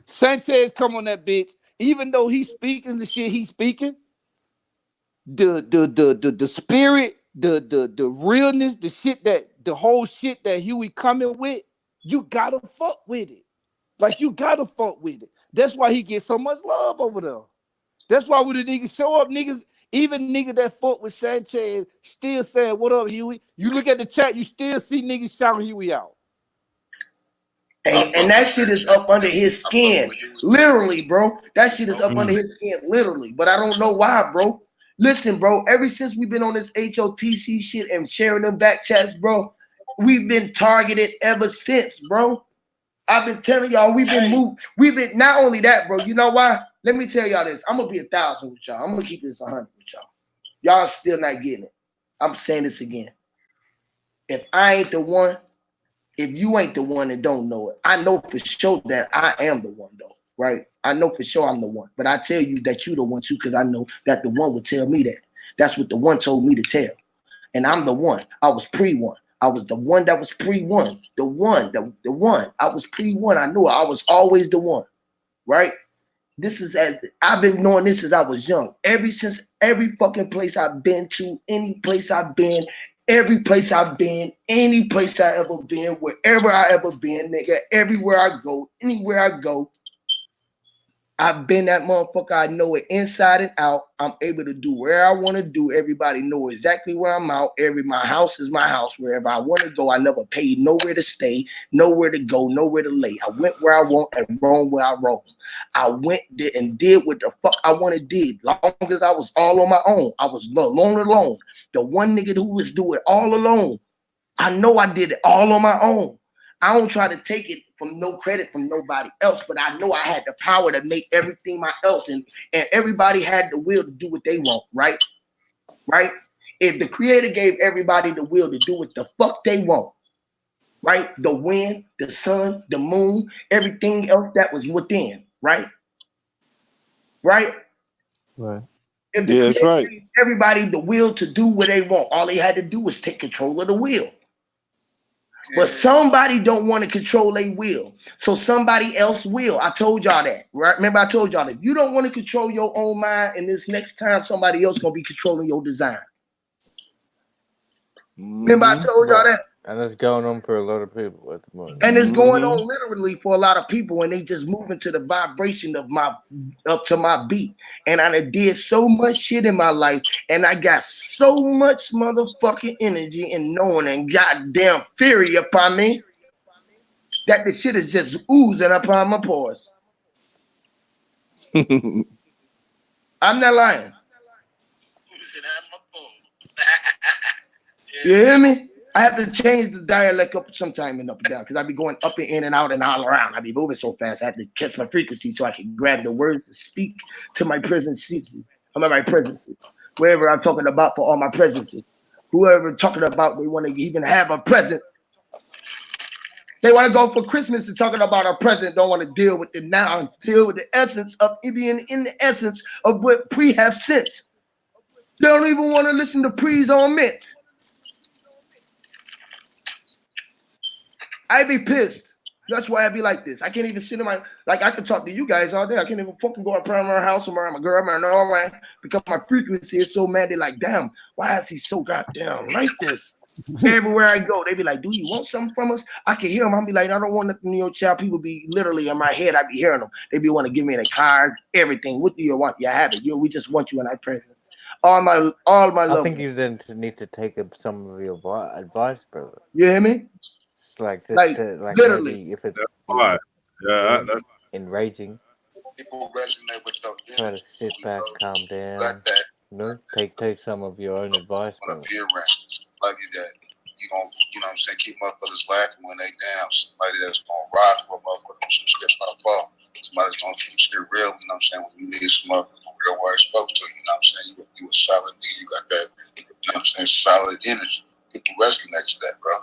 Sanchez come on that bitch, even though he's speaking the shit he's speaking, the spirit, the realness, the whole shit that Huey coming with, you gotta fuck with it. Like, you gotta fuck with it. That's why he gets so much love over there. That's why when the niggas show up, niggas, even nigga that fuck with Sanchez, still saying, "What up, Huey?" You look at the chat, you still see niggas shouting Huey out. And that shit is up under his skin. Literally, bro. That shit is up under his skin, literally. But I don't know why, bro. Listen, bro, ever since we've been on this HOTC shit and sharing them back chats, bro, we've been targeted ever since, bro. I've been telling y'all, we've been moved. We've been, not only that, bro. You know why? Let me tell y'all this. I'm gonna be 1,000 with y'all. I'm gonna keep this 100 with y'all. Y'all still not getting it. I'm saying this again. If I ain't the one, if you ain't the one and don't know it, I know for sure that I am the one, though, right? I know for sure I'm the one. But I tell you that you the one too, because I know that the one would tell me that. That's what the one told me to tell. And I'm the one. I was pre-one. I was the one that was pre-one. The one. I was pre-one. I knew it. I was always the one, right? This is as I've been knowing this since I was young. Since every fucking place I've been to, any place I've been, every place I've been, any place I ever been, wherever I ever been, nigga, everywhere I go, anywhere I go, I've been that motherfucker. I know it inside and out. I'm able to do where I want to do. Everybody know exactly where I'm out. My house is my house. Wherever I want to go, I never paid nowhere to stay, nowhere to go, nowhere to lay. I went where I want and roam where I roam. I went and did what the fuck I wanted did. Long as I was all on my own. I was alone. The one nigga who was doing it all alone. I know I did it all on my own. I don't try to take it from no credit from nobody else, but I know I had the power to make everything my else, and everybody had the will to do what they want, right? Right? If the creator gave everybody the will to do what the fuck they want, right? The wind, the sun, the moon, everything else that was within, right? Right? Right. If the creator gave everybody the will to do what they want, all they had to do was take control of the wheel. But somebody don't want to control their will. So somebody else will. I told y'all that, right? Remember I told y'all that if you don't want to control your own mind, and this next time somebody else going to be controlling your design. Remember I told y'all that? And that's going on for a lot of people at the moment. And it's going on literally for a lot of people, and they just moving to the vibration of up to my beat. And I did so much shit in my life, and I got so much motherfucking energy and knowing and goddamn fury upon me that the shit is just oozing upon my pores. I'm not lying. You hear me? I have to change the dialect up sometime and up and down because I be going up and in and out and all around. I be moving so fast. I have to catch my frequency so I can grab the words to speak to my presences. I'm at my presences. Wherever I'm talking about for all my presences. Whoever talking about they want to even have a present. They want to go for Christmas and talking about a present. Don't want to deal with the now. Deal with the essence of being in the essence of what pre have sent. They don't even want to listen to pre's on mint. I be pissed. That's why I be like this. I can't even sit in my, like I could talk to you guys all day. I can't even fucking go around my house or around my girl, and all right, because my frequency is so mad. They're like, damn, why is he so goddamn like this? Everywhere I go, they be like, do you want something from us? I can hear them. I'll be like, I don't want nothing in your child. People be literally in my head. I be hearing them. They be want to give me the cards, everything. What do you want? You have it. We just want you in our presence. All my love. I think you then need to take up some of your advice, brother. You hear me? Like literally, maybe if it's that's enraging, People resonate with your Try to energy. sit back, calm down. Got that. You know, take some of your own advice, Want bro. to be around somebody that you gonna, you know what I'm saying, keep motherfuckers laughing when they down. Somebody that's gonna ride for a motherfucker when some shit pop off. Somebody's gonna keep shit real, you know what I'm saying, when you need some motherfucker real word spoke to, you know what I'm saying? You a solid nigga, you got that, you know what I'm saying, solid energy. People resonate to that, bro.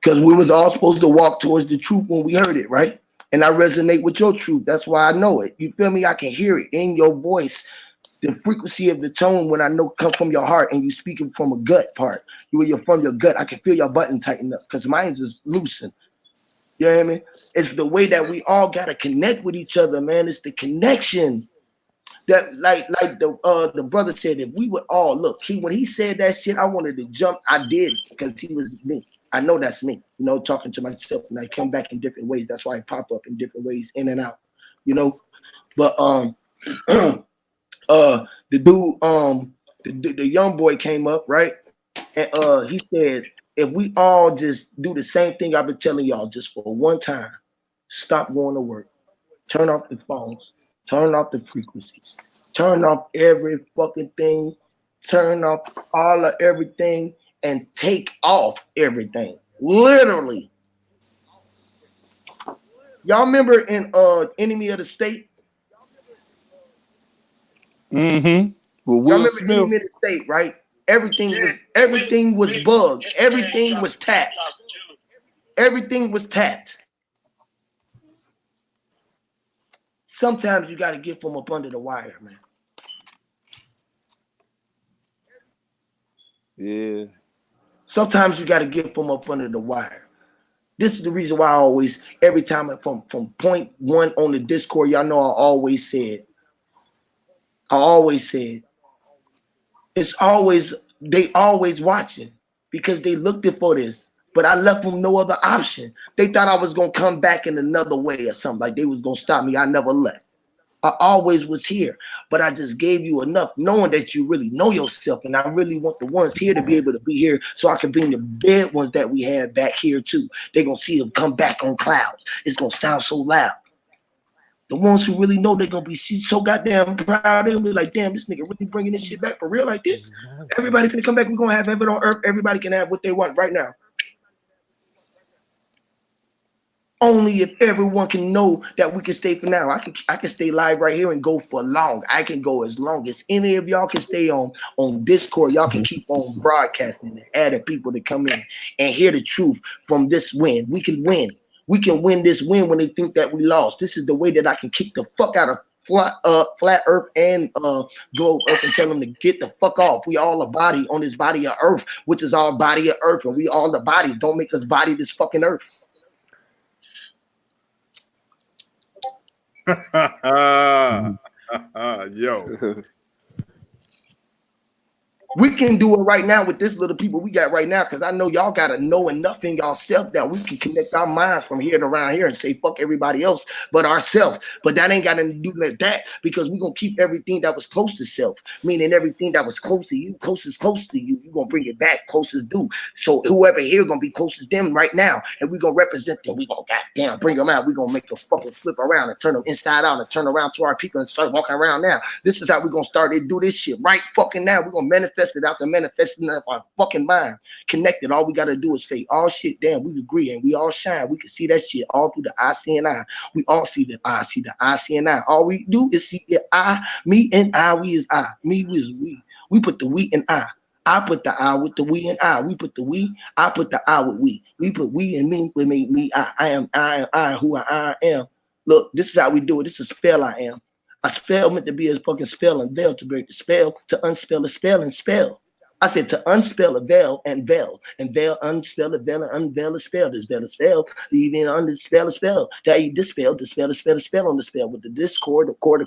Because we was all supposed to walk towards the truth when we heard it, right? And I resonate with your truth. That's why I know it. You feel me? I can hear it in your voice. The frequency of the tone when I know come from your heart and you speaking from a gut part. You're from your gut. I can feel your button tighten up because mine's is loosened. You know what I mean? It's the way that we all gotta connect with each other, man. It's the connection. That like the brother said, if we would all look, when he said that shit, I wanted to jump. I did because he was me. I know that's me, you know, talking to myself, and I come back in different ways. That's why I pop up in different ways, in and out, you know. But the dude, the young boy came up, right? And he said, if we all just do the same thing I've been telling y'all just for one time, stop going to work, turn off the phones, turn off the frequencies, turn off every fucking thing, turn off all of everything, and take off everything. Literally. Y'all remember in Enemy of the State? Mm-hmm. Well, Y'all Will remember Enemy Smith. of the State, right? Everything was bugged. Everything was tapped. Everything was tapped. Sometimes you got to get from up under the wire, man. Yeah. Sometimes you got to get from up under the wire. This is the reason why I always, every time from point one on the Discord, y'all know I always said, it's always, they always watching because they looked for this. But I left them no other option. They thought I was going to come back in another way or something. Like they was going to stop me. I never left. I always was here, but I just gave you enough knowing that you really know yourself. And I really want the ones here to be able to be here so I can bring the dead ones that we had back here too. They're going to see them come back on clouds. It's going to sound so loud. The ones who really know they're going to be so goddamn proud. They're going to be like, damn, this nigga really bringing this shit back for real like this. Everybody can come back. We're going to have heaven on earth. Everybody can have what they want right now. Only if everyone can know that we can stay for now. I can stay live right here and go for long. I can go as long as any of y'all can stay on Discord. Y'all can keep on broadcasting and adding people to come in and hear the truth from this win. We can win. We can win this win when they think that we lost. This is the way that I can kick the fuck out of flat earth and globe earth and tell them to get the fuck off. We all a body on this body of earth, which is our body of earth, and we all the body. Don't make us body this fucking earth. Yo. We can do it right now with this little people we got right now, because I know y'all got to know enough in y'allself that we can connect our minds from here to around here and say fuck everybody else but ourselves. But that ain't got nothing to do with that, because we're going to keep everything that was close to self, meaning everything that was close to you, closest close to you, you're going to bring it back closest due. So whoever here going to be closest them right now, and we're going to represent them. We're going to goddamn bring them out. We're going to make them fucking flip around and turn them inside out and turn around to our people and start walking around now. This is how we're going to start to do this shit right fucking now. We're going to manifest it out the manifesting of our fucking mind. Connected. All we got to do is fake. All shit, damn, we agree and we all shine. We can see that shit all through the I, see, and I. We all see the I, see the I, see, and I. All we do is see the I, me and I, we is I. Me is we. We put the we and I. I put the I with the we and I. We put the we. I put the I with we. We put we and me. We make me I. I am I who I am. Look, this is how we do it. This is a spell I am. A spell meant to be a fucking spell and veil, to break the spell, to unspell a spell and spell. I said to unspell a veil, and unspell a veil, and unveil a spell. This veil is spell, even unspell a spell. That you dispel a spell on the spell with the discord, the cord,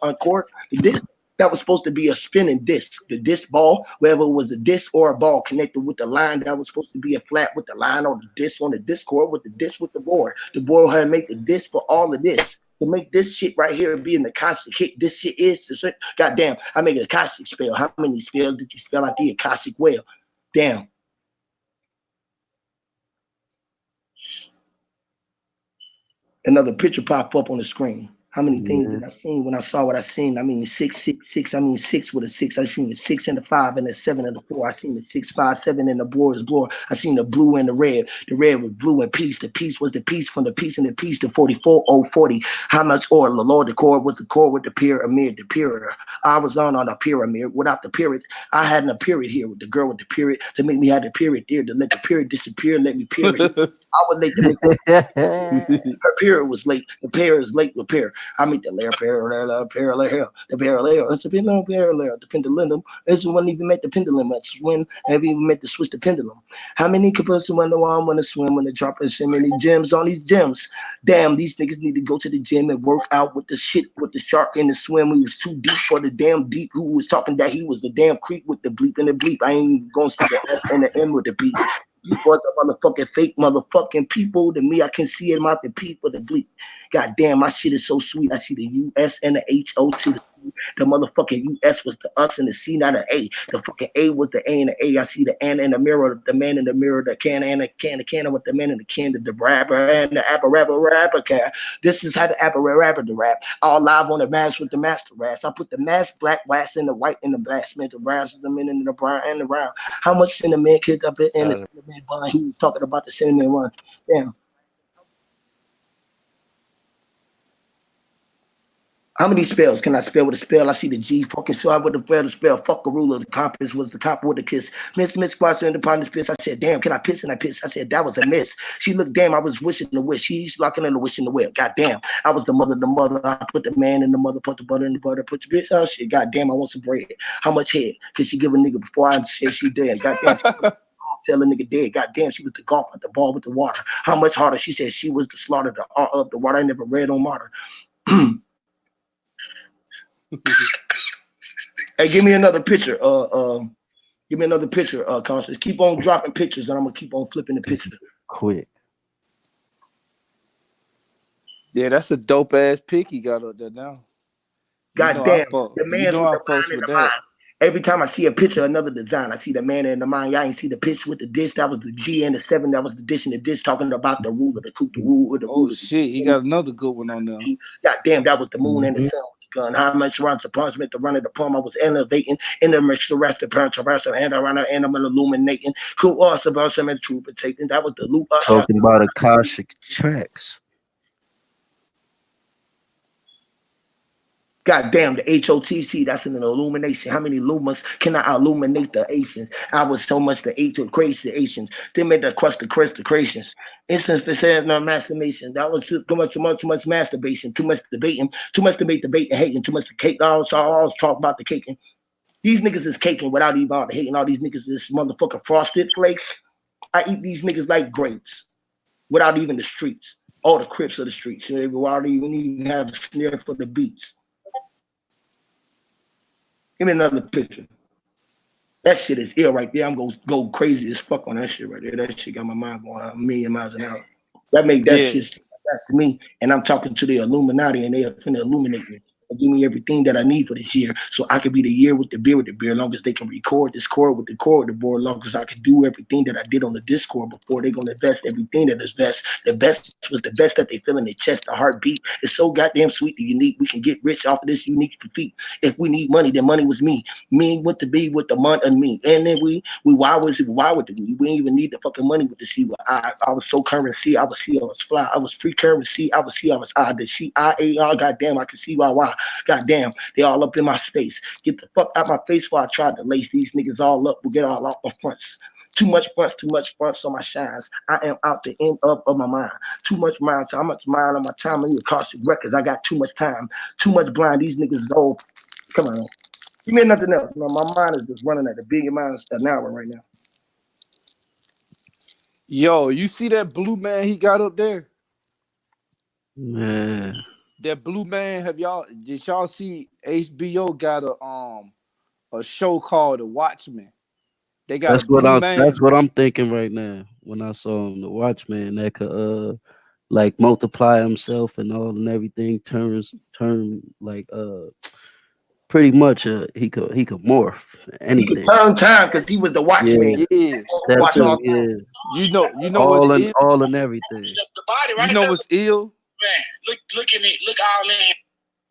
uncord, the disc. That was supposed to be a spinning disc, the disc ball, whether it was a disc or a ball connected with the line that was supposed to be a flat with the line or the disc on the discord with the disc with the board. The board had to make the disc for all of this. To make this shit right here be in the Akashic hit, this shit is to goddamn. I make an Akashic spell. How many spells did you spell out the Akashic well? Damn. Another picture pop up on the screen. How many things Yeah. did I see when I saw what I seen? I mean, 666. I mean, 6 with a 6. I seen the 6 and the 5 and the 7 and the 4. I seen the 6, 5, 7 and the blue is blue. I seen the blue and the red. The red was blue and peace. The peace was the peace from the peace and the peace to 44,040. How much oil? The Lord, the cord was the cord with the pyramid, the period. I was on a pyramid. Without the period, I had a period here with the girl with the period to make me have the period there to let the period disappear. Let me period. I was late to make her period was late. The pair is late repair. I mean the layer parallel, the parallel. It's a parallel. The pendulum. This one even make the pendulum. That's when have even meant to switch the pendulum. How many couples when the one when to swim when they drop so many gems on these gems? Damn, these niggas need to go to the gym and work out with the shit with the shark in the swim. We was too deep for the damn deep. Who was talking that he was the damn creep with the bleep and the bleep? I ain't even gonna see the S and the M with the beat. You was a motherfucking fake motherfucking people. To me, I can see it out the P for the bleep. God damn, my shit is so sweet. I see the U.S. and the H.O. to the C. The motherfucking U.S. was the us and the C, not an A. The fucking A was the A and the A. I see the N in the mirror, the man in the mirror, the can and the can with the man in the can, the rapper and the rapper can. This is how the rapper the rap. All live on the mask with the master raps. I put the mask, black wax, and the white in the black cement, the brass, the men in the brown and the brown. How much cinnamon kick up in the cinnamon bun? He was talking about the cinnamon one. Damn. How many spells can I spell with a spell? I see the G fucking so I would have failed to spell. Fuck a ruler. The compass was the copper with the kiss. Miss Squatcher in the partner's piss. I said, damn, can I piss? And I pissed. I said, that was a miss. She looked, damn, I was wishing the wish. She's locking in the wish in the well. God damn. I was the mother. I put the man in the mother, put the butter in the butter, put the bitch. Oh shit. God damn, I want some bread. How much head? Could she give a nigga before I said she dead? God damn. Tell a nigga dead. God damn, she was the golf at the ball with the water. How much harder? She said she was the slaughter, the art of the water. I never read on martyr. Hey, give me another picture. Give me another picture, Constance. Keep on dropping pictures, and I'm gonna keep on flipping the picture. Quick. Yeah, that's a dope ass pic he got up there now. God damn, the man's with the mind in the mind. Every time I see a picture, another design. I see the man in the mind. Y'all ain't see the picture with the dish. That was the G and the 7. That was the dish and the dish talking about the ruler, the coop, the rule, the ruler. Oh shit, he got another good one on there. God damn, that was the moon and the sun. Gun. How much rounds of punch meant to run of the palm? I was elevating in the mix, the rest of parents, and around and I'm illuminating. Cool also about some of the truth taking. That was the loop. Talking about Akashic tracks. God damn, the Hotc, that's an illumination. How many lumens can I illuminate the Asians? I was so much the H to crazy the Asians. They made the crust the creations. Instance for saying no masturbation. That was too much masturbation, too much debating, too much debate and hating, too much the cake. I always talk about the caking. These niggas is caking without even all the hating. All these niggas is motherfucking frosted flakes. I eat these niggas like grapes without even the streets. All the crips of the streets. They without even have a snare for the beats. Give me another picture. That shit is ill right there. I'm gonna go crazy as fuck on that shit right there. That shit got my mind going a million miles an hour. That make that shit. That's me, and I'm talking to the Illuminati, and they are finna illuminate me. Give me everything that I need for this year, so I could be the year with the beer, as long as they can record this chord with the chord, the board, as long as I could do everything that I did on the Discord before they're gonna invest everything that is best. The best was the best that they feel in their chest. The heartbeat is so goddamn sweet and unique. We can get rich off of this unique feat. If we need money, then money was me. Me with the B with the month and me. And then why would the we didn't even need the fucking money with the C. I was so currency, I was C, I was fly, I was free currency, I was C, I was I, the C-I-A-R, goddamn, I can see why. Goddamn, they all up in my space. Get the fuck out my face before I tried to lace these niggas all up. We'll get all off my fronts. Too much fronts on my shines. I am out the end of my mind. Too much mind, how much mind on my time on the Akashic records. I got too much time. Too much blind. These niggas is old. Come on. Give me nothing else. No, my mind is just running at a billion miles an hour right now. Yo, you see that blue man he got up there? Man. That blue man, did y'all see HBO got a show called The Watchmen? They got That's a blue man. That's what I'm thinking right now. When I saw him, the Watchman that could like multiply himself and all and everything turn like pretty much he could morph anything. He could turn time because he was the Watchman. Yeah, that too, yeah. You know all what's and ill? all and everything. The body right You know there. what's ill? Man, look in it. Look all in.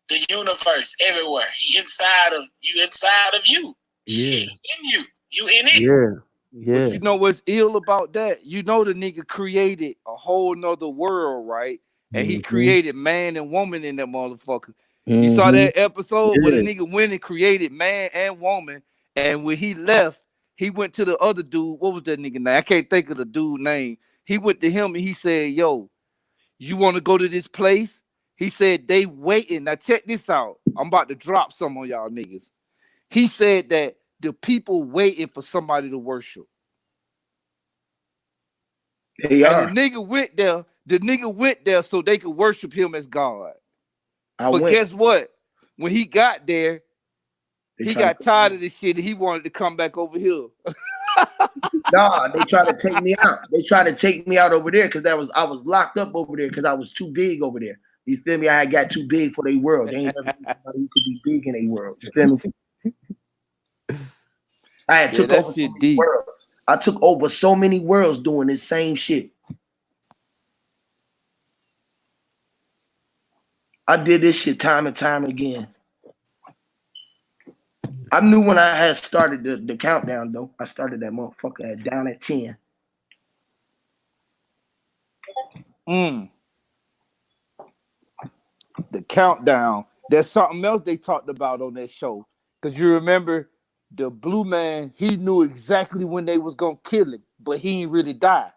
the universe, everywhere. He inside of you, inside of you. Yeah. Shit, in you. You in it. Yeah. Yeah. But you know what's ill about that? You know the nigga created a whole nother world, right? And he Mm-hmm. created man and woman in that motherfucker. You saw Mm-hmm. that episode where the Yeah. nigga went and created man and woman, and when he left, he went to the other dude. What was that nigga name? I can't think of the dude name. He went to him and he said, "Yo, you want to go to this place?" He said, "They waiting." Now check this out. I'm about to drop some on y'all niggas. He said that the people waiting for somebody to worship. They And are. the nigga went there. The nigga went there so they could worship him as God. I But went. guess what? When he got there, They he tried got to. tired of this shit and he wanted to come back over here. Nah, they tried to take me out. They tried to take me out over there because I was locked up over there because I was too big over there. You feel me? I had got too big for their world. They ain't never seen somebody who could be big in their world. You feel me? I had Yeah, took that over so shit many deep. worlds. I took over so many worlds doing this same shit. I did this shit time and time again. I knew when I had started the countdown though. I started that motherfucker down at 10. The countdown. There's something else they talked about on that show. Because you remember the blue man, he knew exactly when they was gonna kill him, but he ain't really die.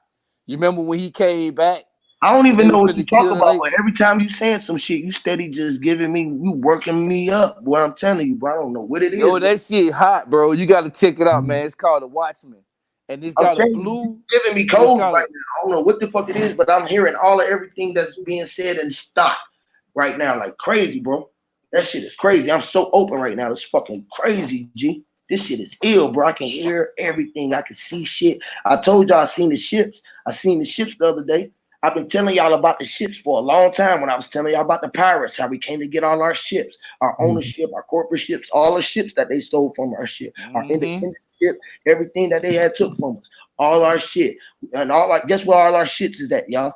You remember when he came back? I don't When they even know was what you finna talk kill about, him, but every time you saying some shit, you steady just giving me, you working me up. What I'm telling you, bro, I don't know what it is. yo, that shit hot, bro. You gotta check it out, man. It's called The Watchmen. And it's I'm got a saying you blue, giving me it's codes got right a now. I don't know what the fuck it is, but I'm hearing all of everything that's being said and stock right now, like crazy, bro. That shit is crazy. I'm so open right now. It's fucking crazy, G. This shit is ill, bro. I can hear everything. I can see shit. I told y'all I seen the ships. I seen the ships the other day. I've been telling y'all about the ships for a long time when I was telling y'all about the pirates, how we came to get all our ships, our ownership, our corporate ships, all the ships that they stole from our ship, our independent ship, everything that they had took from us, all our shit. And all our, guess where all our shits is at, y'all?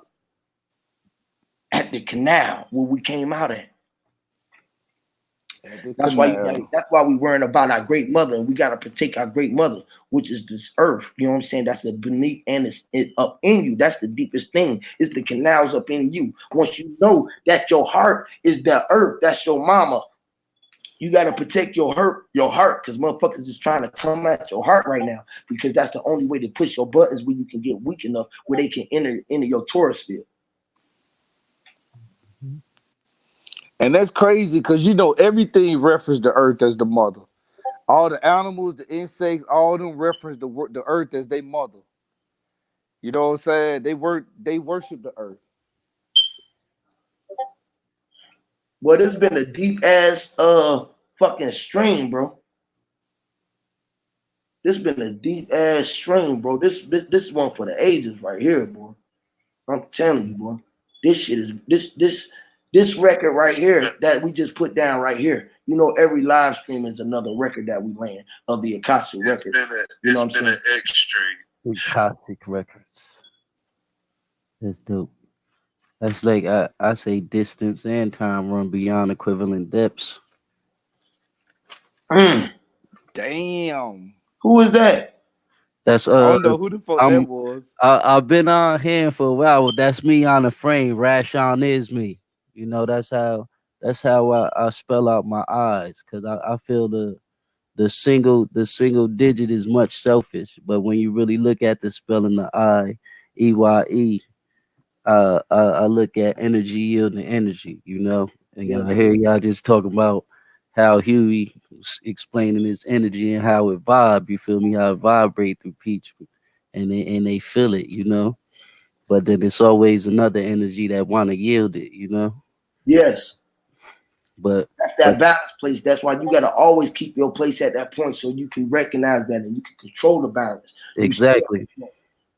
At the canal where we came out at. That's why that's why we worrying about our great mother, and we gotta protect our great mother, which is this earth. You know what I'm saying? That's a beneath and it's up in you. That's the deepest thing. It's the canals up in you. Once you know that your heart is the earth, that's your mama. You gotta protect your heart, because motherfuckers is trying to come at your heart right now, because that's the only way to push your buttons where you can get weak enough where they can enter into your Taurus field. and that's crazy because you know everything reference the earth as the mother. All the animals, the insects, all of them reference the earth as their mother. You know what I'm saying? They worship the earth. Well, this been a deep ass fucking stream, bro. This been a deep ass stream, bro. This one for the ages right here, boy. I'm telling you, boy. This shit is this record right here that we just put down right here. You know, every live stream is another record that we land of the Akashic record. You know what I'm saying? An extreme. Cosmic Records. That's dope. That's like I say distance and time run beyond equivalent depths. Damn. Who is that? That's I don't know who the fuck that was. I've been on here for a while. That's me on the frame. Rashon is me. You know, that's how I spell out my eyes, because I feel the single digit is much selfish, but when you really look at the spelling the I, EYE, I look at energy yield and energy, you know. And Yeah. I hear y'all just talking about how Huey was explaining his energy and how it vibe, you feel me, how it vibrate through Peach, and they feel it, you know. But then it's always another energy that want to yield it, you know. Yes. But that's that balance place. That's why you gotta always keep your place at that point so you can recognize that and you can control the balance. Exactly.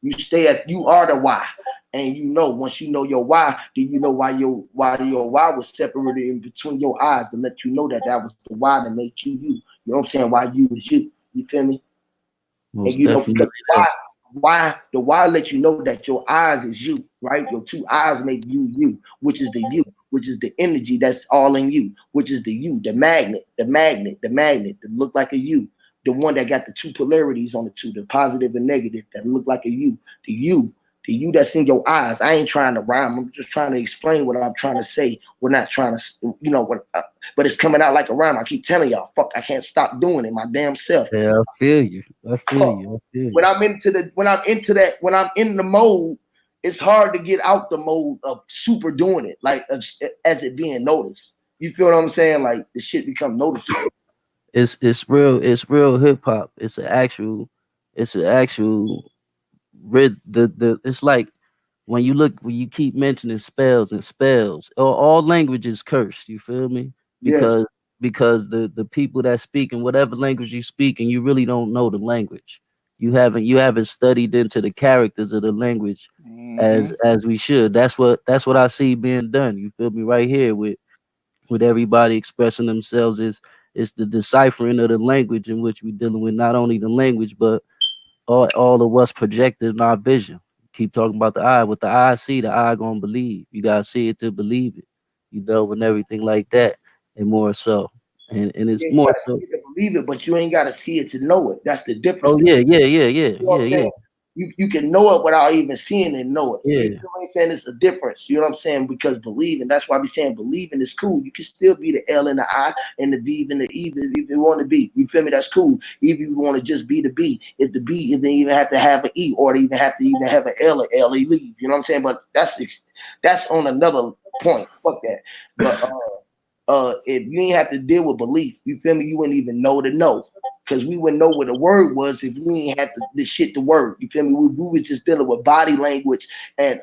You are the why. And you know, once you know your why, then you know why your why was separated in between your eyes to let you know that that was the why that made you you. You know what I'm saying? Why you was you. You feel me? Most And you know, definitely. Why? The why let you know that your eyes is you, right? Your two eyes make you, which is the you, which is the energy that's all in you, which is the you, the magnet that look like a you, the one that got the two polarities on the two, the positive and negative that look like a you, the you that's in your eyes. I ain't trying to rhyme. I'm just trying to explain what I'm trying to say. We're not trying to, but it's coming out like a rhyme. I keep telling y'all, fuck, I can't stop doing it my damn self. Yeah, I feel you. I feel you. When I'm into the mode, it's hard to get out the mode of super doing it, like as it being noticed. You feel what I'm saying? Like the shit become noticeable. It's real hip hop. It's an actual it's like when you keep mentioning spells and spells, all language is cursed, you feel me? Yes. Because the people that speak in whatever language you speak and you really don't know the language. You haven't studied into the characters of the language as we should. That's what I see being done. You feel me? Right here with everybody expressing themselves is the deciphering of the language in which we're dealing with, not only the language, but all of what's projected in our vision. Keep talking about the eye. What the eye see, the eye gonna believe. You gotta see it to believe it. And everything like that, and more so. And it's Yeah, you more gotta so. see it to believe it, but you ain't gotta see it to know it. That's the difference. Oh yeah. You know what I'm saying? You can know it without even seeing it and know it. Yeah. You know what I'm saying? It's a difference. You know what I'm saying? Because believing, that's why I be saying believing is cool. You can still be the L in the I and the V and the E if you want to be. You feel me? That's cool. If you want to just be the B, if the B, you didn't even have to have an E or to even have to have an L or L, you leave. You know what I'm saying? But that's on another point. Fuck that. But if you ain't have to deal with belief, you feel me? You wouldn't even know to know. Because we wouldn't know what the word was if we ain't had the shit to word. You feel me? We was just dealing with body language and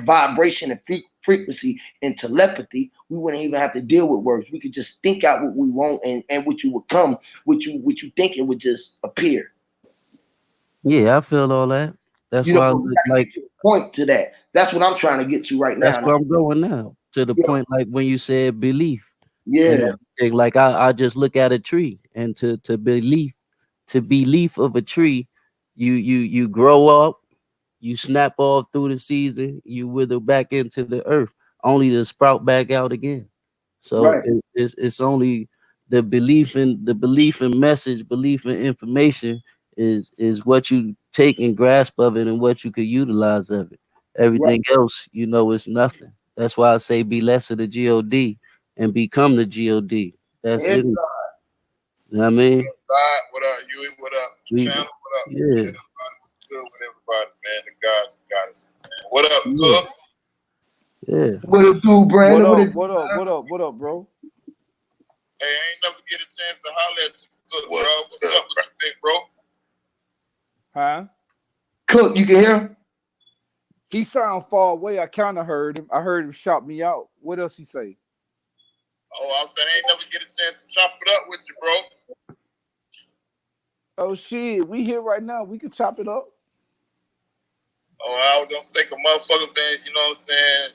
vibration and frequency and telepathy. We wouldn't even have to deal with words. We could just think out what we want and what you would come, what you think it would just appear. Yeah, I feel all that. That's You know, why I but we gotta get to the point to that. That's what I'm trying to get to right that's now. where I'm going now. To the Yeah. point like when you said belief. And Yeah. everything. Like I just look at a tree and to belief of a tree, you grow up, you snap off through the season, you wither back into the earth, only to sprout back out again. So Right. it's only the belief in message, belief in information is what you take and grasp of it and what you could utilize of it. Everything else, is nothing. That's why I say be less of the God and become the God. That's Yeah. it. You know what I mean? What up, Huey? What up? We, Channel, what up? yeah. Everybody was good with everybody, man. The gods got us, man. What up, Yeah. Cook? Yeah. What up, dude, Brandon? What up, bro? Hey, I ain't never get a chance to holler at you, Cook, bro. What's up with you, big bro? Huh? Cook, you can hear him? He sound far away. I kind of heard him. I heard him shout me out. What else he say? Oh, I said I ain't never get a chance to chop it up with you, bro. Oh shit, we here right now. We can chop it up. Oh, I was gonna think a motherfucker been, you know what I'm saying?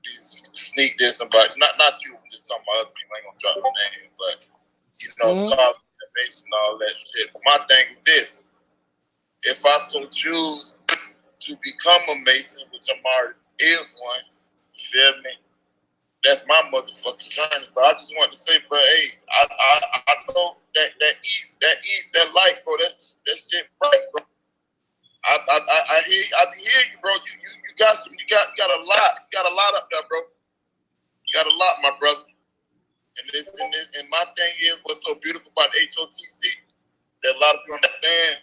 Be sneak this about not you. I'm just talking about other people. I ain't gonna drop the name, but college and base and all that shit. But my thing is this: if I so choose to become a Mason, which I'm already is one, you feel me? That's my motherfucking journey. But I just want to say, bro, hey, I know that that light, bro. That shit bright, bro. I hear you, bro. You got a lot up there, bro. You got a lot, my brother. And my thing is, what's so beautiful about HOTC that a lot of people understand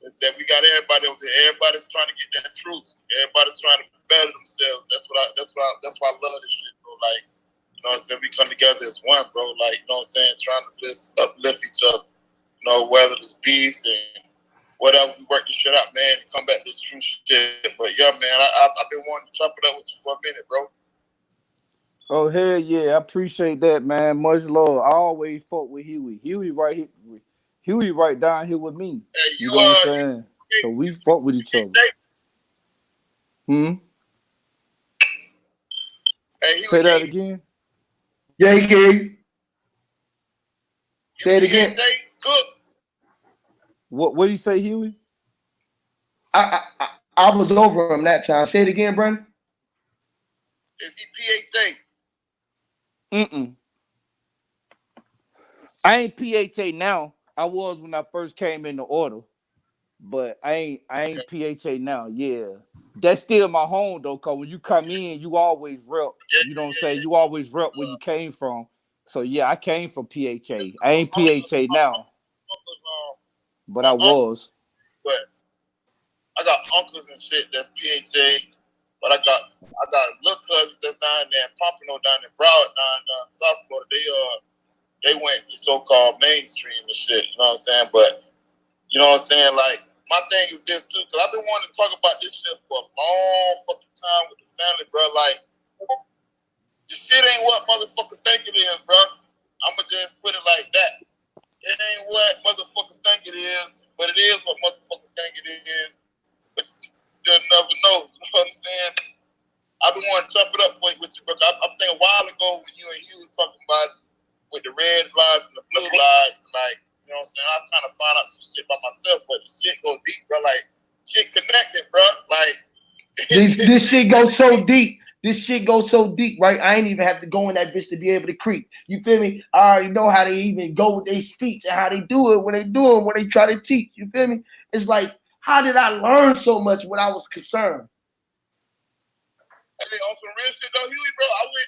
is that we got everybody over here. Everybody's trying to get that truth. Everybody's trying to better themselves. That's why I love this shit, bro. Like, you know what I'm saying? We come together as one, bro. Like, you know what I'm saying? Trying to just uplift each other. You know, whether it's peace and whatever, we work this shit out, man, and come back to this true shit. But yeah, man, I've been wanting to chop it up with you for a minute, bro. Oh hell yeah, I appreciate that, man. Much love. I always fought with Huey. Huey right down here with me. Hey, you know what I'm saying? So we fought with each other. Hey, say that again. Yeah, he can. Say it again. Cook. What do you say, Huey? I was over him that time. Say it again, Brandon. Is he PHA? Mm-mm. I ain't PHA now. I was when I first came in the order, but I ain't PHA now. Yeah, that's still my home though. Cause when you come in, you always rep. You know what I'm saying? You always rep where you came from. So yeah, I came from PHA. I ain't PHA now, but I was. But I got uncles and shit that's PHA, but I got little cousins that's down there in Pompano, down in Broward, down in South Florida. They went so-called mainstream and shit. You know what I'm saying? But you know what I'm saying? Like my thing is this too, because I've been wanting to talk about this shit for a long fucking time with the family, bro. Like the shit ain't what motherfuckers think it is, bro. I'ma just put it like that. It ain't what motherfuckers think it is, but it is what motherfuckers think it is. But you'll never know. You know what I'm saying? I've been wanting to chop it up for you with you, bro. I'm thinking a while ago when you and you was talking about it with the red lives and the blue lives, like, you know what I'm saying? I kind of found out some shit by myself, but the shit go deep, bro. Like, shit connected, bro. Like, This shit goes so deep. This shit goes so deep, right? I ain't even have to go in that bitch to be able to creep. You feel me? I already know how they even go with their speech and how they do it when they do it, when they try to teach. You feel me? It's like, how did I learn so much when I was concerned? hey, on some real shit though, Huey, bro, I'm gonna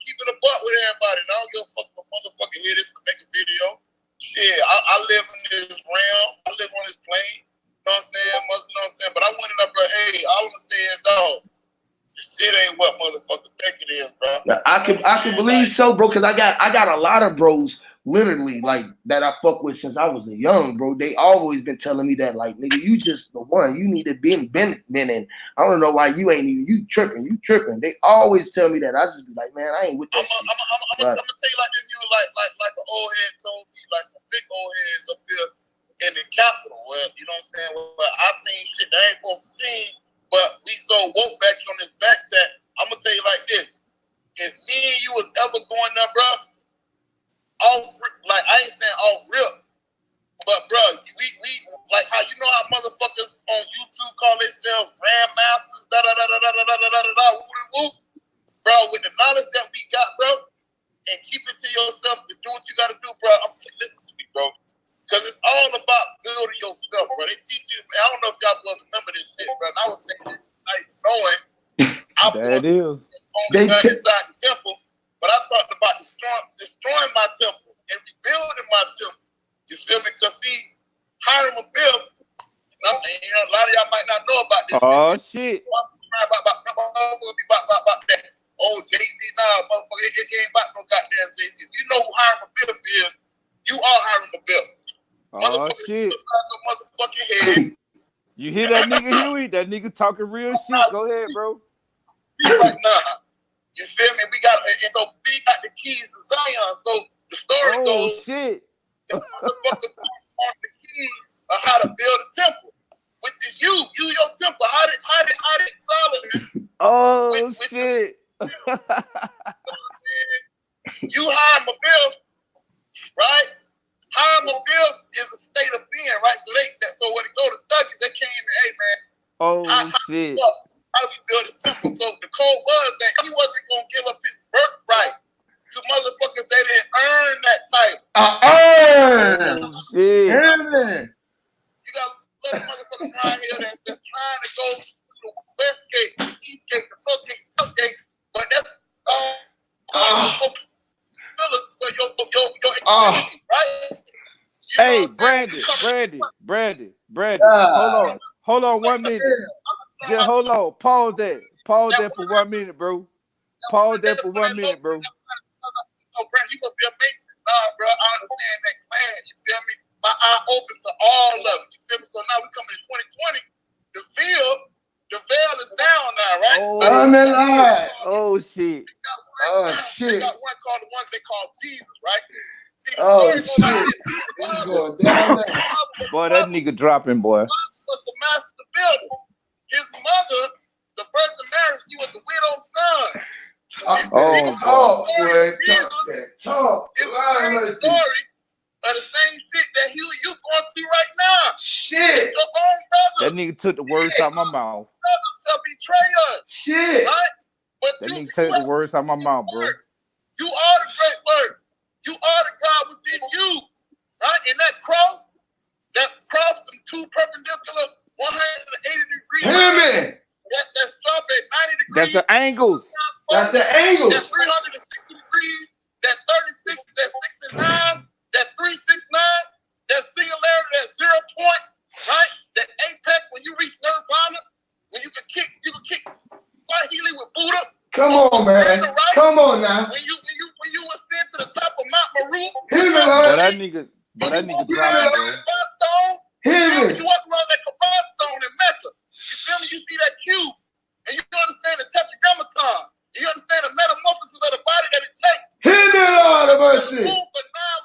keep it a buck with everybody. I don't give a fuck if a motherfucker hear this to make a video. Shit, I live in this realm. I live on this plane. You know what I'm saying? You know what I'm saying? But I went in there, bro. Hey, all I'm gonna say is, dog, this shit ain't what motherfuckers think it is, bro. I can believe so, bro, because I got a lot of bros literally like that I fuck with since I was a young bro. They always been telling me that, like, nigga, you just the one. You need to been in. I don't know why you ain't even you tripping. They always tell me that. I just be like, man, I ain't with that shit. I'm gonna tell you like this, you like an old head told me, like some big old heads up here in the Capitol. Well, you know what I'm saying? Well, I seen shit that I ain't supposed to see, but we so woke back on this back chat. I'm gonna tell you like this. If me and you was ever going there, bro, like I ain't saying off rip, but bro, we like how you know how motherfuckers on YouTube call themselves grandmasters, da da da da da da da da da da whoop, bro. With the knowledge that we got, bro, and keep it to yourself and do what you gotta do, bro. Listen to me, bro, because it's all about building yourself, bro. They teach you. I don't know if y'all will remember this shit, bro. And I was saying this, not even knowing. That is. Inside the temple, but I talked about destroying my temple and rebuilding my temple. You feel me? Because see, Hiram Abiff, a lot of y'all might not know about this. Oh shit. About that. Oh, Jay-Z, nah, motherfucker, it ain't about no goddamn Jay-Z. If you know who Hiram Abiff is, you are Hiram Abiff. Oh shit. Motherfucking head. You hear that nigga Huey? That nigga talking real shit. Go ahead, bro. Like, nah. You feel me? We got the keys to Zion. So the story goes, shit. Motherfuckers on the keys of how to build a temple, which is you your temple. How did Solomon? Oh shit. You Hiram Abiff, right? Hiram Abiff is a state of being, right? So when it go to Thuggies, they came in, hey man. Oh shit. How do we build this temple? So the code was that he wasn't gonna give up his birthright to motherfuckers that didn't earn that title. Oh shit. You got a lot of motherfuckers around here that's trying to go to the west gate, the east gate, the north gate, south gate, but that's your experience, right? Hey, Brandon. Hold on 1 minute. Just hold on. Pause that for 1 minute, bro. Pause that for 1 minute, bro. Oh, Brandon, you must be a Mason. Nah, bro, I understand that plan. You feel me? My eye open to all of it. You feel me? So now we coming to 2020. The veil is down now, right? Oh shit. They got one called the one they call Jesus, right? See, the story goes like this. It's going down there. Boy, that nigga dropping, boy. Was the master builder. His mother, the Virgin Mary, she was the widow's son. It's the same story of the same shit that you going That nigga took the words out my mouth. Shall betray us. Shit. Right? But that nigga took the words out my mouth, bro. You are the great word. You are the God within you. Right? And that cross, them two perpendicular 180 degrees. Hear me. That's up at 90 degrees. That's the angles. That's the angles. That 360 degrees. That 36, that 6 and 9, that 369, that singularity, that 0 point, right? That apex when you reach nirvana, when you can kick Swahili with Buddha. Come on, man. Right? Come on now. When you ascend to the top of Mount Meru. But that nigga dropping, bro. Hear me. You walk around that Kabah stone in Mecca. You feel me? You see that cube, and you understand the tetragrammaton. You understand the metamorphosis of the body that it takes. Hear me, Lord of mercy. For 9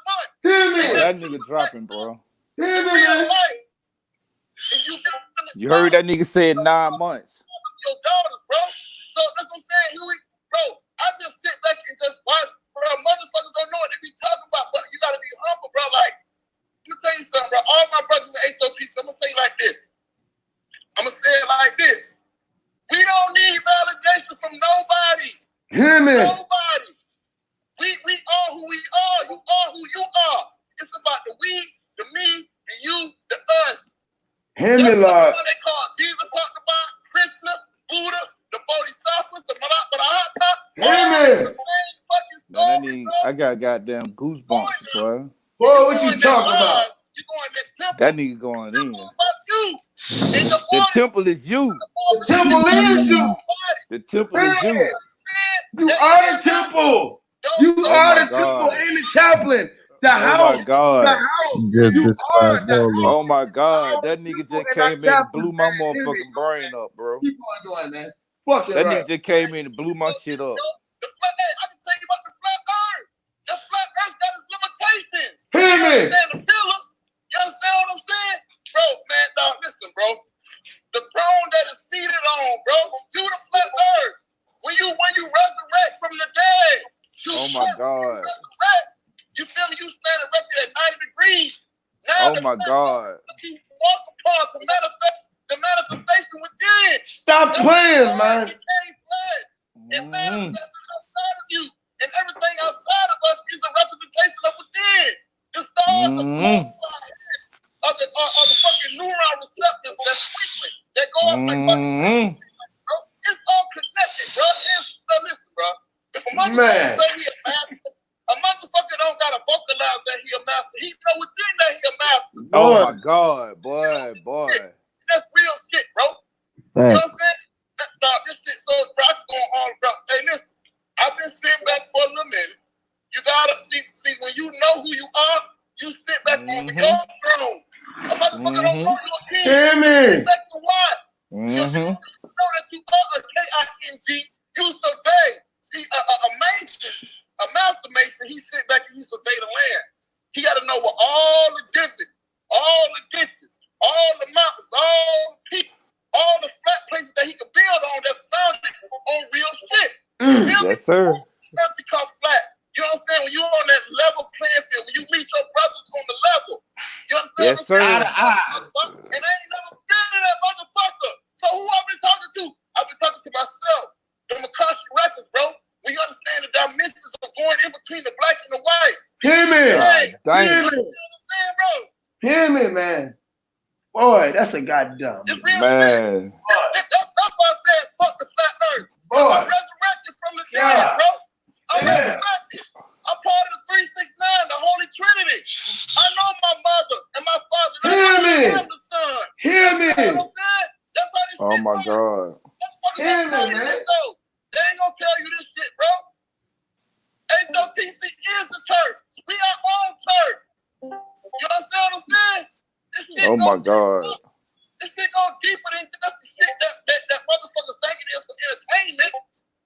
months. Hear me. But that nigga dropping, bro. Hear me, man. You heard that nigga said 9 months. Your daughters, bro. So that's what I'm saying, Huey. Bro, I just sit back and just watch. Bro, motherfuckers don't know what they be talking about, but you gotta be humble, bro. Like, let me tell you something, bro. All my brothers in HOT, so I'm gonna say it like this. We don't need validation from nobody. Hear me. Nobody. We are who we are. You are who you are. It's about the we, the me, the you, the us. Hear me, Lord. They call Jesus talked about Krishna, Buddha, the Bodhisattvas, the Hotc. Hear me. The same fucking story, I got goddamn goosebumps, bro. Boy, what you talking about? That nigga going in. The temple is you. The temple is you. The temple is you. You are the temple. You are the temple and the chaplain. The house. My God. The house. You are the house. Oh my God. That nigga just came in and blew my motherfucking brain up, bro. Keep on going, man. Fuck it, that right. nigga just came in and blew my shit up. I can tell you about the flat earth. The flat earth got its limitations. Hear me. You understand the pillars? You understand what I'm saying? Bro, man, dog, listen, bro. The throne that is seated on, bro. You the flat earth. When you resurrect from the dead. Oh my God. You feel me? You stand erected at 90 degrees. Now oh my God. You walk upon to manifest the manifestation within. Stop playing, man. It manifested outside of you. And everything outside of us is a representation of within. The stars are the fucking neuron receptors that's twinkling. That go off like fucking bro. It's all connected, bro. Listen, bro. If a motherfucker say he a master, a motherfucker don't gotta vocalize that he a master. He know within that he a master. Oh my God, boy. That's real shit, bro. You know what I'm saying? Dog, this shit so rock going on, bro. Hey, listen, I've been sitting back for a little minute. You gotta see when you know who you are, you sit back on your throne. A motherfucker don't know you a king. Hear me. You sit back and watch. You know that you are a K-I-N-G. You survey. See, a mason, a master mason, he sit back and he survey the land. He got to know what all the divots, all the ditches, all the mountains, all the peaks, all the flat places that he can build on that's founded on real shit. Yes, sir. That's become flat. You know what I'm saying? When you're on that level playing field, when you meet your brothers on the level, you understand yes, what I'm saying? Sir. And I ain't never been to that motherfucker. So who I've been talking to? I've been talking to myself. The Makasha records, bro. When you understand the dimensions of going in between the black and the white. Hear me. Damn. You understand, bro? Hear me, man. Boy, that's a goddamn. It's real man. That's why I said fuck the flat earth. Boy. I'm resurrected from the dead, bro. I'm resurrected. I'm part of the 369, the Holy Trinity. I know my mother and my father. Hear me. I'm the son. Hear me. You know what I'm saying? That's how this shit my God. Hear me, man. They ain't gonna tell you this shit, bro. HOTC is the church. We are on church. You understand what I'm saying? This shit my God. This shit goes deeper than just the shit that motherfuckers think it is for entertainment.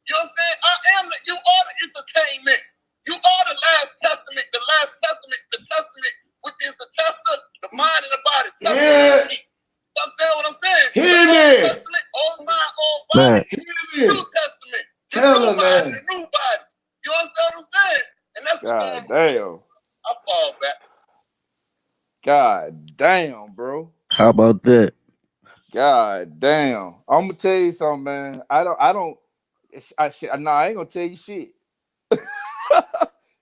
You know what I'm saying? You are the entertainment. You are the last testament, the testament, which is the tester, the mind and the body. Yeah. You understand what I'm saying? Hear me. Testament, old mind, old body. Hear me. New testament. Tell them, man. The new body. You understand what I'm saying? And that's what's going on. Damn. I fall back. God damn, bro. How about that? God damn. I'm gonna tell you something, man. I ain't gonna tell you shit.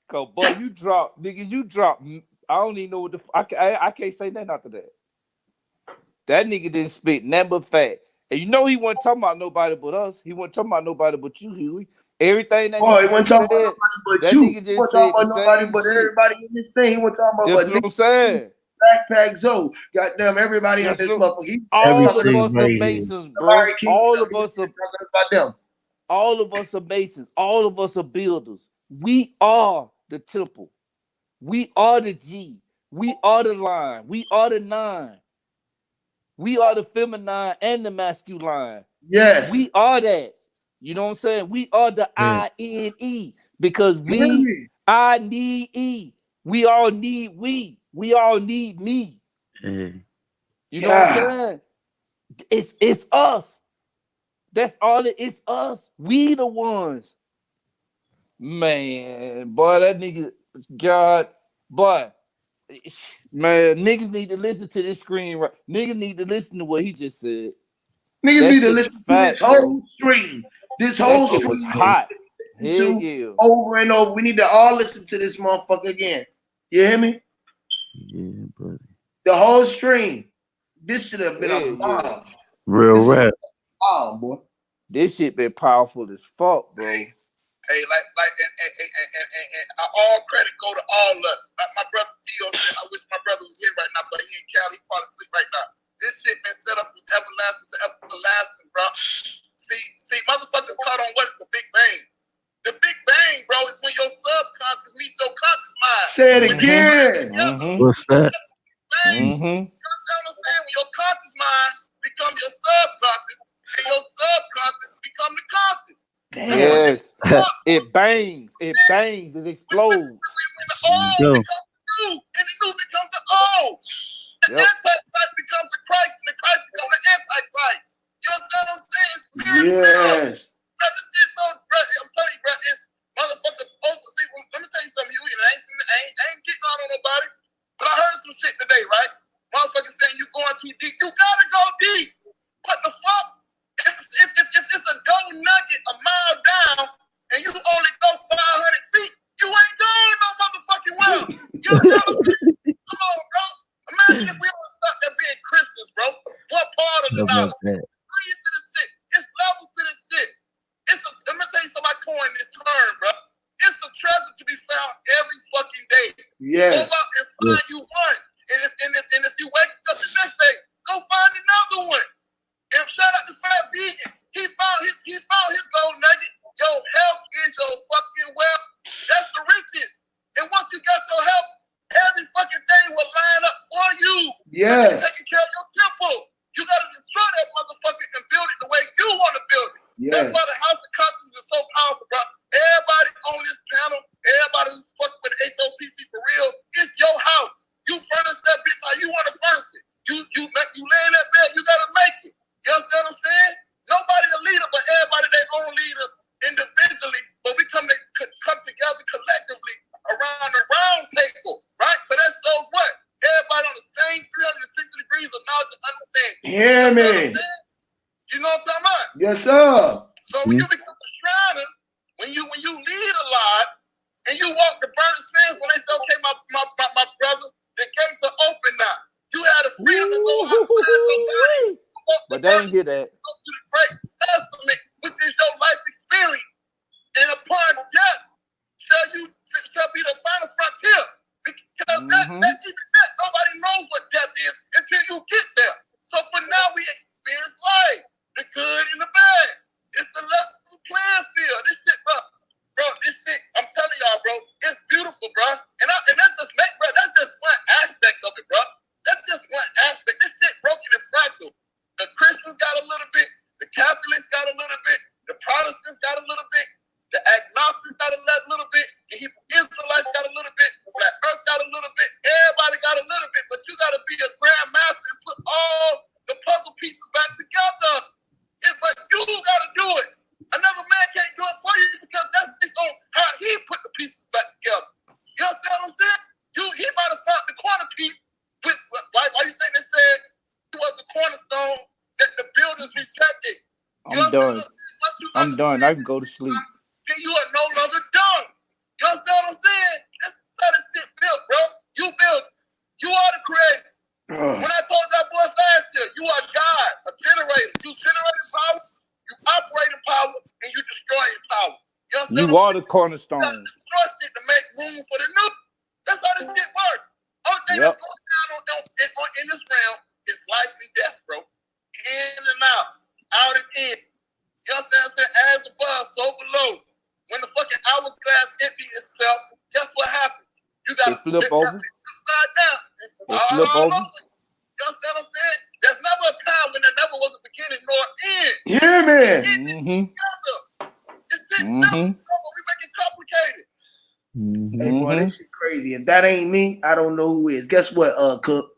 Cause boy, you drop, nigga, you drop. I don't even know what I can't say nothing after that. That nigga didn't spit nothing but fact. And you know he wasn't talking about nobody but us. He wasn't talking about nobody but you, Huey. Everything that Boy, he nigga wasn't just talking about said, nobody but that you. nigga He just wasn't talking said the about nobody same but shit. everybody in this thing. He wasn't talking about That's but what nigga, I'm saying. Backpack Zoe. Goddamn, everybody in That's this what, motherfucker. He all talking of about Everything us are right here. Masons, bro. Amari King. He was talking about them. All of us are Masons. All of us are builders. We are the temple. We are the G. We are the line. We are the 9. We are the feminine and the masculine. Yes. We are that. You know what I'm saying? We are the Yeah. INE because Hear me? I need E. We all need we. We all need me. Hey. You know what I'm Yeah. saying? It's us. That's all it is. Us. We the ones. Man, boy, that nigga, God, boy, man, niggas need to listen to this screen. Right, niggas need to listen to what he just said. Niggas That need to shit was listen to this fat, bro. whole stream. This That whole shit was stream hot. Hell to yeah. over and over. We need to all listen to this motherfucker again. You hear me? Yeah, buddy. The whole stream. This should have been a Hell yeah. bomb. Real This is rap. a bomb, boy. This shit been powerful as fuck, bro. Hey, and all credit go to all of us. Like my brother Theo said, I wish my brother was here right now, but he in Cali, he probably asleep right now. This shit been set up from everlasting to everlasting, bro. See, motherfuckers caught on what is the Big Bang. The Big Bang, bro, is when your subconscious meets your conscious mind. Say it again. What's that? Bang. You understand what I'm saying? When your conscious mind become your subconscious, and your subconscious become the conscious. Yes. It bangs. It bangs. It explodes. When the old Go. becomes the new, and the new becomes the old. The Yep. Antichrist becomes the Christ, and the Christ becomes the Antichrist. You understand what I'm saying? Yes. Bro, this shit so, bro, I'm telling you, bro, it's motherfuckers over. See, let me tell you something, Huey, and I ain't getting out on nobody, but I heard some shit today, right? Motherfuckers saying you going too deep. You gotta go deep. What the fuck? If it's a gold nugget a mile down and you only go 500 feet, you ain't going no motherfucking well. You understand what I'm saying? Come on, bro. Imagine if we all stopped at being Christians, bro. What part of the How about knowledge? that? Breathe to this shit. It's levels to this shit. Let me tell you something. I coined this term, bro. It's a treasure to be found every fucking day. Yes. Go out and find you one. And if you wake up the next day, go find another one. And shout out to Fat Vegan. He found his gold nugget. Your health is your fucking wealth. That's the riches. And once you got your health, every fucking thing will line up for you. Yes. Like you're taking care of your temple. You gotta destroy that motherfucker and build it the way you want to build it. Yes. That's why the House of Customs is so powerful, bro. Everybody on this panel, everybody who's fucking with the HOTC for real, it's your house. You furnish that bitch how you want to furnish it. You lay in that bed, you gotta make it. You understand what I'm saying? Nobody a leader, but everybody their own leader individually, but we come together collectively around the round table, right? Because that shows what? Everybody on the same 360 degrees of knowledge and understanding. Hear me? You know what I'm talking about? Yes, sir. So when you become a shriner, when you lead a lot, and you walk the burning sands, when they say, okay, my brother, the gates are open now. You had the freedom to go outside your body. But they ain't hear that. Go to the great testament, which is your life experience. And upon death shall be the final frontier. Because that nobody knows what death is until you get there. So for now we experience life, the good and the bad. It's the level playing field. This shit, bro, this shit, I'm telling y'all, bro, it's beautiful, bro. And that's just one aspect of it, bro. That's just one aspect. This shit broken and fractal. The Christians got a little bit, the Catholics got a little bit, the Protestants got a little bit, the agnostics got a little bit, the Hebrew Israelites got a little bit, Flat Earth got a little bit, everybody got a little bit, but you got to be a grand master and put all the puzzle pieces back together. But you got to do it. Another man can't do it for you because that's based on how he put the pieces back together. You understand what I'm saying? He might have found the corner piece, why you think they said he was the cornerstone that I'm done. I'm done. I can go to sleep. Then you are no longer done. You understand what I'm saying? That's how this shit built, bro. You built. You are the creator. When I told that boy last year, you are God, a generator. You generating power, you operating power, and you destroying power. You understand You what I'm are the cornerstone. saying? Destroy shit to make room for the new. That's how this shit works. Only thing that's going down in this realm is life and death, bro. In and out and in. You understand what I'm saying? As above, so below. When the fucking hourglass empty itself, guess what happens? You gotta flip over. Upside down. It's flip all over. over. You understand what I'm saying? There's never a time when there never was a beginning nor end. Yeah, man. It's simple, but we make it complicated. Hey, boy, this shit crazy. If that ain't me, I don't know who is. Guess what, Cook?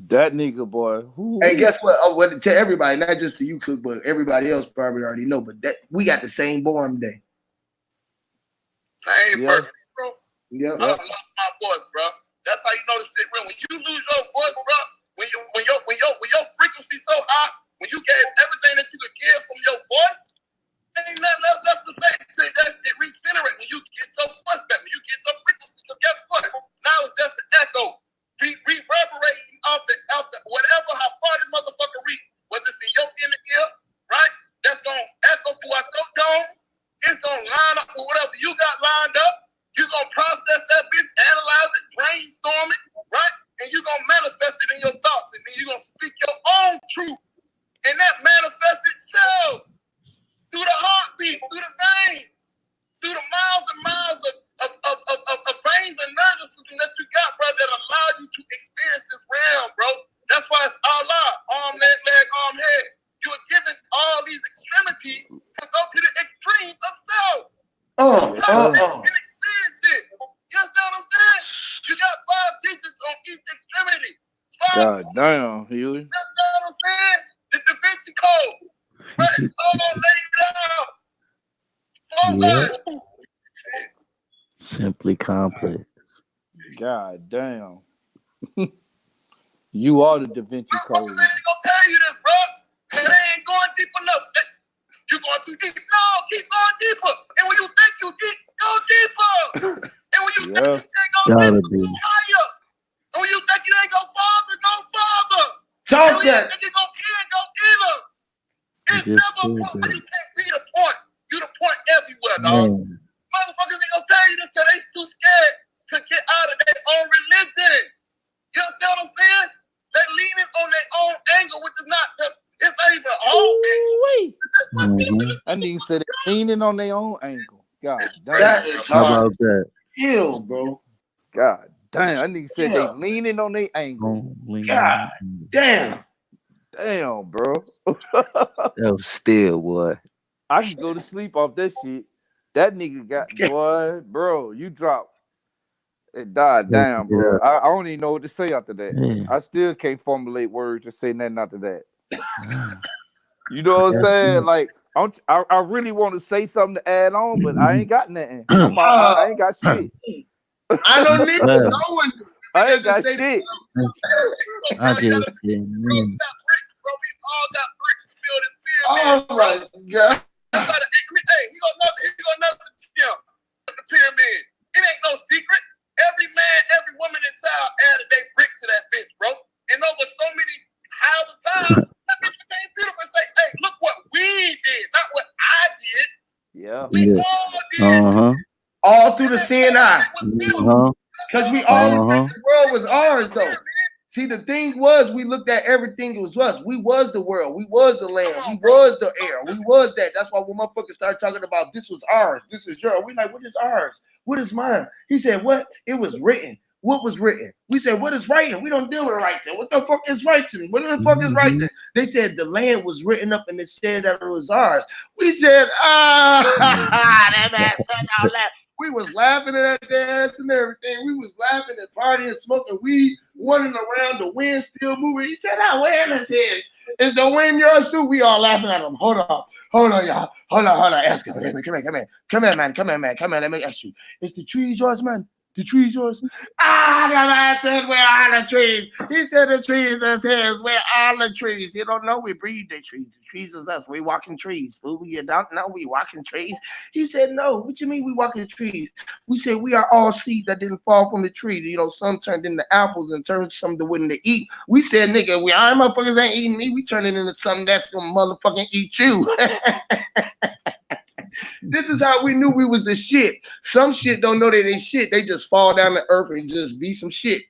That nigga, boy. Hey, guess what? Well, to everybody, not just to you, Cook, but everybody else probably already know. But that we got the same born day. Same birthday, bro. Yep. I done lost my voice, bro. That's how you know the shit real. When you lose your voice, bro, when your frequency so high, when you gave everything that you could give from your voice, ain't nothing else left to say. That shit regenerate when you get your voice back, when you get your frequency. Because guess what? Now it's just an echo, reverberating off the whatever how far this motherfucker reach, whether it's in your inner ear, right? That's gonna echo throughout your dome. It's gonna line up with whatever you got lined up. You gonna process that bitch, analyze it, brainstorm it, right? And you gonna manifest it in your thoughts, and then you gonna speak your own truth, and that manifests itself through the heartbeat, through the veins, through the miles and miles of veins and nervous system that you got, bro, that allow you to experience this realm, bro. That's why it's Allah, arm, leg, arm, head. You are given all these extremities to go to the extreme of self. And experience this. You understand what I'm saying? You got 5 digits on each extremity. God damn, Huey. You understand what I'm saying? The Da Vinci Code. Bro, it's all laid out. Yeah. Simply complex. God damn. You are the Da Vinci Code. Motherfuckers ain't gonna tell you this, bro. Cause they ain't going deep enough. You going too deep. No, keep going deeper. And when you think you deep, go deeper. And when you think you ain't go deeper, go higher. And when you think you ain't go farther, go farther. Talk and when that. you think you go inner. It's never a point where you can't be the point. You the point everywhere, dog. Motherfuckers ain't gonna tell you this because they too scared to get out of their own religion. You understand what I'm saying? They leaning on their own angle, which is not just, it's not even all angle. I need to say they're leaning on their own angle. God damn. That is How hard. about that? Kill, bro. God damn. I need to say they leaning on their angle. God damn. Damn, bro. That was still, boy. I can go to sleep off that shit. That nigga got, boy, bro, you dropped. It died down, bro. I don't even know what to say after that. Yeah. I still can't formulate words to say nothing after that. You know what I'm saying? Like, I really want to say something to add on, but I ain't got nothing. I ain't got shit. I don't need to. No one. I ain't got shit. I just said, man. Oh my God. Hey, he gonna never the pyramid. It ain't no secret. Every man, every woman and child added their brick to that bitch, bro. And over so many times, that bitch became beautiful and say, hey, look what we did, not what I did. Yeah. We all did. All through the CNI. Because we all think the world was ours, though. See, the thing was, we looked at everything, it was us. We was the world. We was the land. We was the air. We was that. That's why when motherfuckers started talking about this was ours, this is yours, we like, what is ours? What is mine? He said, what? It was written. What was written? We said, what is writing? We don't deal with writing. What the fuck is writing? What the fuck is writing? They said the land was written up and it said that it was ours. We said, that man said out loud. We was laughing at that dance and everything. We was laughing and partying, smoking weed, running around. The wind still moving. He said, "Our wind is his. Is the wind yours too?" We all laughing at him. Hold on, y'all. Hold on. Ask him. Come here, man. Come here, man. Let me ask you. Is the trees yours, man? The trees yours? Ah, the man said, where are the trees? He said the trees is his. Where are the trees? You don't know we breathe the trees. The trees is us. We walking trees. Fool, you don't know we walking trees? He said, no. What you mean we walking trees? We said we are all seeds that didn't fall from the tree. You know, some turned into apples and turned something wouldn't to eat. We said, nigga, we our motherfuckers ain't eating me. We turn it into something that's gonna motherfucking eat you. This is how we knew we was the shit. Some shit don't know that they shit. They just fall down the earth and just be some shit.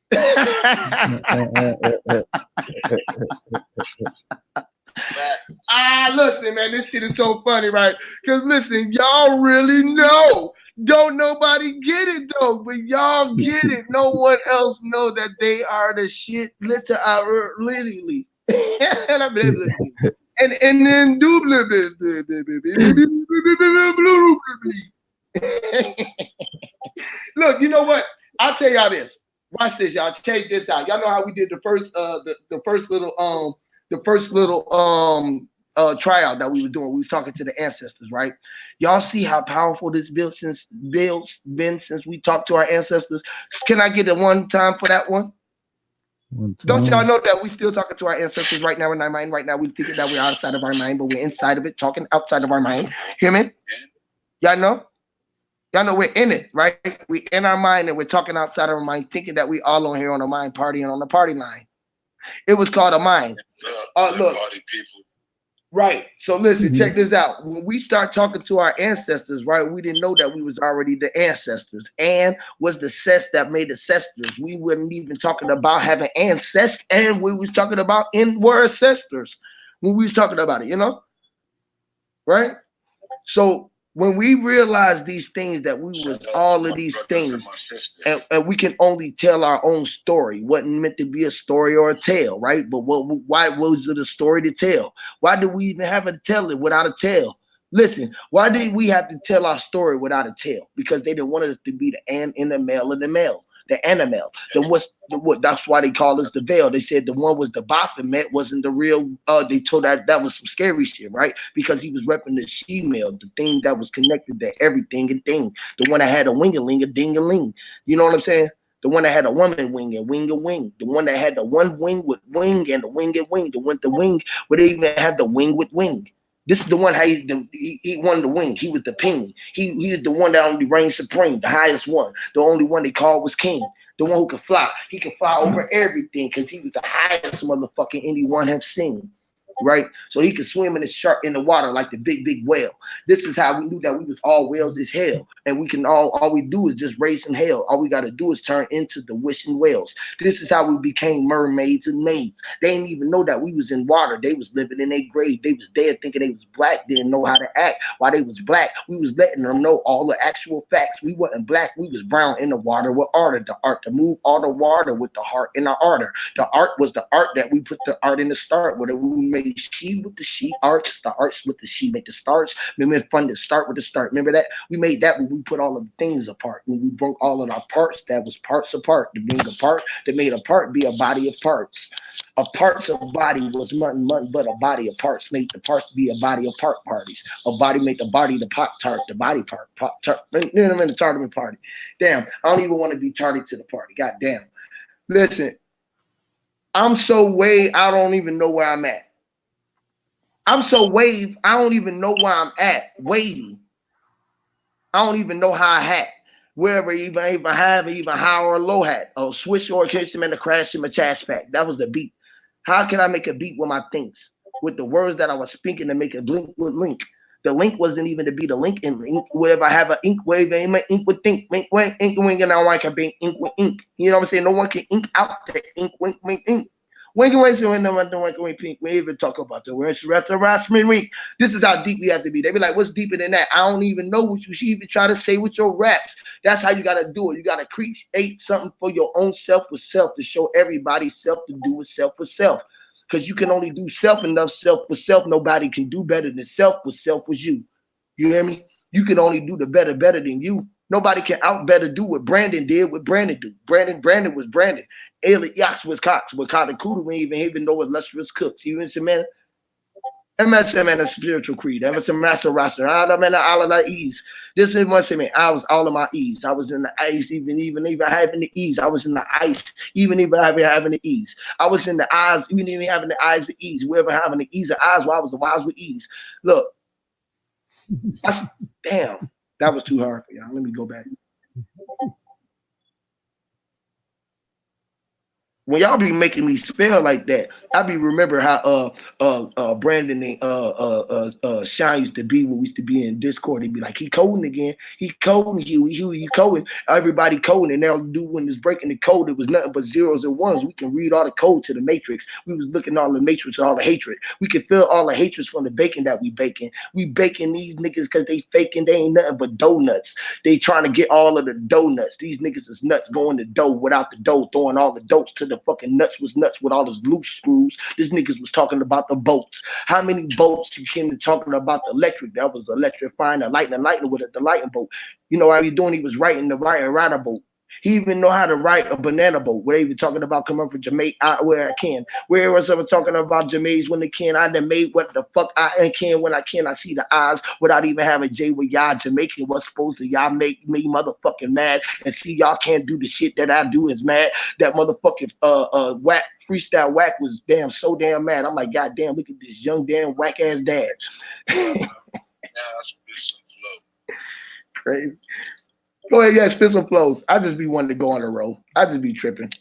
Listen, man, this shit is so funny, right? Because listen, y'all really know. Don't nobody get it though, but y'all get it. No one else know that they are the shit, literally. And then look, you know what? I'll tell y'all this. Watch this, y'all. Check this out. Y'all know how we did the first tryout that we were doing. We was talking to the ancestors, right? Y'all see how powerful this bill's been since we talked to our ancestors. Can I get a one time for that one? Don't y'all know that we still talking to our ancestors right now in our mind? Right now, we thinking that we're outside of our mind, but we're inside of it, talking outside of our mind. Hear me? Y'all know? Y'all know we're in it, right? We in our mind and we're talking outside of our mind, thinking that we all on here on the mind partying on the party line. It was called a mind. Look. Right. So listen, check this out. When we start talking to our ancestors, right, we didn't know that we was already the ancestors. And was the cess that made ancestors. We wasn't even talking about having ancestors, and we was talking about were ancestors when we was talking about it, you know? Right? So when we realized these things, that we was all of these things, and we can only tell our own story. Wasn't meant to be a story or a tale, right? But why was it a story to tell? Why did we even have to tell it without a tale? Listen, why did we have to tell our story without a tale? Because they didn't want us to be the an in the male and the male. The animal. Then what? That's why they call us the veil. They said the one was the Baphomet wasn't the real. They told that was some scary shit, right? Because he was repping the she-male, the thing that was connected to everything and thing. The one that had a wing-a-ling, a ding-a-ling. You know what I'm saying? The one that had a woman wing and wing and wing. The one that had the one wing with wing and the wing and wing. The wing where they even had the wing with wing. This is the one how he won the wing. He was the king. He is the one that only reigned supreme, the highest one. The only one they called was king. The one who could fly. He could fly over everything because he was the highest motherfucker anyone have seen. Right? So he could swim in the water like the big whale. This is how we knew that we was all whales as hell. And we can all we do is just raise some hell. All we got to do is turn into the wishing whales. This is how we became mermaids and maids. They didn't even know that we was in water. They was living in their grave. They was dead thinking they was black, didn't know how to act. While they was black, we was letting them know all the actual facts. We wasn't black. We was brown in the water with art. The art to move all the water with the heart in the art. The art was the art that we put the art in the start where we made she with the she arts, the arts with the she make the starts. Remember fun to start with the start. Remember that? We made that when we put all of the things apart. When we broke all of our parts, that was parts apart. To being a part that made a part be a body of parts. A parts of body was mutton, but a body of parts made the parts be a body of part parties. A body made the body the pop tart, the body part, pop tart. You know what I mean? The tartament party. Damn, I don't even want to be tardy to the party. God damn. Listen, I'm so way, I don't even know where I'm at. I'm so wave, I don't even know where I'm at. Waiting. I don't even know how I hat. Wherever even have even high or low hat. Oh, switch or kiss him in the crash in my chest pack. That was the beat. How can I make a beat with my things? With the words that I was speaking to make a blink with link. The link wasn't even to be the link in ink. Wherever I have an ink wave, and my ink with think, wink, wink, ink, wink, and I can be ink with ink. You know what I'm saying? No one can ink out the ink, wink, wink, ink. When we even talk about the words harassment week. This is how deep we have to be. They be like, what's deeper than that? I don't even know what you should even try to say with your raps. That's how you gotta do it. You gotta create something for your own self with self to show everybody self to do with self with self. Because you can only do self enough self with self. Nobody can do better than self with you. You hear me? You can only do the better than you. Nobody can better do what Brandon did, what Brandon do. Brandon was Brandon. Elias was Cox, but Cotton Cooter we even know what Lustrous Cooks. You know, man. MS man, a spiritual creed. MS master roster. Man, all of that ease. This is what I mean. I was all in my ease. I was in the ice, even having the ease. I was in the ice, even having the ease. I was in the eyes, even having the eyes of ease. Whoever having the ease of eyes, well, I was the wise with ease. Look, damn, that was too hard for y'all. Let me go back. When y'all be making me spell like that, I be remember how Brandon and Sean used to be when we used to be in Discord. He'd be like, he coding again. He coding, Huey, you coding. Everybody coding, and they'll do when it's breaking the code. It was nothing but zeros and ones. We can read all the code to the matrix. We was looking at all the matrix, all the hatred. We could feel all the hatreds from the bacon that we baking. We baking these niggas because they faking. They ain't nothing but donuts. They trying to get all of the donuts. These niggas is nuts going to dough without the dough, throwing all the dopes to the fucking nuts was nuts with all those loose screws. This niggas was talking about the bolts. How many bolts you came to talking about the electric? That was electrifying the lightning with the lightning bolt. You know how he doing? He was writing the writer bolt. He even know how to write a banana boat. Where he was talking about coming from Jamaica, where I can. Where was I talking about Jamaica when they can? I done made what the fuck I can when I can. I see the eyes without even having J with y'all Jamaican. What's supposed to y'all make me motherfucking mad and see y'all can't do the shit that I do is mad. That motherfucking whack freestyle whack was so damn mad. I'm like, God damn, look at this young damn whack ass dad. Crazy. Go ahead, yeah, spit some flows. I just be wanting to go on a roll. I just be tripping.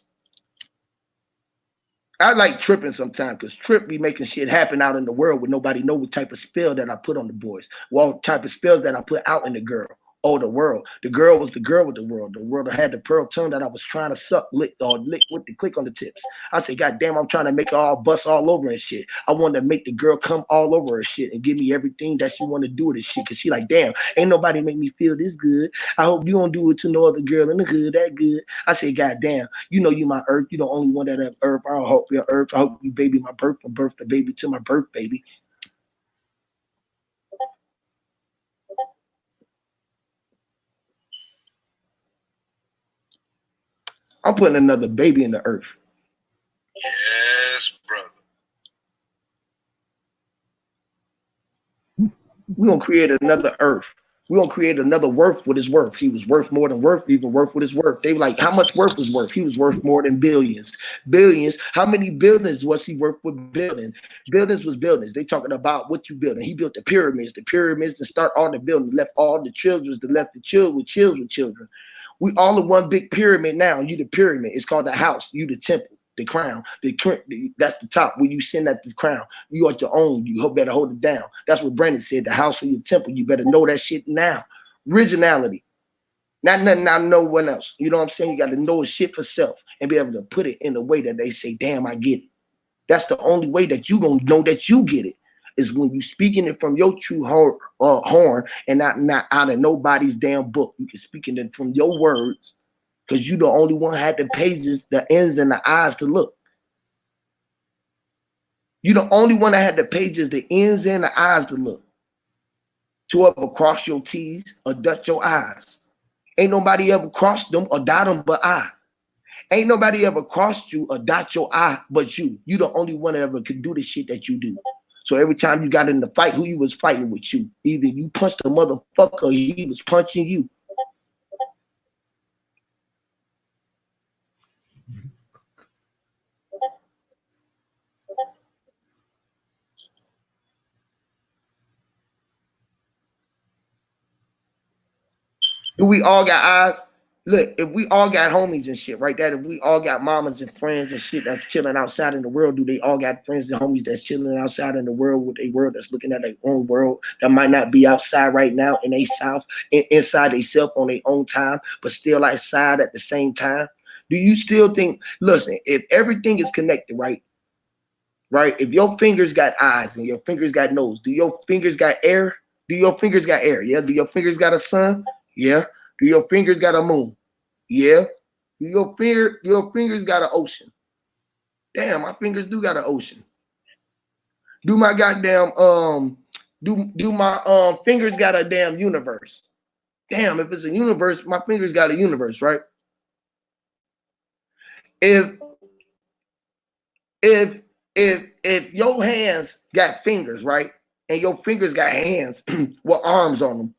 I like tripping sometimes because Trip be making shit happen out in the world with nobody know what type of spell that I put on the boys. What type of spells that I put out in the girl. Oh, the world. The girl was the girl with the world. The world had the pearl tongue that I was trying to suck, lick with the click on the tips. I said, God damn, I'm trying to make her all bust all over and shit. I wanted to make the girl come all over her shit and give me everything that she want to do with this shit. Cause she like, damn, ain't nobody make me feel this good. I hope you don't do it to no other girl in the hood that good. I said, God damn, you know you my earth. You the only one that have earth. I hope your earth. I hope you baby my birth from birth to baby to my birth baby. I'm putting another baby in the earth. Yes, brother. We're going to create another earth. We're going to create another worth with his worth. He was worth more than worth, even worth with his worth. They were like, how much worth was worth? He was worth more than billions. Billions. How many buildings was he worth with building? Buildings was buildings. They talking about what you building. He built the pyramids to start all the building, left all the children, left the children with children. We all in one big pyramid now. You the pyramid. It's called the house. You the temple. The crown, that's the top where you send at the crown. You at your own. You better hold it down. That's what Brandon said. The house or your temple. You better know that shit now. Originality, not nothing. Not no one else. You know what I'm saying? You got to know shit for self and be able to put it in a way that they say, "Damn, I get it." That's the only way that you gonna know that you get it is when you speaking it from your true horn and not out of nobody's damn book. You can speaking it from your words. Because you the only one had the pages, the ends, and the eyes to look. You the only one that had the pages, the ends, and the eyes to look. To ever cross your T's or dot your I's. Ain't nobody ever crossed them or dot them but I. Ain't nobody ever crossed you or dot your I but you. You the only one that ever could do the shit that you do. So every time you got in the fight, who you was fighting with you? Either you punched the motherfucker or he was punching you. Do we all got eyes? Look, if we all got homies and shit, right? That if we all got mamas and friends and shit that's chilling outside in the world, do they all got friends and homies that's chilling outside in the world with a world that's looking at their own world that might not be outside right now in a south, inside they self on their own time, but still outside at the same time? Do you still think, listen, if everything is connected, right? Right? If your fingers got eyes and your fingers got nose, do your fingers got air? Do your fingers got air? Yeah. Do your fingers got a sun? Yeah. Do your fingers got a moon? Yeah. Do your fingers got an ocean? Damn, my fingers do got an ocean. Do my goddamn do my fingers got a damn universe? Damn, if it's a universe, my fingers got a universe, right? If your hands got fingers, right? And your fingers got hands with arms on them,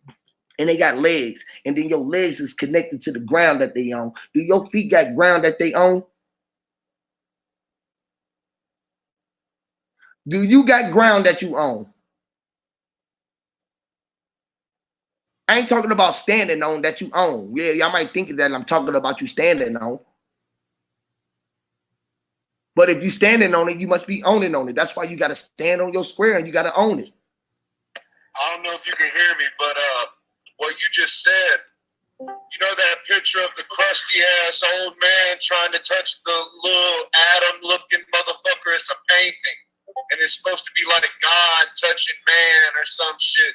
and they got legs, and then your legs is connected to the ground that they own. Do your feet got ground that they own? Do you got ground that you own? I ain't talking about standing on that you own. Yeah, y'all might think that I'm talking about you standing on. But if you standing on it, you must be owning on it. That's why you got to stand on your square and you got to own it. I don't know if you can hear me, but what you just said, you know that picture of the crusty ass old man trying to touch the little Adam looking motherfucker? It's a painting. And it's supposed to be like God touching man or some shit.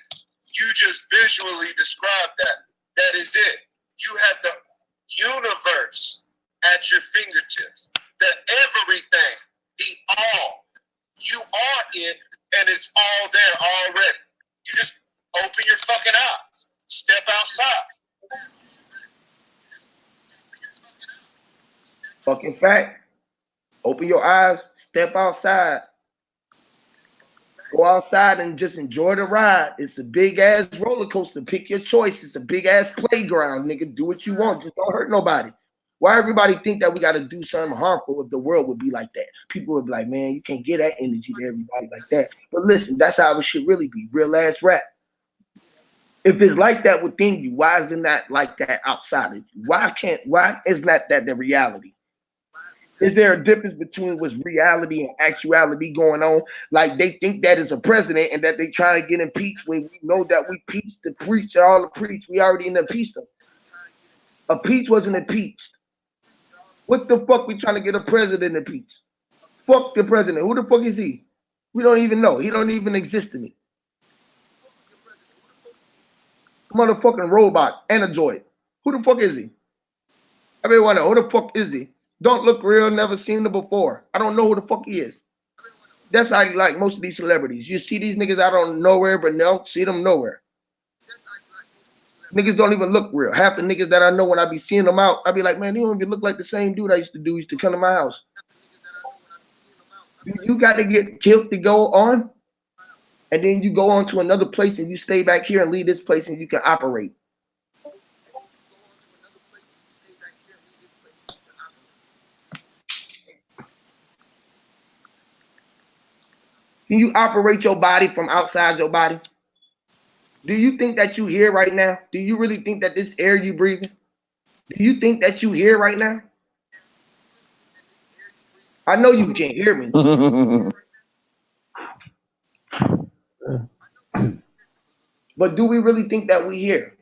You just visually described that. That is it. You have the universe at your fingertips. The everything. The all. You are it, and it's all there already. You just open your fucking eyes. Step outside. Fucking fact. Open your eyes. Step outside. Go outside and just enjoy the ride. It's a big ass roller coaster. Pick your choice. It's a big ass playground, nigga. Do what you want. Just don't hurt nobody. Why everybody think that we got to do something harmful if the world would be like that? People would be like, man, you can't get that energy to everybody like that. But listen, that's how it should really be. Real ass rap. If it's like that within you, why is it not like that outside of you? Why is not that the reality? Is there a difference between what's reality and actuality going on? Like they think that is a president and that they trying to get impeached when we know that we impeached the preach all the preach. We already impeached them. A peach wasn't impeached. What the fuck we trying to get a president impeached? Fuck the president. Who the fuck is he? We don't even know. He don't even exist to me. Motherfucking robot, android. Who the fuck is he? Everyone know who the fuck is he? Don't look real, never seen him before. I don't know who the fuck he is. That's how you like most of these celebrities. You see these niggas out on nowhere, but no, see them nowhere. Niggas don't even look real. Half the niggas that I know when I be seeing them out, I be like, man, they don't even look like the same dude I used to do. Used to come to my house. You got to get killed to go on, and then you go on to another place and you stay back here and leave this place and you can operate. Can you operate your body from outside your body? Do you think that you here right now? Do you really think that this air you breathing? Do you think that you here right now? I know you can't hear me. But do we really think that we here?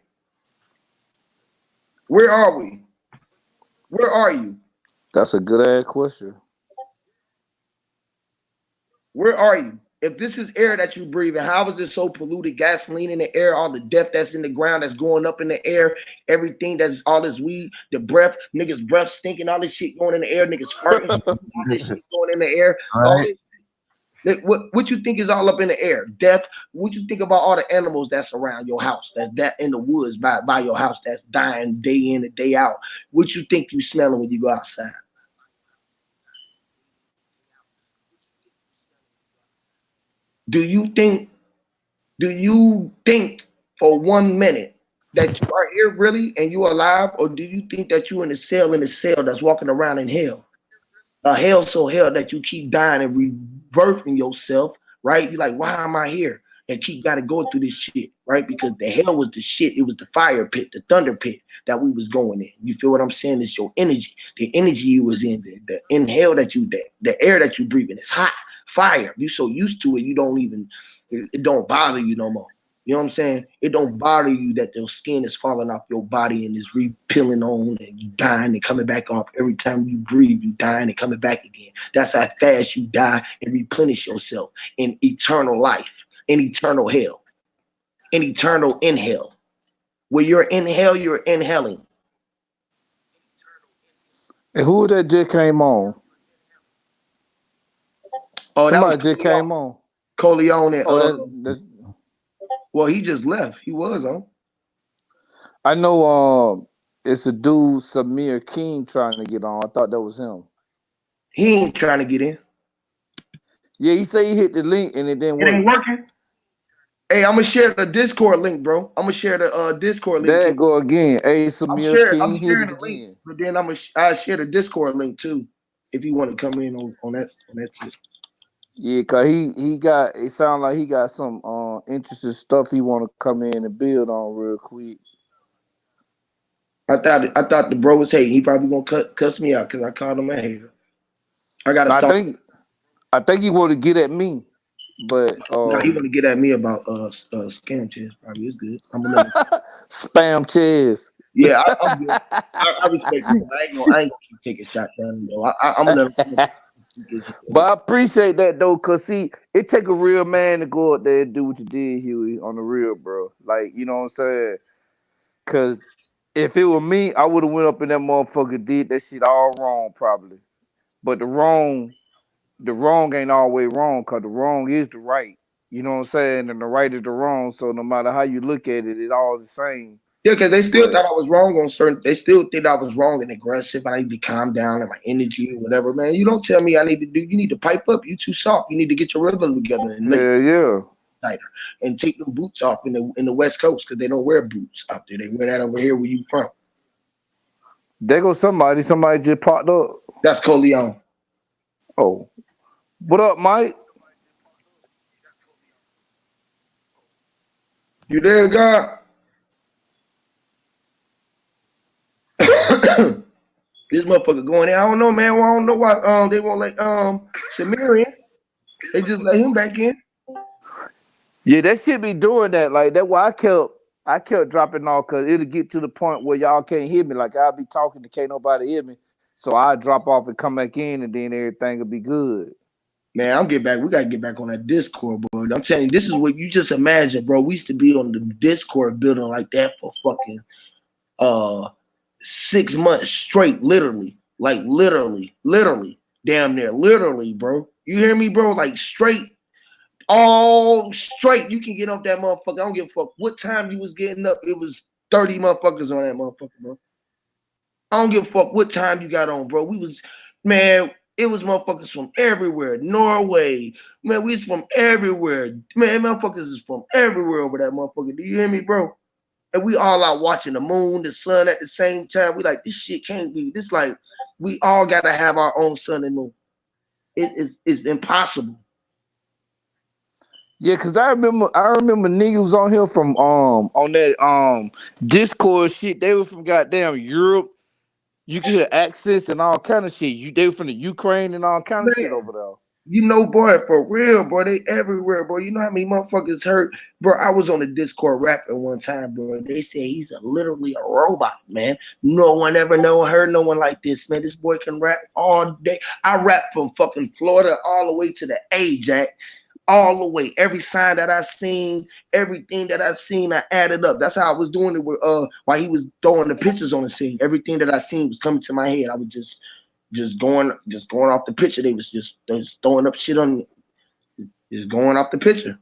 Where are we? Where are you? That's a good ass question. Where are you? If this is air that you breathe, and how is it so polluted? Gasoline in the air, all the death that's in the ground, that's going up in the air, everything that's all this weed, the breath, niggas' breath stinking, all this shit going in the air, niggas farting, all this shit going in the air. All this, what you think is all up in the air? Death. What you think about all the animals that's around your house, that's that in the woods by your house, that's dying day in and day out? What you think you smelling when you go outside? Do you think for 1 minute that you are here really and you alive, or do you think that you in a cell that's walking around in hell? A hell so hell that you keep dying and reversing yourself, right? You're like, why am I here? And keep gotta go through this shit, right? Because the hell was the shit. It was the fire pit, the thunder pit that we was going in. You feel what I'm saying? It's your energy. The energy you was in, the inhale that you did, the air that you breathing. It's hot. Fire. You so used to it, it don't bother you no more. You know what I'm saying? It don't bother you that your skin is falling off your body and is re-peeling on and you dying and coming back off. Every time you breathe, you dying and coming back again. That's how fast you die and replenish yourself in eternal life, in eternal hell, in eternal inhale. Where you're inhale, you're inhaling. And who that just came on? Oh, somebody just came on. Coleon and that's well, he just left. He was on. I know it's a dude, Samir King, trying to get on. I thought that was him. He ain't trying to get in. Yeah, he said he hit the link and it didn't work. It ain't working. Hey, I'm gonna share the Discord link, bro. I'm gonna share the Discord link. There you go again. Hey, Samir I'm King hit sharing it the link, again. but then I share the Discord link too, if you want to come in on that shit. Yeah, cause he got it sound like he got some interesting stuff he want to come in and build on real quick. I thought the bro was hating. He probably gonna cuss me out because I called him a hater. I gotta I stop. think he want to get at me, but Now he want to get at me about scam chest. Probably is good. I'm gonna spam chairs. yeah, I'm good. I respect him. I ain't gonna keep taking shots at him though. I'm gonna let him. But I appreciate that though, cause see, it take a real man to go out there and do what you did, Huey, on the real, bro. Like, you know what I'm saying? Cause if it were me, I would have went up in that motherfucker, did that shit all wrong, probably. But the wrong ain't always wrong, cause the wrong is the right. You know what I'm saying? And the right is the wrong. So no matter how you look at it, it's all the same. Yeah, because they still But thought I was wrong on certain. They still think I was wrong and aggressive. I need to calm down and my energy or whatever. Man, you don't tell me I need to do. You need to pipe up. You too soft. You need to get your rhythm together and make yeah. tighter and take them boots off in the West Coast because they don't wear boots out there. They wear that over here where you from. There goes somebody. Somebody just popped up. That's Coleon. Oh, what up, Mike? You there, God? This motherfucker going in. I don't know, man. Well, I don't know why they won't let Samir in. They just let him back in. Yeah, that shit be doing that. Like that's why I kept dropping off because it'll get to the point where y'all can't hear me. Like I'll be talking to can't nobody hear me. So I drop off and come back in and then everything will be good. Man, I'm get back. We gotta get back on that Discord, bro. I'm telling you, this is what you just imagine, bro. We used to be on the Discord building like that for fucking 6 months straight, literally. Like literally, damn near, literally, bro. You hear me, bro? Like straight, all straight. You can get up that motherfucker. I don't give a fuck what time you was getting up. It was 30 motherfuckers on that motherfucker, bro. I don't give a fuck what time you got on, bro. Man, it was motherfuckers from everywhere. Norway. Man, we was from everywhere. Man, motherfuckers is from everywhere over that motherfucker. Do you hear me, bro? And we all out watching the moon, the sun at the same time. We like, this shit can't be. This like, we all got to have our own sun and moon. It's impossible. Yeah, cause I remember niggas on here from on that Discord shit. They were from goddamn Europe. You can hear accents and all kind of shit. They were from the Ukraine and all kind of shit over there. You know, boy, for real, boy, they everywhere, bro. You know how many motherfuckers hurt, bro? I was on the Discord rapping one time, bro. They said he's literally a robot, man. No one ever heard no one like this, man. This boy can rap all day. I rap from fucking Florida all the way to the A, Jack. All the way, every sign that I seen, everything that I seen, I added up. That's how I was doing it with while he was throwing the pictures on the scene. Everything that I seen was coming to my head. I was just going off the picture. They was just throwing up shit on, just going off the picture.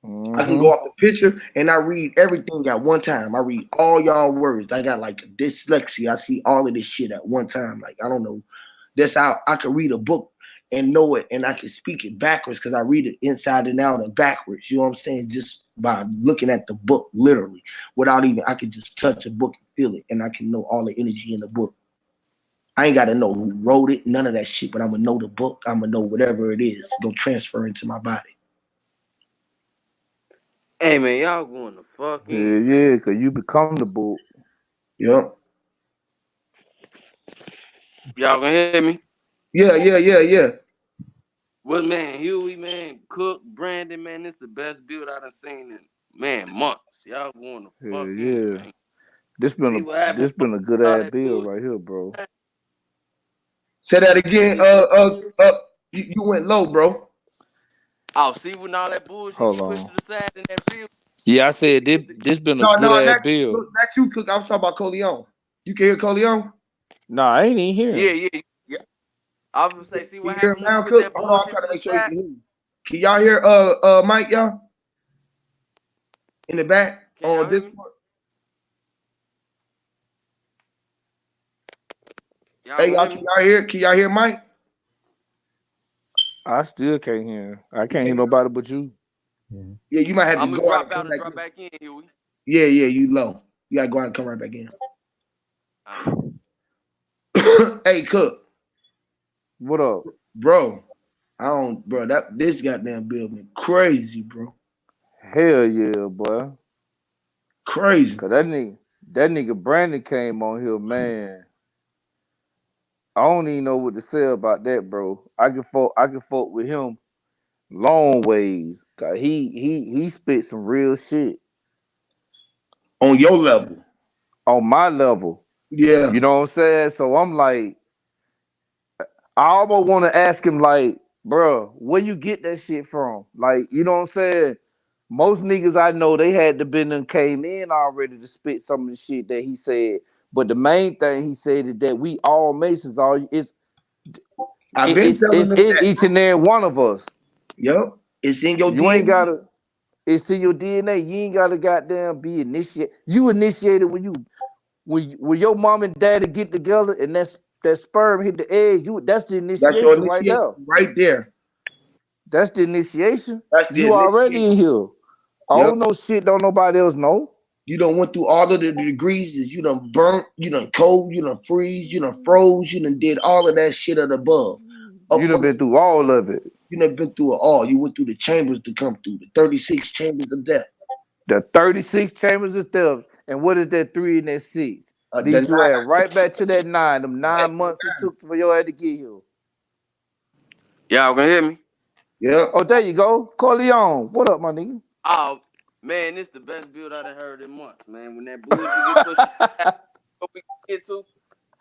Mm-hmm. I can go off the picture and I read everything at one time. I read all y'all words. I got like dyslexia. I see all of this shit at one time. Like I don't know. That's how I can read a book and know it, and I can speak it backwards because I read it inside and out and backwards. You know what I'm saying? Just by looking at the book, literally, without even I could just touch a book and feel it, and I can know all the energy in the book. I ain't got to know who wrote it, none of that shit, but I'm going to know the book. I'm going to know whatever it is. Go transfer into my body. Hey, man, y'all going to fuck in. Yeah, because you become the book. Yep. Y'all gonna hear me? Yeah. Well, man, Huey, man, Cook, Brandon, man, this the best build I done seen in, man, months. Y'all going to fuck in, man. This been a good ass build right here, bro. Say that again. You went low, bro. Oh, see when all that bullshit Hold you pushed on. to the side in that build? Yeah, I said this been a good ass build. That's you, Cook. I was talking about Coleon. You can hear Coleon? Nah, I ain't even hearing. Yeah. I was gonna say, see what You hear him happened when now, you put Cook? that Hold on, I'm bullshit trying to to the make sure you side? can hear me. Can y'all hear Mike, y'all? In the back on Discord? Hey, y'all, can y'all hear Mike? I still can't hear. I can't hear nobody but you. Yeah, you might have to I'm gonna go out drop and out come and back drop in. back in, Huey. Yeah, you low. You gotta go out and come right back in. Hey, Cook. What up? Bro, this goddamn building crazy, bro. Hell yeah, boy. Crazy. Cause that nigga Brandon came on here, man. I don't even know what to say about that, bro. I can fuck with him long ways. Cause he spit some real shit. On your level. On my level. Yeah. You know what I'm saying? So I'm like, I almost want to ask him, like, bro, where you get that shit from? Like, you know what I'm saying? Most niggas I know, they had to been and came in already to spit some of the shit that he said. But the main thing he said is that we all Masons are I've been telling them in that. each and every one of us. Yep. It's in your You DNA. ain't gotta, it's in your DNA. You ain't gotta goddamn be initiated. You initiated when your mom and daddy get together and that sperm hit the egg, that's the That's your initiation right initiation there. right there. That's the initiation. That's the You already in here. I Yep. don't know shit don't nobody else know. You done went through all of the degrees that you done burnt, you done cold, you done freeze, you done froze, you done did all of that shit at above. You done been through all of it. You done been through it all. You went through the chambers to come through, the 36 chambers of death. The 36 chambers of death. And what is that 3 and that 6? Lead you ass right back to that 9. Them 9 months it took for your ass to get here. Y'all gonna hear me? Yeah. Oh, there you go. Corleone. What up, my nigga? Oh man, this the best build I done heard in months, man. When that bullshit get pushed, what we get to,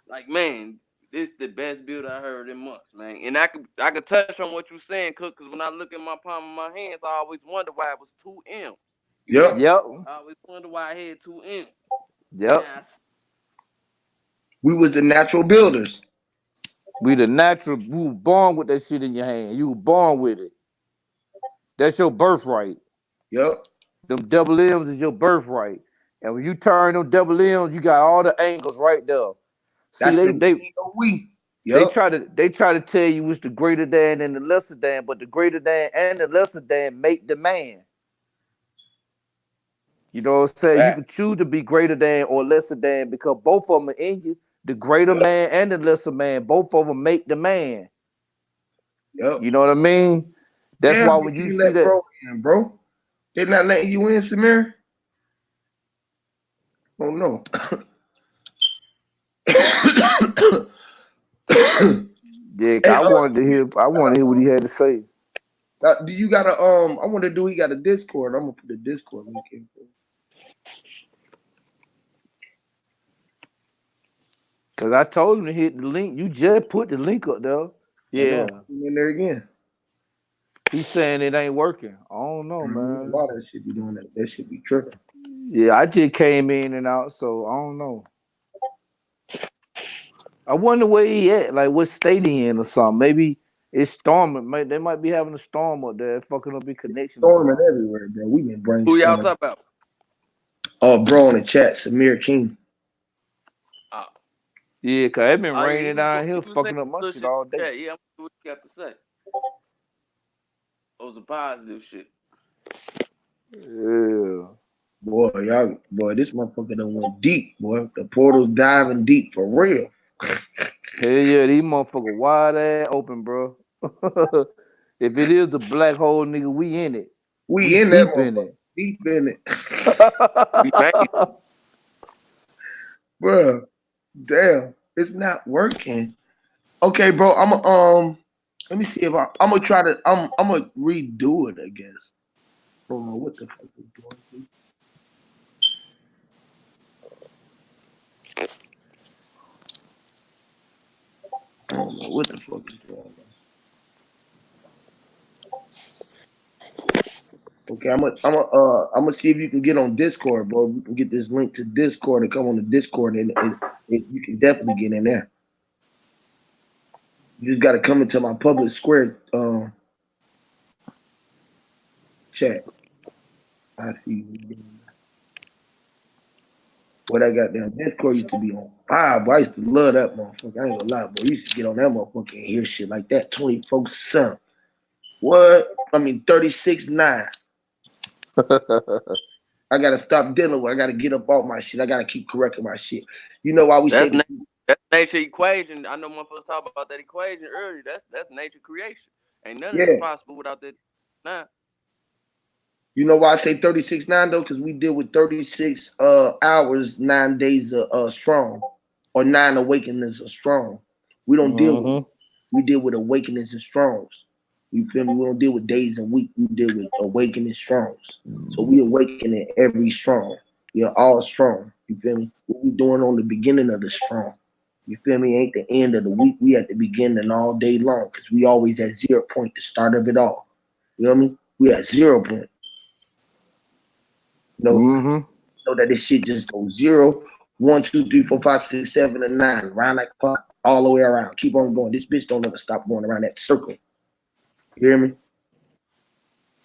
like, man, this the best build I heard in months, man. And I could touch on what you saying, Cook, because when I look at my palm of my hands, I always wonder why it was 2 M's. Yep. I always wonder why I had 2 M's. Yep. We was the natural builders. We the natural. You were born with that shit in your hand. You were born with it. That's your birthright. Yep. Them double M's is your birthright. And when you turn them double M's, you got all the angles right there. See, That's they try to tell you it's the greater than and the lesser than, but the greater than and the lesser than make the man. You know what I'm saying? You can choose to be greater than or lesser than because both of them are in you. The greater man and the lesser man, both of them make the man. Yep. You know what I mean? That's Damn, why when you see that, bro, they're not letting you in, Samir. Oh no. Yeah, I wanted to hear what he had to say. Do you got I want to do. He got a Discord. I'm gonna put the Discord link in. Cause I told him to hit the link. You just put the link up there. Yeah. In there again. He's saying it ain't working. I don't know, man. A lot of shit be doing that. That should be tripping. Yeah, I just came in and out, so I don't know. I wonder where he at, like what state he in or something. Maybe it's storming. They might be having a storm up there, fucking up his connection. Storming everywhere, bro. We been brainstorming. Who y'all talking about? Oh, bro, in the chat, Samir King. Yeah, cause it been raining down here, fucking up my shit all day. Yeah, what you got to say? Those are positive shit. Yeah. Boy, this motherfucker done went deep, boy. The portal's diving deep for real. Hell yeah, these motherfuckers wide ass open, bro. If it is a black hole, nigga, we in it. We in deep that in it. Deep in it. We made it. Bro, damn, it's not working. Okay, bro, let me see if I'm gonna try to I'm gonna redo it, I guess. I don't know what the fuck is going on. I don't know what the fuck is going on. Okay, I'm gonna see if you can get on Discord, bro. We can get this link to Discord and come on the Discord, and you can definitely get in there. You just gotta come into my public square chat. I see you. What I got down Discord used to be on fire, boy. I used to love that motherfucker. I ain't gonna lie, boy. I used to get on that motherfucker and hear shit like that 24/7. What? I mean 36/9. I gotta stop dealing with. I gotta get up off my shit. I gotta keep correcting my shit. You know why we say That's nature equation. I know motherfuckers talk about that equation earlier. That's nature creation. Ain't none of this yeah. possible without that. Nah. You know why I say 36-9 though? Because we deal with 36 hours, 9 days strong, or 9 awakenings of strong. We don't deal with we deal with awakenings and strongs. You feel me? We don't deal with days and weeks. We deal with awakening strongs. So we awakening every strong. We are all strong. You feel me? What we doing on the beginning of the strong. You feel me? Ain't the end of the week. We at the beginning all day long because we always at 0 point, the start of it all. You know what I mean? We at 0 point. So that this shit just goes 0, 1, 2, 3, 4, 5, 6, 7, and 9, around that clock, all the way around. Keep on going. This bitch don't ever stop going around that circle. You hear me?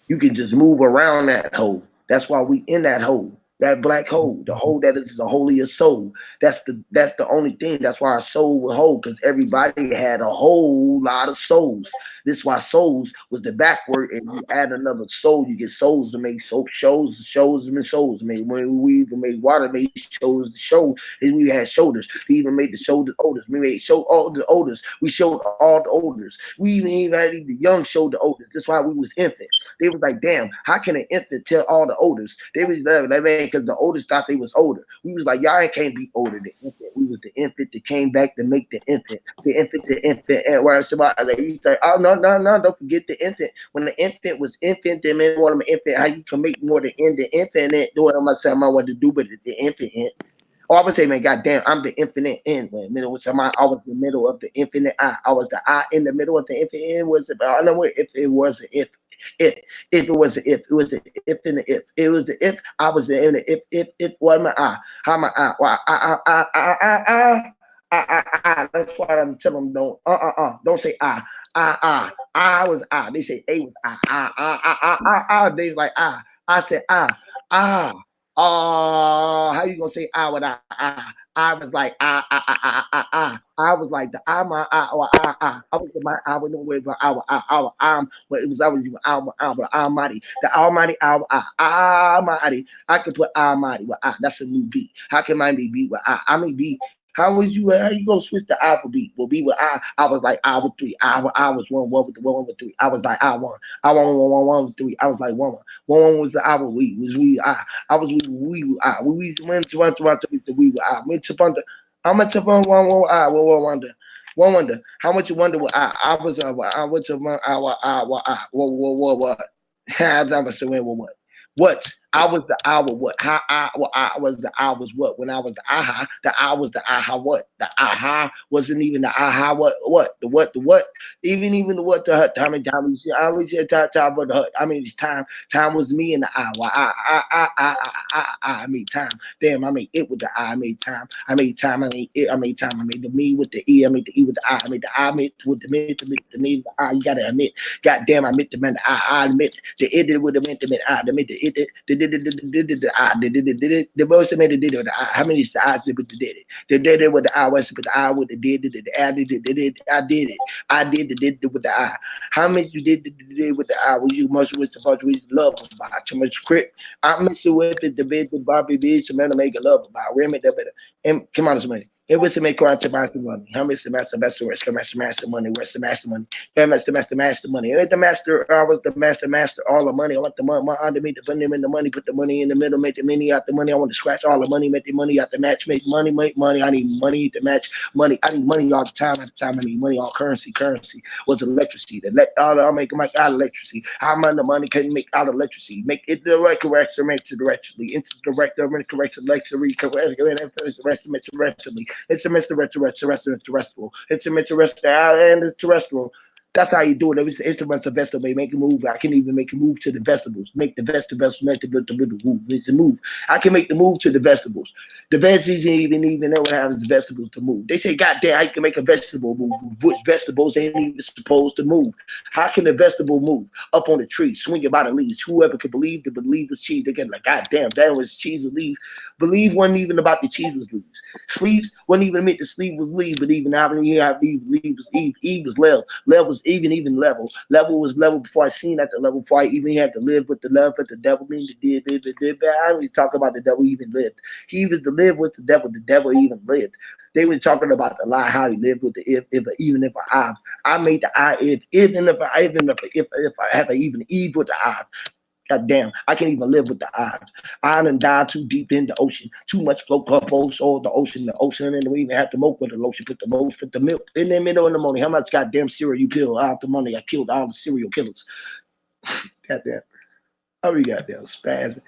You can just move around that hole. That's why we in that hole. That black hole, the hole that is the holiest soul. That's the only thing. That's why our soul was whole, because everybody had a whole lot of souls. This is why souls was the backword, and you add another soul, you get souls to make soap shows and souls. When we even made water, made shows to show, and we had shoulders. We even made the shoulder odors. We made show all the odors. We showed all the odors. We even had the young show the odors. That's why we was infant. They was like, damn, how can an infant tell all the odors? They was that man because the oldest thought they was older. We was like, y'all can't be older than infant. We was the infant that came back to make the infant. The infant. And where somebody like you say, oh no, don't forget the infant. When the infant was infant, then man, what I'm an infant, how you can make more than in the infinite? Do what I'm saying, I want to do, but it's the infinite. Oh, I would say, man, goddamn, I'm the infinite end. Man, middle was I was the middle of the infinite I. I was the I in the middle of the infinite end. Was it? I don't know if it was an if it was an if, it was an if in the if. It was the if, I was in the if, what am I? How am I? Well, That's why I'm telling them don't say I was I. They say A was I. They like I said I. How you gonna say I with I was like I was like the I my I or I was the my I was no way but but it was always even but Almighty, the Almighty Almighty. I can put Almighty with I. That's a new beat. How can mine be beat with I? I mean be. How you gonna switch the alphabet? Will be with I was like I with 3. I was one with the 1 with 3. I was like I 1. I 1 with 3. I was like 1 was the I was we I was we went to the we I went to under I'm a tip on 1 I 1 wonder. One wonder. How much you wonder what I was I went to my what I was saying what I was the I what how I was the I was what when I was the aha the I was the aha what the aha wasn't even the aha what the what even the what the hut how many times I always said time but the hut I mean it's time was me and the I well, I made time damn I made it with the I made time I made time I made it I made time I made the me with the E I made the E with the I made the I made with the me the me the I you gotta admit goddamn I admit the man the I admit the it with the meant the I the meant the it the I the most made the did with the I how many I did with the did it the did it with the I was with the I with the did it I did it I did it I did the did with the I how many you did with the I was you much with supposed to love about too much crit I miss it with it the bed the Bobby bitch man to make a love about remember that better and come on somebody it was to make crime to master money. How much the master master money? Where's the master money? Where's the master money? And the master, I was the master, all the money. I want the money, my under me to put them in the money, put the money in the middle, make the money out the money. I want to scratch all the money, make the money out the match, make money. I need money to match money. I need money all the time. At the time, I need money, all currency. Currency was electricity. I'll make out electricity. How much the money can you make out electricity? Make it the right correction, make it directly. Into the director, correction, electricity, correction, it's a Mr. Terrestrial. It's a Mr. and the terrestrial. That's how you do it. It's the instruments of vegetable. Make a move. I can even make a move to the vegetables. Make the vegetables make the move. It's a move. I can make the move to the vegetables. The veggies even know what happens to vegetables to move. They say, God damn, how you can make a vegetable move? Which vegetables ain't even supposed to move? How can a vegetable move? Up on the tree, swinging by the leaves. Whoever could believe to believe was cheese. They get like, God damn, that was cheese with leaves. Believe wasn't even about the cheese was leaves. Sleeves wasn't even meant to sleeve was leave, but even how many have Eve was Eve. Eve was Lev. Lev was even level. Level was level before I seen at the level before I even had to live with the love that the devil means did. I always talk about the devil even lived. He was to live with the devil even lived. They were talking about the lie, how he lived with the if even if I made the I if I have an even Eve with the I. God damn, I can't even live with the odds. I done died too deep in the ocean. Too much float up soul, the ocean, and we even have to milk with the lotion, put the most, put the milk in the middle of the morning. How much goddamn cereal you killed? Out the money, I killed all the serial killers. Goddamn. How we goddamn spaz?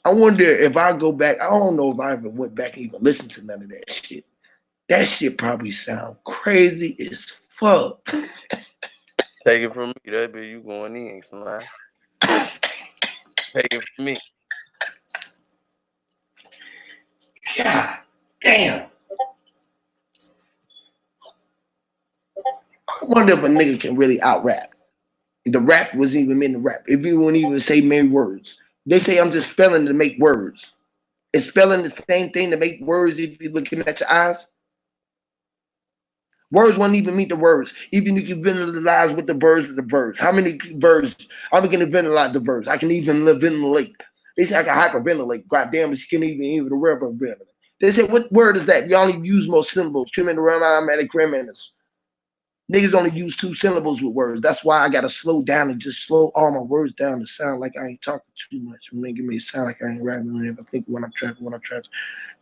I wonder if I go back, I don't know if I ever went back and even listened to none of that shit. That shit probably sound crazy as fuck. Take it from me, that be you going in, son. Take it from me. God damn. I wonder if a nigga can really out rap. The rap wasn't even meant to rap. If you wouldn't even say many words. They say I'm just spelling to make words. Is spelling the same thing to make words if you're looking at your eyes? Words won't even meet the words. Even if you visualize with the birds of the birds. How many birds? I'm going to visualize the birds. I can even ventilate. They say I can hyperventilate. God damn it, she can even the river ventilate. They say, what word is that? You only use more syllables. Criminal, automatic criminals. Niggas only use 2 syllables with words. That's why I gotta slow down and just slow all my words down to sound like I ain't talking too much. Making me sound like I ain't rapping. If I think when I'm trapping.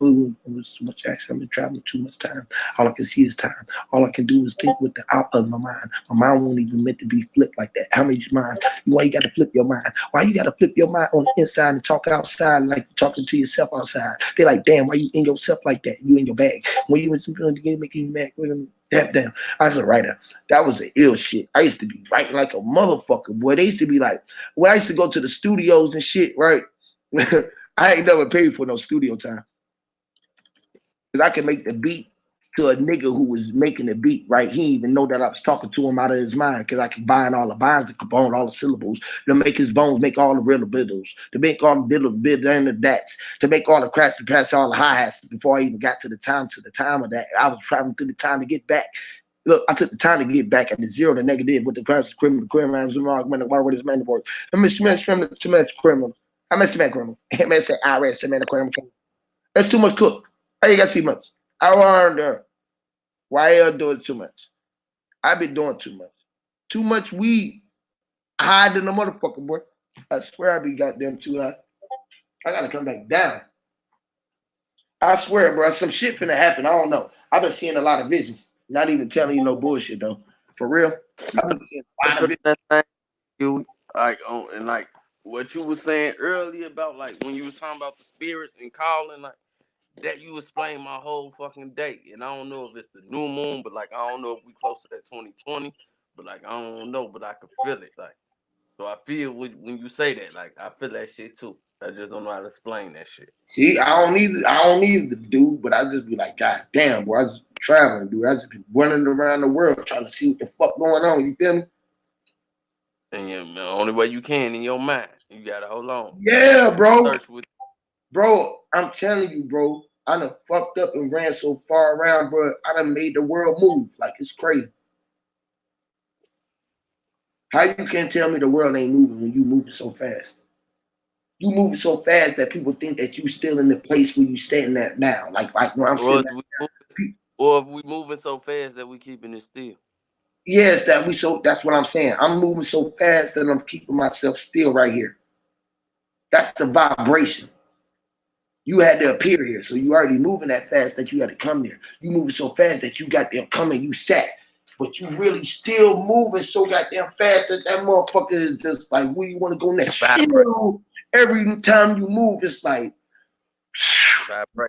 It's too much action. I've been traveling too much time. All I can see is time. All I can do is think with the out of my mind. My mind won't even meant to be flipped like that. How many minds? Why you gotta flip your mind? Why you gotta flip your mind on the inside and talk outside like you're talking to yourself outside? They're like, damn, why you in yourself like that? You in your bag. When you was making you mad with them. Damn. I was a writer. That was the ill shit. I used to be writing like a motherfucker, boy. They used to be like, when I used to go to the studios and shit, right? I ain't never paid for no studio time. Because I can make the beat to a nigga who was making the beat, right? He didn't even know that I was talking to him out of his mind because I could bind all the binds to component, all the syllables, to make his bones make all the riddles, to make all the little bit and the dats, to make all the cracks, to pass all the hi-hats before I even got to the time of that. I was traveling through the time to get back. Look, I took the time to get back at the zero, the negative, with the cracks, criminal, what is man work. I miss too much criminal. I miss too much criminal. I miss say I read some criminal. That's too much cook. I ain't got to see much. I wonder why y'all doing too much. I been doing too much. Too much weed. Hiding the motherfucker, boy. I swear I be goddamn too high. I gotta come back down. I swear, bro, some shit finna happen. I don't know. I've been seeing a lot of visions. Not even telling you no bullshit though. For real. I've been seeing a lot of visions. You like and like what you was saying earlier about like when you was talking about the spirits and calling like that, you explained my whole fucking day. And I don't know if it's the new moon, but like I don't know if we close to that 2020, but like I don't know, but I can feel it. Like so I feel when you say that, like I feel that shit too. I just don't know how to explain that shit. See, I don't need the dude, but I just be like, God damn, bro, I just traveling, dude. I just be running around the world trying to see what the fuck going on. You feel me? And yeah, the only way you can in your mind, you gotta hold on. Yeah, bro. Bro, I'm telling you, bro. I done fucked up and ran so far around, bro. I done made the world move. Like it's crazy. How you can't tell me the world ain't moving when you moving so fast? You moving so fast that people think that you still in the place where you standing at now. Like where I'm sitting at now. Or if we moving so fast that we keeping it still. Yes, that's what I'm saying. I'm moving so fast that I'm keeping myself still right here. That's the vibration. You had to appear here. So you already moving that fast that you had to come there. You moving so fast that you got them coming, you sat. But you really still moving so goddamn fast that motherfucker is just like, where you want to go next? Chill. Every time you move, it's like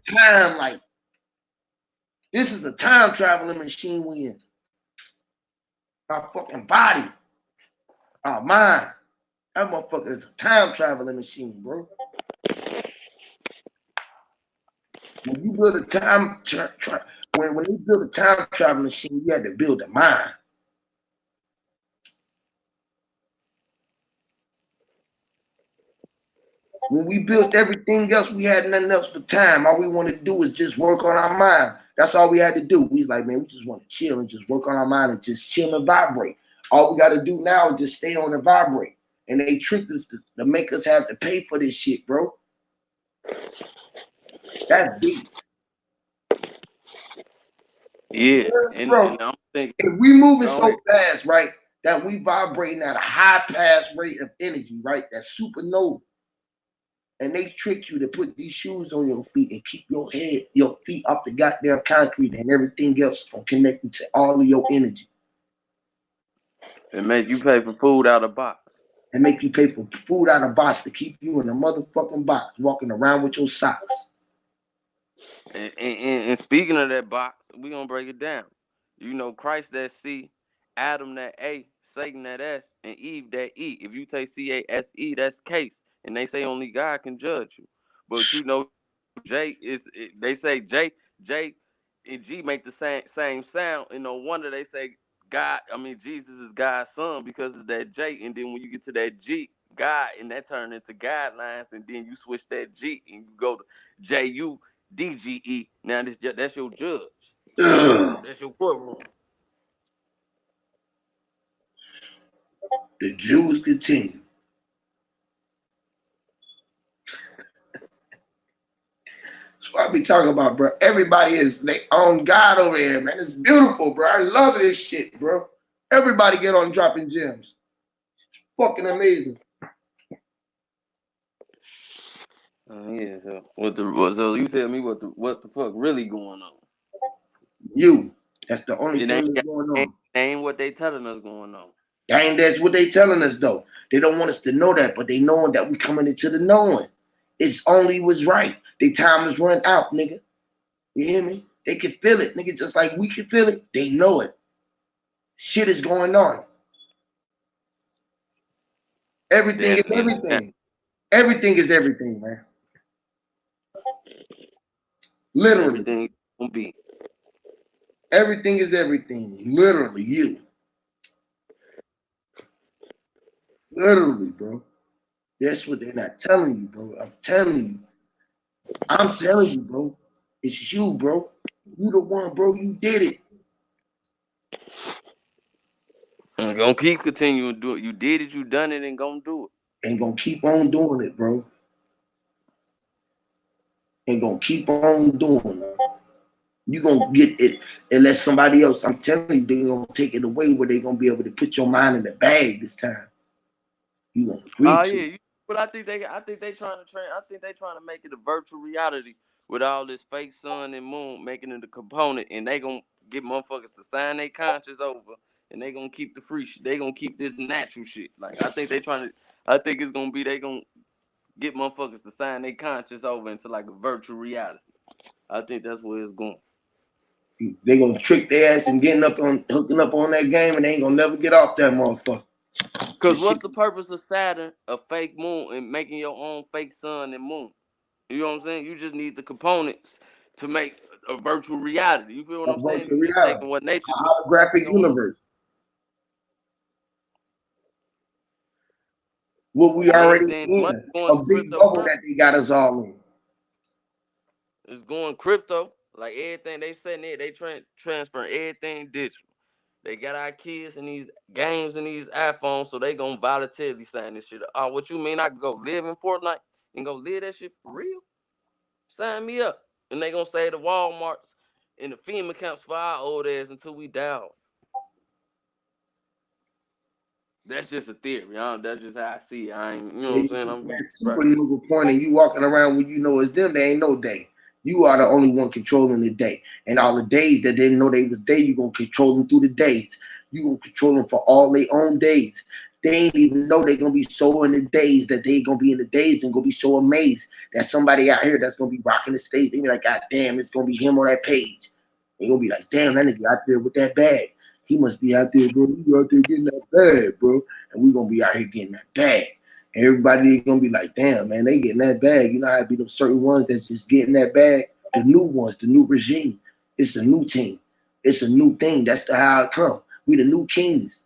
time, like this is a time traveling machine we in. Our fucking body, our mind. That motherfucker is a time traveling machine, bro. When you build a when you build a time traveling machine, you had to build a mind. When we built everything else, we had nothing else but time. All we wanted to do was just work on our mind. That's all we had to do. We was like, man, we just want to chill and just work on our mind and just chill and vibrate. All we got to do now is just stay on and vibrate. And they tricked us to make us have to pay for this shit, bro. That's deep. Yeah, bro. And I'm thinking, if we moving go so ahead. fast, right, that we vibrating at a high pass rate of energy, right? That's supernova. And they trick you to put these shoes on your feet and keep your feet off the goddamn concrete and everything else from connecting to all of your energy. And make you pay for food out of box. And make you pay for food out of box to keep you in a motherfucking box, walking around with your socks. And speaking of that box, we gonna break it down. You know, Christ that C, Adam that A, Satan that S, and Eve that E. If you take CASE, that's case. And they say only God can judge you. But you know, they say J and G make the same sound. And no wonder they say Jesus is God's son because of that J. And then when you get to that G, God, and that turn into guidelines, and then you switch that G and you go to JUDGE. Now that's your judge. That's your courtroom. The Jews continue. That's what I be talking about, bro. Everybody is they own God over here, man. It's beautiful, bro. I love this shit, bro. Everybody get on dropping gems. Fucking amazing. Yeah. So you tell me what the fuck really going on? You. That's the only thing that's going on. Ain't what they telling us going on. That's what they telling us though. They don't want us to know that, but they knowing that we coming into the knowing. It's only was right. Their time is run out, nigga. You hear me? They can feel it, nigga, just like we can feel it. They know it. Shit is going on. Everything is everything. Everything is everything, man. Literally. Everything will be. Everything is everything. Literally, you. Literally, bro. That's what they're not telling you, bro. I'm telling you. I'm telling you, bro. It's you, bro. You the one, bro. You did it. And gonna keep continuing to do it. You did it, you done it, and gonna do it. And gonna keep on doing it, bro. And gonna keep on doing it. You gonna get it unless somebody else, I'm telling you, they're gonna take it away where they're gonna be able to put your mind in the bag this time. You gonna agree to it. But I think they trying to make it a virtual reality with all this fake sun and moon, making it a component, and they gonna get motherfuckers to sign their conscience over, and they gonna keep the free shit. They gonna keep this natural shit. Like I think it's gonna be they gonna get motherfuckers to sign their conscience over into like a virtual reality. I think that's where it's going. They gonna trick their ass and hooking up on that game, and they ain't gonna never get off that motherfucker. Because what's the purpose of Saturn, a fake moon, and making your own fake sun and moon? You know what I'm saying? You just need the components to make a virtual reality. You feel what I'm saying? Virtual reality. Taking what nature a holographic universe. What we already in. A big bubble that they got us all in. It's going crypto. Like everything they setting it, they transfer everything digital. They got our kids in these games and these iPhones, so they gonna voluntarily sign this shit up. Oh, what you mean I can go live in Fortnite and go live that shit for real? Sign me up. And they gonna say the Walmarts and the FEMA camps for our old ass until we die off. That's just a theory. That's just how I see it. I ain't, you know what I'm saying? I'm supernova point, and you walking around when you know it's them. There ain't no day. You are the only one controlling the day, and all the days that didn't know they was day, you gonna control them through the days. You gonna control them for all their own days. They ain't even know they gonna be so in the days that they gonna be in the days and gonna be so amazed that somebody out here that's gonna be rocking the stage. They be like, God damn, it's gonna be him on that page. They gonna be like, damn, that nigga out there with that bag. He must be out there, bro. You out there getting that bag, bro. And we gonna be out here getting that bag. And everybody gonna be like, damn, man, they getting that bag. You know how it be them certain ones that's just getting that bag? The new ones, the new regime. It's the new team. It's a new thing. That's how it come. We the new kings.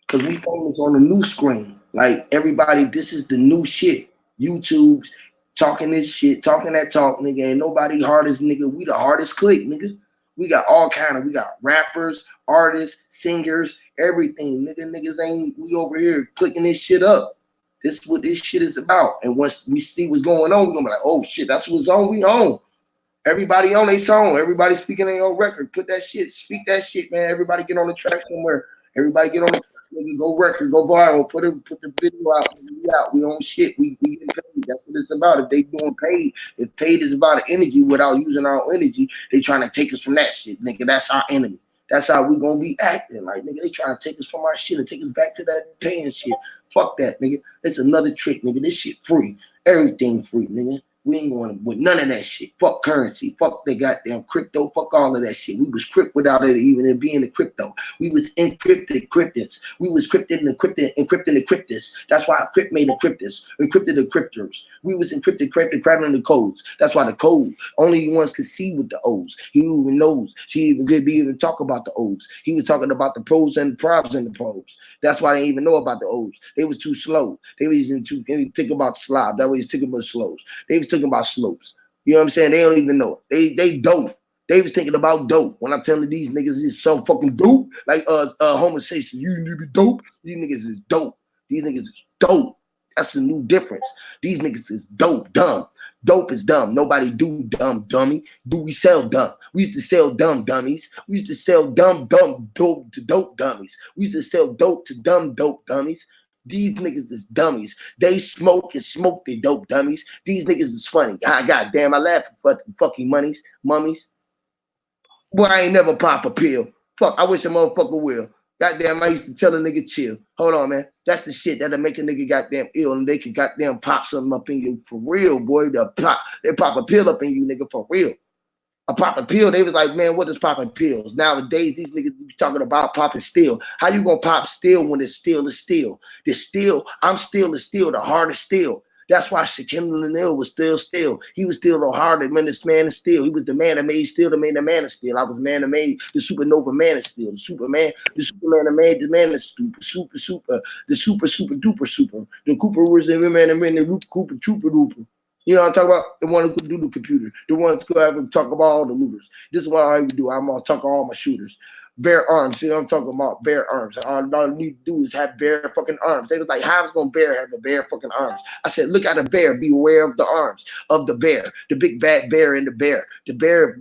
Cause we famous on the new screen. Like everybody, this is the new shit. YouTube's talking this shit, talking that talk, nigga. Ain't nobody hardest, nigga. We the hardest clique, nigga. We got all kind of, we got rappers, artists, singers, everything, nigga. Niggas ain't, we over here clicking this shit up. This is what this shit is about. And once we see what's going on, we're gonna be like, oh shit, that's what's on, we on. Everybody on their song, everybody speaking their own record. Put that shit, speak that shit, man. Everybody get on the track somewhere. Everybody get on the nigga, go record, go viral, put the video out, we on shit, we getting paid. That's what it's about. If they doing paid, if paid is about energy without using our own energy, they trying to take us from that shit, nigga. That's our enemy. That's how we gonna be acting. Like, nigga, they trying to take us from our shit and take us back to that paying shit. Fuck that, nigga. It's another trick, nigga. This shit free. Everything free, nigga. We ain't going with none of that shit. Fuck currency. Fuck the goddamn crypto. Fuck all of that shit. We was crypt without it even being the crypto. We was encrypted cryptids. We was crypted and encrypting the cryptids. That's why Crypt made the cryptids. Encrypted the cryptors. We was encrypted, crypting the codes. That's why the code, only ones could see with the O's. He even knows. She even could be even talk about the O's. He was talking about the pros and the probs and the probes. That's why they didn't even know about the O's. They was too slow. They was even too think about slob. That way he's thinking about slows. They was talking about slopes. You know what I'm saying? They don't even know. They dope. They was thinking about dope. When I'm telling these niggas is so fucking dope, like homosexuals, you need to be dope. These niggas is dope. These niggas is dope. That's the new difference. These niggas is dope, dumb. Dope is dumb. Nobody do dumb, dummy. Do we sell dumb? We used to sell dumb dummies. We used to sell dumb dope to dope dummies. We used to sell dope to dumb dope dummies. These niggas is dummies. They smoke and smoke they dope dummies. These niggas is funny. God damn, I laugh at fucking mummies. Boy, I ain't never pop a pill. Fuck, I wish a motherfucker will. Goddamn, I used to tell a nigga chill. Hold on, man. That's the shit that'll make a nigga goddamn ill and they can goddamn pop something up in you for real, boy. They pop a pill up in you, nigga, for real. A popping pill, they was like, man, what is popping pills? Nowadays, these niggas be talking about popping steel. How you gonna pop steel when it's steel is steel? The steel, I'm still is steel, the hardest steel. That's why Shaquille O'Neal was still. He was still the hardest man of steel. He was the man that made steel, that made the man of steel. I was the man that made the supernova man of steel. The Superman that made the man of super, the super duper super. The Cooper was the man that made the Cooper Trooper Duper. You know what I'm talking about? The one who could do the computer. The one who could have talk about all the looters. This is what I would do. I'm going to talk all my shooters. Bare arms. See what I'm talking about? Bare arms. All I need to do is have bare fucking arms. They was like, how's going to have a bare fucking arms? I said, look at a bear. Be aware of the arms of the bear. The big bad bear and the bear. The bear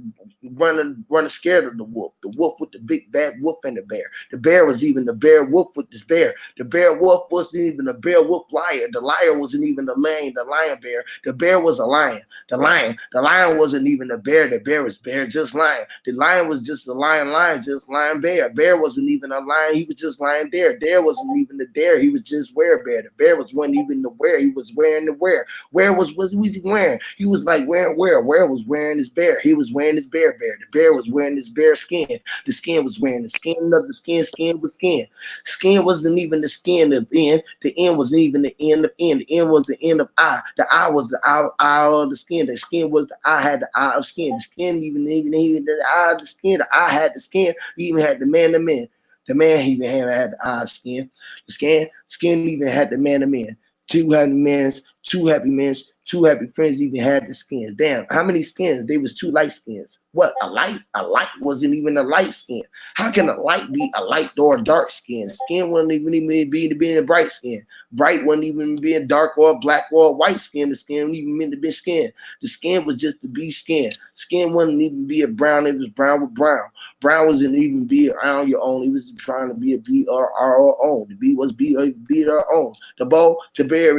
running scared of the wolf. The wolf with the big bad wolf and the bear. The bear was even the bear wolf with this bear. The bear wolf wasn't even a bear wolf liar. The liar wasn't even the lion bear. The bear was a lion. The lion wasn't even a bear. The bear was bear, just lion. The lion was just a lion, just lion bear. Bear wasn't even a lion. He was just lying there. There wasn't even the dare. He was just wear bear. The bear wasn't even the wear. He was wearing the wear. Where was he wearing? He was like wearing where? Where was wearing his bear? He was wearing his bear. The bear was wearing his bear skin. The skin was wearing the skin of the skin. Skin was skin. Skin wasn't even the skin of end. The end wasn't even the end of end. The end was the end of eye. The eye was the eye of the skin. The skin was the eye had the eye of skin. The skin even the eye of the skin. The eye had the skin. He even had the man to man. The man even had the eye of skin. The skin even had the man to man. Two happy men, two happy friends even had the skins. Damn, how many skins? They was two light skins. What, a light? A light wasn't even a light skin. How can a light be a light or a dark skin? Skin wasn't even being a bright skin. Bright wasn't even being dark or black or white skin. The skin wasn't even meant to be skin. The skin was just to be skin. Skin wasn't even be a brown. It was brown with brown. Brown wasn't even be around your own. He was trying to be a B or our own. The B was be our own. The bow to bear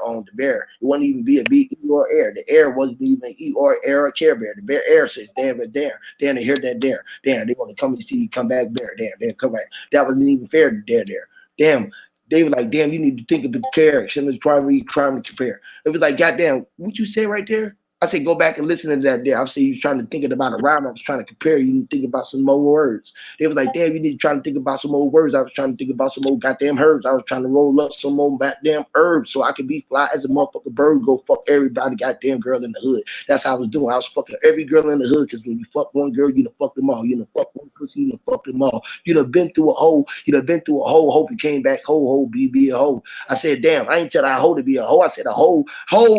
on the bear. It wasn't even be a B E or air. The air wasn't even E or air or care bear. The bear air says damn it there. Damn they hear that there. Damn they want to come and see you come back bear. Damn come back. That wasn't even fair to there. Damn. They were like, damn, you need to think of the character. Someone's trying to compare. It was like, goddamn, what you say right there? I said, go back and listen to that there. I said, you trying to think about a rhyme. I was trying to compare. You need to think about some more words. They was like, damn, you need to try to think about some more words. I was trying to think about some more goddamn herbs. I was trying to roll up some more goddamn herbs so I could be fly as a motherfucking bird, go fuck everybody goddamn girl in the hood. That's how I was doing. I was fucking every girl in the hood because when you fuck one girl, you done fuck them all. You done fuck one pussy, you done fuck them all. You done been through a hole. You done been through a hole. Hope you came back whole, be a hoe. I said, damn, I ain't tell that hoe to be a hoe. I said, a hoe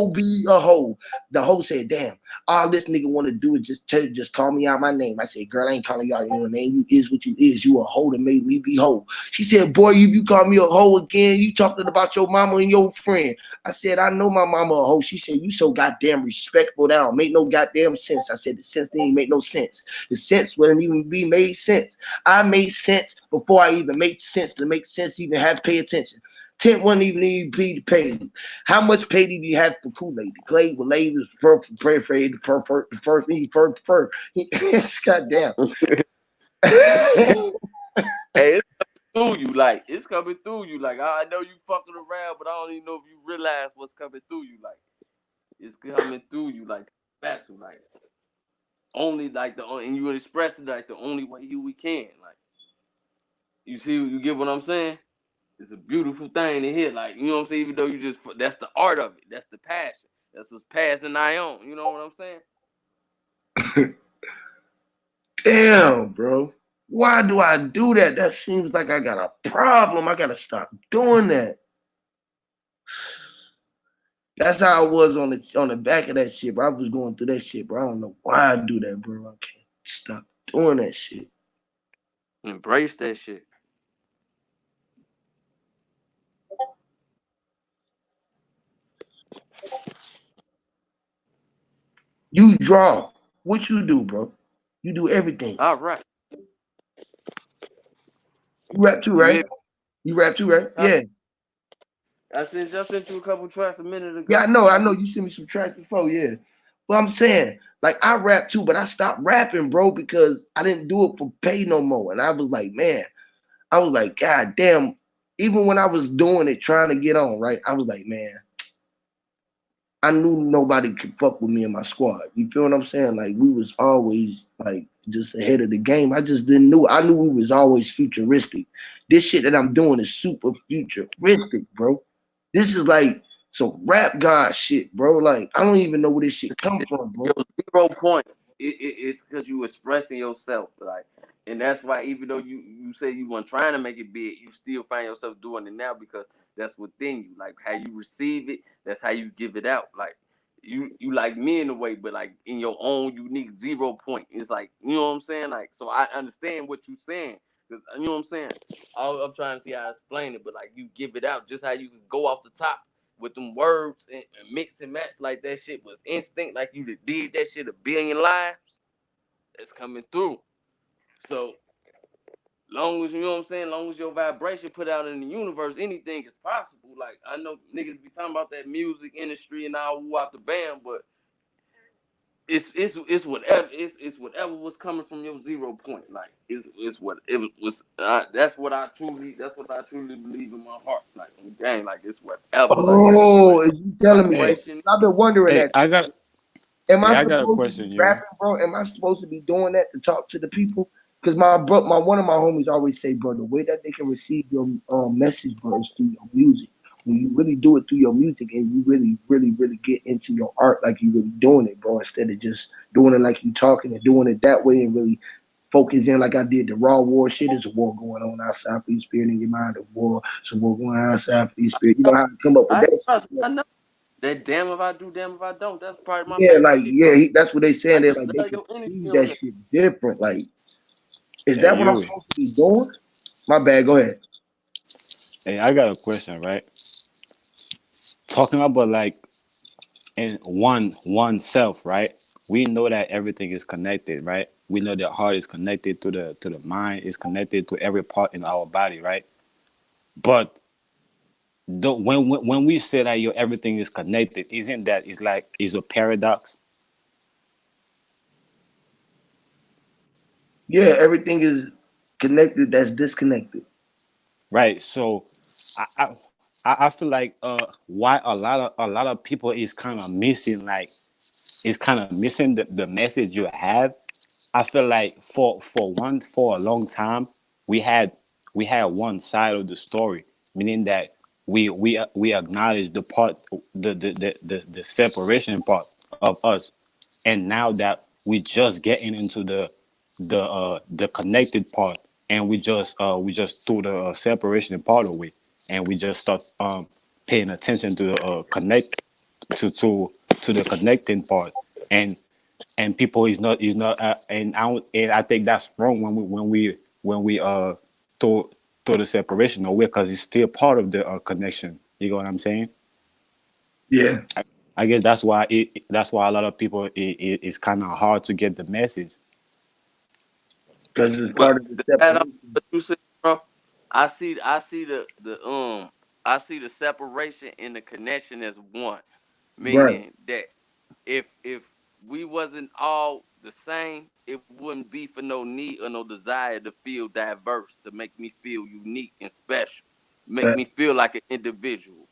be a hoe. The hoe said, damn. All this nigga want to do is just call me out my name. I said, girl, I ain't calling y'all your name. You is what you is. You a hoe that made me be hoe. She said, boy, if you call me a hoe again, you talking about your mama and your friend. I said, I know my mama a hoe. She said, you so goddamn respectful. That don't make no goddamn sense. I said, the sense didn't make no sense. The sense wouldn't even be made sense. I made sense before I even made sense to make sense, even have to pay attention. Tent wasn't even be paid. How much pay did you have for Kool-Aid? The Clay with labels, pray for the first. Goddamn. Hey, it's coming through you. Like, it's coming through you. Like, I know you fucking around, but I don't even know if you realize what's coming through you. Like, it's coming through you like special. Like, only like and you express it like the only way we can. Like, you see, you get what I'm saying? It's a beautiful thing to hear. Like, you know what I'm saying? Even though that's the art of it. That's the passion. That's what's passing I on. You know what I'm saying? Damn, bro. Why do I do that? That seems like I got a problem. I gotta stop doing that. That's how I was on the back of that shit, bro. I was going through that shit, bro. I don't know why I do that, bro. I can't stop doing that shit. Embrace that shit. You draw. What you do, bro? You do everything. All right. You rap too, right? You rap too, right? Yeah. I sent you a couple tracks a minute ago. Yeah, I know. You sent me some tracks before, yeah. But I'm saying, like, I rap too, but I stopped rapping, bro, because I didn't do it for pay no more. And I was like, man, God damn. Even when I was doing it, trying to get on, right? I was like, man, I knew nobody could fuck with me and my squad. You feel what I'm saying? Like, we was always like just ahead of the game. I just didn't know. I knew we was always futuristic. This shit that I'm doing is super futuristic, bro. This is like some rap god shit, bro. Like, I don't even know where this shit come from, bro. Your 0 point. It's because you expressing yourself, like, and that's why even though you say you weren't trying to make it big, you still find yourself doing it now because that's within you. Like how you receive it, that's how you give it out. Like you like me in a way, but like in your own unique 0 point. It's like, you know what I'm saying? Like, so I understand what you're saying. Because you know what I'm saying? I'm trying to see how to explain it, but like you give it out just how you can go off the top with them words and mix and match like that shit was instinct, like you did that shit a billion lives. That's coming through. So long as you know what I'm saying, long as your vibration put out in the universe, anything is possible. Like I know niggas be talking about that music industry and all woo out the band, but it's whatever was coming from your 0 point. Like it's what it was. That's what I truly believe in my heart. Like dang, like it's whatever. Oh, is you telling me? I've been wondering that. I got I a supposed question, to be you. rapping, bro? Am I supposed to be doing that to talk to the people? Because one of my homies always say, bro, the way that they can receive your message, bro, is through your music. When you really do it through your music and you really, really, really get into your art like you really doing it, bro, instead of just doing it like you talking and doing it that way and really focus in like I did the raw war shit. There's a war going on outside for your spirit in your mind. A war, it's a war going on outside for your spirit. You know how to come up with that. I know that damn if I do, damn if I don't. That's part of my Yeah, favorite like shit. that's what they saying. They're like they Love can your energy see on that that. shit different. Like, is Hey, that what I'm Huey. supposed to be doing? My bad. Go ahead. Hey, I got a question, right? Talking about like in oneself, right? We know that everything is connected, right? We know the heart is connected to the mind, is connected to every part in our body, right? But when we say that everything is connected, isn't that is a paradox? Yeah, everything is connected. That's disconnected. Right. So I feel like why a lot of people is kind of missing like is kind of missing the message you have. I feel like for a long time we had one side of the story, meaning that we acknowledge the part the separation part of us, and now that we just getting into the connected part, and we just threw the separation part away, and we just start paying attention to the connect to the connecting part, and people is not and I think that's wrong when we throw the separation away, because it's still part of the connection. You know what I'm saying? Yeah. I guess that's why a lot of people it's kind of hard to get the message. Because it's But part of the to add on separation. what you said, bro, I see the separation and the connection as one, Right. meaning that if we wasn't all the same, it wouldn't be for no need or no desire to feel diverse, to make me feel unique and special, make me feel like an individual.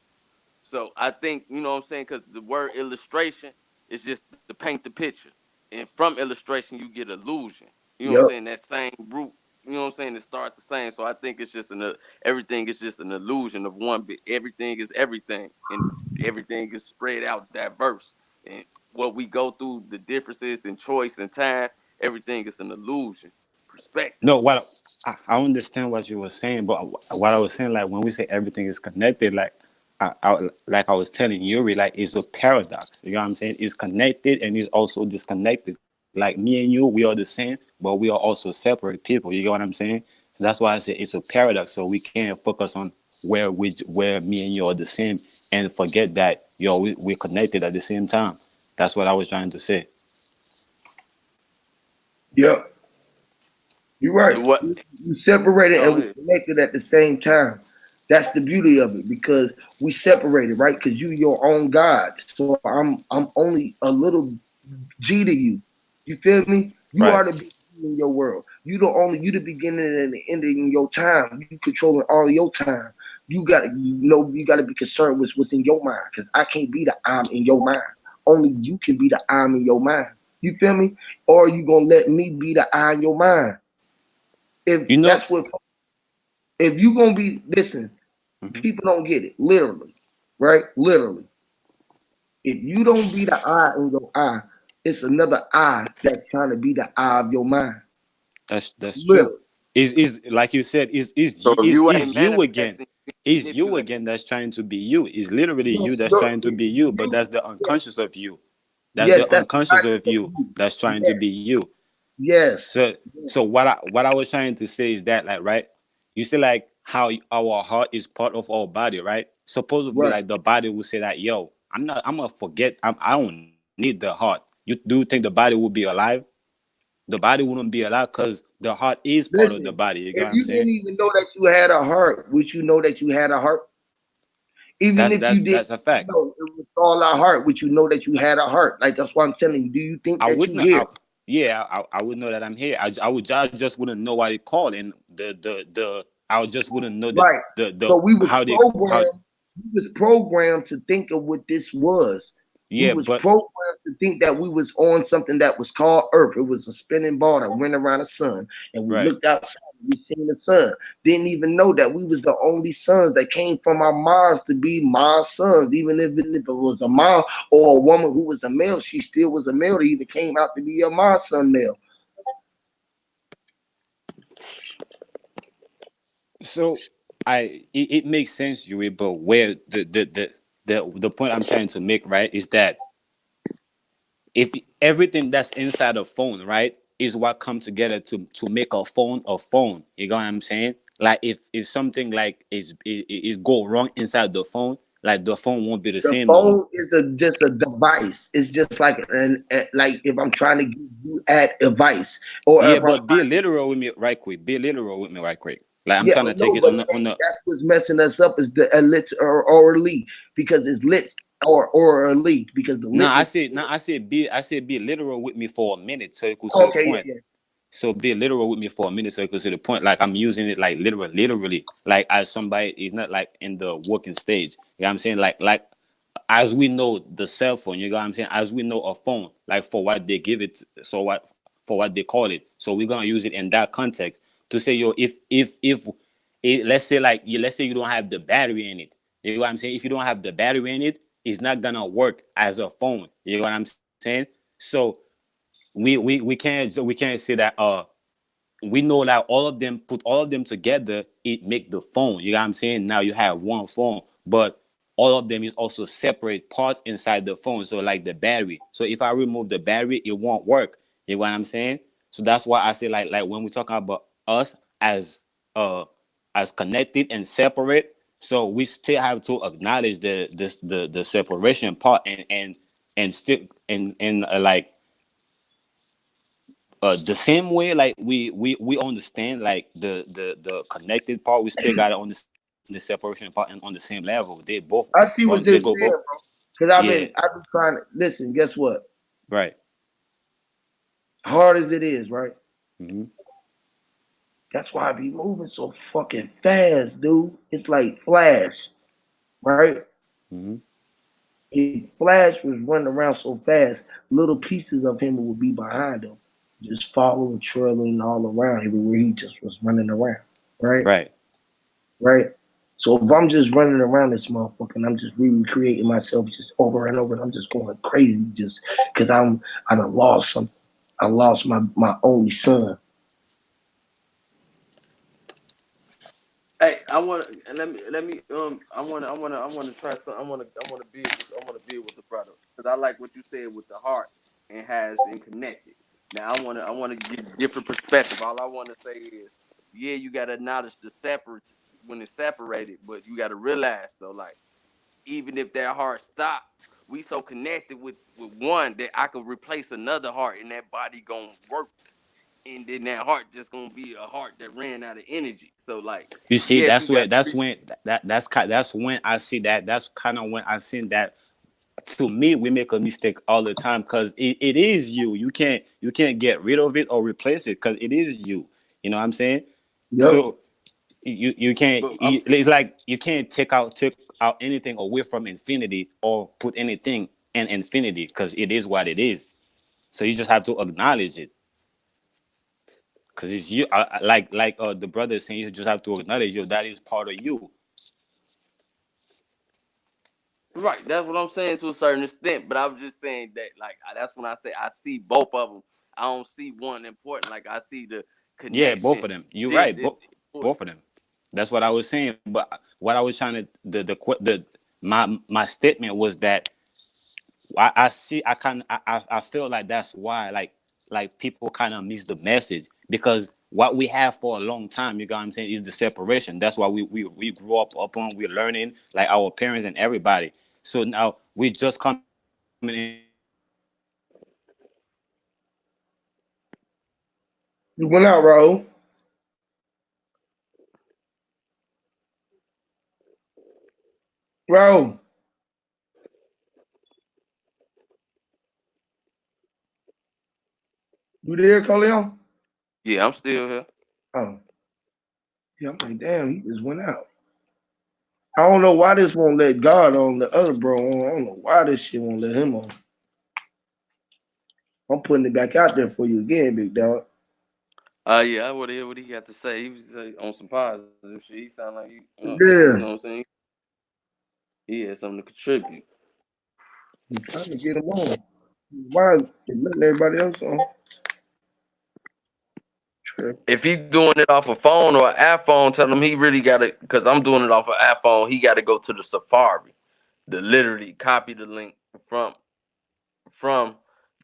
So I think, you know what I'm saying, because the word illustration is just to paint the picture. And from illustration, you get illusion. You know what I'm Yep. saying? That same root, you know what I'm saying? It starts the same. So I think it's just everything is just an illusion of one bit. Everything is everything. And everything is spread out diverse. And what we go through, the differences in choice and time, everything is an illusion, perspective. No, what I understand what you were saying, but what I was saying, like when we say everything is connected, like I was telling Yuri, like it's a paradox. You know what I'm saying? It's connected and it's also disconnected. Like me and you, we are the same, but we are also separate people. You get what I'm saying? That's why I say it's a paradox. So we can't focus on where me and you are the same and forget that we're connected at the same time. That's what I was trying to say. Yep. You're right. What? We separated and Go we ahead. connected at the same time. That's the beauty of it because we separated, right? Because you your own God. So I'm only a little G to you. You feel me? You Right. are the beginning in your world. You the beginning and the ending in your time. You controlling all of your time. You gotta be concerned with what's in your mind. Because I can't be the I'm in your mind. Only you can be the I'm in your mind. You feel me? Or you gonna let me be the I in your mind. If You know. that's what if you gonna be listen, Mhm. people don't get it. Literally. Right? Literally. If you don't be the eye in your eye, it's another eye that's trying to be the eye of your mind. That's true. Literally. Is like you said, So if you ain't is you again. manifesting, you Is you manipulate. again that's trying to be you. Is literally you Yes, that's trying to be you, but you, that's the yes, unconscious of you. That's yes, the that's the unconscious conscious of of you you. that's trying to Yes, be you. yes, So what I was trying to say is that, like, right, you see like how our heart is part of our body, right? Supposedly, right. like, the body will say that, yo, I'm gonna forget, I don't need the heart. You do think the body will be alive? The body wouldn't be alive because the heart is part of the Listen, body. You get what if I'm you saying? didn't even know that you had a heart, would you know that you had a heart? Even if you That's didn't a fact. know it was all our heart, would you know that you had a heart? Like that's what I'm telling you. Do you think I that would you not. here? Yeah, I would know that I'm here. I just wouldn't know what it called, and I just wouldn't know Right. the So we was how they how. programmed. We was programmed to think of what this was. We Yeah, was but programmed to think that we was on something that was called Earth. It was a spinning ball that went around the sun, and we right. looked outside. And we seen the sun. Didn't even know that we was the only sons that came from our moms to be Ma's sons. Even if it was a mom or a woman who was a male, she still was a male. That even came out to be a Ma's son male. So it makes sense, Yuri, but where the point I'm trying to make, right, is that if everything that's inside a phone, right, is what come together to make a phone. You know what I'm saying? Like if something like is go wrong inside the phone, like the phone won't be the The same no more. phone is just a device. It's just like if I'm trying to give you ad advice, or Yeah, if I'm but be trying to, literal with me right quick. Be literal with me right quick. Like I'm yeah, trying to take no, it but on it the ain't. That's what's messing us up is the lit or elite because it's lit or elite because the lit is I said be literal with me for a minute so you could see the okay. Yeah, point. yeah. So be literal with me for a minute so you could see the point. Like I'm using it like literally, like as somebody is not like in the working stage. You know what I'm saying? Like as we know the cell phone, you know what I'm saying? As we know a phone, like for what they give it, so what for what they call it. So we're gonna use it in that context to say, yo, if let's say like let's say you don't have the battery in it. You know what I'm saying? If you don't have the battery in it, it's not gonna work as a phone. You know what I'm saying? So we can't say that we know that all of them put all of them together, it make the phone. You know what I'm saying? Now you have one phone, but all of them is also separate parts inside the phone. So like the battery. So if I remove the battery, it won't work. You know what I'm saying? So that's why I say like when we talk about us uh as connected and separate, so we still have to acknowledge the separation part and still and like the same way like we understand like the connected part, we still gotta understand the separation part and on the same level. They both I see what run, you're they saying, go both. bro. Because I've Yeah, been trying to listen. Guess what? right. Hard as it is, right? Mm-hmm. That's why I be moving so fucking fast, dude. It's like Flash, right? Mm-hmm. If Flash was running around so fast, little pieces of him would be behind him, just following, trailing all around everywhere he just was running around, right? Right. Right? So if I'm just running around this motherfucker and I'm just recreating myself just over and over and I'm just going crazy just because I done lost something. I lost my only son. Hey, I want to let me I want to try something. I want to build with the brother because I like what you said with the heart and has and connected. Now I want to get different perspective. All I want to say is, yeah, you got to acknowledge the separate when it's separated, but you got to realize though, like even if that heart stop, we so connected with one that I could replace another heart and that body gonna work, and then that heart just gonna be a heart that ran out of energy. So like, You see, yes, you got that's when I see that. That's kind of when I seen that. To me, we make a mistake all the time because it is you. You can't get rid of it or replace it because it is you. You know what I'm saying? Yep. So you can't. but I'm It's like you can't take out anything away from infinity or put anything in infinity because it is what it is. So you just have to acknowledge it because it's you. Like the brother is saying, you just have to acknowledge yo that is part of you. right. That's what I'm saying to a certain extent. But I was just saying that like that's when I say I see both of them. I don't see one important. Like I see the Yeah, both connection. of them. You're This right. is important. Both of them. That's what I was saying. But what I was trying to the my statement was that I see I feel like that's why like people kind of miss the message because what we have for a long time, you got what I'm saying, is the separation. That's why we grew up on, we're learning like our parents and everybody. So now we just coming into the You went out, Raul. Raul, you there, Coleon? Yeah, I'm still here. Oh, yeah, I'm like, damn, he just went out. I don't know why this won't let God on the other bro on. I don't know why this shit won't let him on. I'm putting it back out there for you again, big dog. Yeah, I want to hear what he got to say. He was on some positive shit. He sound like you Yeah, know what I'm saying. He had something to contribute. I'm trying to get him on. Why is it letting everybody else on? Trip. If he doing it off a phone or an iPhone, tell him he really got to. Because I'm doing it off an iPhone. He got to go to the Safari to literally copy the link from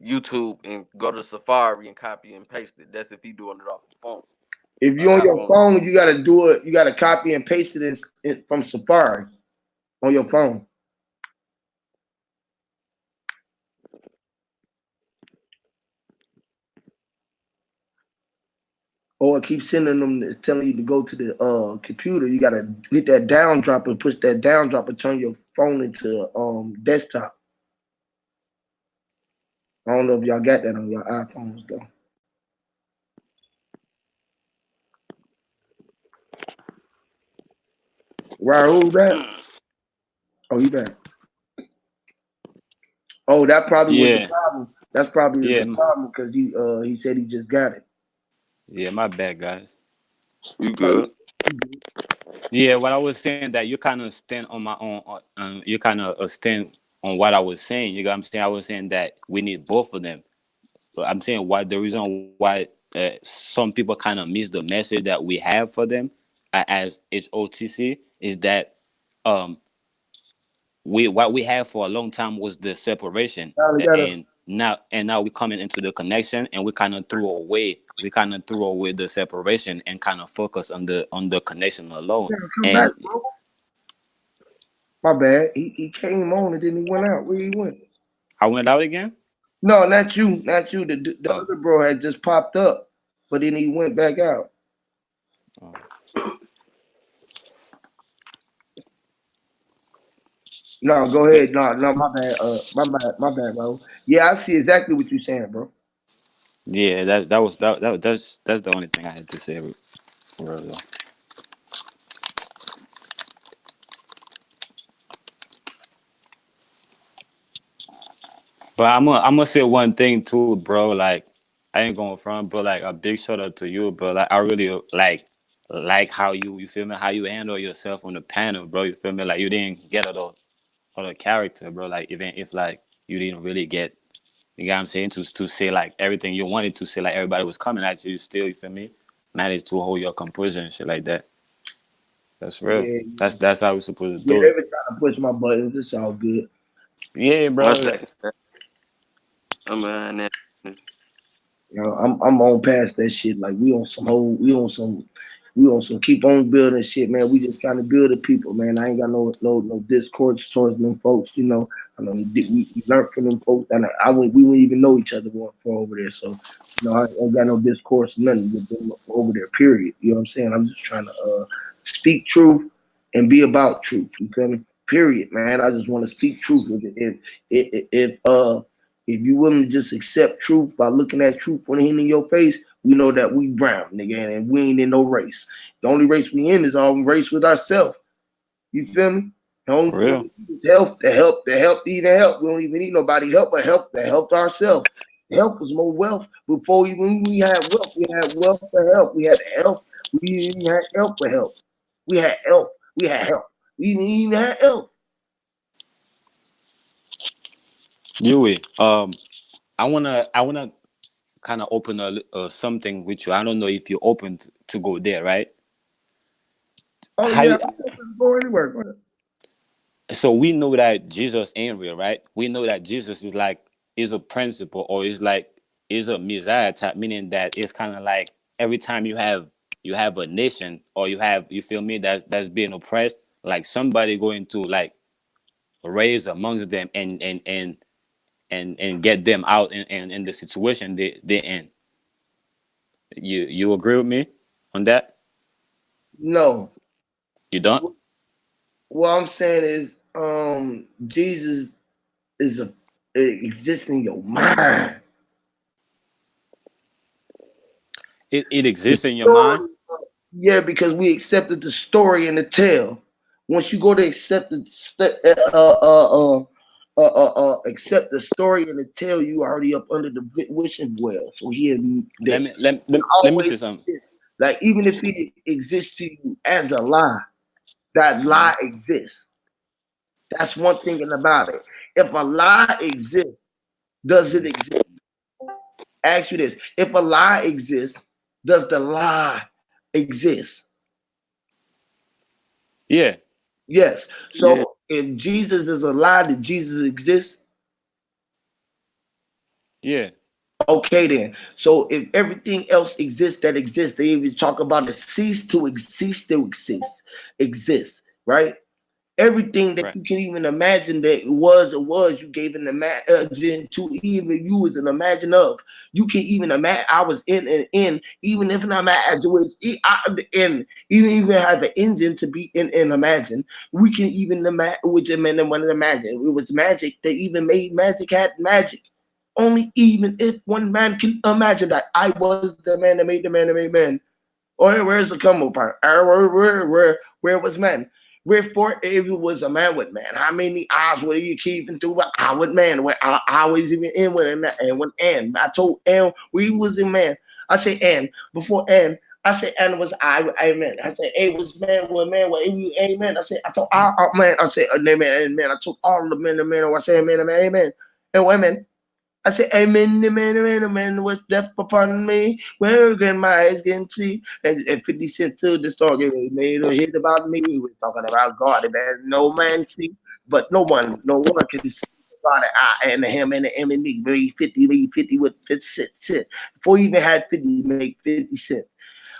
YouTube and go to Safari and copy and paste it. That's if he doing it off the phone, If you on your iPhone. phone, you gotta do it. You gotta copy and paste it from Safari on your phone, or it keeps sending them. It's telling you to go to the computer. You gotta hit that down drop and push that down drop and turn your phone into desktop. I don't know if y'all got that on your iPhones though. Raul back? Oh, you back? Oh, that probably was the Yeah, problem. That's probably yeah, the problem because he said he just got it. yeah. My bad, guys. You No, good? Yeah, what I was saying that you kind of stand on my own. You kind of stand on what I was saying. You know what I'm saying? I was saying that we need both of them. But I'm saying why the reason why some people kind of miss the message that we have for them as HOTC is that um we what we had for a long time was the separation, and now we're coming into the connection, and we kind of threw away the separation and kind of focus on the connection alone. come back, And bro. My bad. He came on and then he went out. Where he went? I went out again. No, not you, not you. The Oh, other bro had just popped up, but then he went back out. oh. No, go ahead. No, my bad. My bad, bro. Yeah, I see exactly what you're saying, bro. Yeah, that's the only thing I had to say for real though. But I'm gonna say one thing too, bro. Like I ain't going front, but like a big shout out to you, bro. Like I really like how you feel me, how you handle yourself on the panel, bro. You feel me? Like you didn't get all the character, bro. Like even if like you didn't really get, you know what I'm saying, to say like everything you wanted to say, like everybody was coming at you, you still, you feel me, managed to hold your composure and shit like that. That's real. Yeah, That's how we're supposed to yeah. do They it. were trying to push my buttons. It's all good. Yeah, I bro. think I'm behind that. You know, I'm on past that shit. Like we on some keep on building shit, man. We just trying to build the people, man. I ain't got no discourse towards them folks. You know, I know we learned from them folks, and we wouldn't even know each other going for over there. So, you know, I ain't got no discourse, nothing with them over there. Period. You know what I'm saying? I'm just trying to speak truth and be about truth. You feel me? Period, man. I just want to speak truth. If you wouldn't just accept truth by looking at truth when it in your face, we know that we brown, nigga, and we ain't in no race. The only race we in is our race with ourselves. You feel me? The only For thing real. we need is help, the help even help. We don't even need nobody help, but help to help ourselves. Help is more wealth. Before even we had wealth for help. We had help. We even had help for help. We had help. We had help. We even had help. Huey, I wanna kind of open something with you. I don't know if you're open to go there, right? Oh How yeah, you, I'm open to go anywhere. Go ahead. so we know that Jesus ain't real, right? We know that Jesus is a principle or is a Messiah type, meaning that it's kind of like every time you have a nation or you feel me that's being oppressed, like somebody going to like raise amongst them and get them out in the situation they're in. You agree with me on that? No. You don't? What I'm saying is, Jesus is it exists in your mind. It The exists in your mind. story, yeah, because we accepted the story and the tale. Once you go to accept the story and the tale, you already up under the wishing well. So here, Let that me let me always say something. exists. Like even if it exists to you as a lie, that lie exists. That's one thing about it. If a lie exists, does it exist? Ask you this: if a lie exists, does the lie exist? Yeah, Yes. Yeah. So if Jesus is a lie, did Jesus exist? yeah, Okay, then. So if everything else exists that exists, they even talk about it cease to exist, right? Everything that right. you can even imagine that it was, you gave an imagine to even you as an imagine of. You can even imagine. I was in, even if I'm at was in, even have an engine to be in imagine. We can even imagine, which I mean, when imagine it was magic. They even made magic had magic. Only even if one man can imagine that I was the man that made the man that made man. Or where's the come part? Where was man? Wherefore, if it was a man with man, how many hours would you keep into an hour with man? Where I was even in with a man, and when and I told and we was in man. I say and before and. I said, and was I with amen. I said, A was man with man with amen. I told all man. I said, amen. I told all the men, I said, amen, amen, and women. I say, amen, amen, amen, amen, was death upon me, where can my eyes can see? And 50 Cent to the story we made a hit about me. We were talking about God, and no man see, but no one can see God, I and him and the M and me, 50 with 50 cent. Before he even had 50, make 50 cent.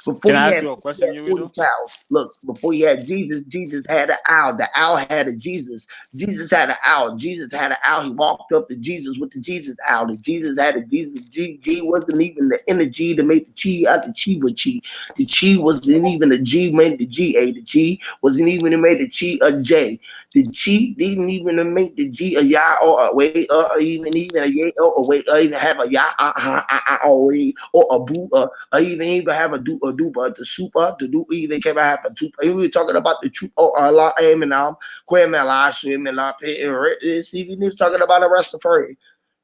Before Can he I ask had you a 50, he question, had you 40 do? cows. Look, before he had Jesus, Jesus had an owl. The owl had a Jesus. Jesus had an owl. Jesus had an owl. He walked up to Jesus with the Jesus owl. The Jesus had a Jesus. G wasn't even the energy to make the chi out the chi with chi. The chi wasn't even the G made the GA. The G wasn't even to make the chi a J. The chi didn't even make the G a ya or a wait or even a ya or wait or even have a ya or a boo or even have a do but the super to do even can have a two. We were talking about the truth or a lot aim and Quemela swim and la is even if talking about the rest of her.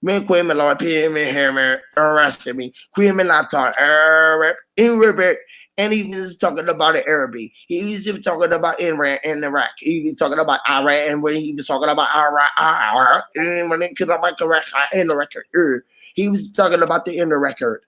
Men Quemela PM and hammer arrested me. Quemela talk Arab in Ribbit. And he was talking about the Arabic. He was even talking about Iran and Iraq. He was talking about Iran and when he was talking about Iraq, and when it could about Iraq in the record. He was talking about the inner record.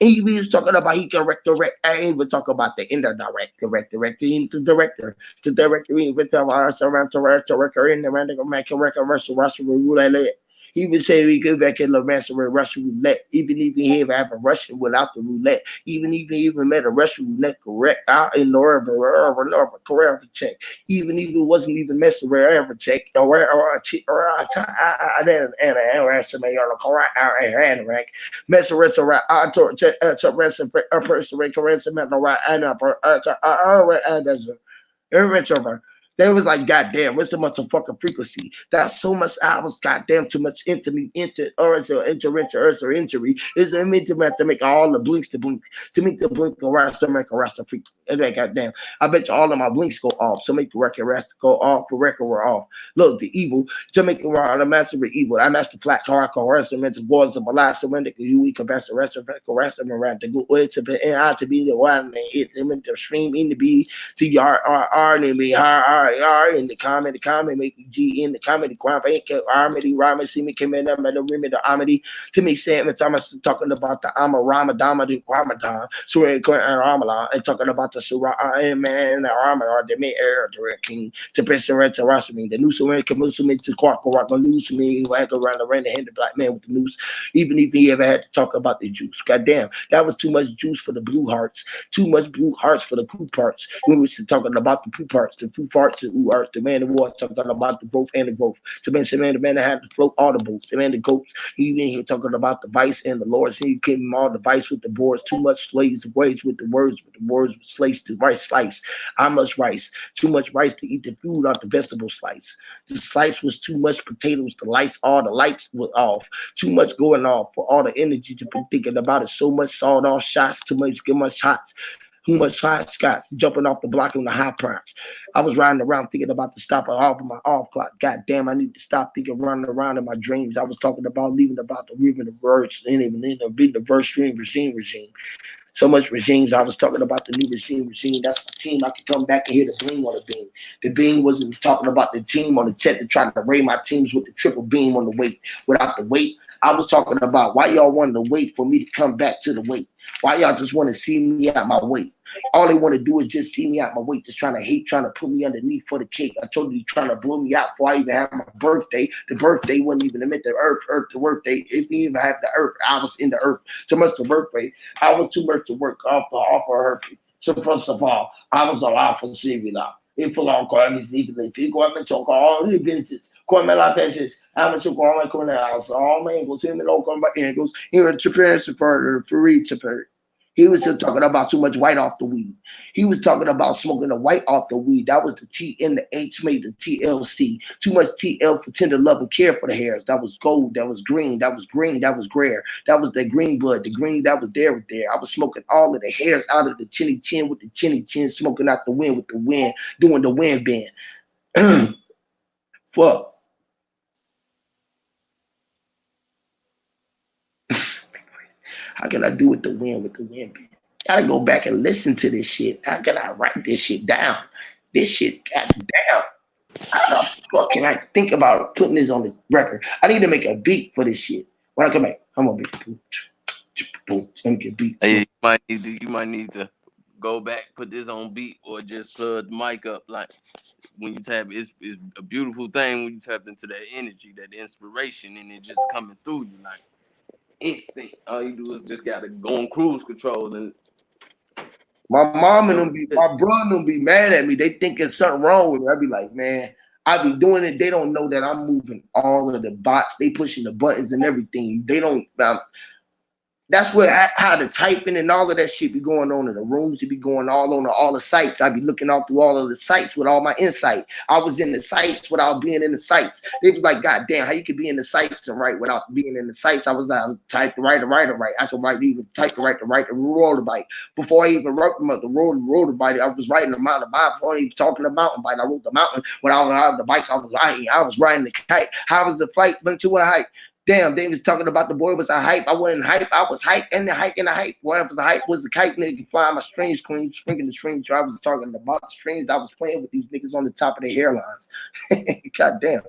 And he was talking about he can direct. I ain't even talk about the indirect, direct, the director, the director. He even talk about us around to record in the random make a record, Russian roulette. He would say we go back in the master with Russian roulette, even if he ever have a Russian without the roulette, even if he even met a Russian roulette correct out in Northern correct check, even if it wasn't even messing with ever check or a check or I didn't estimate on the correct correct mess with to rest a person with caress and the right and over. They was like, goddamn, what's the much fucking frequency? That's so much hours, goddamn, too much intimate, or injury. Is it meant to make all the blinks to blink, to make the blink go rest, to make a rest of freak. And then, goddamn, I bet you all of my blinks go off, so make the record rest go off, the record we're off. Look, the evil, to make it the master of evil. I master flat hardcore rest, and mental boards of a last surrender, Huey, compress the rest of and around the good way to be, and I to be the one, and it, meant to stream in the be to R and me R in the comment make G in the comedy crime ain't Armity rhyme see me came in there the rim of the Amity to me saying Thomas talking about the Ramadan the Ramadan so Ramadan and talking about the Surah man the Ramadan the me air king to President to Rashmi the news when can move me to Quark or lose me like around the hand the black man with the news even if he ever had to talk about the juice goddamn that was too much juice for the blue hearts too much blue hearts for the poop parts. We were talking about the poop parts, the poop parts, the who are the man who was talking about the growth and the growth. So the man that had to float all the boats, the man the goats. He even here talking about the vice and the lords. He came all the vice with the boards, too much slaves, the words with the words with slaves to rice slice. How much rice? Too much rice to eat the food out the vegetable slice. The slice was too much potatoes, the lights, all the lights were off. Too much going off for all the energy to be thinking about it. So much sawed off shots, too much, get much shots. Who much hot Scott jumping off the block on the high primes. I was riding around thinking about to stop off of my off clock. God damn, I need to stop thinking running around in my dreams. I was talking about leaving about the river, the verge, and even being the verse stream regime. So much regimes. I was talking about the new regime. That's my team. I could come back and hear the beam on the beam. The beam wasn't talking about the team on the check to try to rate my teams with the triple beam on the weight. Without the weight, I was talking about why y'all wanted to wait for me to come back to the weight. Why y'all just want to see me at my weight? All they want to do is just see me at my weight, just trying to hate, trying to put me underneath for the cake. I told you, trying to blow me out before I even have my birthday. The birthday wasn't even meant the earth, the birthday. If you even have the earth, I was in the earth. So much the birthday. I was too much to work off of her. So first of all, I was allowed for Siri now. If for long call me if you go up and talk all the benefits, call me like benefits, I'm a so call my corner house, all my angles, him and local my angles, here to parents for reach to he was still talking about too much white off the weed. He was talking about smoking the white off the weed. That was the T and the H made the TLC. Too much TL for tender love and care for the hairs. That was gold. That was green. That was green. That was gray. That was the green blood. The green that was there. I was smoking all of the hairs out of the chinny chin with the chinny chin, smoking out the wind with the wind, doing the wind bend. Fuck. How can I do with the wind been? Gotta go back and listen to this shit. How can I write this shit down? This shit, goddamn. How the fuck can I think about putting this on the record? I need to make a beat for this shit. When I come back, I'm gonna make a beat. Hey, you might need to go back, put this on beat, or just plug the mic up. Like when you tap, it's a beautiful thing when you tap into that energy, that inspiration, and it just coming through you like instant. All you do is just gotta go on cruise control and. My mom and my brother and them be mad at me. They think there's something wrong with me. I be like, man, I be doing it. They don't know that I'm moving all of the bots. They pushing the buttons and everything. They don't. That's where how the typing and all of that shit be going on in the rooms. It be going all on all the sites. I be looking all through all of the sites with all my insight. I was in the sites without being in the sites. They was like, God damn, how you could be in the sites and write without being in the sites? I was like, type to write, I could write, even type to write the roller bike. Before I even wrote them up, the roller bike, I was writing the mountain bike. Before I even talking the mountain bike, I wrote the mountain. When I was on the bike, I was riding the kite. How was the flight went to a hike? Damn, they was talking about the boy was a hype. I wasn't hype. I was hype and the hype and the hype. What was the hype was the kite nigga flying my strings, swinging the strings. So I was talking about the strings. I was playing with these niggas on the top of their hairlines. God damn.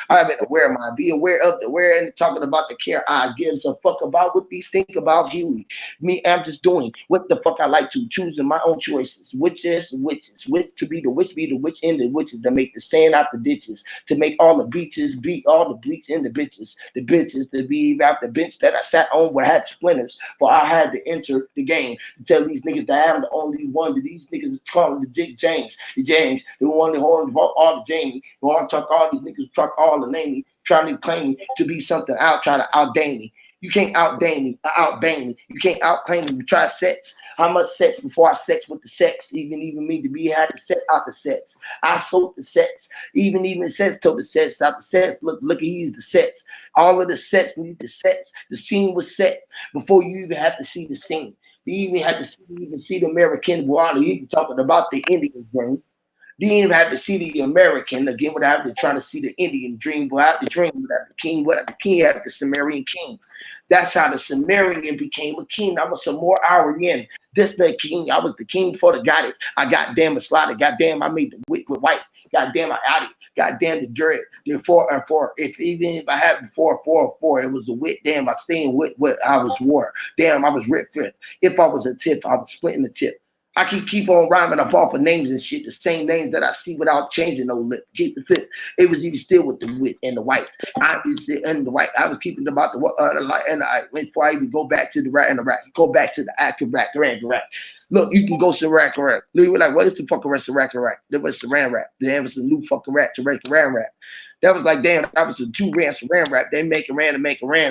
I'm aware of mine. Be aware of the aware and talking about the care I gives a fuck about what these think about Huey. Me, I'm just doing what the fuck I like to, choosing my own choices. Which to be the which end the witches to make the sand out the ditches, to make all the beaches beat all the bleach in the bitches. The bitches to be out the bench that I sat on where I had splinters, for I had to enter the game to tell these niggas that I'm the only one. That these niggas is calling the Dick James, the one that horns all the Jamie, who want to talk all these niggas truck all the name me, trying to claim me to be something out, try to outdane me. You can't outdane me, outbang me. You can't outclaim me. You try sex. How much sex before I sex with the sex? Even me to be had to set out the sets. I sold the sets. Even sets told the sets out the sets. Look, he's the sets. All of the sets need the sets. The scene was set before you even have to see the scene. You even had to see the American water. You can talking about the Indian dream. You didn't even have to see the American again without trying to see the Indian dream, without the dream, without the king had the Sumerian king. That's how the Sumerian became a king. I was some more Aryan. This the king. I was the king before the got it. I goddamn a slaughter. Goddamn, I made the wit with white. Goddamn, I out it. Goddamn the dread. The 4 if I had before 4 it was the wit. Damn, I staying with what I was war. Damn, I was Rick Fit. If I was a tip, I was splitting the tip. I keep on rhyming up off of names and shit, the same names that I see without changing no lip. Keep it fit. It was even still with the wit and the white. I was keeping about the and I before I even go back to the rat and the rat. Go back to the accurate rat. Look, you can go to rack. Look, you were like, what is the fucking rest of rack? There was Saran rap. There was a new fucking rat to rap rap. That was like, damn, that was a 2 ran Saran rap. They make a ran.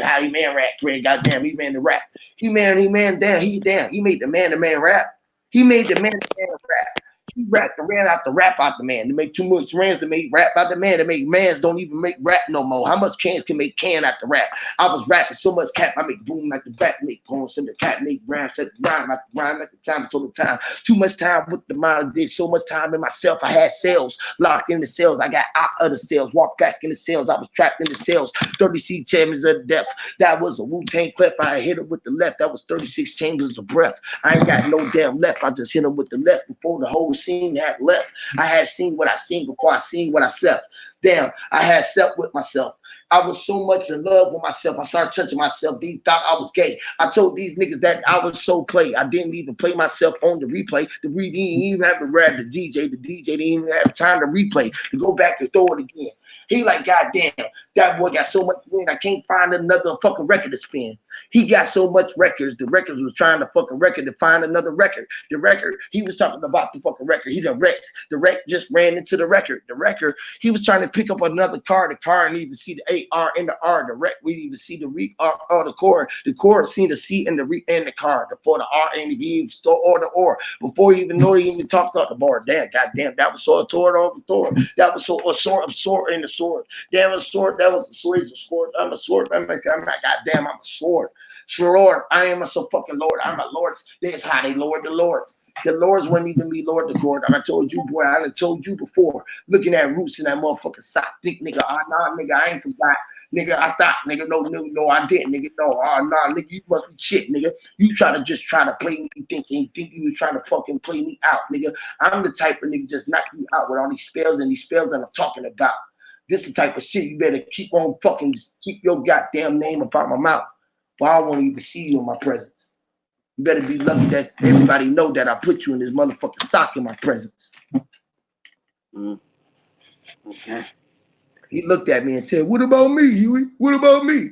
How he man rap? Goddamn, he ran the rap. He man, he made the man rap. He made the man rap. He rapped and ran out the rap out the man. They make too much rans to make rap out the man. They make mans don't even make rap no more. How much cans can make can out the rap? I was rapping so much cap, I make boom like the bat, make poems, and the cat make rhyme, set the rhyme at the time, total time. Too much time with the mind, I did so much time in myself. I had cells, locked in the cells. I got out of the cells, walked back in the cells. I was trapped in the cells. 36 chambers of depth. That was a Wu-Tang clip. I hit him with the left. That was 36 chambers of breath. I ain't got no damn left. I just hit him with the left before the whole scene had left. I had seen what I seen before I seen what I slept. Damn, I had slept with myself. I was so much in love with myself. I started touching myself. They thought I was gay. I told these niggas that I was so play. I didn't even play myself on the replay. Didn't even have to grab the DJ. The DJ didn't even have time to replay, to go back and throw it again. He like, God damn, that boy got so much wind. I can't find another fucking record to spin. He got so much records. The records was trying to fucking record to find another record. The record, he was talking about the fucking record. He done wrecked. The wreck just ran into the record. The record, he was trying to pick up another car. The car didn't even see the AR and the R. The wreck, we didn't even see the the chord. The chord seen the C and the car. Before the R ain't even or the or. Before you even know he even talked about the board. Damn, goddamn, that was so a sword over sword. That was so a sword in the sword. Damn, a sword. That was a sword. A sword. I'm a sword. I'm a sword. Lord, I am a so fucking Lord. I'm a Lord. That's how they Lord the Lords. The Lord's wasn't even me, Lord the Lord. I told you, boy, I done told you before. Looking at roots in that motherfucking sock. Think, nigga, nah, nigga, I ain't forgot. Nigga, I thought, nigga, no, I didn't, nigga. No, nah, nigga, you must be shit, nigga. You try to play me, think you was trying to fucking play me out, nigga. I'm the type of nigga just knock you out with all these spells that I'm talking about. This the type of shit you better keep your goddamn name about my mouth. But I don't want to even see you in my presence. You better be lucky that everybody know that I put you in this motherfucking sock in my presence. Okay. He looked at me and said, "What about me, Huey? What about me?"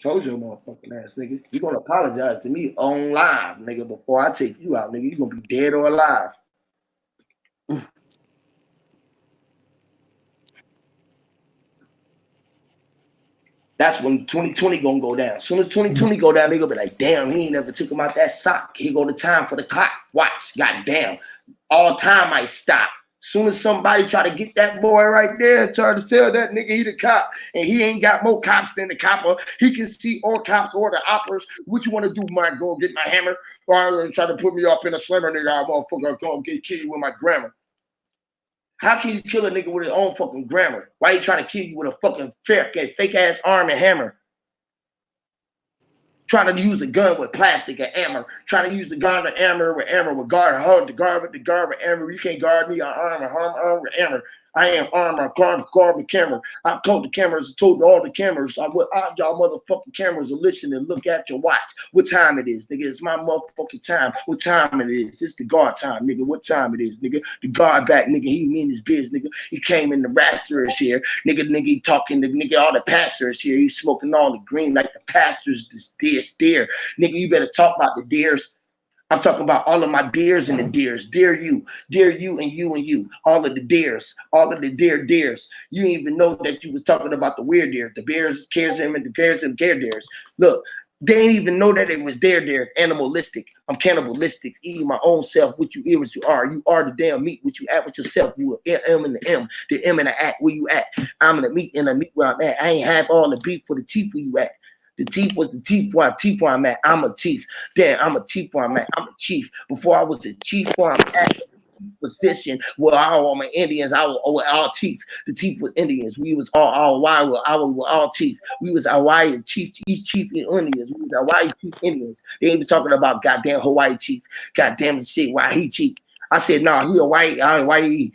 Told your motherfucking ass, nigga. You gonna apologize to me on live, nigga, before I take you out, nigga. You gonna be dead or alive. That's when 2020 gonna go down. As soon as 2020 go down, they gonna be like, damn, he ain't never took him out that sock. He go to time for the clock. Watch, goddamn. All time might stop. As soon as somebody try to get that boy right there and try to tell that nigga he the cop, and he ain't got more cops than the copper, he can see all cops or the oppers. What you want to do, man? Go get my hammer? Or try to put me up in a slammer, nigga? I motherfucker go get killed with my grammar. How can you kill a nigga with his own fucking grammar? Why you trying to kill you with a fucking fake ass arm and hammer? Trying to use a gun with plastic and hammer. Trying to use the gun and hammer with guard, hold the guard with hammer. You can't guard me on arm with hammer. I am armor, guard with camera. I told the cameras, told all the cameras, y'all motherfucking cameras are listening. Look at your watch. What time it is, nigga? It's my motherfucking time. What time it is? It's the guard time, nigga. What time it is, nigga? The guard back, nigga. He mean his biz, nigga. He came in the rafters here, nigga. He talking to nigga. All the pastors here. He's smoking all the green like the pastors. This deer, nigga. You better talk about the deers. I'm talking about all of my deers and the deers. Dear you and you and you. All of the deers. All of the deers. You didn't even know that you was talking about the weird deer. The bears, cares him, and the cares and care deers. Look, they didn't even know that it was their deers. Animalistic. I'm cannibalistic. Eating my own self. What you is, what you are. You are the damn meat. What you at with yourself. You are M and the M. The M and the act. Where you at? I'm in the meat and the meat where I'm at. I ain't have all the beef for the teeth where you at. The chief was the chief where I'm at. I'm a chief. Damn, I'm a chief where I'm at. I'm a chief. Before I was a chief where I'm at position where all my Indians, I was all chief. The chief was Indians. We was all Hawaii. I was all chief. We was Hawaii chief, each chief Indians. We was Hawaii chief Indians. They ain't was talking about goddamn Hawaii chief. Goddamn shit. Why he chief? I said, no, he a white, why he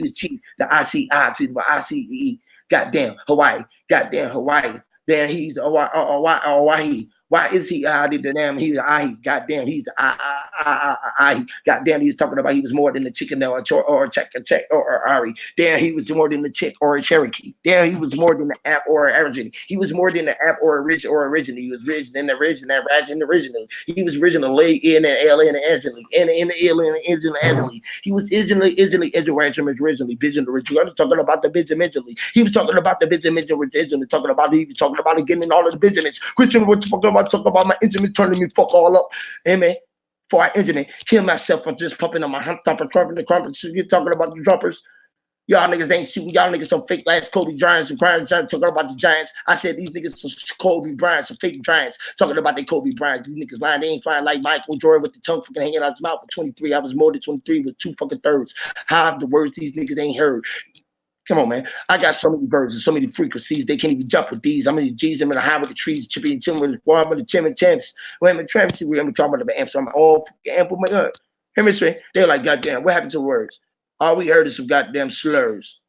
was chief. The ICI to the ICE. Goddamn Hawaii. Goddamn Hawaii. Then he's Hawaii. Why is he the damn? He's goddamn. He's the I. Goddamn. He was talking about he was more than the chicken or check or Ari. Damn. He was more than the chick or a Cherokee. Damn. He was more than the app or originally. He was more than the app or originally. He was rich than the originally. He was originally in the alien originally in the alien originally. He was originally vision originally. Talking about the vision originally. He was talking about the vision originally. Talking about getting all of the business. Christian was talking about my instruments turning me fuck all up. Amen. For I instrument, kill myself from just pumping on my hump thumper, crumping. So you're talking about the drumpers. Y'all niggas ain't shooting. Y'all niggas some fake ass Kobe Bryants and Brian Giants talking about the Giants. I said these niggas some Kobe Bryants, some fake Giants talking about they Kobe Bryants. These niggas lying. They ain't flying like Michael Jordan with the tongue fucking hanging out his mouth with 23. I was more than 23 with 2 fucking thirds. How the words these niggas ain't heard. Come on, man. I got so many birds and so many frequencies. They can't even jump with these. I'm in the G's. I'm in the high with the trees. Chippy and Tim with the farm with the Chim and Champs. When I'm in Tramps, we're talking about the amps. I'm all amp with my hemisphere. They're like, goddamn, what happened to words? All we heard is some goddamn slurs.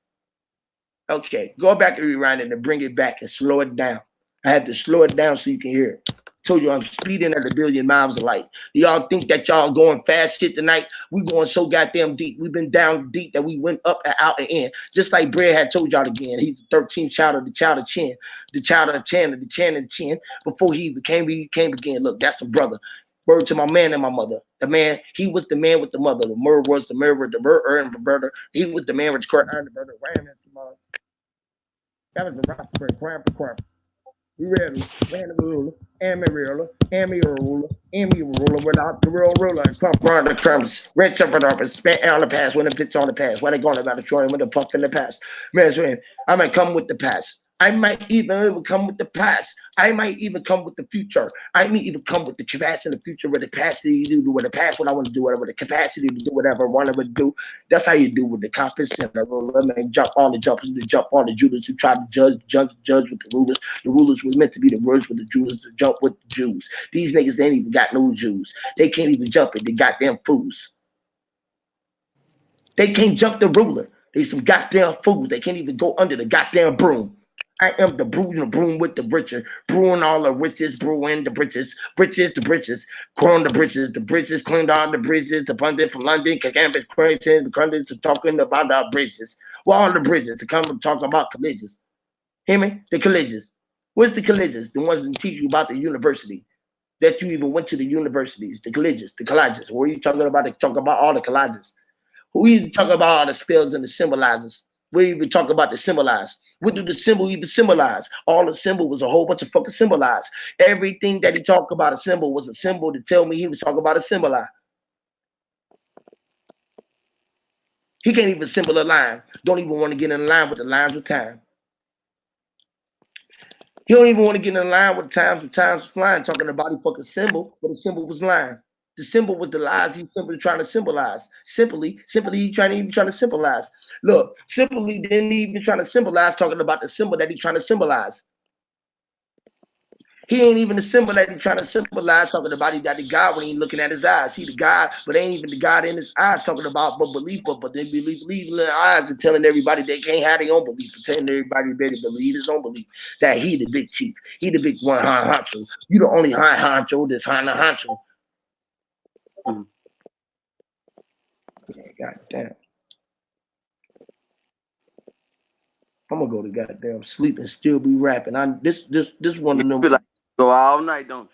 Okay, go back and rewind it and bring it back and slow it down. I had to slow it down so you can hear it. Told you I'm speeding at 1 billion miles of light. Y'all think that y'all going fast shit tonight? We going so goddamn deep. We've been down deep that we went up and out and in. Just like Brad had told y'all again. He's the 13th child of the child of Chin. The child of Chin of the Chin and Chin. Before he came again. Look, that's the brother. Word to my man and my mother. The man, he was the man with the mother. The murder was the murderer, the murderer and the brother. He was the man with the court and the brother. That was the rock for crap. ruler, without the real ruler, come round the crumbs, rich up and up and spent on the past when the bitch on the past, when they going about the throwing with the puff in the past. Man, I might come with the past. I might even come with the past. I might even come with the future. I may even come with the capacity in the future with the capacity to do with the past what I want to do, whatever the capacity to do whatever I want to do. That's how you do with the compass and the ruler. Man, jump all the jumpers to jump all the Judas who tried to judge with the rulers. The rulers were meant to be the words with the Judas to jump with the Jews. These niggas they ain't even got no Jews. They can't even jump it. They goddamn fools. They can't jump the ruler. They some goddamn fools. They can't even go under the goddamn broom. I am the broom with the britches, brewing all the riches, brewing the britches, the britches, growing the britches, cleaned all the bridges, the pundit from London, Cambridge, crazy, the pundits are talking about our bridges. Well, all the bridges to come and talk about colleges. Hear me? The colleges. Where's the colleges? The ones that teach you about the university. That you even went to the universities, the colleges. Where are you talking about? They talk about all the colleges. Who even talk about all the spells and the symbolizers? We even talk about the symbolize. What do the symbol even symbolize? All the symbol was a whole bunch of fucking symbolize. Everything that he talked about a symbol was a symbol to tell me he was talking about a symbolize. He can't even symbol a line. Don't even want to get in line with the lines of time. He don't even want to get in line with times flying, talking about he fucking symbol, but the symbol was lying. The symbol was the lies he's simply trying to symbolize. Simply he trying to symbolize. Look, simply didn't even trying to symbolize, talking about the symbol that he's trying to symbolize. He ain't even the symbol that he's trying to symbolize, talking about he got the God when he ain't looking at his eyes. See the God, but ain't even the God in his eyes, talking about but they believe in their eyes and telling everybody they can't have their own belief, pretending everybody better believe his own belief. That he the big chief, he the big one high honcho. You the only high honcho that's high honcho. God damn. I'm gonna go to goddamn sleep and still be rapping. This one of them. Feel like go all night, don't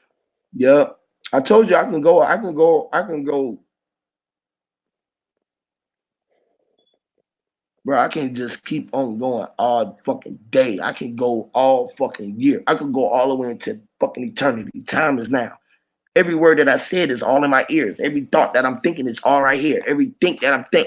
you? Yep. I told you I can go. Bro, I can just keep on going all fucking day. I can go all fucking year. I could go all the way into fucking eternity. Time is now. Every word that I said is all in my ears. Every thought that I'm thinking is all right here. Every think that I'm think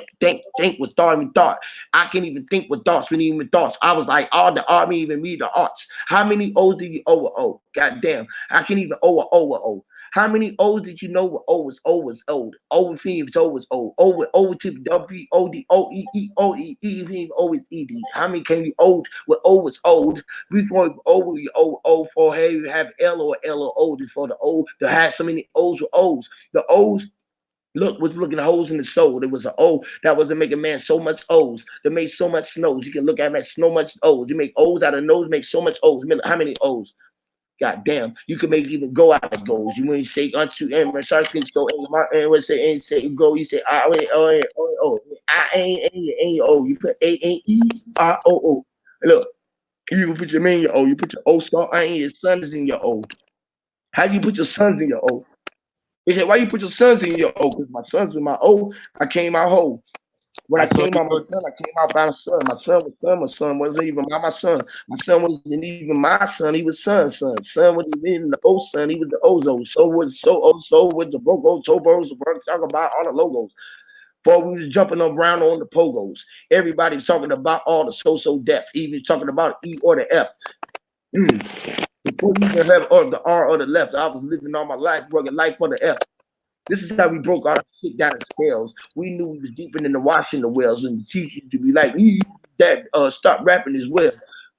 was thought even thought. I can't even think with thoughts, when even thoughts. I was like, all the army, even me, the arts. How many O's did you owe a O? God damn. I can't even owe a O. How many O's did you know were O was old? O with P O was old. O with W O D O E E O E E O is E D. How many can you old with O was old? Before O you O for hey you have L or O before the O to have so many O's with O's. The O's look was looking at holes in the soul. There was an O that was to make a man so much O's. That made so much snows. You can look at him as so much O's. You make O's out of nose, make so much O's. How many O's? God damn, you can make even go out of goals. You when you say unto and when start speaking so and when say go, you say I ain't O. You put A-N-E-R-O-O. Look, you can put your man in your O. You put your O star I ain't your son is in your O. How do you put your sons in your O? He said, why you put your sons in your O? Because my sons in my O, I came out whole. When I came out my son, I came out by a son. My son was son. My son wasn't even my son. My son wasn't even my son. He was son. Son wasn't even the old son. He was the ozo. So was the bogo, tobos, talk about all the logos. Before we was jumping around on the pogos. Everybody's talking about all the so deaf. Even talking about E or the F. Before you even have the R or the left, I was living all my life, rugged life for the F. This is how we broke all the shit down in scales. We knew we was deeper than the washing the wells, and the teacher to be like, stop rapping as well.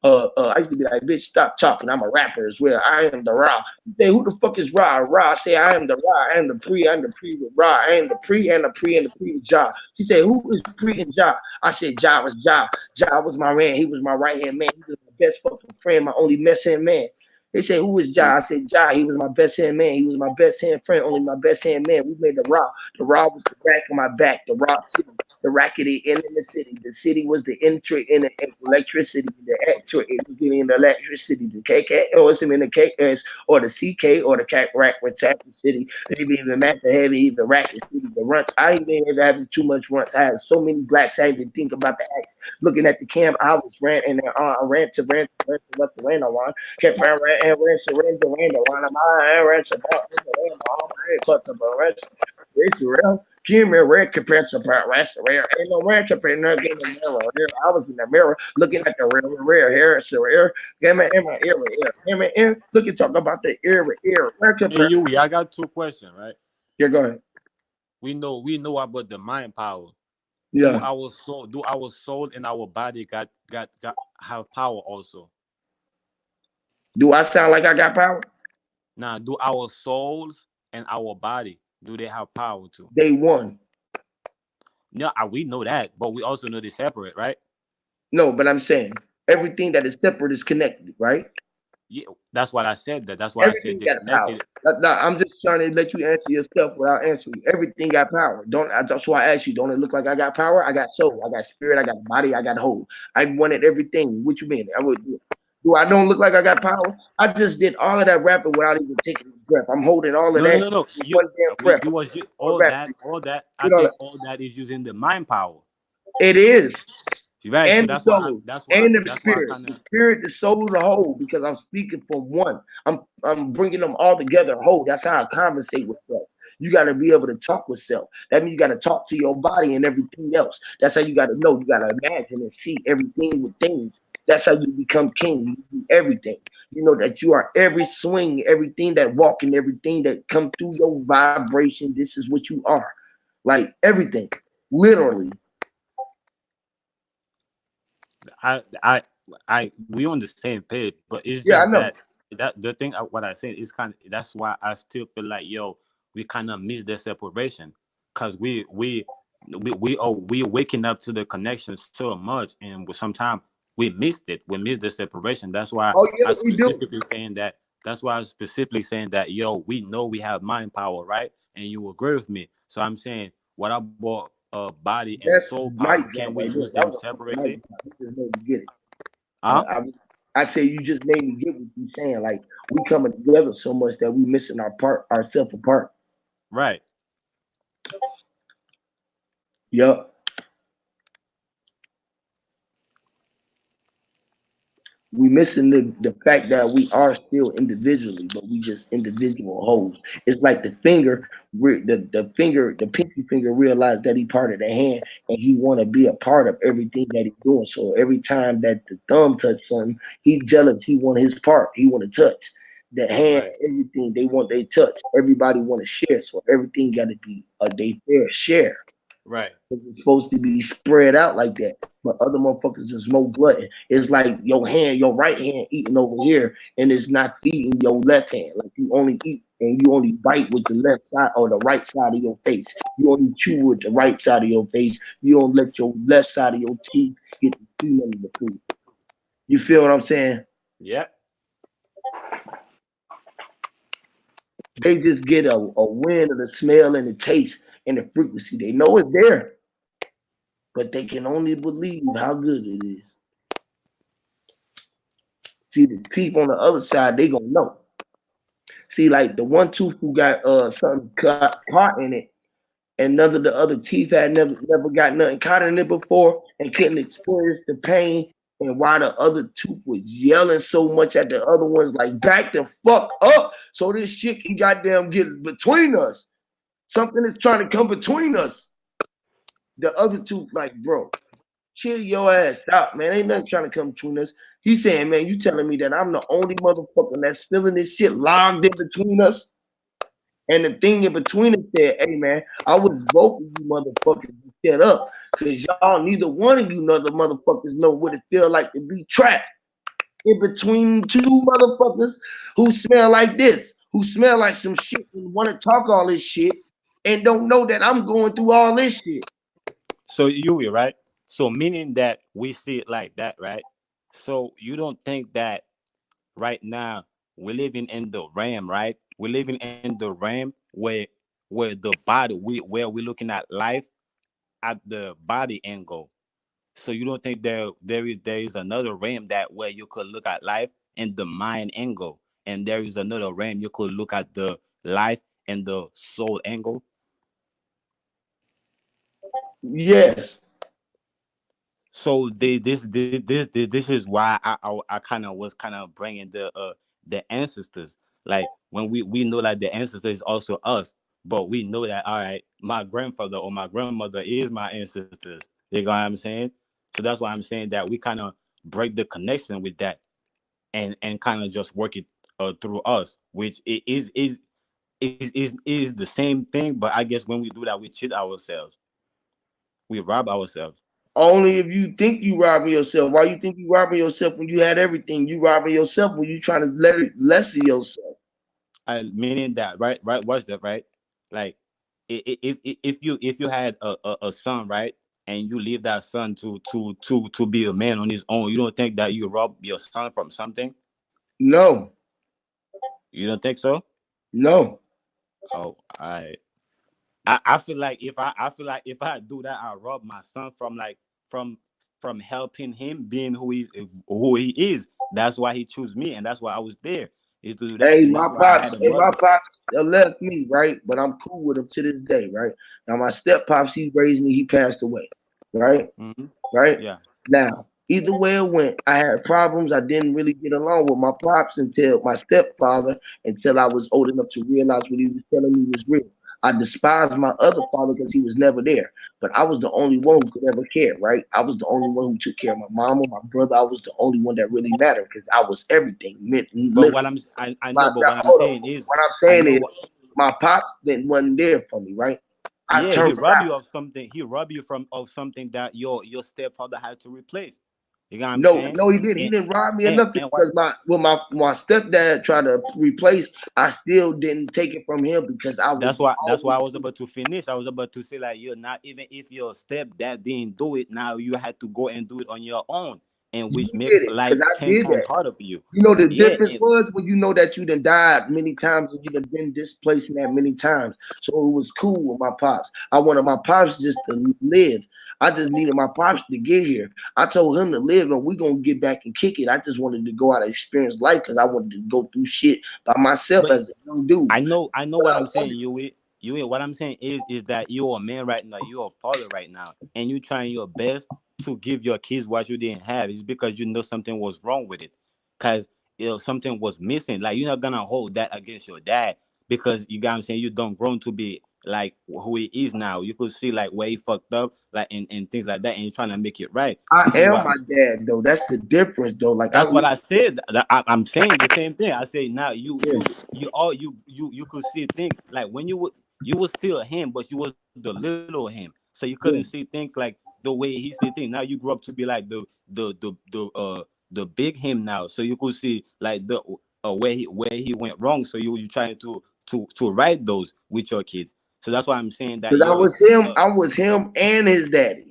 I used to be like, bitch, stop talking. I'm a rapper as well. I am the Ra. You say, who the fuck is Ra? Ra say, I am the Ra. I am the pre. I'm the pre with Ra. I am the pre and the pre and the pre with Ja. She said, who is pre and Ja? I said, Ja was Ja. Ja was my man. He was my right hand man. He was my best fucking friend, my only mess hand man. They said, who is Ja? I said, Ja. He was my best hand man. He was my best hand friend, only my best hand man. We made the Ra. The Ra was the rack on my back. The Ra City. The rackety in the city. The city was the entry in the electricity. The extra it was getting the electricity. The KK or it's in the KS or the CK or the cat rack with the city. Maybe even Matt the heavy, the racket city, the runs. I ain't been having too much runs. I had so many blacks. I didn't even think about the acts. Looking at the camp, I was ran and I ran to left the ran on. Kept ran It's real. Give me recompense about rest rare. Ain't no recompense in the mirror. I was in the mirror looking at the real hair. It's real. Give me in my ear. Give me in. Look at talk about the ear. Hey, Recompense. Huey, I got two questions, right? Yeah, go ahead. We know about the mind power. Yeah. Do our soul and our body got have power also? Do I sound like I got power? Now, do our souls and our body do they have power too? Day one. Yeah, we know that, but we also know they separate, right? No, but I'm saying everything that is separate is connected, right? Yeah, that's what I said. That's why I said Everything they got power. connected. No, I'm just trying to let you answer yourself without answering. Everything got power. That's why I asked you. Don't it look like I got power? I got soul. I got spirit. I got body. I got whole. I wanted everything. What you mean? I would do. Do I don't look like I got power? I just did all of that rapping without even taking a breath. I'm holding all of No, no, that no, no. in one damn breath. You was One rap. all that. I You know, think all that is using the mind power. it is. Right. So And the soul and the spirit, kind the of spirit, the soul, the whole. Because I'm speaking from one. I'm bringing them all together whole. That's how I conversate with self. You got to be able to talk with self. That means you got to talk to your body and everything else. That's how you got to know. You got to imagine and see everything with things. That's how you become king. You do everything. You know that you are every swing, everything that walk, and everything that come through your vibration. This is what you are. Like everything, literally. we on the same page, but it's Yeah, I just know. that the thing what I said is kind of that's why I still feel like we kind of miss the separation because we waking up to the connection so much and sometimes we missed it. We missed the separation. That's why Oh yeah, I we do. specifically saying that. That's why I was specifically saying that we know we have mind power, right? And you agree with me. So I'm saying what about body and That's soul power? mic Can drop we right there. use That them was a fucking mic separately? drop. You just made me get it. Huh? I say you just made me get what you saying. Like we coming together so much that we missing ourselves apart. Right. Yup. We missing the fact that we are still individually, but we just individual wholes. It's like the finger, the pinky finger realized that he part of the hand, and he want to be a part of everything that he's doing. So every time that the thumb touch something, he jealous. He want his part. He want to touch the hand. Right. Everything they want, they touch. Everybody want to share. So everything got to be they fair share. Right. It's supposed to be spread out like that. But other motherfuckers is more glutton. It's like your right hand eating over here, and it's not feeding your left hand. Like you only eat and you only bite with the left side or the right side of your face. You only chew with the right side of your face. You don't let your left side of your teeth get the feeling of the food. You feel what I'm saying? Yeah. They just get a wind of the smell and the taste and the frequency. They know it's there, but they can only believe how good it is. See the teeth on the other side, they gonna know. See, like the one tooth who got something caught in it, and none of the other teeth had never got nothing caught in it before, and couldn't experience the pain. And why the other tooth was yelling so much at the other ones, like back the fuck up, so this shit can goddamn get between us. Something is trying to come between us. The other tooth, like, bro, chill your ass out, man. Ain't nothing trying to come between us. He's saying, man, you telling me that I'm the only motherfucker that's still in this shit logged in between us? And the thing in between us said, hey, man, I was both of you motherfuckers to shut up because y'all, neither one of you other motherfuckers know what it feel like to be trapped in between two motherfuckers who smell like this, who smell like some shit and want to talk all this shit and don't know that I'm going through all this shit. So you right? So meaning that we see it like that, right? So you don't think that right now we're living in the realm, right? We're living in the realm where the body where we're looking at life at the body angle. So you don't think there is another realm that where you could look at life in the mind angle, and there is another realm you could look at the life and the soul angle. Yes. So this is why I kind of was kind of bringing the ancestors. Like when we know that the ancestor is also us, but we know that all right, my grandfather or my grandmother is my ancestors. You know what I'm saying? So that's why I'm saying that we kind of break the connection with that and kind of just work it through us, which is the same thing. But I guess when we do that, we cheat ourselves. We rob ourselves. Only if you think you robbing yourself. Why you think you robbing yourself when you had everything? You robbing yourself when you trying to let it lessen yourself. Meaning that right what's that right? Like if you had a son, right, and you leave that son to be a man on his own, you don't think that you rob your son from something? No. You don't think so? No. Oh, I feel like I feel like if I do that, I rob my son from like from from helping him being who he is. That's why he chose me, and that's why I was there is to do that, Hey, and my that's why I had pops, a hey, my mother. pops left me, right? But I'm cool with him to this day, right? Now my step pops, he raised me, he passed away, right? Mm-hmm. Right? Yeah. Now, either way it went, I had problems. I didn't really get along with my pops until my stepfather, until I was old enough to realize what he was telling me was real. I despised my other father because he was never there. But I was the only one who could ever care, right? I was the only one who took care of my mama, my brother. I was the only one that really mattered because I was everything. But Literally. I know, but Now, what I'm hold on. saying is, What I'm I saying know is what. my pops didn't wasn't there for me, right? I Yeah, he turned robbed around. you of something. He robbed you from of something that your stepfather had to replace. You know what I'm No, saying? no, he didn't. He And didn't rob me of nothing and what? because my stepdad tried to replace. I still didn't take it from him because I was That's why always. I was about to finish. I was about to say like you're not even if your stepdad didn't do it, now you had to go and do it on your own, and You which make did it life because I 10 did times that. harder for you. You know the Yeah, difference and was when you know that you done died many times and you done been displaced in that many times. So it was cool with my pops. I wanted my pops just to live. I just needed my pops to get here. I told him to live and we gonna get back and kick it. I just wanted to go out and experience life because I wanted to go through shit by myself but as a young dude. I know But what I I'm saying. wanted, What I'm saying is that you're a man right now. You're a father right now, and you're trying your best to give your kids what you didn't have. It's because you know something was wrong with it, because something was missing. Like you're not gonna hold that against your dad because you got what I'm saying. You don't grown to be like who he is now. You could see like where he fucked up, like and things like that, and you're trying to make it right. I This is am what my dad though. That's the difference though. Like I that's what really, I said. I'm saying the same thing. I say now yeah. you could see things like when you was still him, but you was the little him, so you couldn't see Yeah. things like the way he see things. Now you grew up to be like the big him now, so you could see like the where he went wrong. So you trying to right those with your kids. So that's why I'm saying that Because you're I was him and his daddy.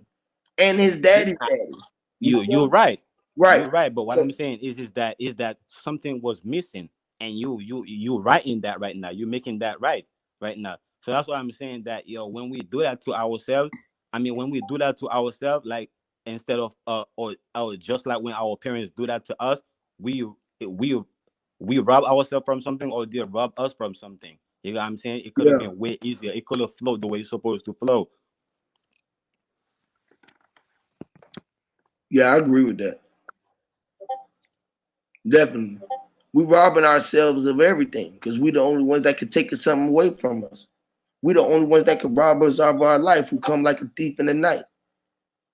And his yeah, daddy's daddy. You feel you're me? right. Right. You're right. But what So I'm saying is that something was missing, and you writing that right now. You're making that right now. So that's why I'm saying that when we do that to ourselves, I mean when we do that to ourselves, like instead of or just like when our parents do that to us, we we we rob ourselves from something, or they rob us from something. You know what I'm saying? It could have yeah. been way easier. It could have flowed the way it's supposed to flow. Yeah, I agree with that. Definitely. We robbing ourselves of everything because we the only ones that could take something away from us. We the only ones that could rob us of our life who come like a thief in the night.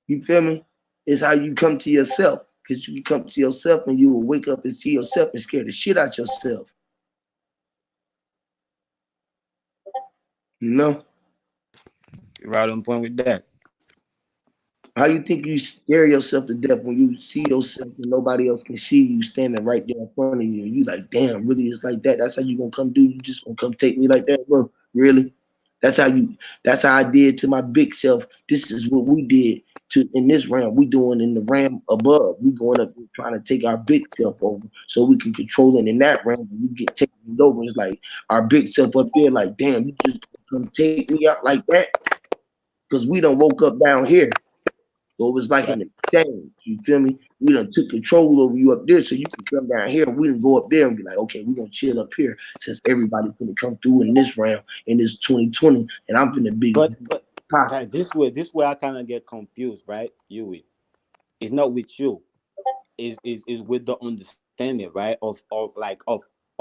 You feel me? It's how you come to yourself. Because you can come to yourself and you will wake up and see yourself and scare the shit out yourself. You know? You're right on point with that. How you think you scare yourself to death when you see yourself and nobody else can see you standing right there in front of you? You like, damn, really it's like that. That's how you gonna come do? You just gonna come take me like that, bro? Really? That's how you. That's how I did to my big self. This is what we did to in this realm. We doing in the realm above. We going up and trying to take our big self over so we can control it in that realm. When we get taken over, it's like our big self up there. Like, damn, you just gonna take me out like that? Because we done woke up down here. So it was like Right. an exchange. You feel me? We done took control over you up there so you can come down here. We didn't go up there and be like, okay, we're gonna chill up here since everybody's gonna come through in this round in this 2020 and I'm gonna be But popping. like this way I kind of get confused, right? Huey, it's not with you. Is with the understanding, right? Of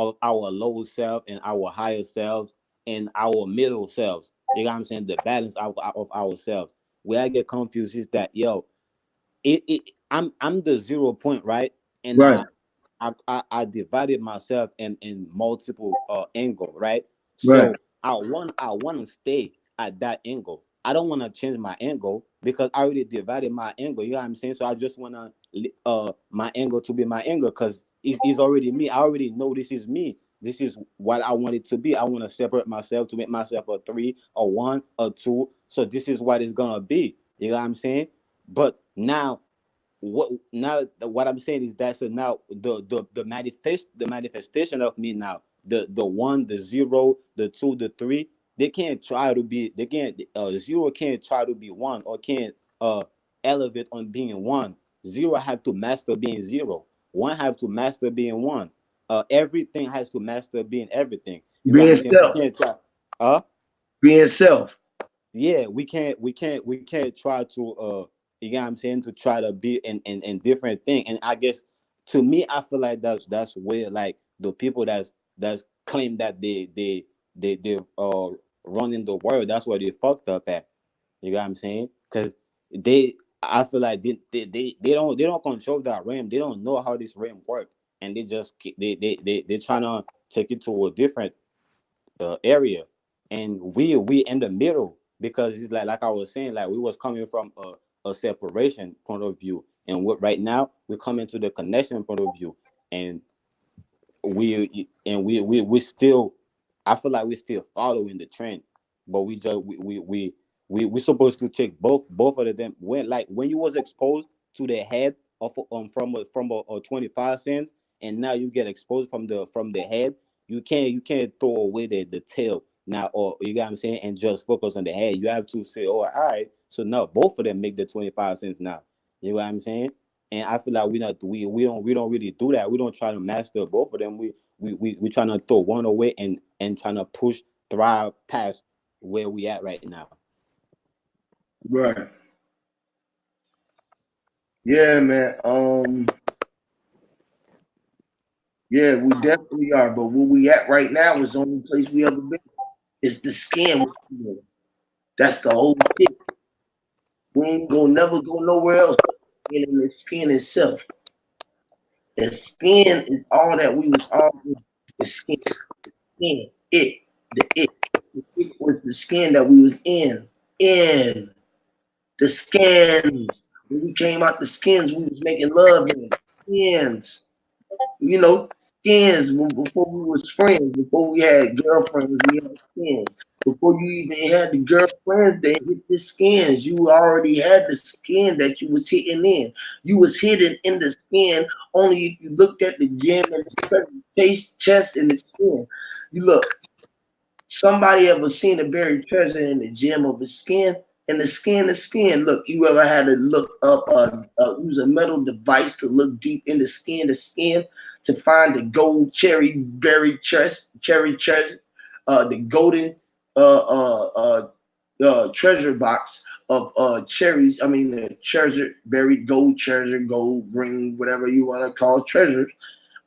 of our lower self and our higher selves and our middle selves. You know what I'm saying? The balance of ourselves. Where I get confused is that I'm the 0 point, right? And Right. I divided myself in multiple angle, right? Right. So I want to stay at that angle. I don't want to change my angle because I already divided my angle. You know what I'm saying? So I just want to my angle to be my angle because it's already me. I already know this is me. This is what I want it to be. I want to separate myself to make myself a 3, a 1, a 2. So this is what it's gonna be. You know what I'm saying? But what I'm saying is that so now the manifestation of me now, the 1, the 0, the 2, the 3, they can't 0 can't try to be 1 or can't elevate on being 1. 0 have to master being 0. 1 have to master being 1. Everything has to master being everything. You know what Being I'm saying? We self. can't try Being self. yeah, we can't try to you know what I'm saying, to try to be in different thing. And I guess to me, I feel like that's where like the people that's claim that they running the world, that's where they fucked up at. You know what I'm saying? Because I feel like they don't control that realm. They don't know how this realm work, and they just they trying to take it to a different area, and we in the middle because it's like I was saying, like we was coming from a separation point of view, and right now we're coming to the connection point of view, and we still, I feel like we're still following the trend, but we supposed to take both of them. When you was exposed to the head of from a 25 cents, and now you get exposed from the head, you can't throw away the tail now, or you got what I'm saying, and just focus on the head. You have to say, oh, all right, so now both of them make the 25 cents now. You know what I'm saying? And I feel like we don't really do that. We don't try to master both of them. We trying to throw one away and trying to push thrive past where we at right now. Right. Yeah, man. Yeah, we definitely are. But where we at right now is the only place we ever been. It's the skin. That's the whole shit. We ain't gonna never go nowhere else. In the skin itself. The skin is all that we was all in. The skin. Skin. The it was the skin that we was in. In the skins. When we came out the skins, we was making love in skins. You know, skins before we was friends, before we had girlfriends, we had skins. Before you even had the girlfriends that hit the skins, you already had the skin that you was hitting in. You was hidden in the skin only if you looked at the gym and the chest and the skin. You look, somebody ever seen a buried treasure in the gem of his skin? And the skin is skin. Look, you ever had to look up, use a metal device to look deep in the skin to find the gold cherry buried cherry treasure, the golden treasure box of cherries. I mean, the treasure, buried gold treasure, gold ring, whatever you want to call treasure,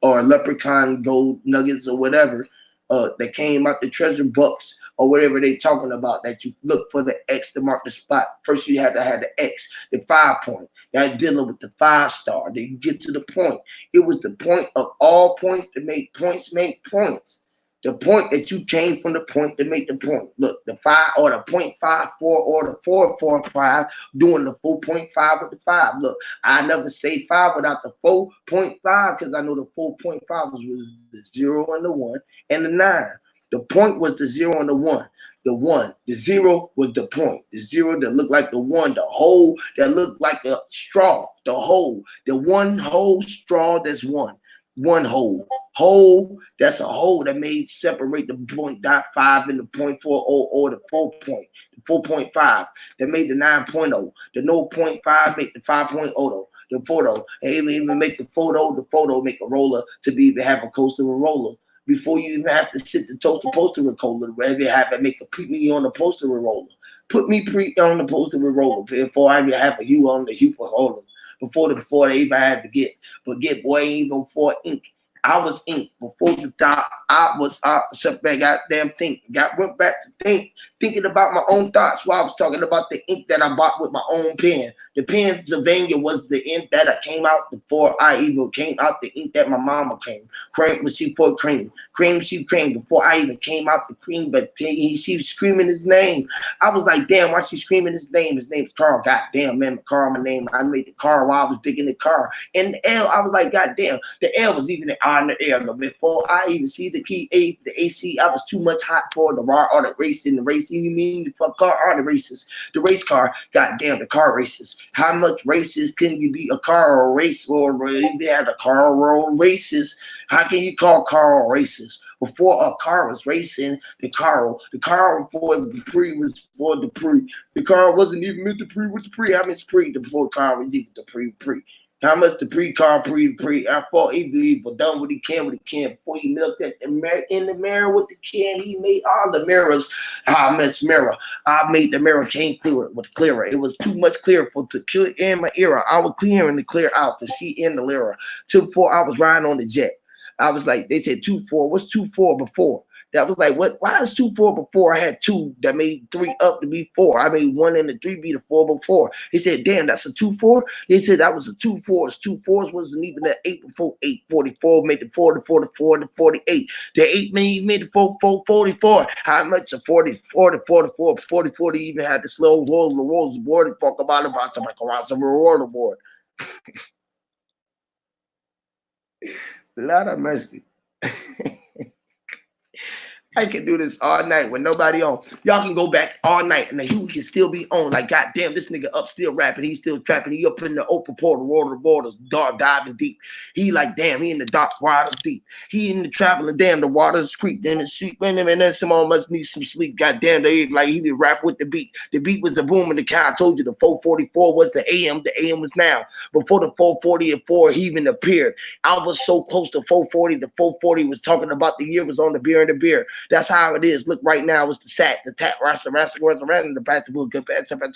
or leprechaun gold nuggets or whatever that came out the treasure books or whatever they talking about, that you look for the X to mark the spot. First you had to have the X, the 5 point. Y'all dealing with the 5-star. Then you get to the point. It was the point of all points to make points make points. The point that you came from the point to make the point. Look, the 5 or the 0.54 or the 4.45 doing the 4.5 with the 5. Look, I never say 5 without the 4.5 because I know the 4.5 was the 0 and the 1 and the 9. The point was the 0 and the 1. The 1, the 0 was the point. The 0 that looked like the 1, the hole that looked like a straw, the hole, the one whole straw that's one. One hole. Hole, that's a hole that made separate the 0.5 and the 0.40 or the 4 point, the 4.5 that made the 9.0. The no 0.5 make the 5.0. The photo, and even make the photo make a roller to be to have a coaster and roller. Before you even have to sit the toaster poster with roller, wherever you have to make a put me on the poster with roller. Put me on the poster with roller before I even have a you on the Huey roller. Before they even have to get boy even for ink. I was ink before the thought. I was sat back, goddamn think, went back to thinking about my own thoughts while I was talking about the ink that I bought with my own pen. The Pennsylvania was the ink that I came out before I even came out. The ink that my mama came. Cream was she for cream. Cream she cream before I even came out the cream. But she was screaming his name. I was like, damn, why she screaming his name? His name's Carl. Goddamn, man, Carl, my name. I made the car while I was digging the car. And the L, I was like, goddamn, the L was even on the air. But before I even see the key A, the AC, I was too much hot for the raw or the racing. The racing, you mean the fuck car or the races? The race car, goddamn, the car races. How much races can you be a car or a race or even have a car or races? How can you call car races? Before a car was racing, the car for the pre was for the pre. The car wasn't even meant to pre with the pre. How much pre the before car was even the pre? How much the pre-car pre? I fought evil, done what he can before he looked at the mirror in the mirror with the can. He made all the mirrors. How much mirror? I made the mirror came clear with clearer. It was too much clear for to kill in my era. I was clearing the clear out to see in the lyra. 2-4, I was riding on the jet. I was like, they said 2-4. What's 2-4 before? That was like, what? Why is 2-4 before? I had 2 that made 3 up to be 4. I made 1 and the 3 be the 4 before. He said, damn, that's a 2-4. They said that was a 2-4s. 2-4s wasn't even that 8 before 8-44 made the 4 to 44 to 48. The 8 made the 44. How much a 44 to 44? 44 they even had the slow rolls board and talk about some reward board. Lot of mercy. I can do this all night with nobody on. Y'all can go back all night and the Huey can still be on. Like, goddamn, this nigga up still rapping. He's still trapping. He up in the open portal, water the borders, dark diving deep. He like, damn, he in the dark waters deep. He in the traveling, damn, the waters creep. Then the sleep, and then someone must need some sleep. Goddamn, they like he be rap with the beat. The beat was the boom in the car. I told you the 444 was the AM. The AM was now. Before the 440 and 4 he even appeared. I was so close to 440. The 440 was talking about the year was on the beer and the beer. That's how it is. Look, right now it's the sack, the tap, rasta, words around the back, the book, the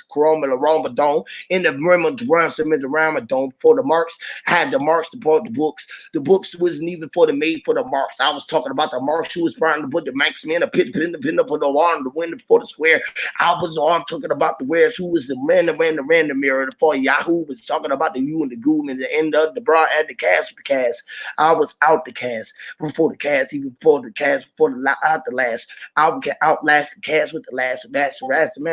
chrome, and the roma dome, in the rim of the ransom in the ramadome. For the marks, I had the marks to bought the books. The books wasn't even for the made for the marks. I was talking about the marks who was trying to put the max in a pin for the wall, the window for the square. I was on talking about the wares who was the man that ran the mirror. For Yahoo was talking about the you and the goon and the end of the bra and the cast. I was out the cast before the cast, even before the cast, before the out the last. I would outlast the cast with the last match, the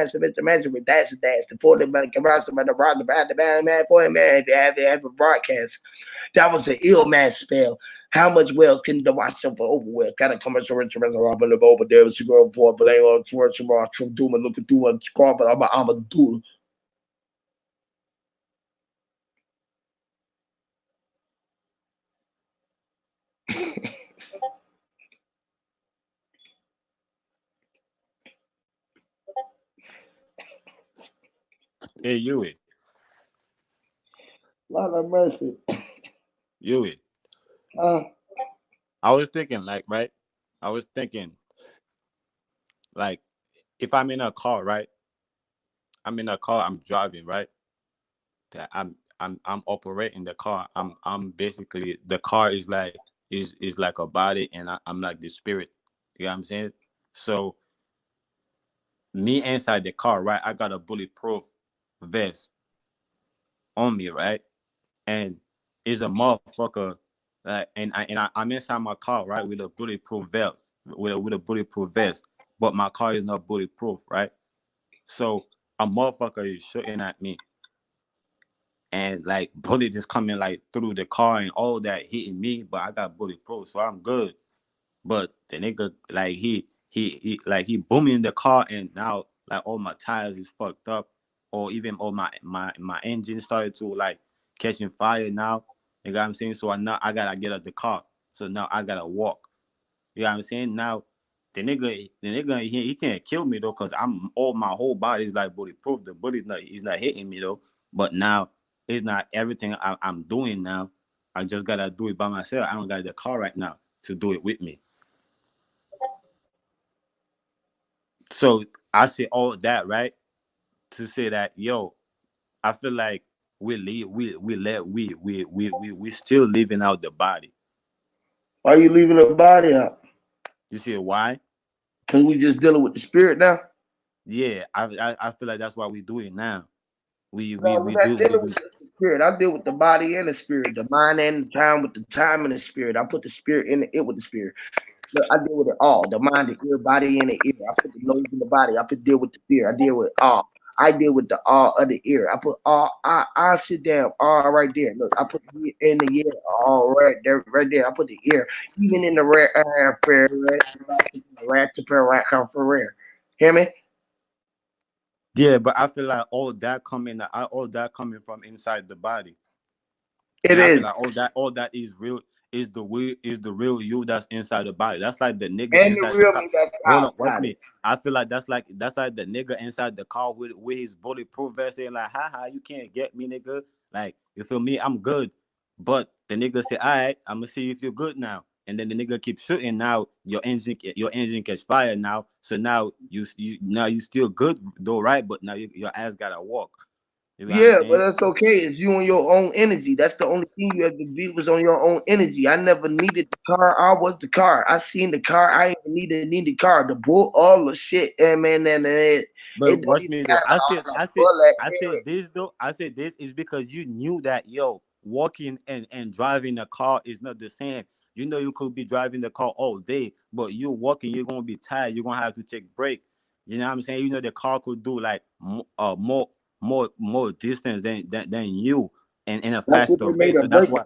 match with dash and dash. Before the man can rise the man, the man for him, man, if you have a broadcast. That was the ill man spell. How much wells can the watch up over with? Gotta come as a rich Robin the over there. She go for but they on towards tomorrow. True doom and looking through a car, but I'm a dude. Hey, Huey. Lord have mercy. Huey. I was thinking, like, right? I was thinking, like, if I'm in a car, right? I'm in a car, I'm driving, right? That I'm operating the car. I'm basically the car is like a body, and I'm like the spirit. You know what I'm saying? So me inside the car, right? I got a bulletproof vest on me, right? And it's a motherfucker, I'm inside my car, right, with a bulletproof vest, with a bulletproof vest, but my car is not bulletproof, right? So a motherfucker is shooting at me, and like bullet is coming like through the car and all that hitting me, but I got bulletproof, so I'm good. But the nigga, like he booming the car, and now like all my tires is fucked up, or even all my engine started to like catching fire now. You know what I'm saying? So I gotta get out the car. So now I gotta walk. You know what I'm saying? Now he can't kill me though, cause my whole body is like bulletproof. The bullet is not hitting me though. But now it's not everything I'm doing now. I just gotta do it by myself. I don't got the car right now to do it with me. So I say all that, right, to say that, yo, I feel like we still living out the body. Why are you leaving the body out? You see why? Cause we just dealing with the spirit now. Yeah, I feel like that's why we do it now. We No, we we're we not do we dealing do. with just the spirit. I deal with the body and the spirit, the mind and the time with the time and the spirit. I put the spirit in it with the spirit. Look, I deal with it all. The mind, the ear, body, and the ear. I put the nose in the body. I put deal with the fear. I deal with all. I deal with the all of the ear. I put all. I sit down all right there. Look, I put the ear in the ear all right there, right there. I put the ear even in the prayer, rat to prayer, rat come for rare. Hear me? Yeah, but I feel like all that coming from inside the body. It And I feel is. like all that is real is the real you that's inside the body. That's like the nigga And the inside the real car. me that's Hold on, watch outside it. me. I feel like that's like the nigga inside the car with his bulletproof vest saying like, haha, you can't get me, nigga. Like, you feel me? I'm good. But the nigga say, all right, I'm gonna see if you're good now. And then the nigga keeps shooting. Now your engine catch fire now. So now you still good though, right? But now your ass gotta walk. You know what I'm Yeah, but saying? that's okay. It's you and your own energy. That's the only thing you have to be was on your own energy. I never needed the car. I was the car. I seen the car. I ain't need the car. The bull, all the shit. And man, and it But don't watch even me though. matter. All the I said this though. I said this is because you knew that walking and driving a car is not the same. You know you could be driving the car all day, but you walking, you're gonna be tired. You're gonna have to take break. You know what I'm saying? You know the car could do like more distance than you and in a That's what faster they made race. a So that's break.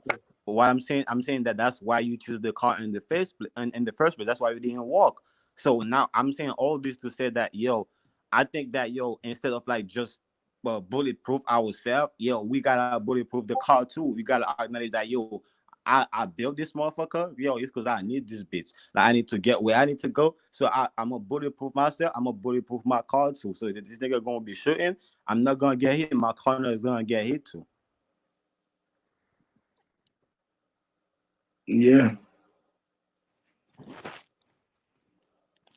what I'm saying that that's why you choose the car in the first place. In the first place, that's why you didn't walk. So now I'm saying all this to say that I think that instead of like just bulletproof ourselves, we gotta bulletproof the car too. We gotta acknowledge that I built this motherfucker, it's because I need this bitch. Like I need to get where I need to go. So I'm a bulletproof myself. I'm a bulletproof my car too. So if this nigga gonna be shooting, I'm not gonna get hit. My corner is gonna get hit too. Yeah.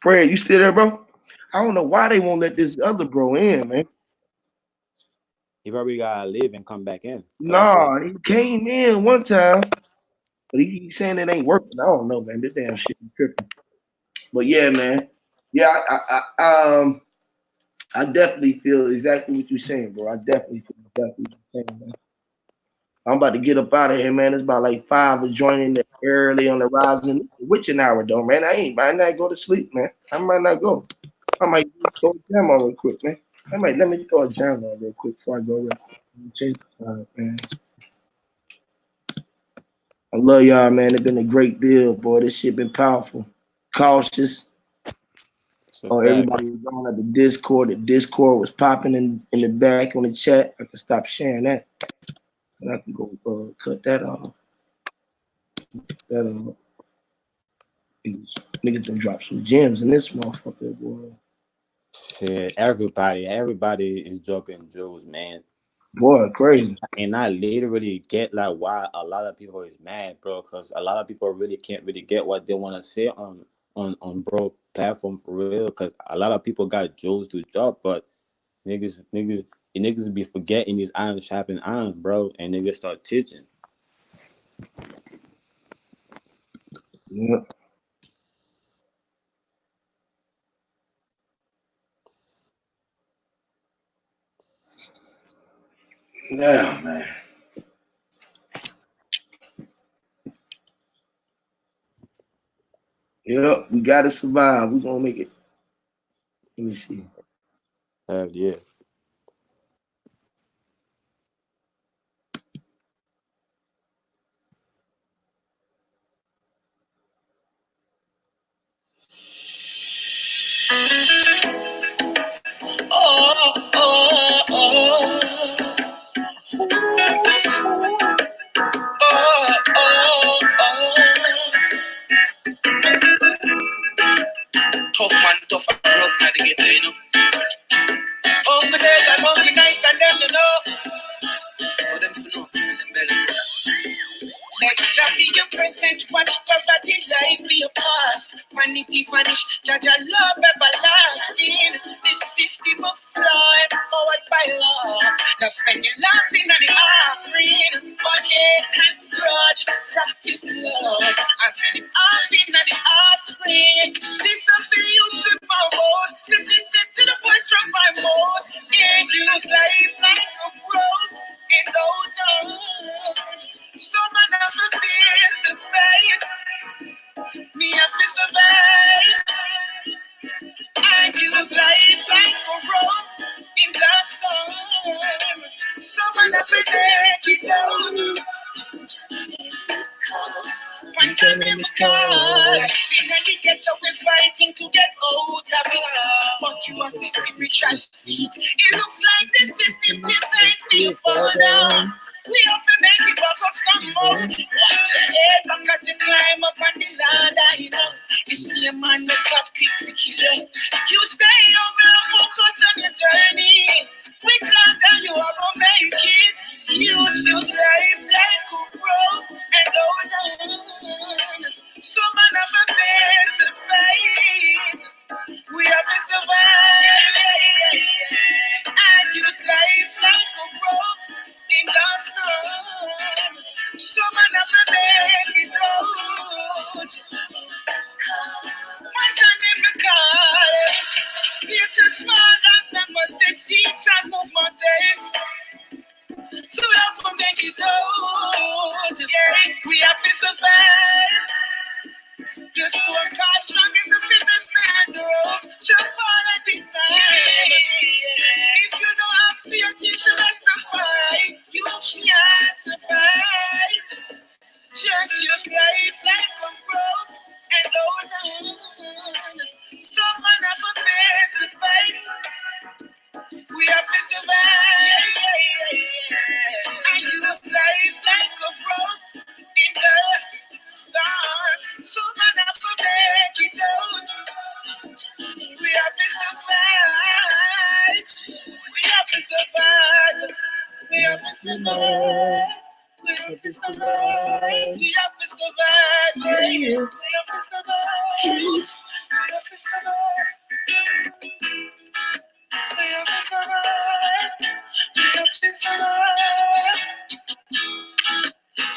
Fred, you still there, bro? I don't know why they won't let this other bro in, man. He probably gotta leave and come back in. Cause I said Nah, he came in one time, but he keeps saying it ain't working. I don't know, man. This damn shit is tripping. But yeah, man. Yeah, I definitely feel exactly what you're saying, bro. I definitely feel exactly what you're saying, man. I'm about to get up out of here, man. It's about like 5 of joining the early on the rising witching hour, though, man. Might not go to sleep, man. I might not go. I might throw a jam on real quick, man. Let me throw a jam on real quick before I go real quick. Let me change the time, man. I love y'all, man. It's been a great build, boy. This shit been powerful. Cautious. so Oh, fact. everybody was on at the Discord. The Discord was popping in the back on the chat. I can stop sharing that. And I can go cut that off. That niggas done drop some gems in this motherfucker, boy. Shit, everybody is dropping jewels, man. Boy, crazy. And I literally get like why a lot of people is mad, bro. Because a lot of people really can't really get what they want to say on bro platform for real. Because a lot of people got jewels to drop, but niggas be forgetting these iron sharpen iron, bro. And niggas start teaching. Yeah. Yeah, man. Yep, we gotta survive. We gonna make it. Let me see. Yeah. Oh, oh, oh. Oh, oh, oh. Tough man, tough and broke, now they get you know. Hungry days and hungry nights and them to know. Oh, them for no, them belly. Let Jah be your presence, watch poverty life be your past. Vanity vanish, Jah love everlasting. This system of flawed, powered by law. Now spend your last in the offering, but hate and grudge, practice love. I send it turning the card. In the ghetto, we're fighting to get out of it. But you have the spiritual feet. It looks like the system decide feel further. We have to make it back up some more. Watch your head back as you climb up on the ladder, you know. You see a man make up kick the killer. You stay humble and focus on your journey. We can't tell you how to make it. You choose life like a rope and hold on. Some man have a face to fight. We have to survive. And use life like a rope in the storm. Some man have to make it out. One time in the car. Feel too small and I must take seats and move my days. So we have to make it out. Yeah, we have to survive. The soul card strong is the business and the road. Just fall at this time. If you don't have fear, teach you justify. You can't survive. Just use life like a rope and hold on. Someone have a face to fight. We have to survive. I use life like a rope in the storm. Someone have to make it out. We have to survive. We have to survive. We have to survive. We have to survive. We have to survive. We have to survive. Truth. We have to survive. We have to survive. We have to survive.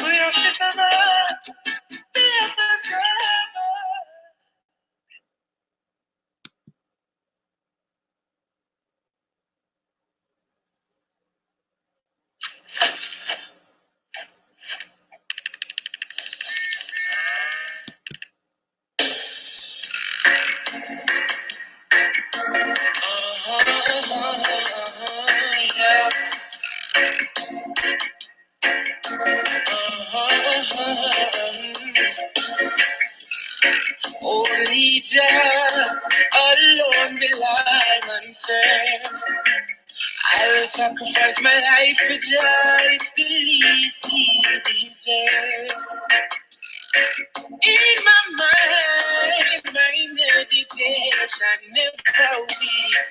We have to survive. We have to survive. Yeah. Only Jah alone will I serve. I will sacrifice my life for Jah. It's the least he deserves. In my mind, my meditation never weak.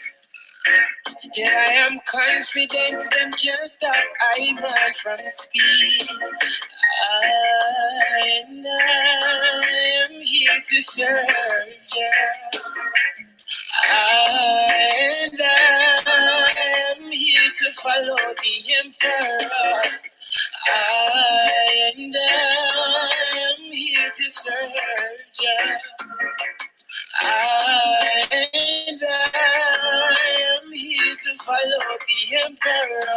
Still I am confident them can't stop I man from speed. And I am here to serve Jah. And I am here to follow the emperor. And I am here to serve Jah. And I am here to follow the emperor.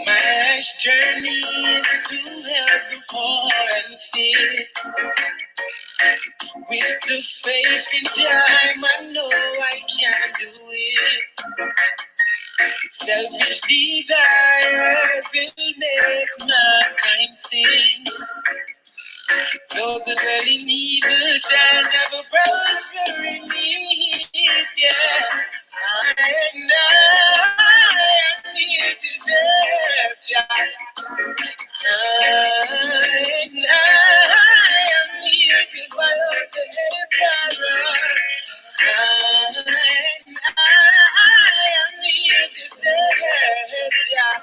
My life's journey is to help the poor and sick. With the faith in time, I know I can do it. Selfish desires will make mankind sin. Those that dwell in evil shall never prosper in it. Yeah. And I am here to serve Jah. And I am here to follow the emperor. And I am here to serve Jah.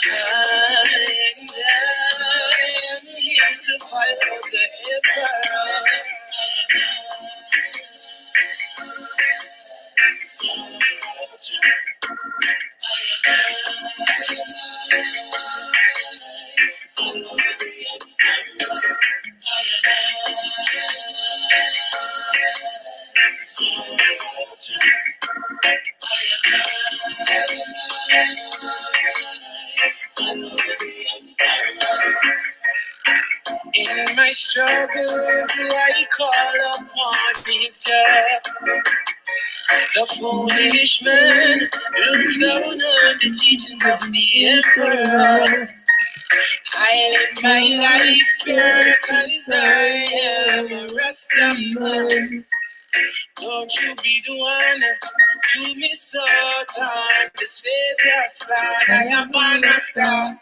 And I am here to follow the emperor. do I call upon his job? The foolish man looks down on the teachings of the emperor. I live my life pure cause I am a Rastaman. Don't you be the one do me so on the Savior's plan. I am on a star.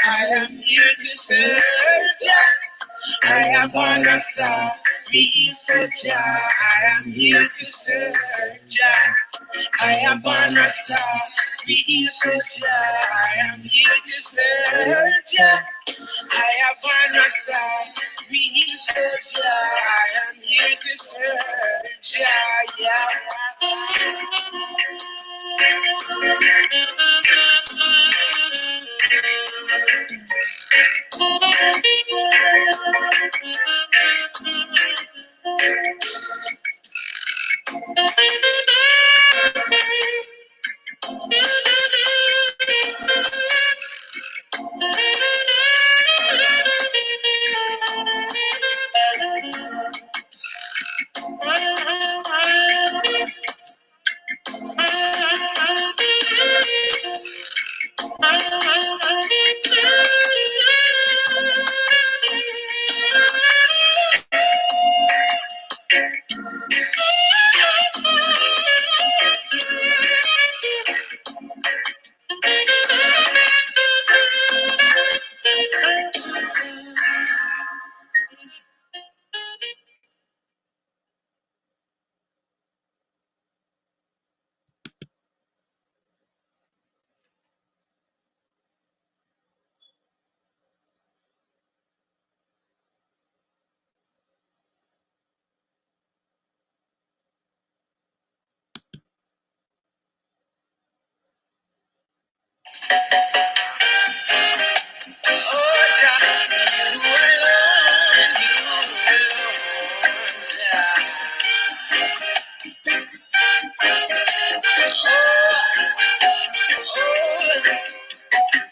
I am here to serve Jah. I am on a star. I am here to serve Jah. I am on a star. I am here to serve Jah. I am on a star. I am here to serve Jah. Yeah.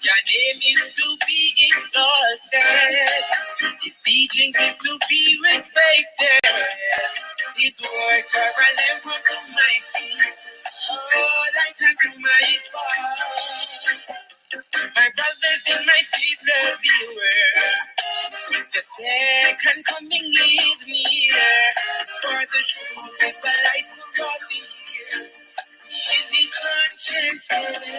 Your name is to be exalted. His teachings is to be respected. His words are a lamp unto my feet. Oh, light unto my path. My brothers and my sisters, beware. The second coming is near. For the truth is the light for us here. Is the conscience clear?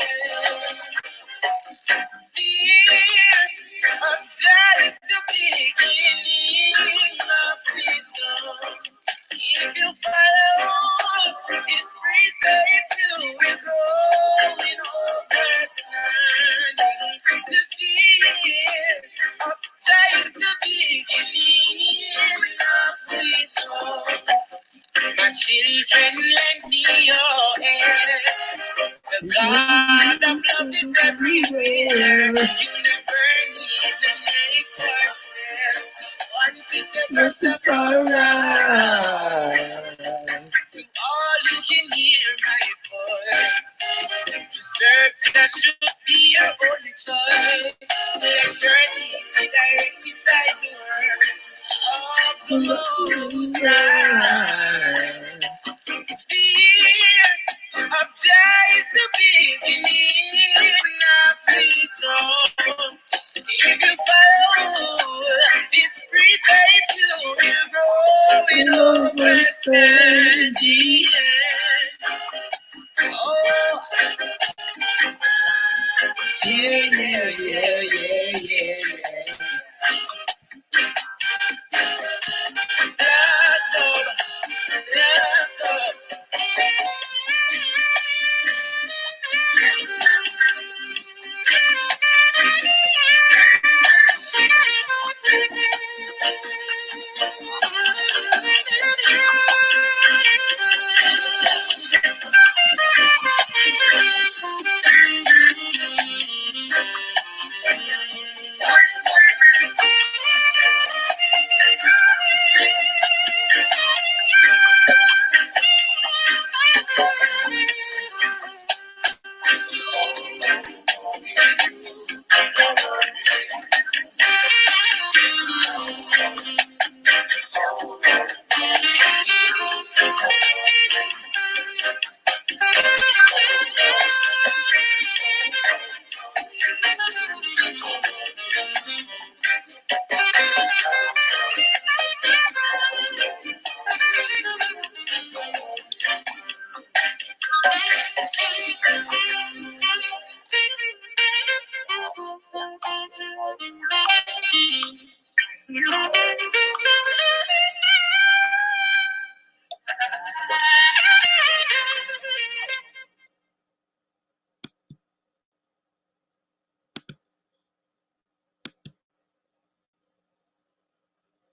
Fear of death is the beginning of wisdom. If you follow his precepts, you will grow in understanding. The fear of death is the beginning of wisdom. My children, lend me your hand. The God of love is everywhere. You never need a night for once you said Rastafari. To all you can hear my voice. To serve that should be your only choice. Let your needs be directed by the word of the Most High. Fear of death is the beginning of wisdom. If you follow this precept, you will grow in understanding.